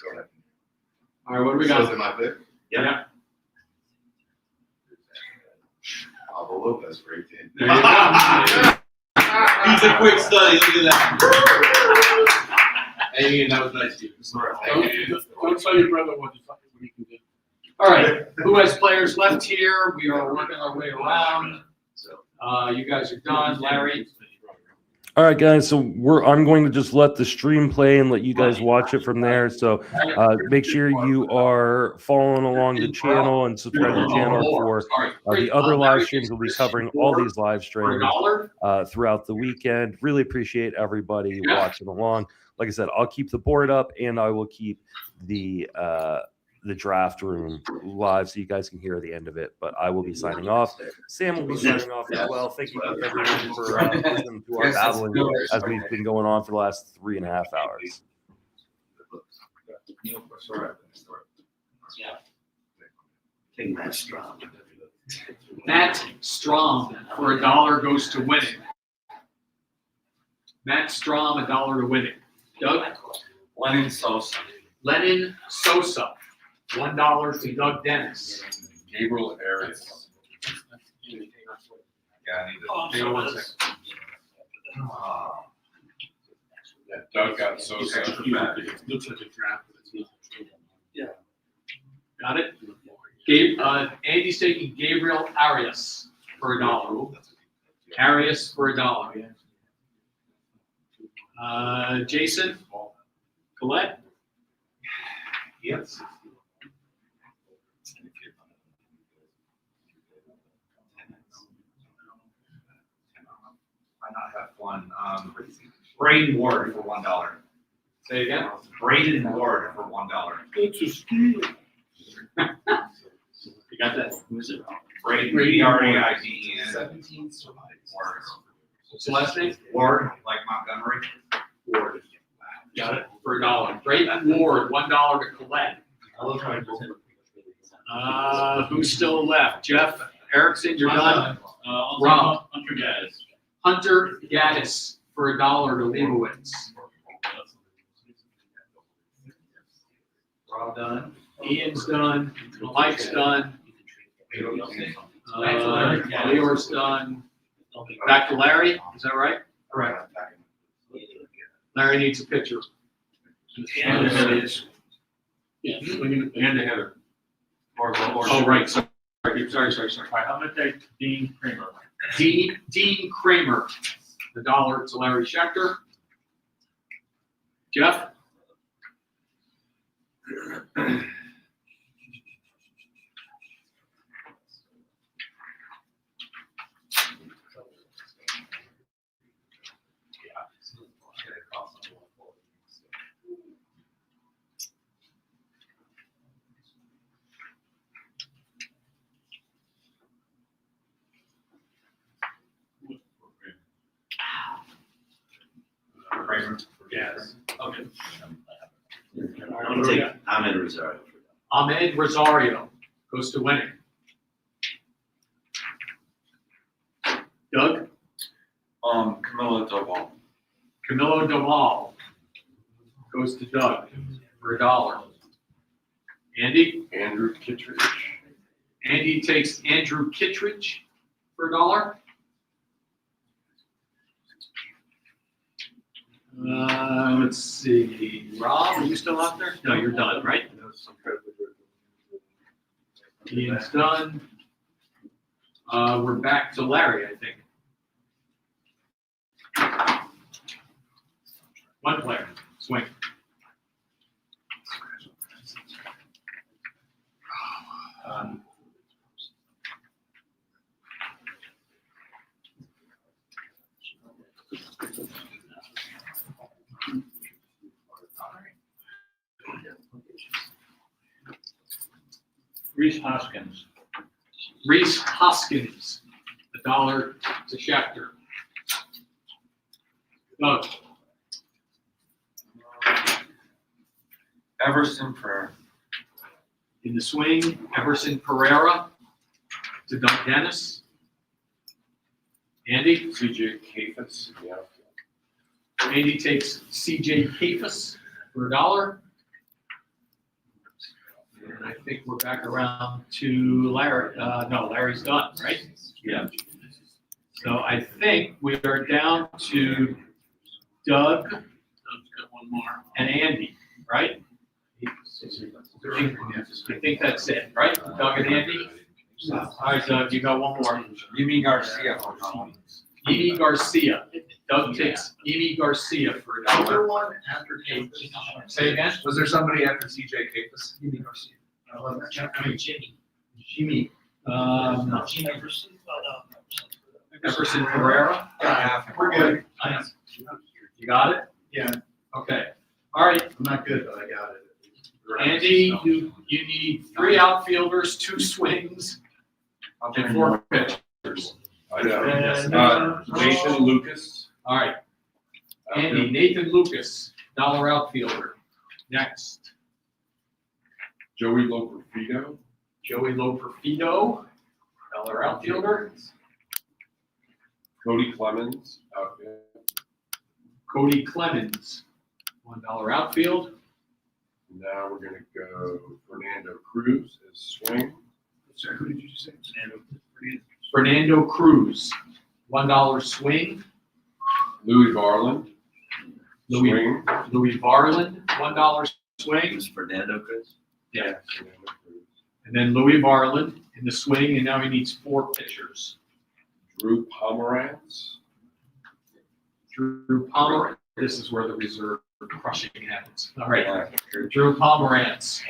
Speaker 3: Go ahead.
Speaker 4: All right, what do we got?
Speaker 3: So, my pick?
Speaker 4: Yeah.
Speaker 3: Pablo Lopez for 18.
Speaker 4: There you go.
Speaker 5: He's a quick study, look at that.
Speaker 3: Hey, that was nice of you. Sorry.
Speaker 4: Don't tell your brother what he can do. All right, who has players left here? We are working our way around. You guys are done. Larry?
Speaker 1: All right, guys. So I'm going to just let the stream play and let you guys watch it from there. So make sure you are following along the channel and subscribe to the channel for the other live streams. We'll be covering all these live streams throughout the weekend. Really appreciate everybody watching along. Like I said, I'll keep the board up and I will keep the draft room live so you guys can hear the end of it. But I will be signing off. Sam will be signing off as well. Thank you everyone for listening to our battling as we've been going on for the last 3.5 hours.
Speaker 4: Matt Strom for $1 goes to winning. Matt Strom, $1 to winning. Doug?
Speaker 5: Lennon Sosa.
Speaker 4: Lennon Sosa, $1 to Doug Dennis.
Speaker 3: Gabriel Arias. Yeah, I need
Speaker 10: Oh,
Speaker 3: to.
Speaker 10: I'm sorry, that's-
Speaker 3: Yeah, Doug got so sad.
Speaker 10: Looks like a draft, but it's not.
Speaker 4: Got it? Andy's taking Gabriel Arias for $1. Arias for $1. Jason? Colette?
Speaker 7: Yes. Why not have one? Braden Ward for $1.
Speaker 4: Say again?
Speaker 7: Braden Ward for $1.
Speaker 10: It's a steal.
Speaker 4: You got that? Who is it?
Speaker 7: Braden, B-R-A-I-D-E-N.
Speaker 5: 17
Speaker 7: Ward.
Speaker 4: What's the last name?
Speaker 7: Ward, like Montgomery.
Speaker 4: Ward. Got it? For $1. Brayton Ward, $1 to Colette. Who's still left? Jeff Erickson, you're done. Rob.
Speaker 10: Hunter Gaddis.
Speaker 4: Hunter Gaddis for $1 to Leibowitz.
Speaker 6: Rob done.
Speaker 4: Ian's done, Mike's done, Leor's done. Back to Larry, is that right?
Speaker 6: Correct.
Speaker 4: Larry needs a picture.
Speaker 6: And there it is.
Speaker 4: Yeah, and the header.
Speaker 6: Or.
Speaker 4: Oh, right, sorry. All right,
Speaker 10: I'm gonna take Dean Kramer.
Speaker 4: Dean Kramer, the dollar to Larry Schechter. Jeff?
Speaker 10: Yes.
Speaker 4: Okay.
Speaker 10: I'm in Rosario.
Speaker 4: Ahmed Rosario goes to winning. Doug?
Speaker 3: Camilla Doval.
Speaker 4: Camilo Doval goes to Doug for $1. Andy?
Speaker 11: Andrew Kittredge.
Speaker 4: Andy takes Andrew Kittredge for $1. Let's see. Rob, are you still out there? No, you're done, right? Ian's done. We're back to Larry, I think. One player, swing.
Speaker 10: Reese Hoskins.
Speaker 4: Reese Hoskins, $1 to Schechter. Doug,
Speaker 3: Everson Prayer.
Speaker 4: in the swing, Everson Pereira to Doug Dennis. Andy?
Speaker 11: CJ Kafis. Yeah.
Speaker 4: Andy takes CJ Kafis for $1. And I think we're back around to Larry. No, Larry's done, right?
Speaker 10: Yeah.
Speaker 4: So I think we are down to Doug
Speaker 10: Got one more.
Speaker 4: and Andy, right? I think that's it, right? Doug and Andy? All right, Doug, you got one more.
Speaker 3: Yimi Garcia.
Speaker 4: Emi Garcia. Doug takes Emi Garcia for $1.
Speaker 5: one after Kate?
Speaker 4: Say again?
Speaker 5: Was there somebody after CJ Capus?
Speaker 4: Jimmy. No. Everson Pereira.
Speaker 5: We're good.
Speaker 4: You got it?
Speaker 6: Yeah.
Speaker 4: Okay. All right,
Speaker 6: I'm not good, but I got it.
Speaker 4: Andy, you need 3 outfielders, 2 swings, and 4 pitchers.
Speaker 11: Nathan Lucas.
Speaker 4: All right. Andy, Nathan Lucas, $1 outfielder. Next,
Speaker 11: Joey Loperfido.
Speaker 4: Joey Loperfido, $1 outfielder.
Speaker 11: Cody Clemens. Outfield.
Speaker 4: Cody Clemens, $1 outfield.
Speaker 11: Now we're gonna go Fernando Cruz as swing.
Speaker 6: Sorry, who did you say?
Speaker 4: Fernando Cruz, $1 swing.
Speaker 11: Louis Varland.
Speaker 4: Louis,
Speaker 11: Swing.
Speaker 4: Louis Varland, $1 swing.
Speaker 5: Fernando Cruz?
Speaker 4: Yeah.
Speaker 11: Fernando Cruz.
Speaker 4: And then Louis Varland in the swing, and now he needs 4 pitchers.
Speaker 11: Drew Pomerantz.
Speaker 4: Drew Pomerantz, this is where the reserve crushing happens. All right, Drew Pomerantz,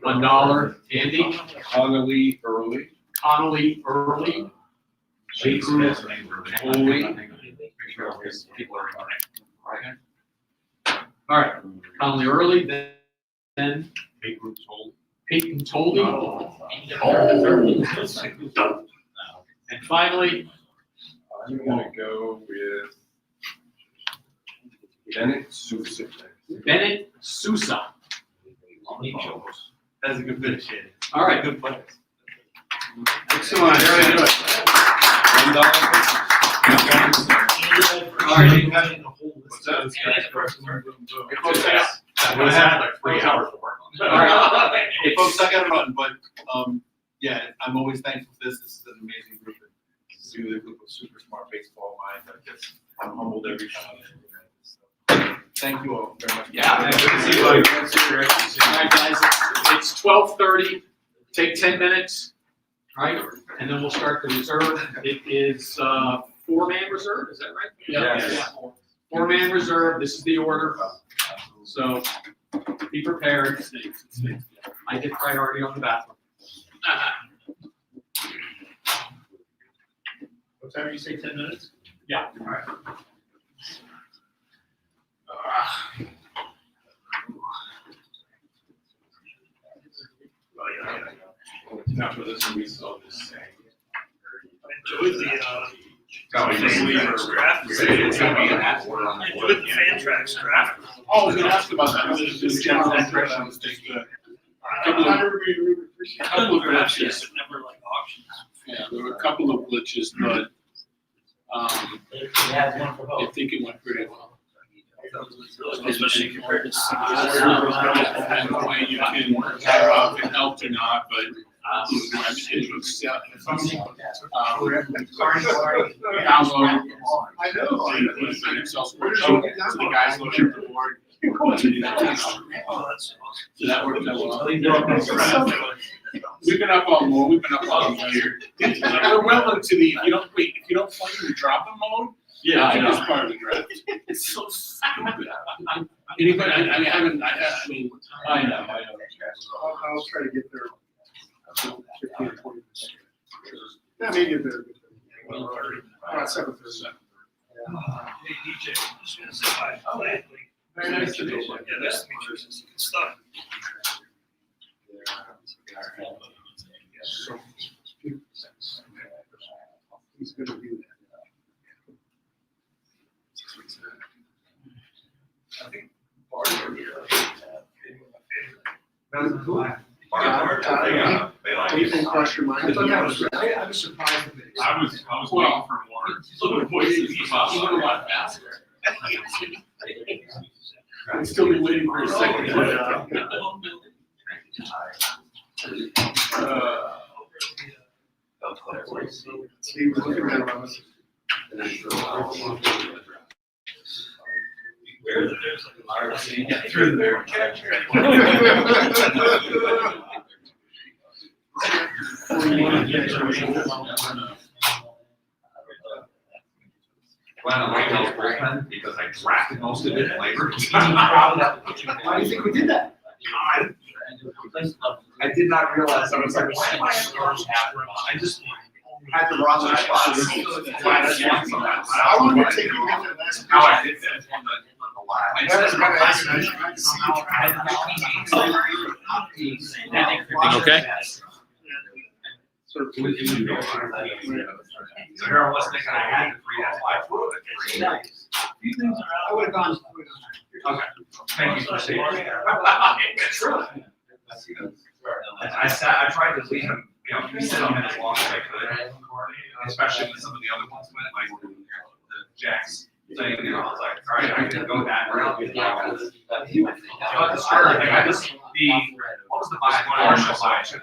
Speaker 4: $1. Andy,
Speaker 11: Connolly Early.
Speaker 4: Connolly Early. All right, Connolly Early, then Peyton Tolley. And finally,
Speaker 11: I'm gonna go with Bennett Sousa.
Speaker 4: Bennett Sousa.
Speaker 5: That's a good finish, Andy.
Speaker 4: All right.
Speaker 5: Good play.
Speaker 6: Excellent, very good.
Speaker 5: All right.
Speaker 6: What's that?
Speaker 4: I would have had like 3 hours to work on it.
Speaker 12: All right. Hey, folks, I gotta run, but, yeah, I'm always thankful for this. This is an amazing group. It's really a group of super smart baseball minds. I guess I'm humbled every time. So, thank you all very much.
Speaker 4: Yeah, good to see you, buddy. All right, guys, it's 12:30. Take 10 minutes, right? And then we'll start the reserve. It is 4-man reserve, is that right?
Speaker 3: Yes.
Speaker 4: 4-man reserve. This is the order. So be prepared. I get priority on the bathroom.
Speaker 12: What time did you say, 10 minutes?
Speaker 4: Yeah. All right.
Speaker 3: Not for this, we saw this thing.
Speaker 2: Enjoyed the,
Speaker 3: Draft.
Speaker 7: It's gonna be in that order on the board.
Speaker 2: enjoyed the fan tracks draft.
Speaker 12: Oh, I was gonna ask about that. I was just general impression. I was thinking, couple of glitches.
Speaker 2: But never like auctions.
Speaker 12: Yeah, there were a couple of glitches, but, I think it went pretty well.
Speaker 2: Especially compared to.
Speaker 12: And the way you can, if it helped or not, but, it was, download. I know. An Excel spreadsheet, so the guys look at the board. So that worked out well. We've been up all morning, we've been up all year. We're well into the, if you don't play in the drop in mode,
Speaker 4: Yeah, I
Speaker 12: I think it's
Speaker 4: know.
Speaker 12: part of the draft. It's so stupid. Anybody, I mean, I know. I'll try to get there. 15 to 20%. Yeah, maybe a bit. All right, 7:30.
Speaker 2: Hey, DJ, just gonna say hi.
Speaker 12: Very nice to meet you.
Speaker 2: Yeah, nice to meet you. Good stuff.
Speaker 12: So, he's gonna do that.
Speaker 2: I think Barney or
Speaker 12: Anything cross your mind?
Speaker 2: I was surprised.
Speaker 3: I was waiting for more. Little voices.
Speaker 12: A lot faster. I'd still be waiting for a second. He was looking at us.
Speaker 2: Get through there.
Speaker 7: Well, I know bullpen because I drafted most of it in labor.
Speaker 12: Why do you think we did that?
Speaker 7: I did not realize, I was like, why am I in the first half? I just had the roster spots.
Speaker 12: I wanted to take you into the last.
Speaker 7: How I did that.
Speaker 4: Okay.
Speaker 12: So
Speaker 7: So here I was thinking I had to free that five.
Speaker 12: I would have gone.
Speaker 7: Okay. Thank you for saying I tried to leave him, 7 minutes long as I could, especially when some of the other ones went, like the Jacks thing, I was like, all right, I can go that route. The starter thing, what was the partial selection?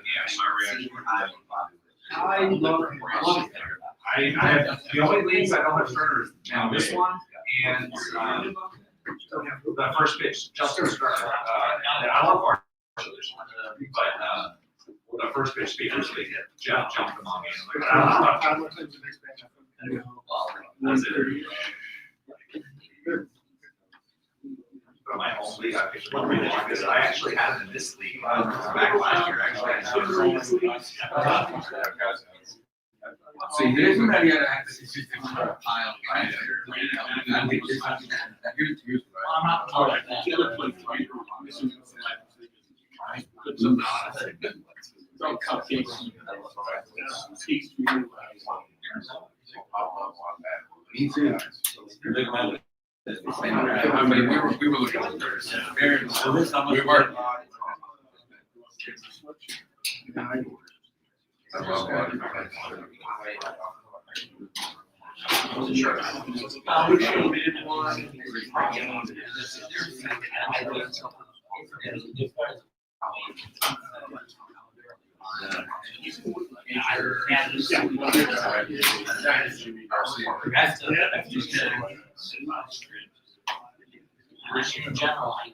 Speaker 12: I love it.
Speaker 7: I have, the only leagues I don't have starters now, this one and, the first pitch, Justin starter, I love our but, the first pitch speakers, Jeff jumped them on me. I'm like, that's it. But my home league, I picked one really long because I actually had it in this league. Back last year, actually. I had it.
Speaker 11: So you didn't have yet access to the pile, right?
Speaker 12: I'm not talking. The other place, right? Put some, throw cupcakes. Pastry.
Speaker 11: Me too. I mean, we were looking at theirs. We were.
Speaker 10: In general, I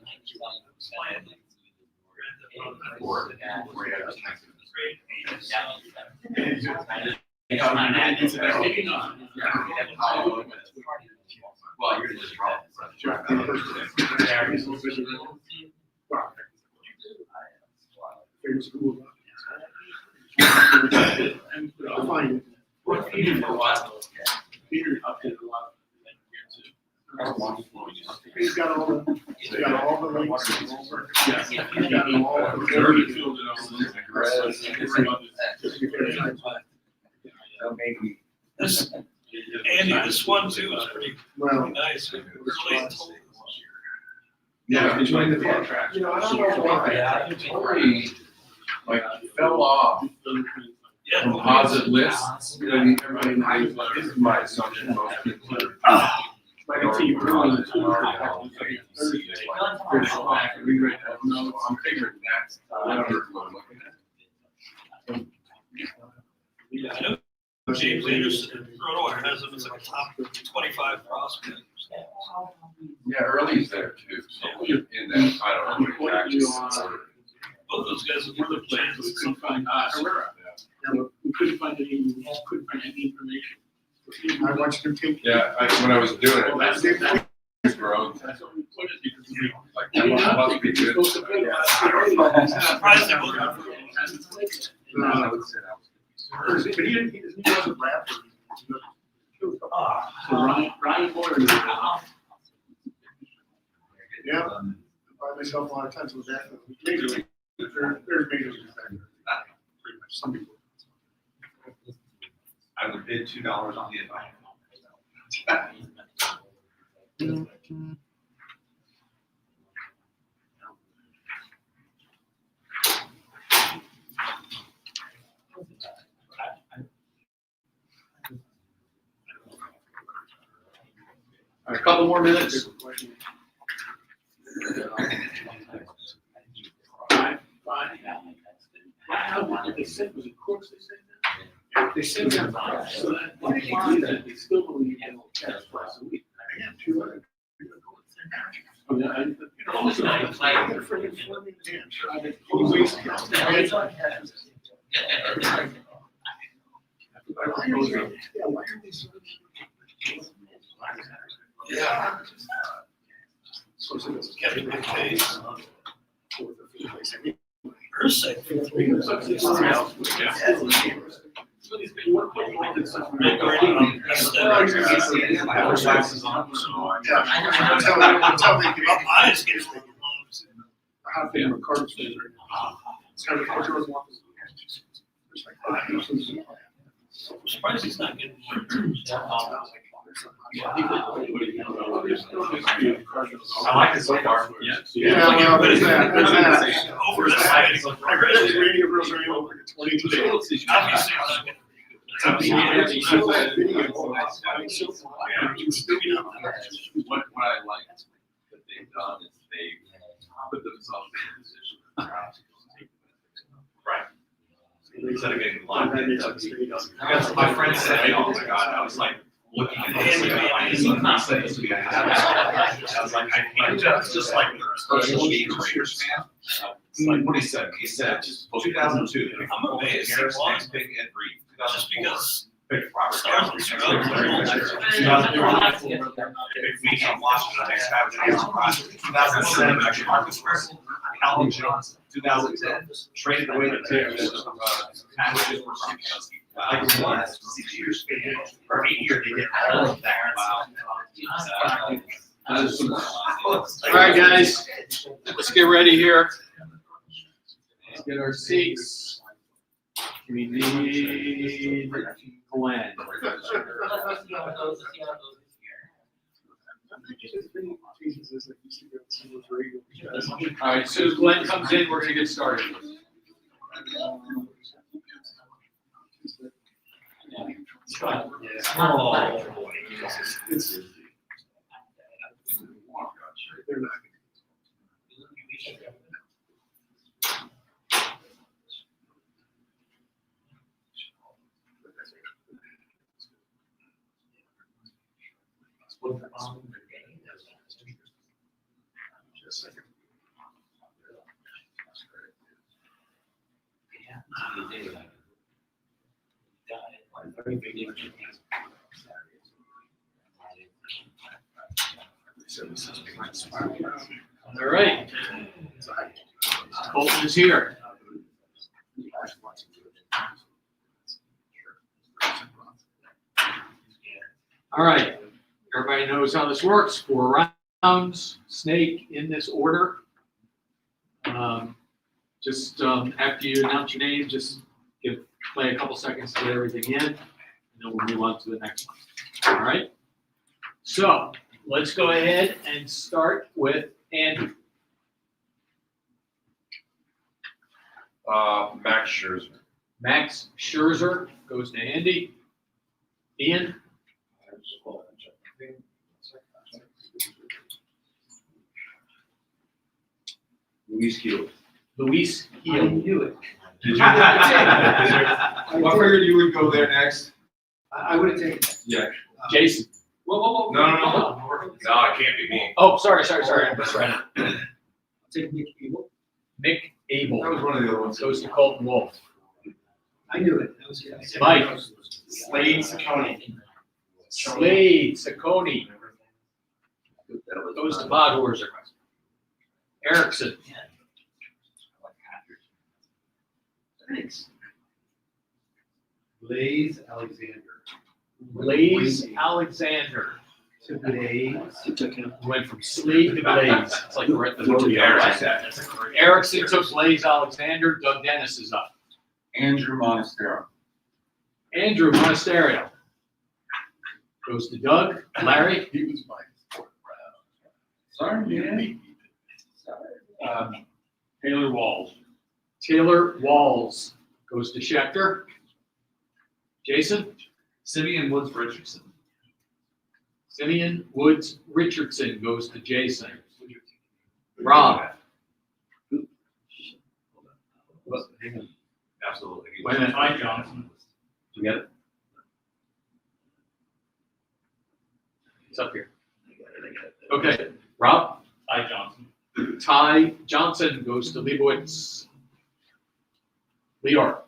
Speaker 7: Well, you're just wrong.
Speaker 12: I'll find it. Peter updated a lot. He's got all the links. Yes. He's got all
Speaker 10: This, Andy, this one too is pretty
Speaker 12: well.
Speaker 10: nice. Really
Speaker 11: Yeah, between the contracts.
Speaker 12: You know, I don't know why.
Speaker 11: It totally, like, fell off
Speaker 10: Yeah.
Speaker 11: composite lists. You know, everybody, this is my assumption, most people are.
Speaker 12: Like I see you really.
Speaker 11: I'm figuring that's the number we're looking at.
Speaker 10: Yeah, I know James Anderson, Roto has him as a top 25 prospect.
Speaker 11: Yeah, Early's there too, so in that, I don't know, what exactly.
Speaker 10: Both those guys have worked with
Speaker 12: We couldn't find, we couldn't find any information. I watched him take.
Speaker 11: Yeah, when I was doing it,
Speaker 12: That's
Speaker 11: that's
Speaker 12: it.
Speaker 11: growth.
Speaker 12: That's what we put it because we.
Speaker 11: Like, that must be good.
Speaker 10: Surprised they both got
Speaker 12: But he doesn't rap. So Ryan Boyer. Yeah, I find myself a lot of times with that. Major league, there's major league factor. Pretty much, some people.
Speaker 7: I would bid $2 on the advice.
Speaker 3: All right, a couple more minutes.
Speaker 12: What they said was it Crooks, they said that? They said that, so that, why do you do that? They still believe in cash twice a week. I have 200. Oh, yeah, you know, it's not like they're freaking forming dams. Why are they so?
Speaker 10: Yeah. So it's Kevin McKay's. Ursay for 3 years. I'm surprised he's not getting more.
Speaker 7: I like it so far.
Speaker 12: Yeah, well, there's that, there's that.
Speaker 10: Over this.
Speaker 12: I read the radio rules are over to 22 days.
Speaker 10: Obviously, it's not getting-
Speaker 7: What I liked that they've done is they put themselves in a position. Right. Instead of getting locked in. Because my friend said, oh my God, I was like looking at this. It's not supposed to be. I was like, I hate it. It's just like the special game Raiders fan. It's like what he said. He said 2002.
Speaker 10: I'm amazed.
Speaker 7: Harris, next pick, Ed Reed.
Speaker 10: Just because
Speaker 7: Picked Robert
Speaker 10: stars
Speaker 7: Galvin.
Speaker 10: and stars.
Speaker 7: 2004. Picked me on Washington. Next guy was Aaron Rodgers. 2007, actually Marcus Preston. Calvin Johnson. 2010, traded away the Bears. Packages were like the last 6 years. Or 8 years, they did all of that. Wow.
Speaker 3: All right, guys, let's get ready here. Let's get our seats. We need Glenn. All right, as soon as Glenn comes in, we're gonna get started.
Speaker 12: They're not.
Speaker 4: All right. Colton is here. All right. Everybody knows how this works. 4 rounds, snake in this order. Just after you announce your name, just play a couple seconds to get everything in, and then we'll move on to the next one. All right. So let's go ahead and start with Andy.
Speaker 11: Max Scherzer.
Speaker 4: Max Scherzer goes to Andy. Ian.
Speaker 6: Luis Gil.
Speaker 4: Luis
Speaker 6: I
Speaker 4: Gil.
Speaker 6: knew it.
Speaker 3: Did you? I figured you would go there next.
Speaker 6: I would have taken that.
Speaker 3: Yeah.
Speaker 4: Jason.
Speaker 3: No, it can't be me.
Speaker 4: Oh, sorry. That's right.
Speaker 6: Take Nick Evil.
Speaker 4: Mick
Speaker 3: That
Speaker 4: Abel
Speaker 3: was one of the other ones.
Speaker 4: goes to Colton Wolf.
Speaker 6: I knew it. That was good.
Speaker 4: Mike.
Speaker 7: Slade Ciccone.
Speaker 4: Slade Ciccone goes to Bob Horser. Erickson.
Speaker 6: Thanks. Blaze Alexander.
Speaker 4: Blaze Alexander.
Speaker 6: To Blaze.
Speaker 4: Went from Slade to Blaze. It's like we're at the
Speaker 3: Yeah,
Speaker 4: Erickson took Blaze Alexander. Doug Dennis is up.
Speaker 7: Andrew Monastero.
Speaker 4: Andrew Monasterio goes to Doug. Larry.
Speaker 7: He was my fourth round. Sorry, man.
Speaker 10: Taylor Walls.
Speaker 4: Taylor Walls goes to Schechter. Jason.
Speaker 7: Simeon Woods Richardson.
Speaker 4: Simeon Woods Richardson goes to Jason. Rob.
Speaker 3: Absolutely.
Speaker 4: Wait a minute.
Speaker 10: Ty Johnson.
Speaker 4: You get it? It's up here. Okay. Rob.
Speaker 10: Ty Johnson.
Speaker 4: Ty Johnson goes to Leibowitz. Leor.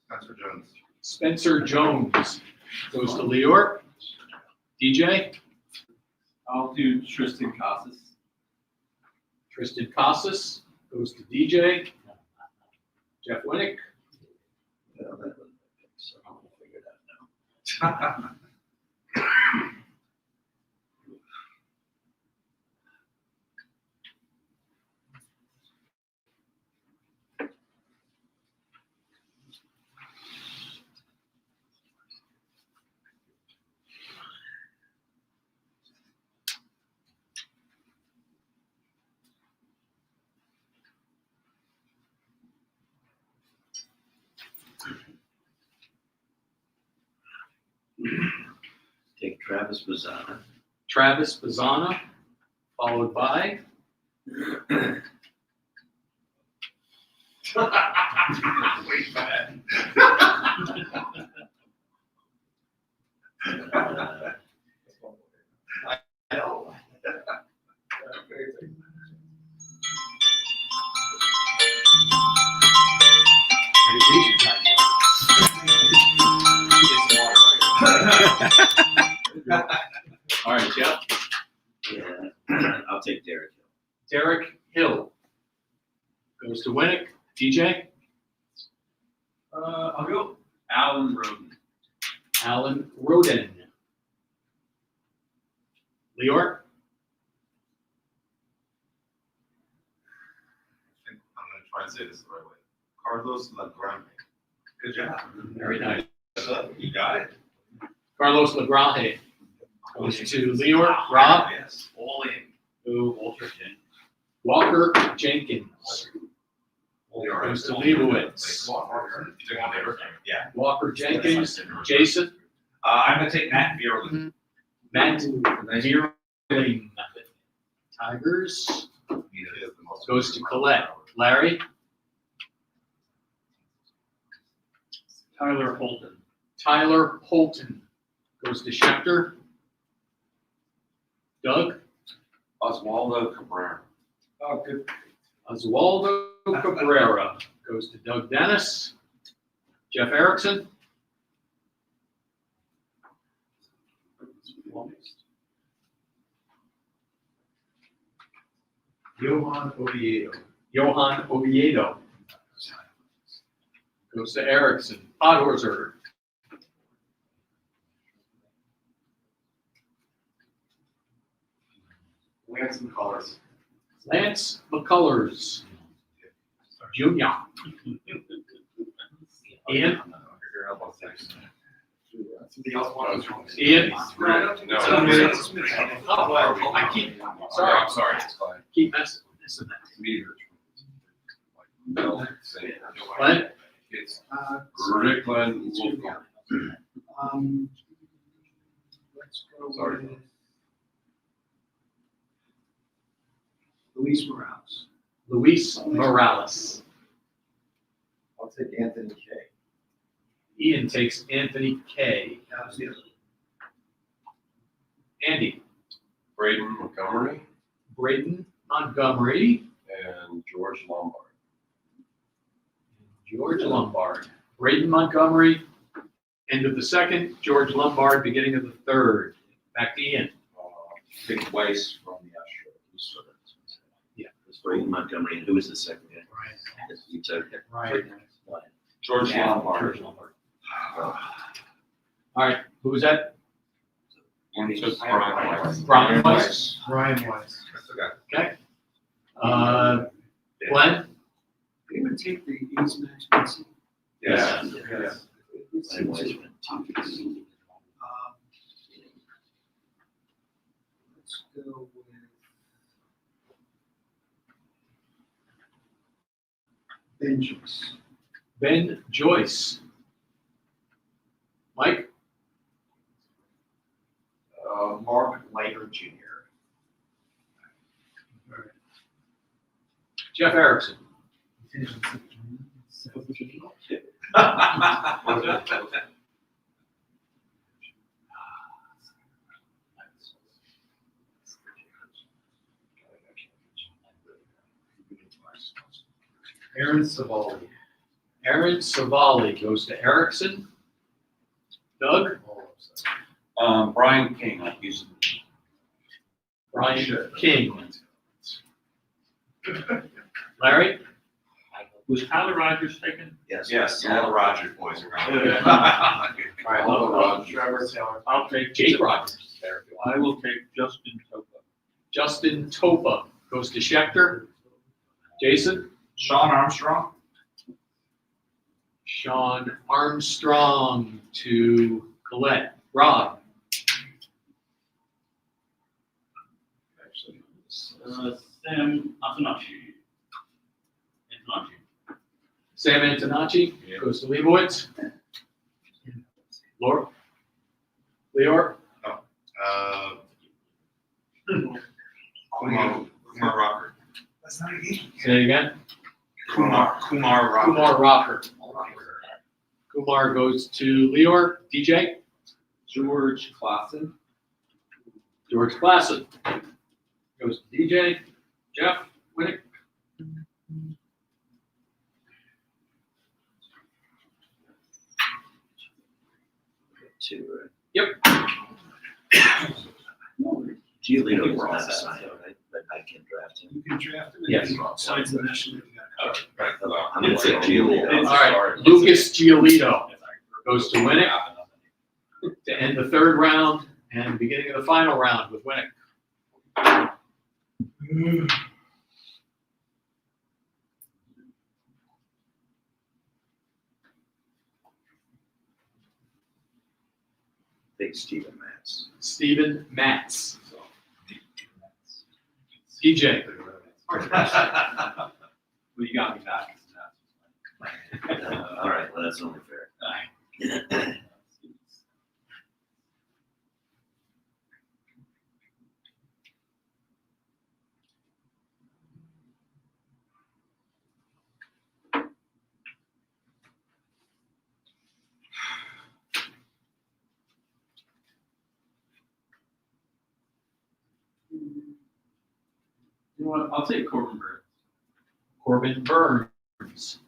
Speaker 3: Spencer Jones.
Speaker 4: Spencer Jones goes to Leor. DJ.
Speaker 7: I'll do Tristan Casas.
Speaker 4: Tristan Casas goes to DJ. Jeff Winnick.
Speaker 6: Take Travis Bazzana.
Speaker 4: Travis Bazzana, followed by
Speaker 3: Wait, man. I know.
Speaker 4: all right, Jeff.
Speaker 6: Yeah, I'll take Derek.
Speaker 4: Derek Hill goes to Winnick. DJ.
Speaker 7: I'll go Alan Roden.
Speaker 4: Alan Roden. Leor.
Speaker 3: I'm gonna try and say this the right way. Carlos Lagrande. Good job.
Speaker 4: Very nice.
Speaker 3: You got it.
Speaker 4: Carlos Lagrande goes to Leor. Rob.
Speaker 3: Yes. All in.
Speaker 4: Who? Walker Jenkins goes to Leibowitz.
Speaker 3: Yeah.
Speaker 4: Walker Jenkins. Jason.
Speaker 7: I'm gonna take Matt Vierling.
Speaker 4: Matt Vierling. Tigers goes to Colette. Larry.
Speaker 10: Tyler Holton.
Speaker 4: Tyler Holton goes to Schefter. Doug?
Speaker 11: Oswaldo Cabrera.
Speaker 6: Oh, good.
Speaker 4: Oswaldo Cabrera goes to Doug Dennis. Jeff Erickson?
Speaker 6: Johan Oviedo.
Speaker 4: Johan Oviedo goes to Erickson. Podhorzer.
Speaker 3: Lance McCullers.
Speaker 4: Lance McCullers Jr. Ian?
Speaker 3: Somebody else wants.
Speaker 4: Ian?
Speaker 11: No.
Speaker 4: Oh, well, I keep, sorry,
Speaker 11: I'm sorry, it's fine.
Speaker 4: keep messing that.
Speaker 11: Meter. No, say.
Speaker 4: What?
Speaker 11: It's Rick Glenn Wolf.
Speaker 12: Let's go
Speaker 11: Sorry.
Speaker 12: with Luis Morales.
Speaker 4: Luis Morales.
Speaker 6: I'll take Anthony K.
Speaker 4: Ian takes Anthony K.
Speaker 12: That was the other.
Speaker 4: Andy?
Speaker 11: Braden Montgomery
Speaker 4: Braden Montgomery.
Speaker 11: and George Lombard.
Speaker 4: George Lombard. Braden Montgomery, end of the second. George Lombard, beginning of the third. Back to Ian.
Speaker 11: Pick Weiss from the Astros.
Speaker 4: Yeah.
Speaker 5: It's Braden Montgomery, and who was the second guy?
Speaker 12: Ryan.
Speaker 5: You said, okay.
Speaker 4: Right.
Speaker 11: George Lombard.
Speaker 4: George Lombard. All right, who was that?
Speaker 11: And took Brian Weiss.
Speaker 4: Brian Weiss.
Speaker 12: Ryan Weiss.
Speaker 4: Okay. Glenn?
Speaker 12: Anyone take the East Max Mason?
Speaker 11: Yes.
Speaker 5: Yes. Ryan Weiss went 2 weeks.
Speaker 12: Let's go with Ben Joyce.
Speaker 4: Ben Joyce. Mike?
Speaker 5: Mark Leiter Jr.
Speaker 4: Jeff Erickson.
Speaker 6: Aaron Savali.
Speaker 4: Aaron Savali goes to Erickson. Doug?
Speaker 11: Brian King, I used
Speaker 4: Brian King. Larry?
Speaker 10: Was Tyler Rogers taken?
Speaker 5: Yes, all the Rogers boys are
Speaker 4: All right,
Speaker 3: Trevor Taylor.
Speaker 10: I'll take.
Speaker 4: Jake Rogers.
Speaker 10: I will take Justin Topa.
Speaker 4: Justin Topa goes to Schefter. Jason?
Speaker 7: Sean Armstrong.
Speaker 4: Sean Armstrong to Colette. Rob?
Speaker 10: Sam Antonacci.
Speaker 4: Sam Antonacci goes to Leibowitz. Laura? Leor?
Speaker 5: Kumar Rocker.
Speaker 12: That's not a game.
Speaker 4: Say it again.
Speaker 5: Kumar Rocker.
Speaker 4: Kumar Rocker. Kumar goes to Leor. DJ?
Speaker 6: George Clausen.
Speaker 4: George Classen goes to DJ. Jeff Winnick?
Speaker 5: Two, right?
Speaker 4: Yep.
Speaker 5: Giolito was not signed, right? But I can draft him.
Speaker 12: You can draft him.
Speaker 4: Yes.
Speaker 12: Signs the national.
Speaker 5: I'm gonna say Giolito.
Speaker 4: All right, Lucas Giolito goes to Winnick to end the third round and beginning of the final round with Winnick.
Speaker 5: Big Steven Matz.
Speaker 4: Stephen Matz. DJ.
Speaker 7: Well, you got me back.
Speaker 5: All right, well, that's only fair.
Speaker 3: I'll take Corbin Burns.
Speaker 4: Corbin Burns.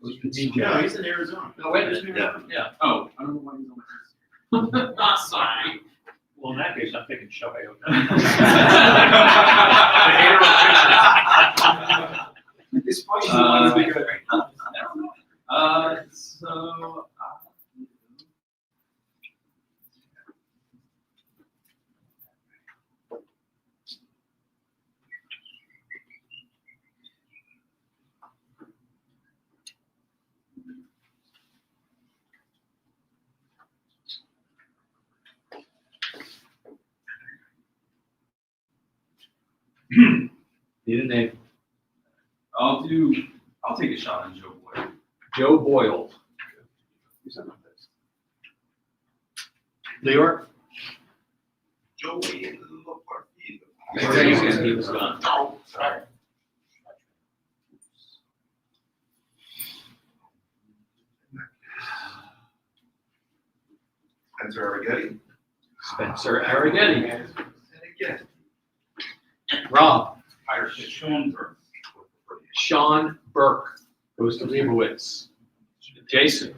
Speaker 4: Goes to DJ.
Speaker 5: No, he's in Arizona.
Speaker 4: No, wait,
Speaker 3: Yeah. Oh, I don't know why he's on my list.
Speaker 4: Ah, sorry. Well, in that case, I'm thinking Shohei Ohtani.
Speaker 5: This point is the one that's bigger than
Speaker 3: So.
Speaker 4: Need a name.
Speaker 3: I'll take a shot on Joe Boyle.
Speaker 4: Joe Boyle. Leor?
Speaker 5: Joey
Speaker 4: He was gone.
Speaker 5: Oh, sorry. Spencer Arrighetti.
Speaker 4: Spencer Arrighetti.
Speaker 5: And again.
Speaker 4: Rob.
Speaker 3: Schoenberg.
Speaker 4: Sean Burke. Goes to Leibowitz. Jason.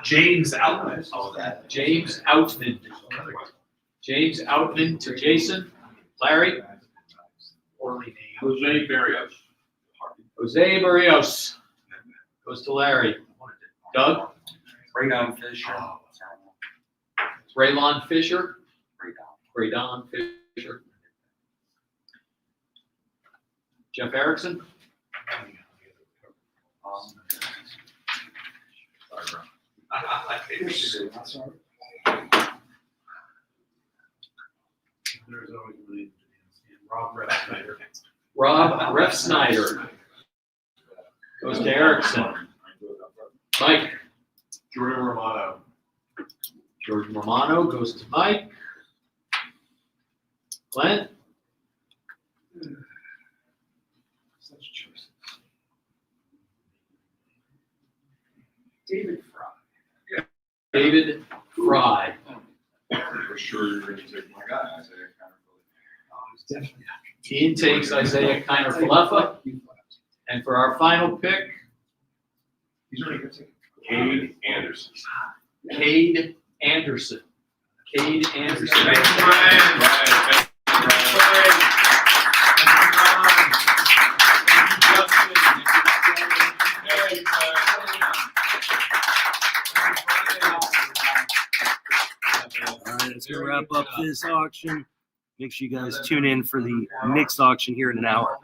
Speaker 5: James Outlet. Oh, that.
Speaker 4: James Outman. James Outman to Jason. Larry.
Speaker 3: Jose Barrios.
Speaker 4: Jose Barrios. Goes to Larry. Doug.
Speaker 1: Raydon Fisher.
Speaker 4: Raylon Fisher. Raydon Fisher. Jeff Erickson.
Speaker 12: There's always really Rob Refsnyder.
Speaker 4: Rob Refsnyder. Goes to Erickson. Mike.
Speaker 12: Jordan Romano.
Speaker 4: George Romano goes to Mike. Glenn.
Speaker 12: Such choices.
Speaker 5: David Fry.
Speaker 4: David Fry.
Speaker 11: For sure you're gonna take my guy, Isaiah Conner.
Speaker 4: Ian takes Isaiah Kiner-Falefa. And for our final pick,
Speaker 5: He's already got taken.
Speaker 11: Cade Anderson.
Speaker 4: Cade Anderson. Cade Anderson.
Speaker 5: Thank you, Brian.
Speaker 1: All right, that's gonna wrap up this auction. Make sure you guys tune in for the mixed auction here in an hour.